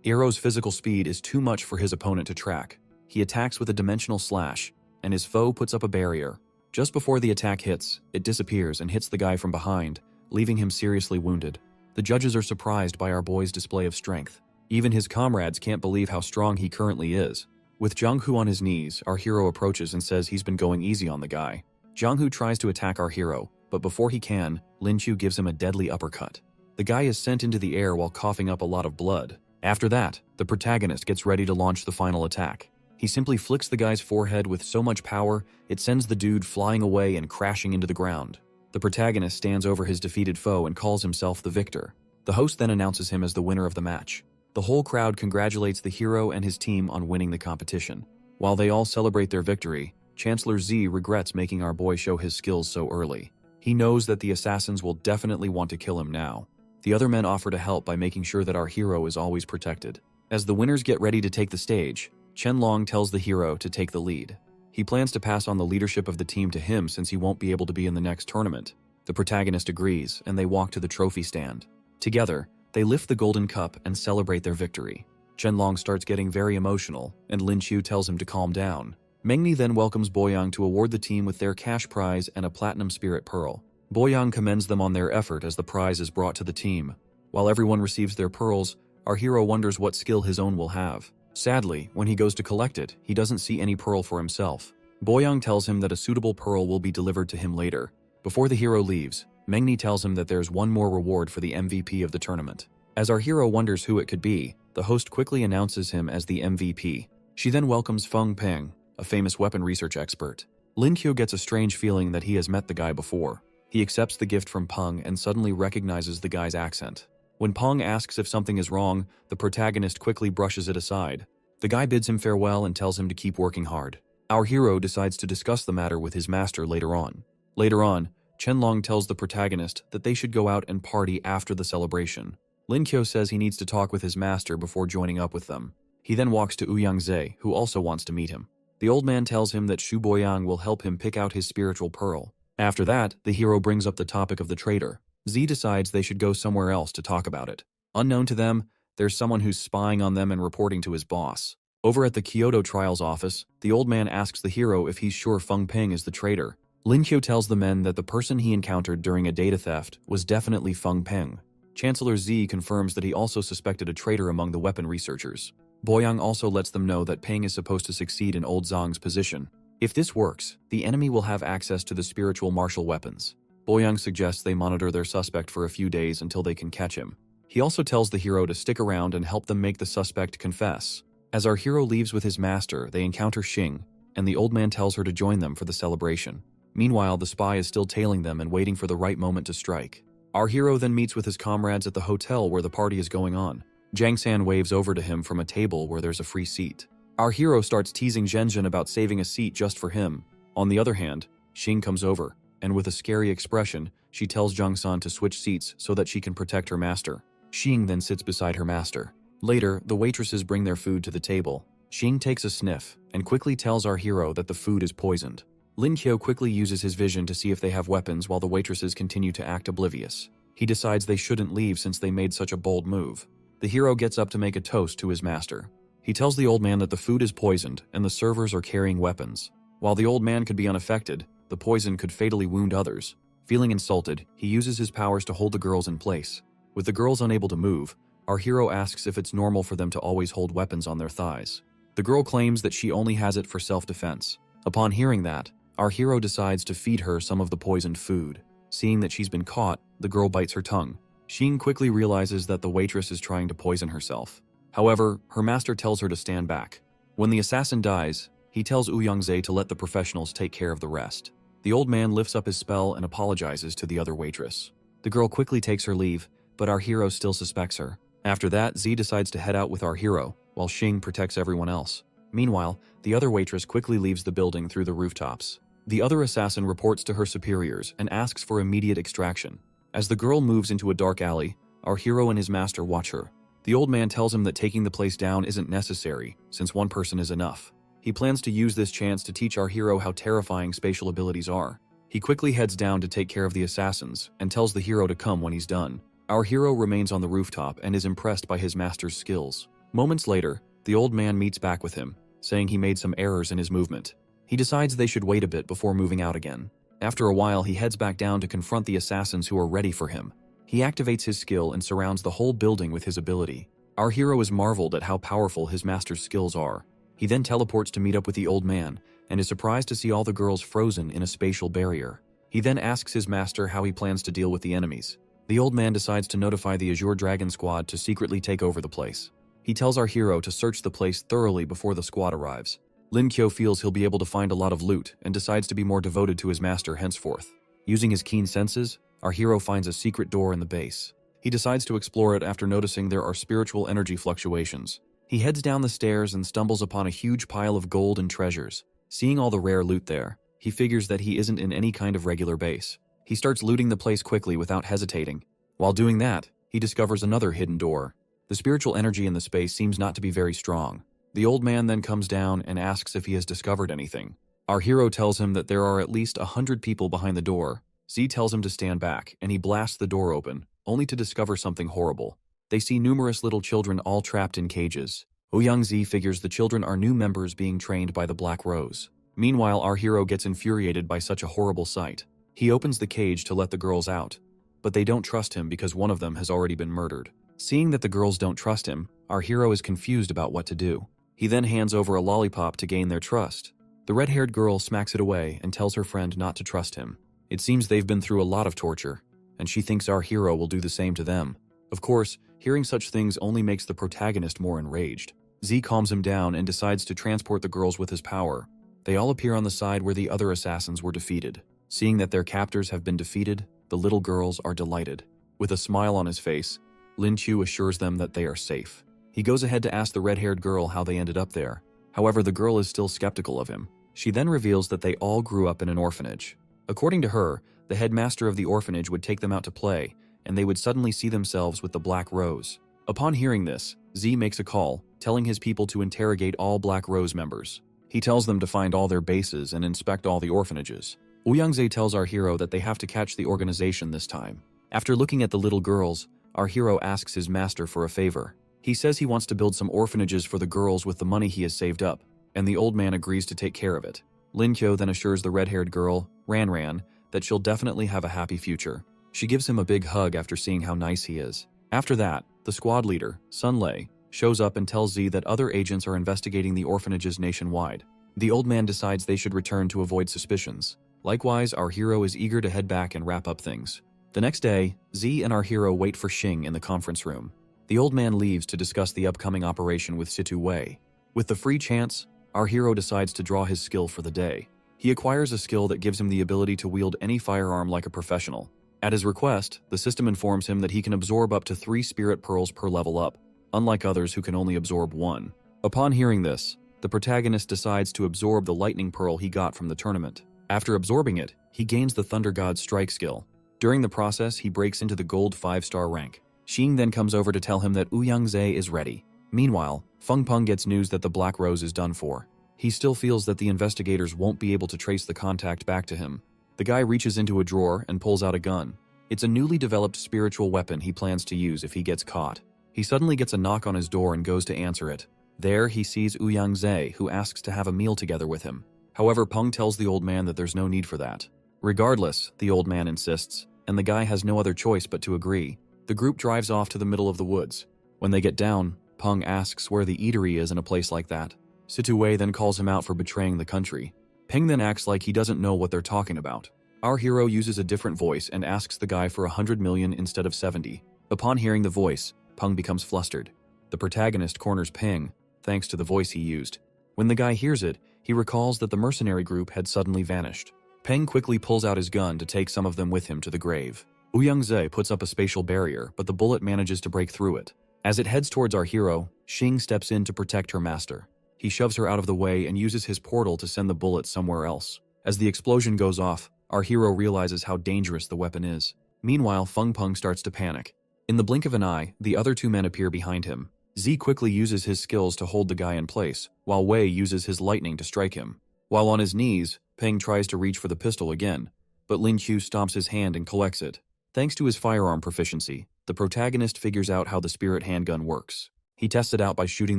hero's physical speed is too much for his opponent to track. He attacks with a dimensional slash, and his foe puts up a barrier. Just before the attack hits, it disappears and hits the guy from behind, leaving him seriously wounded. The judges are surprised by our boy's display of strength. Even his comrades can't believe how strong he currently is. With Zhang Hu on his knees, our hero approaches and says he's been going easy on the guy. Zhang Hu tries to attack our hero, but before he can, Lin Qiu gives him a deadly uppercut. The guy is sent into the air while coughing up a lot of blood. After that, the protagonist gets ready to launch the final attack. He simply flicks the guy's forehead with so much power, it sends the dude flying away and crashing into the ground. The protagonist stands over his defeated foe and calls himself the victor. The host then announces him as the winner of the match. The whole crowd congratulates the hero and his team on winning the competition. While they all celebrate their victory, Chancellor Z regrets making our boy show his skills so early. He knows that the assassins will definitely want to kill him now. The other men offer to help by making sure that our hero is always protected. As the winners get ready to take the stage, Qianlong tells the hero to take the lead. He plans to pass on the leadership of the team to him since he won't be able to be in the next tournament. The protagonist agrees, and they walk to the trophy stand. Together, they lift the golden cup and celebrate their victory. Qianlong starts getting very emotional, and Lin Qiu tells him to calm down. Mengni then welcomes Boyang to award the team with their cash prize and a platinum spirit pearl. Boyang commends them on their effort as the prize is brought to the team. While everyone receives their pearls, our hero wonders what skill his own will have. Sadly, when he goes to collect it, he doesn't see any pearl for himself. Boyang tells him that a suitable pearl will be delivered to him later. Before the hero leaves, Mengni tells him that there's one more reward for the MVP of the tournament. As our hero wonders who it could be, the host quickly announces him as the MVP. She then welcomes Feng Peng, a famous weapon research expert. Lin Qiu gets a strange feeling that he has met the guy before. He accepts the gift from Peng and suddenly recognizes the guy's accent. When Peng asks if something is wrong, the protagonist quickly brushes it aside. The guy bids him farewell and tells him to keep working hard. Our hero decides to discuss the matter with his master later on. Later on, Qianlong tells the protagonist that they should go out and party after the celebration. Lin Qiu says he needs to talk with his master before joining up with them. He then walks to Ouyang-ze, who also wants to meet him. The old man tells him that Shu Boyang will help him pick out his spiritual pearl. After that, the hero brings up the topic of the traitor. Z decides they should go somewhere else to talk about it. Unknown to them, there's someone who's spying on them and reporting to his boss. Over at the Kyoto Trials office, the old man asks the hero if he's sure Feng Peng is the traitor. Lin Qiu tells the men that the person he encountered during a data theft was definitely Feng Peng. Chancellor Z confirms that he also suspected a traitor among the weapon researchers. Boyang also lets them know that Peng is supposed to succeed in Old Zhang's position. If this works, the enemy will have access to the spiritual martial weapons. Boyang suggests they monitor their suspect for a few days until they can catch him. He also tells the hero to stick around and help them make the suspect confess. As our hero leaves with his master, they encounter Xing, and the old man tells her to join them for the celebration. Meanwhile, the spy is still tailing them and waiting for the right moment to strike. Our hero then meets with his comrades at the hotel where the party is going on. Jiang San waves over to him from a table where there's a free seat. Our hero starts teasing Zhenzhen about saving a seat just for him. On the other hand, Xing comes over, and with a scary expression, she tells Jiang San to switch seats so that she can protect her master. Xing then sits beside her master. Later, the waitresses bring their food to the table. Xing takes a sniff and quickly tells our hero that the food is poisoned. Lin Qiu quickly uses his vision to see if they have weapons while the waitresses continue to act oblivious. He decides they shouldn't leave since they made such a bold move. The hero gets up to make a toast to his master. He tells the old man that the food is poisoned and the servers are carrying weapons. While the old man could be unaffected, the poison could fatally wound others. Feeling insulted, he uses his powers to hold the girls in place. With the girls unable to move, our hero asks if it's normal for them to always hold weapons on their thighs. The girl claims that she only has it for self-defense. Upon hearing that, our hero decides to feed her some of the poisoned food. Seeing that she's been caught, the girl bites her tongue. Xing quickly realizes that the waitress is trying to poison herself. However, her master tells her to stand back. When the assassin dies, he tells Ouyang-ze to let the professionals take care of the rest. The old man lifts up his spell and apologizes to the other waitress. The girl quickly takes her leave, but our hero still suspects her. After that, Z decides to head out with our hero, while Xing protects everyone else. Meanwhile, the other waitress quickly leaves the building through the rooftops. The other assassin reports to her superiors and asks for immediate extraction. As the girl moves into a dark alley, our hero and his master watch her. The old man tells him that taking the place down isn't necessary, since one person is enough. He plans to use this chance to teach our hero how terrifying spatial abilities are. He quickly heads down to take care of the assassins and tells the hero to come when he's done. Our hero remains on the rooftop and is impressed by his master's skills. Moments later, the old man meets back with him, saying he made some errors in his movement. He decides they should wait a bit before moving out again. After a while, he heads back down to confront the assassins who are ready for him. He activates his skill and surrounds the whole building with his ability. Our hero is marveled at how powerful his master's skills are. He then teleports to meet up with the old man and is surprised to see all the girls frozen in a spatial barrier. He then asks his master how he plans to deal with the enemies. The old man decides to notify the Azure Dragon squad to secretly take over the place. He tells our hero to search the place thoroughly before the squad arrives. Lin Qiu feels he'll be able to find a lot of loot and decides to be more devoted to his master henceforth. Using his keen senses, our hero finds a secret door in the base. He decides to explore it after noticing there are spiritual energy fluctuations. He heads down the stairs and stumbles upon a huge pile of gold and treasures. Seeing all the rare loot there, he figures that he isn't in any kind of regular base. He starts looting the place quickly without hesitating. While doing that, he discovers another hidden door. The spiritual energy in the space seems not to be very strong. The old man then comes down and asks if he has discovered anything. Our hero tells him that there are at least 100 people behind the door. Z tells him to stand back, and he blasts the door open, only to discover something horrible. They see numerous little children all trapped in cages. Ouyang Z figures the children are new members being trained by the Black Rose. Meanwhile, our hero gets infuriated by such a horrible sight. He opens the cage to let the girls out, but they don't trust him because one of them has already been murdered. Seeing that the girls don't trust him, our hero is confused about what to do. He then hands over a lollipop to gain their trust. The red-haired girl smacks it away and tells her friend not to trust him. It seems they've been through a lot of torture, and she thinks our hero will do the same to them. Of course, hearing such things only makes the protagonist more enraged. Z calms him down and decides to transport the girls with his power. They all appear on the side where the other assassins were defeated. Seeing that their captors have been defeated, the little girls are delighted. With a smile on his face, Lin Chu assures them that they are safe. He goes ahead to ask the red-haired girl how they ended up there. However, the girl is still skeptical of him. She then reveals that they all grew up in an orphanage. According to her, the headmaster of the orphanage would take them out to play, and they would suddenly see themselves with the Black Rose. Upon hearing this, Z makes a call, telling his people to interrogate all Black Rose members. He tells them to find all their bases and inspect all the orphanages. Ouyangze tells our hero that they have to catch the organization this time. After looking at the little girls, our hero asks his master for a favor. He says he wants to build some orphanages for the girls with the money he has saved up, and the old man agrees to take care of it. Lin Kyo then assures the red-haired girl, Ran, that she'll definitely have a happy future. She gives him a big hug after seeing how nice he is. After that, the squad leader, Sun Lei, shows up and tells Z that other agents are investigating the orphanages nationwide. The old man decides they should return to avoid suspicions. Likewise, our hero is eager to head back and wrap up things. The next day, Z and our hero wait for Xing in the conference room. The old man leaves to discuss the upcoming operation with Situ Wei. With the free chance, our hero decides to draw his skill for the day. He acquires a skill that gives him the ability to wield any firearm like a professional. At his request, the system informs him that he can absorb up to 3 spirit pearls per level up, unlike others who can only absorb 1. Upon hearing this, the protagonist decides to absorb the lightning pearl he got from the tournament. After absorbing it, he gains the Thunder God's strike skill. During the process, he breaks into the gold 5-star rank. Xing then comes over to tell him that Ouyangze is ready. Meanwhile, Feng Peng gets news that the Black Rose is done for. He still feels that the investigators won't be able to trace the contact back to him. The guy reaches into a drawer and pulls out a gun. It's a newly developed spiritual weapon he plans to use if he gets caught. He suddenly gets a knock on his door and goes to answer it. There, he sees Ouyangze, who asks to have a meal together with him. However, Peng tells the old man that there's no need for that. Regardless, the old man insists, and the guy has no other choice but to agree. The group drives off to the middle of the woods. When they get down, Peng asks where the eatery is in a place like that. Situ Wei then calls him out for betraying the country. Peng then acts like he doesn't know what they're talking about. Our hero uses a different voice and asks the guy for 100 million instead of 70. Upon hearing the voice, Peng becomes flustered. The protagonist corners Peng, thanks to the voice he used. When the guy hears it, he recalls that the mercenary group had suddenly vanished. Peng quickly pulls out his gun to take some of them with him to the grave. Ouyangze puts up a spatial barrier, but the bullet manages to break through it. As it heads towards our hero, Xing steps in to protect her master. He shoves her out of the way and uses his portal to send the bullet somewhere else. As the explosion goes off, our hero realizes how dangerous the weapon is. Meanwhile, Feng Peng starts to panic. In the blink of an eye, the other 2 men appear behind him. Z quickly uses his skills to hold the guy in place, while Wei uses his lightning to strike him. While on his knees, Peng tries to reach for the pistol again, but Lin Qiu stomps his hand and collects it. Thanks to his firearm proficiency, the protagonist figures out how the spirit handgun works. He tests it out by shooting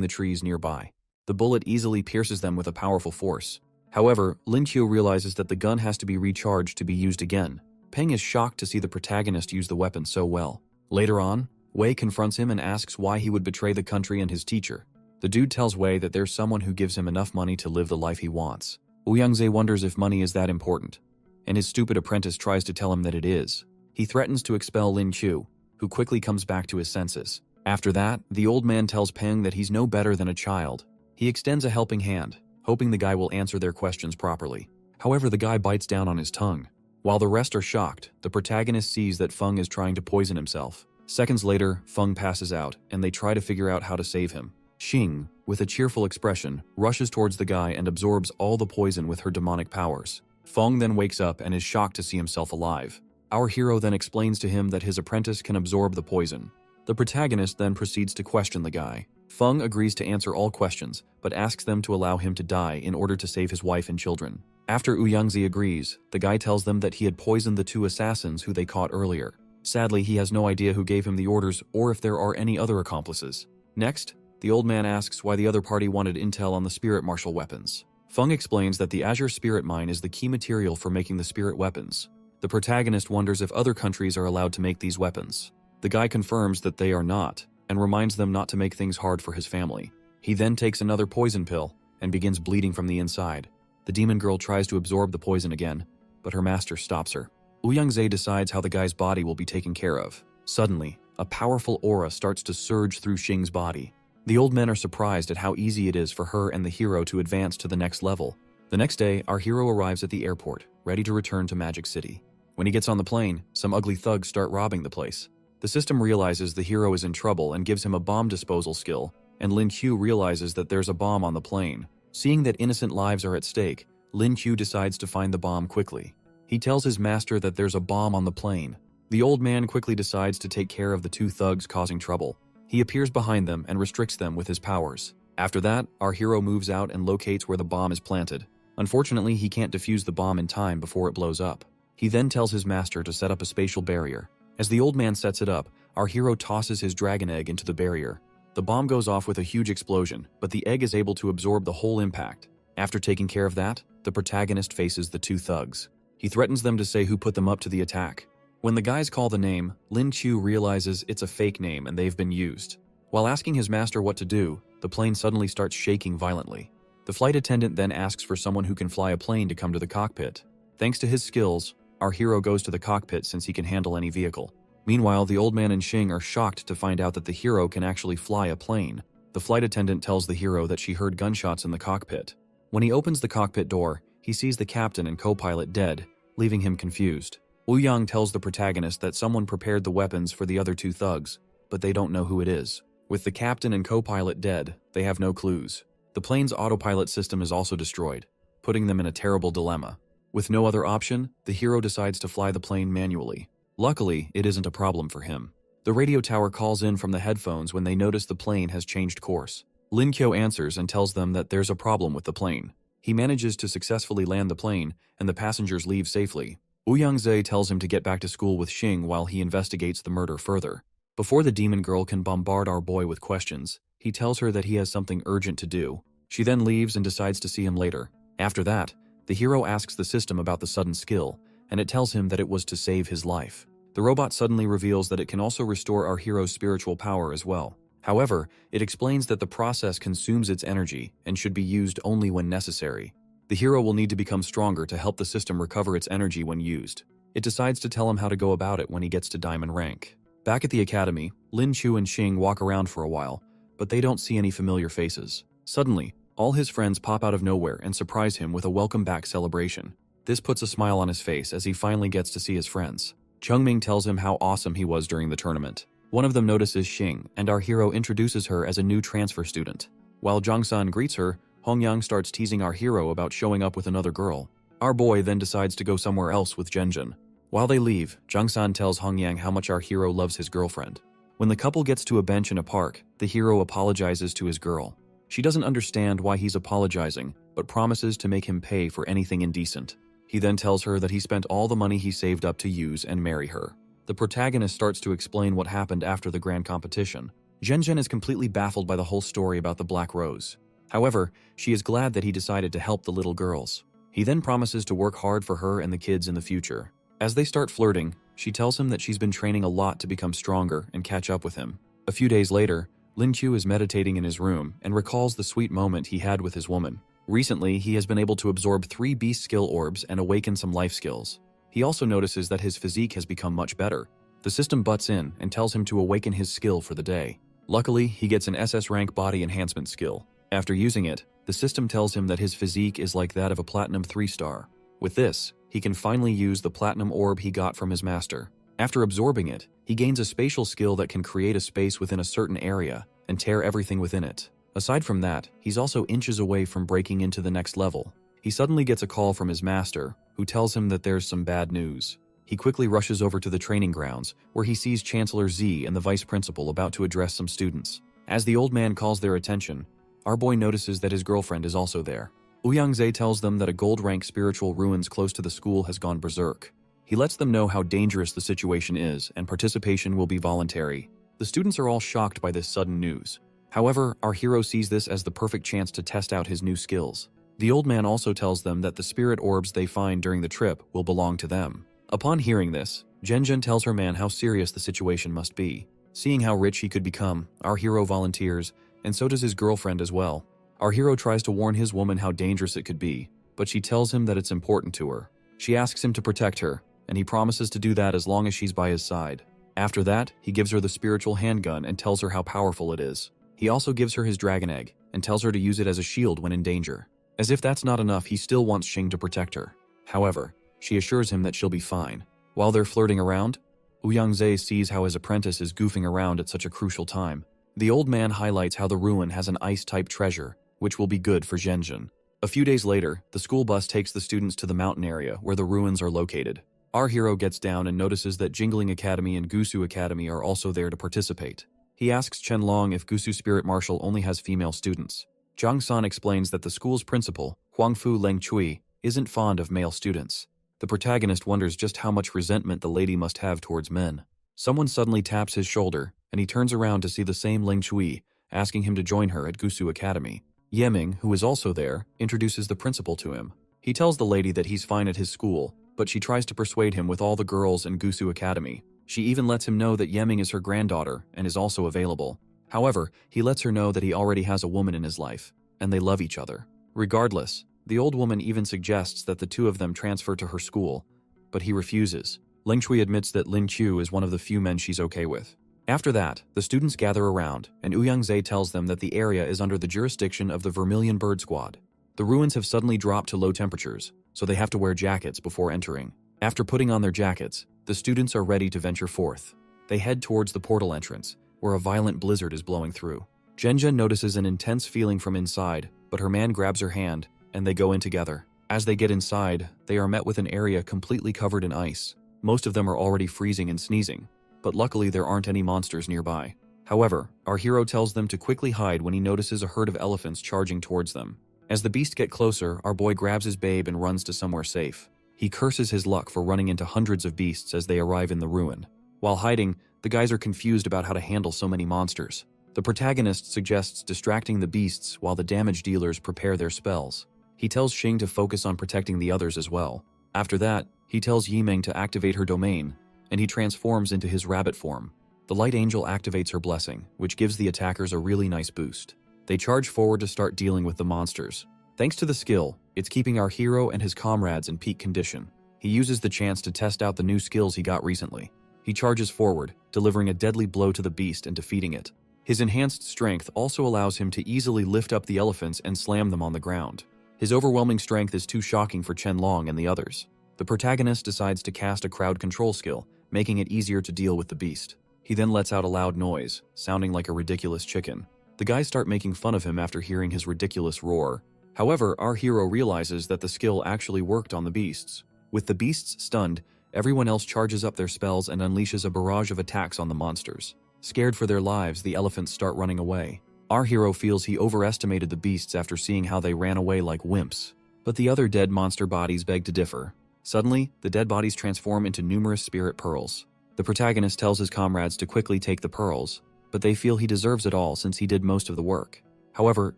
the trees nearby. The bullet easily pierces them with a powerful force. However, Lin Qiu realizes that the gun has to be recharged to be used again. Peng is shocked to see the protagonist use the weapon so well. Later on, Wei confronts him and asks why he would betray the country and his teacher. The dude tells Wei that there's someone who gives him enough money to live the life he wants. Ouyangze wonders if money is that important, and his stupid apprentice tries to tell him that it is. He threatens to expel Lin Qiu, who quickly comes back to his senses. After that, the old man tells Peng that he's no better than a child. He extends a helping hand, hoping the guy will answer their questions properly. However, the guy bites down on his tongue. While the rest are shocked, the protagonist sees that Feng is trying to poison himself. Seconds later, Feng passes out, and they try to figure out how to save him. Xing, with a cheerful expression, rushes towards the guy and absorbs all the poison with her demonic powers. Feng then wakes up and is shocked to see himself alive. Our hero then explains to him that his apprentice can absorb the poison. The protagonist then proceeds to question the guy. Feng agrees to answer all questions, but asks them to allow him to die in order to save his wife and children. After Uyangzi agrees, the guy tells them that he had poisoned the 2 assassins who they caught earlier. Sadly, he has no idea who gave him the orders or if there are any other accomplices. Next, the old man asks why the other party wanted intel on the spirit martial weapons. Feng explains that the Azure Spirit Mine is the key material for making the spirit weapons. The protagonist wonders if other countries are allowed to make these weapons. The guy confirms that they are not, and reminds them not to make things hard for his family. He then takes another poison pill and begins bleeding from the inside. The demon girl tries to absorb the poison again, but her master stops her. Uyangzi decides how the guy's body will be taken care of. Suddenly, a powerful aura starts to surge through Xing's body. The old men are surprised at how easy it is for her and the hero to advance to the next level. The next day, our hero arrives at the airport, ready to return to Magic City. When he gets on the plane, some ugly thugs start robbing the place. The system realizes the hero is in trouble and gives him a bomb disposal skill, and Lin Qiu realizes that there's a bomb on the plane. Seeing that innocent lives are at stake, Lin Qiu decides to find the bomb quickly. He tells his master that there's a bomb on the plane. The old man quickly decides to take care of the 2 thugs causing trouble. He appears behind them and restricts them with his powers. After that, our hero moves out and locates where the bomb is planted. Unfortunately, he can't defuse the bomb in time before it blows up. He then tells his master to set up a spatial barrier. As the old man sets it up, our hero tosses his dragon egg into the barrier. The bomb goes off with a huge explosion, but the egg is able to absorb the whole impact. After taking care of that, the protagonist faces the 2 thugs. He threatens them to say who put them up to the attack. When the guys call the name, Lin Qiu realizes it's a fake name and they've been used. While asking his master what to do, the plane suddenly starts shaking violently. The flight attendant then asks for someone who can fly a plane to come to the cockpit. Thanks to his skills, our hero goes to the cockpit since he can handle any vehicle. Meanwhile, the old man and Xing are shocked to find out that the hero can actually fly a plane. The flight attendant tells the hero that she heard gunshots in the cockpit. When he opens the cockpit door, he sees the captain and co-pilot dead, leaving him confused. Ouyang tells the protagonist that someone prepared the weapons for the other 2 thugs, but they don't know who it is. With the captain and co-pilot dead, they have no clues. The plane's autopilot system is also destroyed, putting them in a terrible dilemma. With no other option, the hero decides to fly the plane manually. Luckily, it isn't a problem for him. The radio tower calls in from the headphones when they notice the plane has changed course. Lin Qiu answers and tells them that there's a problem with the plane. He manages to successfully land the plane, and the passengers leave safely. Uyangzi tells him to get back to school with Xing while he investigates the murder further. Before the demon girl can bombard our boy with questions, he tells her that he has something urgent to do. She then leaves and decides to see him later. After that, the hero asks the system about the sudden skill, and it tells him that it was to save his life. The robot suddenly reveals that it can also restore our hero's spiritual power as well. However, it explains that the process consumes its energy and should be used only when necessary. The hero will need to become stronger to help the system recover its energy when used. It decides to tell him how to go about it when he gets to diamond rank. Back at the academy, Lin Qiu and Xing walk around for a while, but they don't see any familiar faces. Suddenly, all his friends pop out of nowhere and surprise him with a welcome back celebration. This puts a smile on his face as he finally gets to see his friends. Chengming tells him how awesome he was during the tournament. One of them notices Xing, and our hero introduces her as a new transfer student. While Zhangsan greets her, Hongyang starts teasing our hero about showing up with another girl. Our boy then decides to go somewhere else with Zhenjun. While they leave, Zhangsan tells Hongyang how much our hero loves his girlfriend. When the couple gets to a bench in a park, the hero apologizes to his girl. She doesn't understand why he's apologizing, but promises to make him pay for anything indecent. He then tells her that he spent all the money he saved up to use and marry her. The protagonist starts to explain what happened after the grand competition. Zhenjun is completely baffled by the whole story about the Black Rose. However, she is glad that he decided to help the little girls. He then promises to work hard for her and the kids in the future. As they start flirting, she tells him that she's been training a lot to become stronger and catch up with him. A few days later, Lin Qiu is meditating in his room and recalls the sweet moment he had with his woman. Recently, he has been able to absorb 3 beast skill orbs and awaken some life skills. He also notices that his physique has become much better. The system butts in and tells him to awaken his skill for the day. Luckily, he gets an SS rank body enhancement skill. After using it, the system tells him that his physique is like that of a platinum 3-star. With this, he can finally use the platinum orb he got from his master. After absorbing it, he gains a spatial skill that can create a space within a certain area and tear everything within it. Aside from that, he's also inches away from breaking into the next level. He suddenly gets a call from his master, who tells him that there's some bad news. He quickly rushes over to the training grounds, where he sees Chancellor Z and the vice principal about to address some students. As the old man calls their attention, our boy notices that his girlfriend is also there. Uyangze tells them that a gold-rank spiritual ruins close to the school has gone berserk. He lets them know how dangerous the situation is, and participation will be voluntary. The students are all shocked by this sudden news. However, our hero sees this as the perfect chance to test out his new skills. The old man also tells them that the spirit orbs they find during the trip will belong to them. Upon hearing this, Genjin tells her man how serious the situation must be. Seeing how rich he could become, our hero volunteers, and so does his girlfriend as well. Our hero tries to warn his woman how dangerous it could be, but she tells him that it's important to her. She asks him to protect her, and he promises to do that as long as she's by his side. After that, he gives her the spiritual handgun and tells her how powerful it is. He also gives her his dragon egg, and tells her to use it as a shield when in danger. As if that's not enough, he still wants Xing to protect her. However, she assures him that she'll be fine. While they're flirting around, Uyangze sees how his apprentice is goofing around at such a crucial time. The old man highlights how the ruin has an ice-type treasure, which will be good for Genjin. A few days later, the school bus takes the students to the mountain area where the ruins are located. Our hero gets down and notices that Jingling Academy and Gusu Academy are also there to participate. He asks Chenlong if Gusu Spirit Martial only has female students. Zhang San explains that the school's principal, Huangfu Lengchui, isn't fond of male students. The protagonist wonders just how much resentment the lady must have towards men. Someone suddenly taps his shoulder, and he turns around to see the same Lengchui, asking him to join her at Gusu Academy. Yeming, who is also there, introduces the principal to him. He tells the lady that he's fine at his school, but she tries to persuade him with all the girls in Gusu Academy. She even lets him know that Yeming is her granddaughter and is also available. However, he lets her know that he already has a woman in his life, and they love each other. Regardless, the old woman even suggests that the two of them transfer to her school, but he refuses. Lingchui admits that Lin Qiu is one of the few men she's okay with. After that, the students gather around, and Uyangze tells them that the area is under the jurisdiction of the Vermilion Bird Squad. The ruins have suddenly dropped to low temperatures, so they have to wear jackets before entering. After putting on their jackets, the students are ready to venture forth. They head towards the portal entrance, where a violent blizzard is blowing through. Genjin notices an intense feeling from inside, but her man grabs her hand, and they go in together. As they get inside, they are met with an area completely covered in ice. Most of them are already freezing and sneezing, but luckily there aren't any monsters nearby. However, our hero tells them to quickly hide when he notices a herd of elephants charging towards them. As the beasts get closer, our boy grabs his babe and runs to somewhere safe. He curses his luck for running into hundreds of beasts as they arrive in the ruin. While hiding, the guys are confused about how to handle so many monsters. The protagonist suggests distracting the beasts while the damage dealers prepare their spells. He tells Xing to focus on protecting the others as well. After that, he tells Yiming to activate her domain, and he transforms into his rabbit form. The Light Angel activates her blessing, which gives the attackers a really nice boost. They charge forward to start dealing with the monsters. Thanks to the skill, it's keeping our hero and his comrades in peak condition. He uses the chance to test out the new skills he got recently. He charges forward, delivering a deadly blow to the beast and defeating it. His enhanced strength also allows him to easily lift up the elephants and slam them on the ground. His overwhelming strength is too shocking for Chenlong and the others. The protagonist decides to cast a crowd control skill, making it easier to deal with the beast. He then lets out a loud noise, sounding like a ridiculous chicken. The guys start making fun of him after hearing his ridiculous roar. However, our hero realizes that the skill actually worked on the beasts. With the beasts stunned, everyone else charges up their spells and unleashes a barrage of attacks on the monsters. Scared for their lives, the elephants start running away. Our hero feels he overestimated the beasts after seeing how they ran away like wimps. But the other dead monster bodies beg to differ. Suddenly, the dead bodies transform into numerous spirit pearls. The protagonist tells his comrades to quickly take the pearls, but they feel he deserves it all since he did most of the work. However,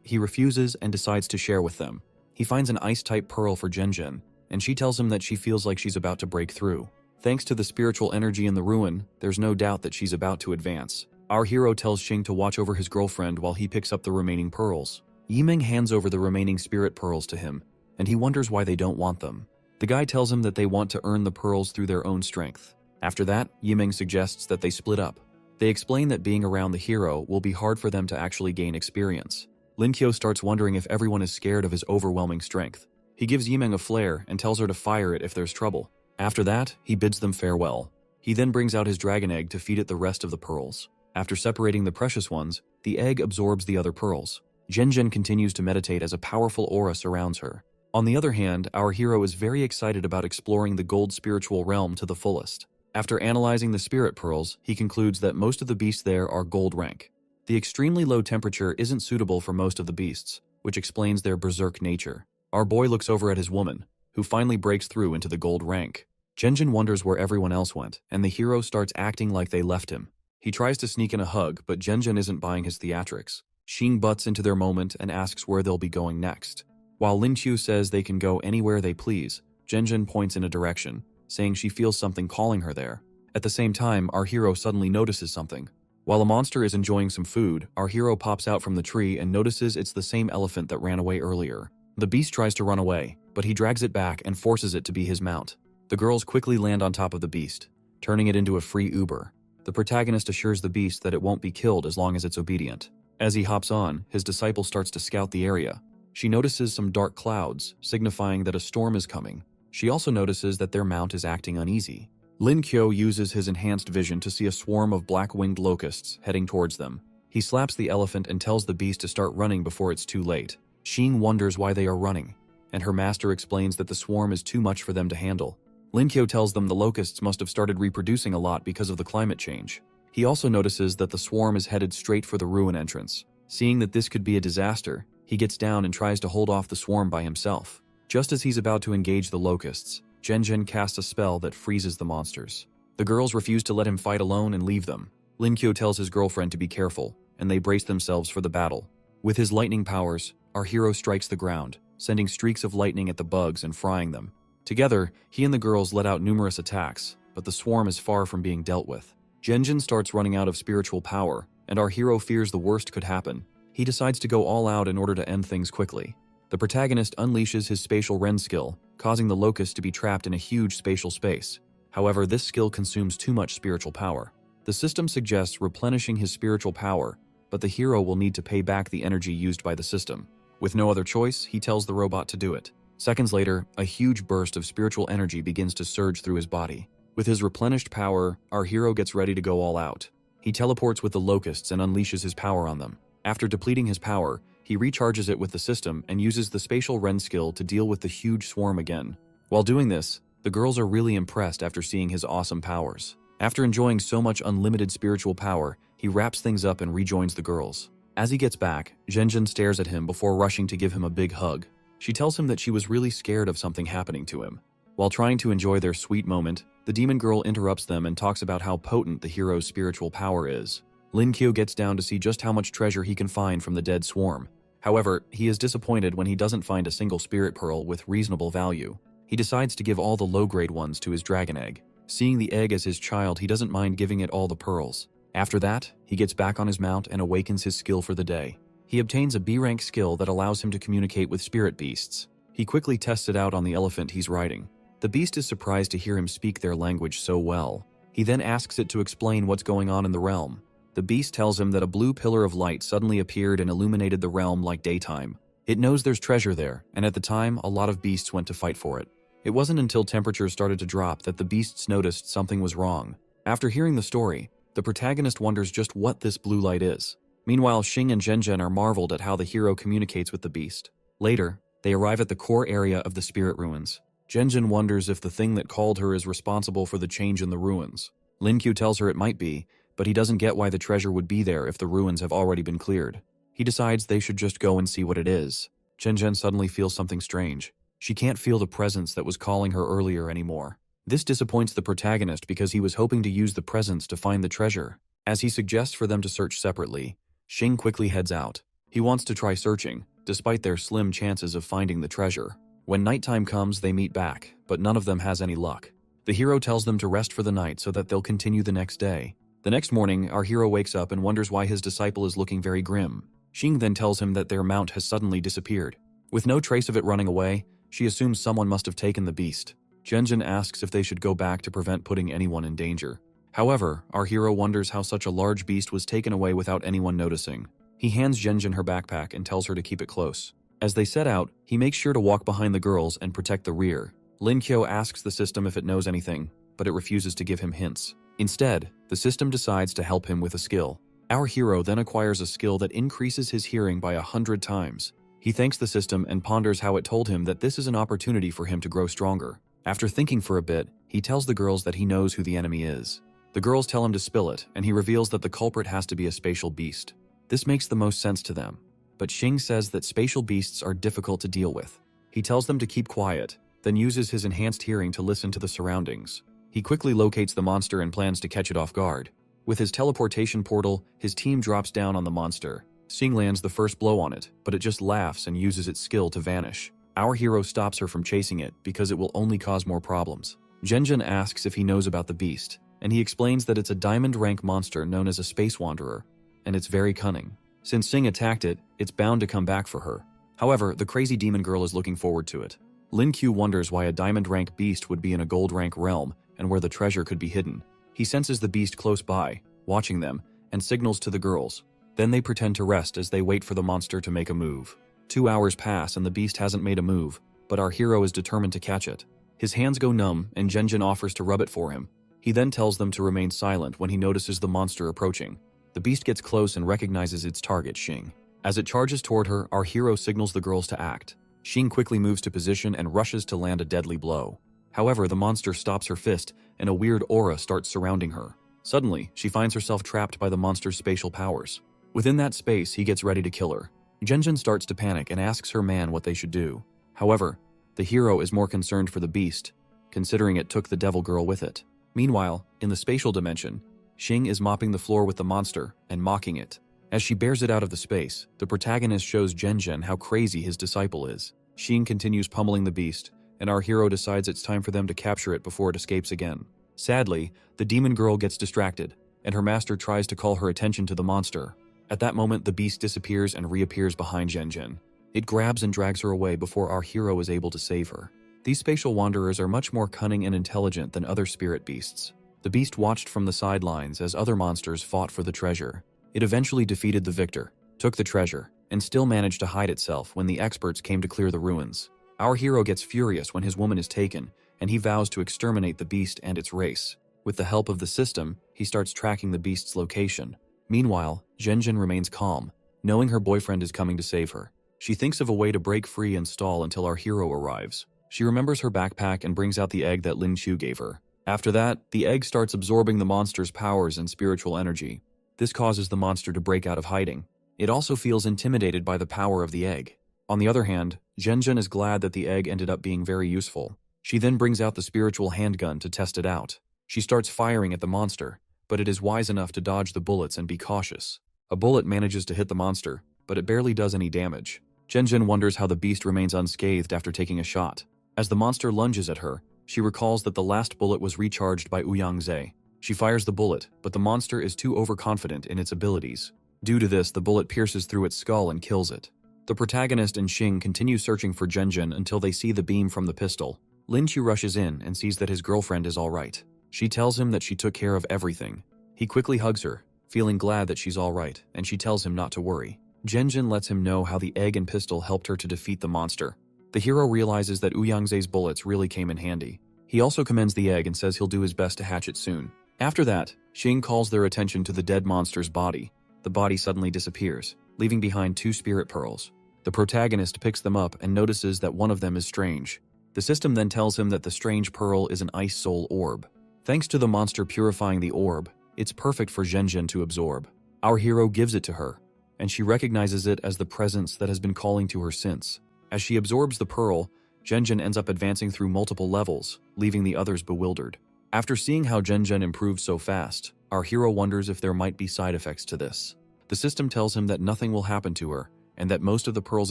he refuses and decides to share with them. He finds an ice-type pearl for Genjin, and she tells him that she feels like she's about to break through. Thanks to the spiritual energy in the ruin, there's no doubt that she's about to advance. Our hero tells Xing to watch over his girlfriend while he picks up the remaining pearls. Yiming hands over the remaining spirit pearls to him, and he wonders why they don't want them. The guy tells him that they want to earn the pearls through their own strength. After that, Yiming suggests that they split up. They explain that being around the hero will be hard for them to actually gain experience. Lin Qiu starts wondering if everyone is scared of his overwhelming strength. He gives Yiming a flare and tells her to fire it if there's trouble. After that, he bids them farewell. He then brings out his dragon egg to feed it the rest of the pearls. After separating the precious ones, the egg absorbs the other pearls. Genjin continues to meditate as a powerful aura surrounds her. On the other hand, our hero is very excited about exploring the gold spiritual realm to the fullest. After analyzing the spirit pearls, he concludes that most of the beasts there are gold rank. The extremely low temperature isn't suitable for most of the beasts, which explains their berserk nature. Our boy looks over at his woman, who finally breaks through into the gold rank. Genjin wonders where everyone else went, and the hero starts acting like they left him. He tries to sneak in a hug, but Genjin isn't buying his theatrics. Xing butts into their moment and asks where they'll be going next. While Linqiu says they can go anywhere they please, Genjin points in a direction, saying she feels something calling her there. At the same time, our hero suddenly notices something. While a monster is enjoying some food, our hero pops out from the tree and notices it's the same elephant that ran away earlier. The beast tries to run away, but he drags it back and forces it to be his mount. The girls quickly land on top of the beast, turning it into a free Uber. The protagonist assures the beast that it won't be killed as long as it's obedient. As he hops on, his disciple starts to scout the area. She notices some dark clouds, signifying that a storm is coming. She also notices that their mount is acting uneasy. Lin Kyo uses his enhanced vision to see a swarm of black-winged locusts heading towards them. He slaps the elephant and tells the beast to start running before it's too late. Xing wonders why they are running, and her master explains that the swarm is too much for them to handle. Lin Kyo tells them the locusts must have started reproducing a lot because of the climate change. He also notices that the swarm is headed straight for the ruin entrance. Seeing that this could be a disaster, he gets down and tries to hold off the swarm by himself. Just as he's about to engage the locusts, Genjin casts a spell that freezes the monsters. The girls refuse to let him fight alone and leave them. Lin Kyo tells his girlfriend to be careful, and they brace themselves for the battle. With his lightning powers, our hero strikes the ground, sending streaks of lightning at the bugs and frying them. Together, he and the girls let out numerous attacks, but the swarm is far from being dealt with. Genjin starts running out of spiritual power, and our hero fears the worst could happen. He decides to go all out in order to end things quickly. The protagonist unleashes his spatial Ren skill, causing the locust to be trapped in a huge spatial space. However, this skill consumes too much spiritual power. The system suggests replenishing his spiritual power, but the hero will need to pay back the energy used by the system. With no other choice, he tells the robot to do it. Seconds later, a huge burst of spiritual energy begins to surge through his body. With his replenished power, our hero gets ready to go all out. He teleports with the locusts and unleashes his power on them. After depleting his power, he recharges it with the system and uses the spatial Ren skill to deal with the huge swarm again. While doing this, the girls are really impressed after seeing his awesome powers. After enjoying so much unlimited spiritual power, he wraps things up and rejoins the girls. As he gets back, Genjin stares at him before rushing to give him a big hug. She tells him that she was really scared of something happening to him. While trying to enjoy their sweet moment, the demon girl interrupts them and talks about how potent the hero's spiritual power is. Lin Kyo gets down to see just how much treasure he can find from the dead swarm. However, he is disappointed when he doesn't find a single spirit pearl with reasonable value. He decides to give all the low-grade ones to his dragon egg. Seeing the egg as his child, he doesn't mind giving it all the pearls. After that, he gets back on his mount and awakens his skill for the day. He obtains a B-rank skill that allows him to communicate with spirit beasts. He quickly tests it out on the elephant he's riding. The beast is surprised to hear him speak their language so well. He then asks it to explain what's going on in the realm. The beast tells him that a blue pillar of light suddenly appeared and illuminated the realm like daytime. It knows there's treasure there, and at the time, a lot of beasts went to fight for it. It wasn't until temperatures started to drop that the beasts noticed something was wrong. After hearing the story, the protagonist wonders just what this blue light is. Meanwhile, Xing and Genjin are marveled at how the hero communicates with the beast. Later, they arrive at the core area of the spirit ruins. Genjin wonders if the thing that called her is responsible for the change in the ruins. Lin Kyu tells her it might be, but he doesn't get why the treasure would be there if the ruins have already been cleared. He decides they should just go and see what it is. Genjin suddenly feels something strange. She can't feel the presence that was calling her earlier anymore. This disappoints the protagonist because he was hoping to use the presence to find the treasure. As he suggests for them to search separately, Xing quickly heads out. He wants to try searching, despite their slim chances of finding the treasure. When nighttime comes, they meet back, but none of them has any luck. The hero tells them to rest for the night so that they'll continue the next day. The next morning, our hero wakes up and wonders why his disciple is looking very grim. Xing then tells him that their mount has suddenly disappeared. With no trace of it running away, she assumes someone must have taken the beast. Genjin asks if they should go back to prevent putting anyone in danger. However, our hero wonders how such a large beast was taken away without anyone noticing. He hands Genjin her backpack and tells her to keep it close. As they set out, he makes sure to walk behind the girls and protect the rear. Lin Kyo asks the system if it knows anything, but it refuses to give him hints. Instead, the system decides to help him with a skill. Our hero then acquires a skill that increases his hearing by 100 times. He thanks the system and ponders how it told him that this is an opportunity for him to grow stronger. After thinking for a bit, he tells the girls that he knows who the enemy is. The girls tell him to spill it, and he reveals that the culprit has to be a spatial beast. This makes the most sense to them. But Xing says that spatial beasts are difficult to deal with. He tells them to keep quiet, then uses his enhanced hearing to listen to the surroundings. He quickly locates the monster and plans to catch it off guard. With his teleportation portal, his team drops down on the monster. Xing lands the first blow on it, but it just laughs and uses its skill to vanish. Our hero stops her from chasing it because it will only cause more problems. Zhenjin asks if he knows about the beast, and he explains that it's a diamond rank monster known as a space wanderer, and it's very cunning. Since Xing attacked it, it's bound to come back for her. However, the crazy demon girl is looking forward to it. Lin Q wonders why a diamond rank beast would be in a gold rank realm and where the treasure could be hidden. He senses the beast close by, watching them, and signals to the girls. Then they pretend to rest as they wait for the monster to make a move. 2 hours pass and the beast hasn't made a move, but our hero is determined to catch it. His hands go numb and Zhenjin offers to rub it for him. He then tells them to remain silent when he notices the monster approaching. The beast gets close and recognizes its target, Xing. As it charges toward her, our hero signals the girls to act. Xing quickly moves to position and rushes to land a deadly blow. However, the monster stops her fist and a weird aura starts surrounding her. Suddenly, she finds herself trapped by the monster's spatial powers. Within that space, he gets ready to kill her. Zhenjin starts to panic and asks her man what they should do. However, the hero is more concerned for the beast, considering it took the devil girl with it. Meanwhile, in the spatial dimension, Xing is mopping the floor with the monster and mocking it. As she bears it out of the space, the protagonist shows Zhenjin how crazy his disciple is. Xing continues pummeling the beast, and our hero decides it's time for them to capture it before it escapes again. Sadly, the demon girl gets distracted, and her master tries to call her attention to the monster. At that moment, the beast disappears and reappears behind Zhenjin. It grabs and drags her away before our hero is able to save her. These spatial wanderers are much more cunning and intelligent than other spirit beasts. The beast watched from the sidelines as other monsters fought for the treasure. It eventually defeated the victor, took the treasure, and still managed to hide itself when the experts came to clear the ruins. Our hero gets furious when his woman is taken, and he vows to exterminate the beast and its race. With the help of the system, he starts tracking the beast's location. Meanwhile, Zhenjin remains calm, knowing her boyfriend is coming to save her. She thinks of a way to break free and stall until our hero arrives. She remembers her backpack and brings out the egg that Lin Qiu gave her. After that, the egg starts absorbing the monster's powers and spiritual energy. This causes the monster to break out of hiding. It also feels intimidated by the power of the egg. On the other hand, Zhenjin is glad that the egg ended up being very useful. She then brings out the spiritual handgun to test it out. She starts firing at the monster, but it is wise enough to dodge the bullets and be cautious. A bullet manages to hit the monster, but it barely does any damage. Zhenjin wonders how the beast remains unscathed after taking a shot. As the monster lunges at her, she recalls that the last bullet was recharged by Ouyang. She fires the bullet, but the monster is too overconfident in its abilities. Due to this, the bullet pierces through its skull and kills it. The protagonist and Xing continue searching for Zhenjin until they see the beam from the pistol. Lin Qiu rushes in and sees that his girlfriend is alright. She tells him that she took care of everything. He quickly hugs her, feeling glad that she's alright, and she tells him not to worry. Zhenjin lets him know how the egg and pistol helped her to defeat the monster. The hero realizes that Ouyang's bullets really came in handy. He also commends the egg and says he'll do his best to hatch it soon. After that, Xing calls their attention to the dead monster's body. The body suddenly disappears, leaving behind 2 spirit pearls. The protagonist picks them up and notices that one of them is strange. The system then tells him that the strange pearl is an ice soul orb. Thanks to the monster purifying the orb, it's perfect for Zhenjin to absorb. Our hero gives it to her, and she recognizes it as the presence that has been calling to her since. As she absorbs the pearl, Zhenjin ends up advancing through multiple levels, leaving the others bewildered. After seeing how Zhenjin improved so fast, our hero wonders if there might be side effects to this. The system tells him that nothing will happen to her, and that most of the pearl's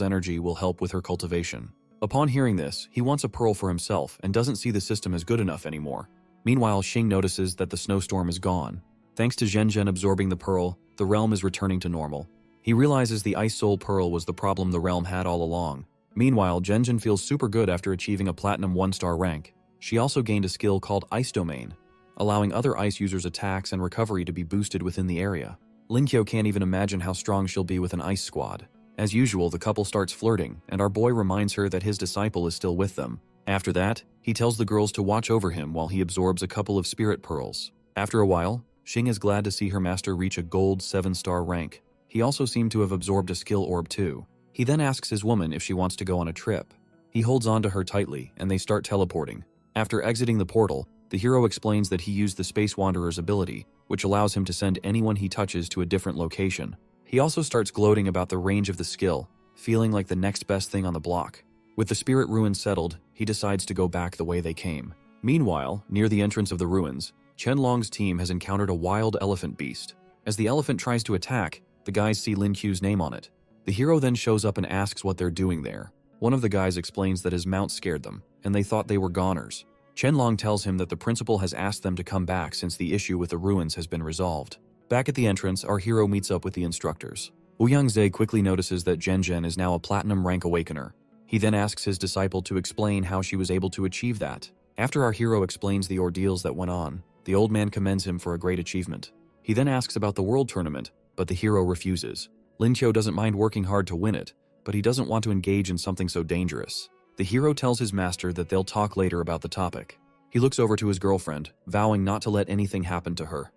energy will help with her cultivation. Upon hearing this, he wants a pearl for himself and doesn't see the system as good enough anymore. Meanwhile, Xing notices that the snowstorm is gone. Thanks to Zhenjin absorbing the pearl, the realm is returning to normal. He realizes the Ice Soul Pearl was the problem the realm had all along. Meanwhile, Zhenjin feels super good after achieving a Platinum 1-star rank. She also gained a skill called Ice Domain, allowing other ice users' attacks and recovery to be boosted within the area. Lin Qiu can't even imagine how strong she'll be with an ice squad. As usual, the couple starts flirting, and our boy reminds her that his disciple is still with them. After that, he tells the girls to watch over him while he absorbs a couple of spirit pearls. After a while, Xing is glad to see her master reach a gold 7-star rank. He also seemed to have absorbed a skill orb too. He then asks his woman if she wants to go on a trip. He holds on to her tightly, and they start teleporting. After exiting the portal, the hero explains that he used the Space Wanderer's ability, which allows him to send anyone he touches to a different location. He also starts gloating about the range of the skill, feeling like the next best thing on the block. With the spirit ruins settled, he decides to go back the way they came. Meanwhile, near the entrance of the ruins, Qianlong's team has encountered a wild elephant beast. As the elephant tries to attack, the guys see Lin Qiu's name on it. The hero then shows up and asks what they're doing there. One of the guys explains that his mount scared them, and they thought they were goners. Qianlong tells him that the principal has asked them to come back since the issue with the ruins has been resolved. Back at the entrance, our hero meets up with the instructors. Ouyangze quickly notices that Zhen is now a platinum rank awakener. He then asks his disciple to explain how she was able to achieve that. After our hero explains the ordeals that went on, the old man commends him for a great achievement. He then asks about the world tournament, but the hero refuses. Lin Qiu doesn't mind working hard to win it, but he doesn't want to engage in something so dangerous. The hero tells his master that they'll talk later about the topic. He looks over to his girlfriend, vowing not to let anything happen to her.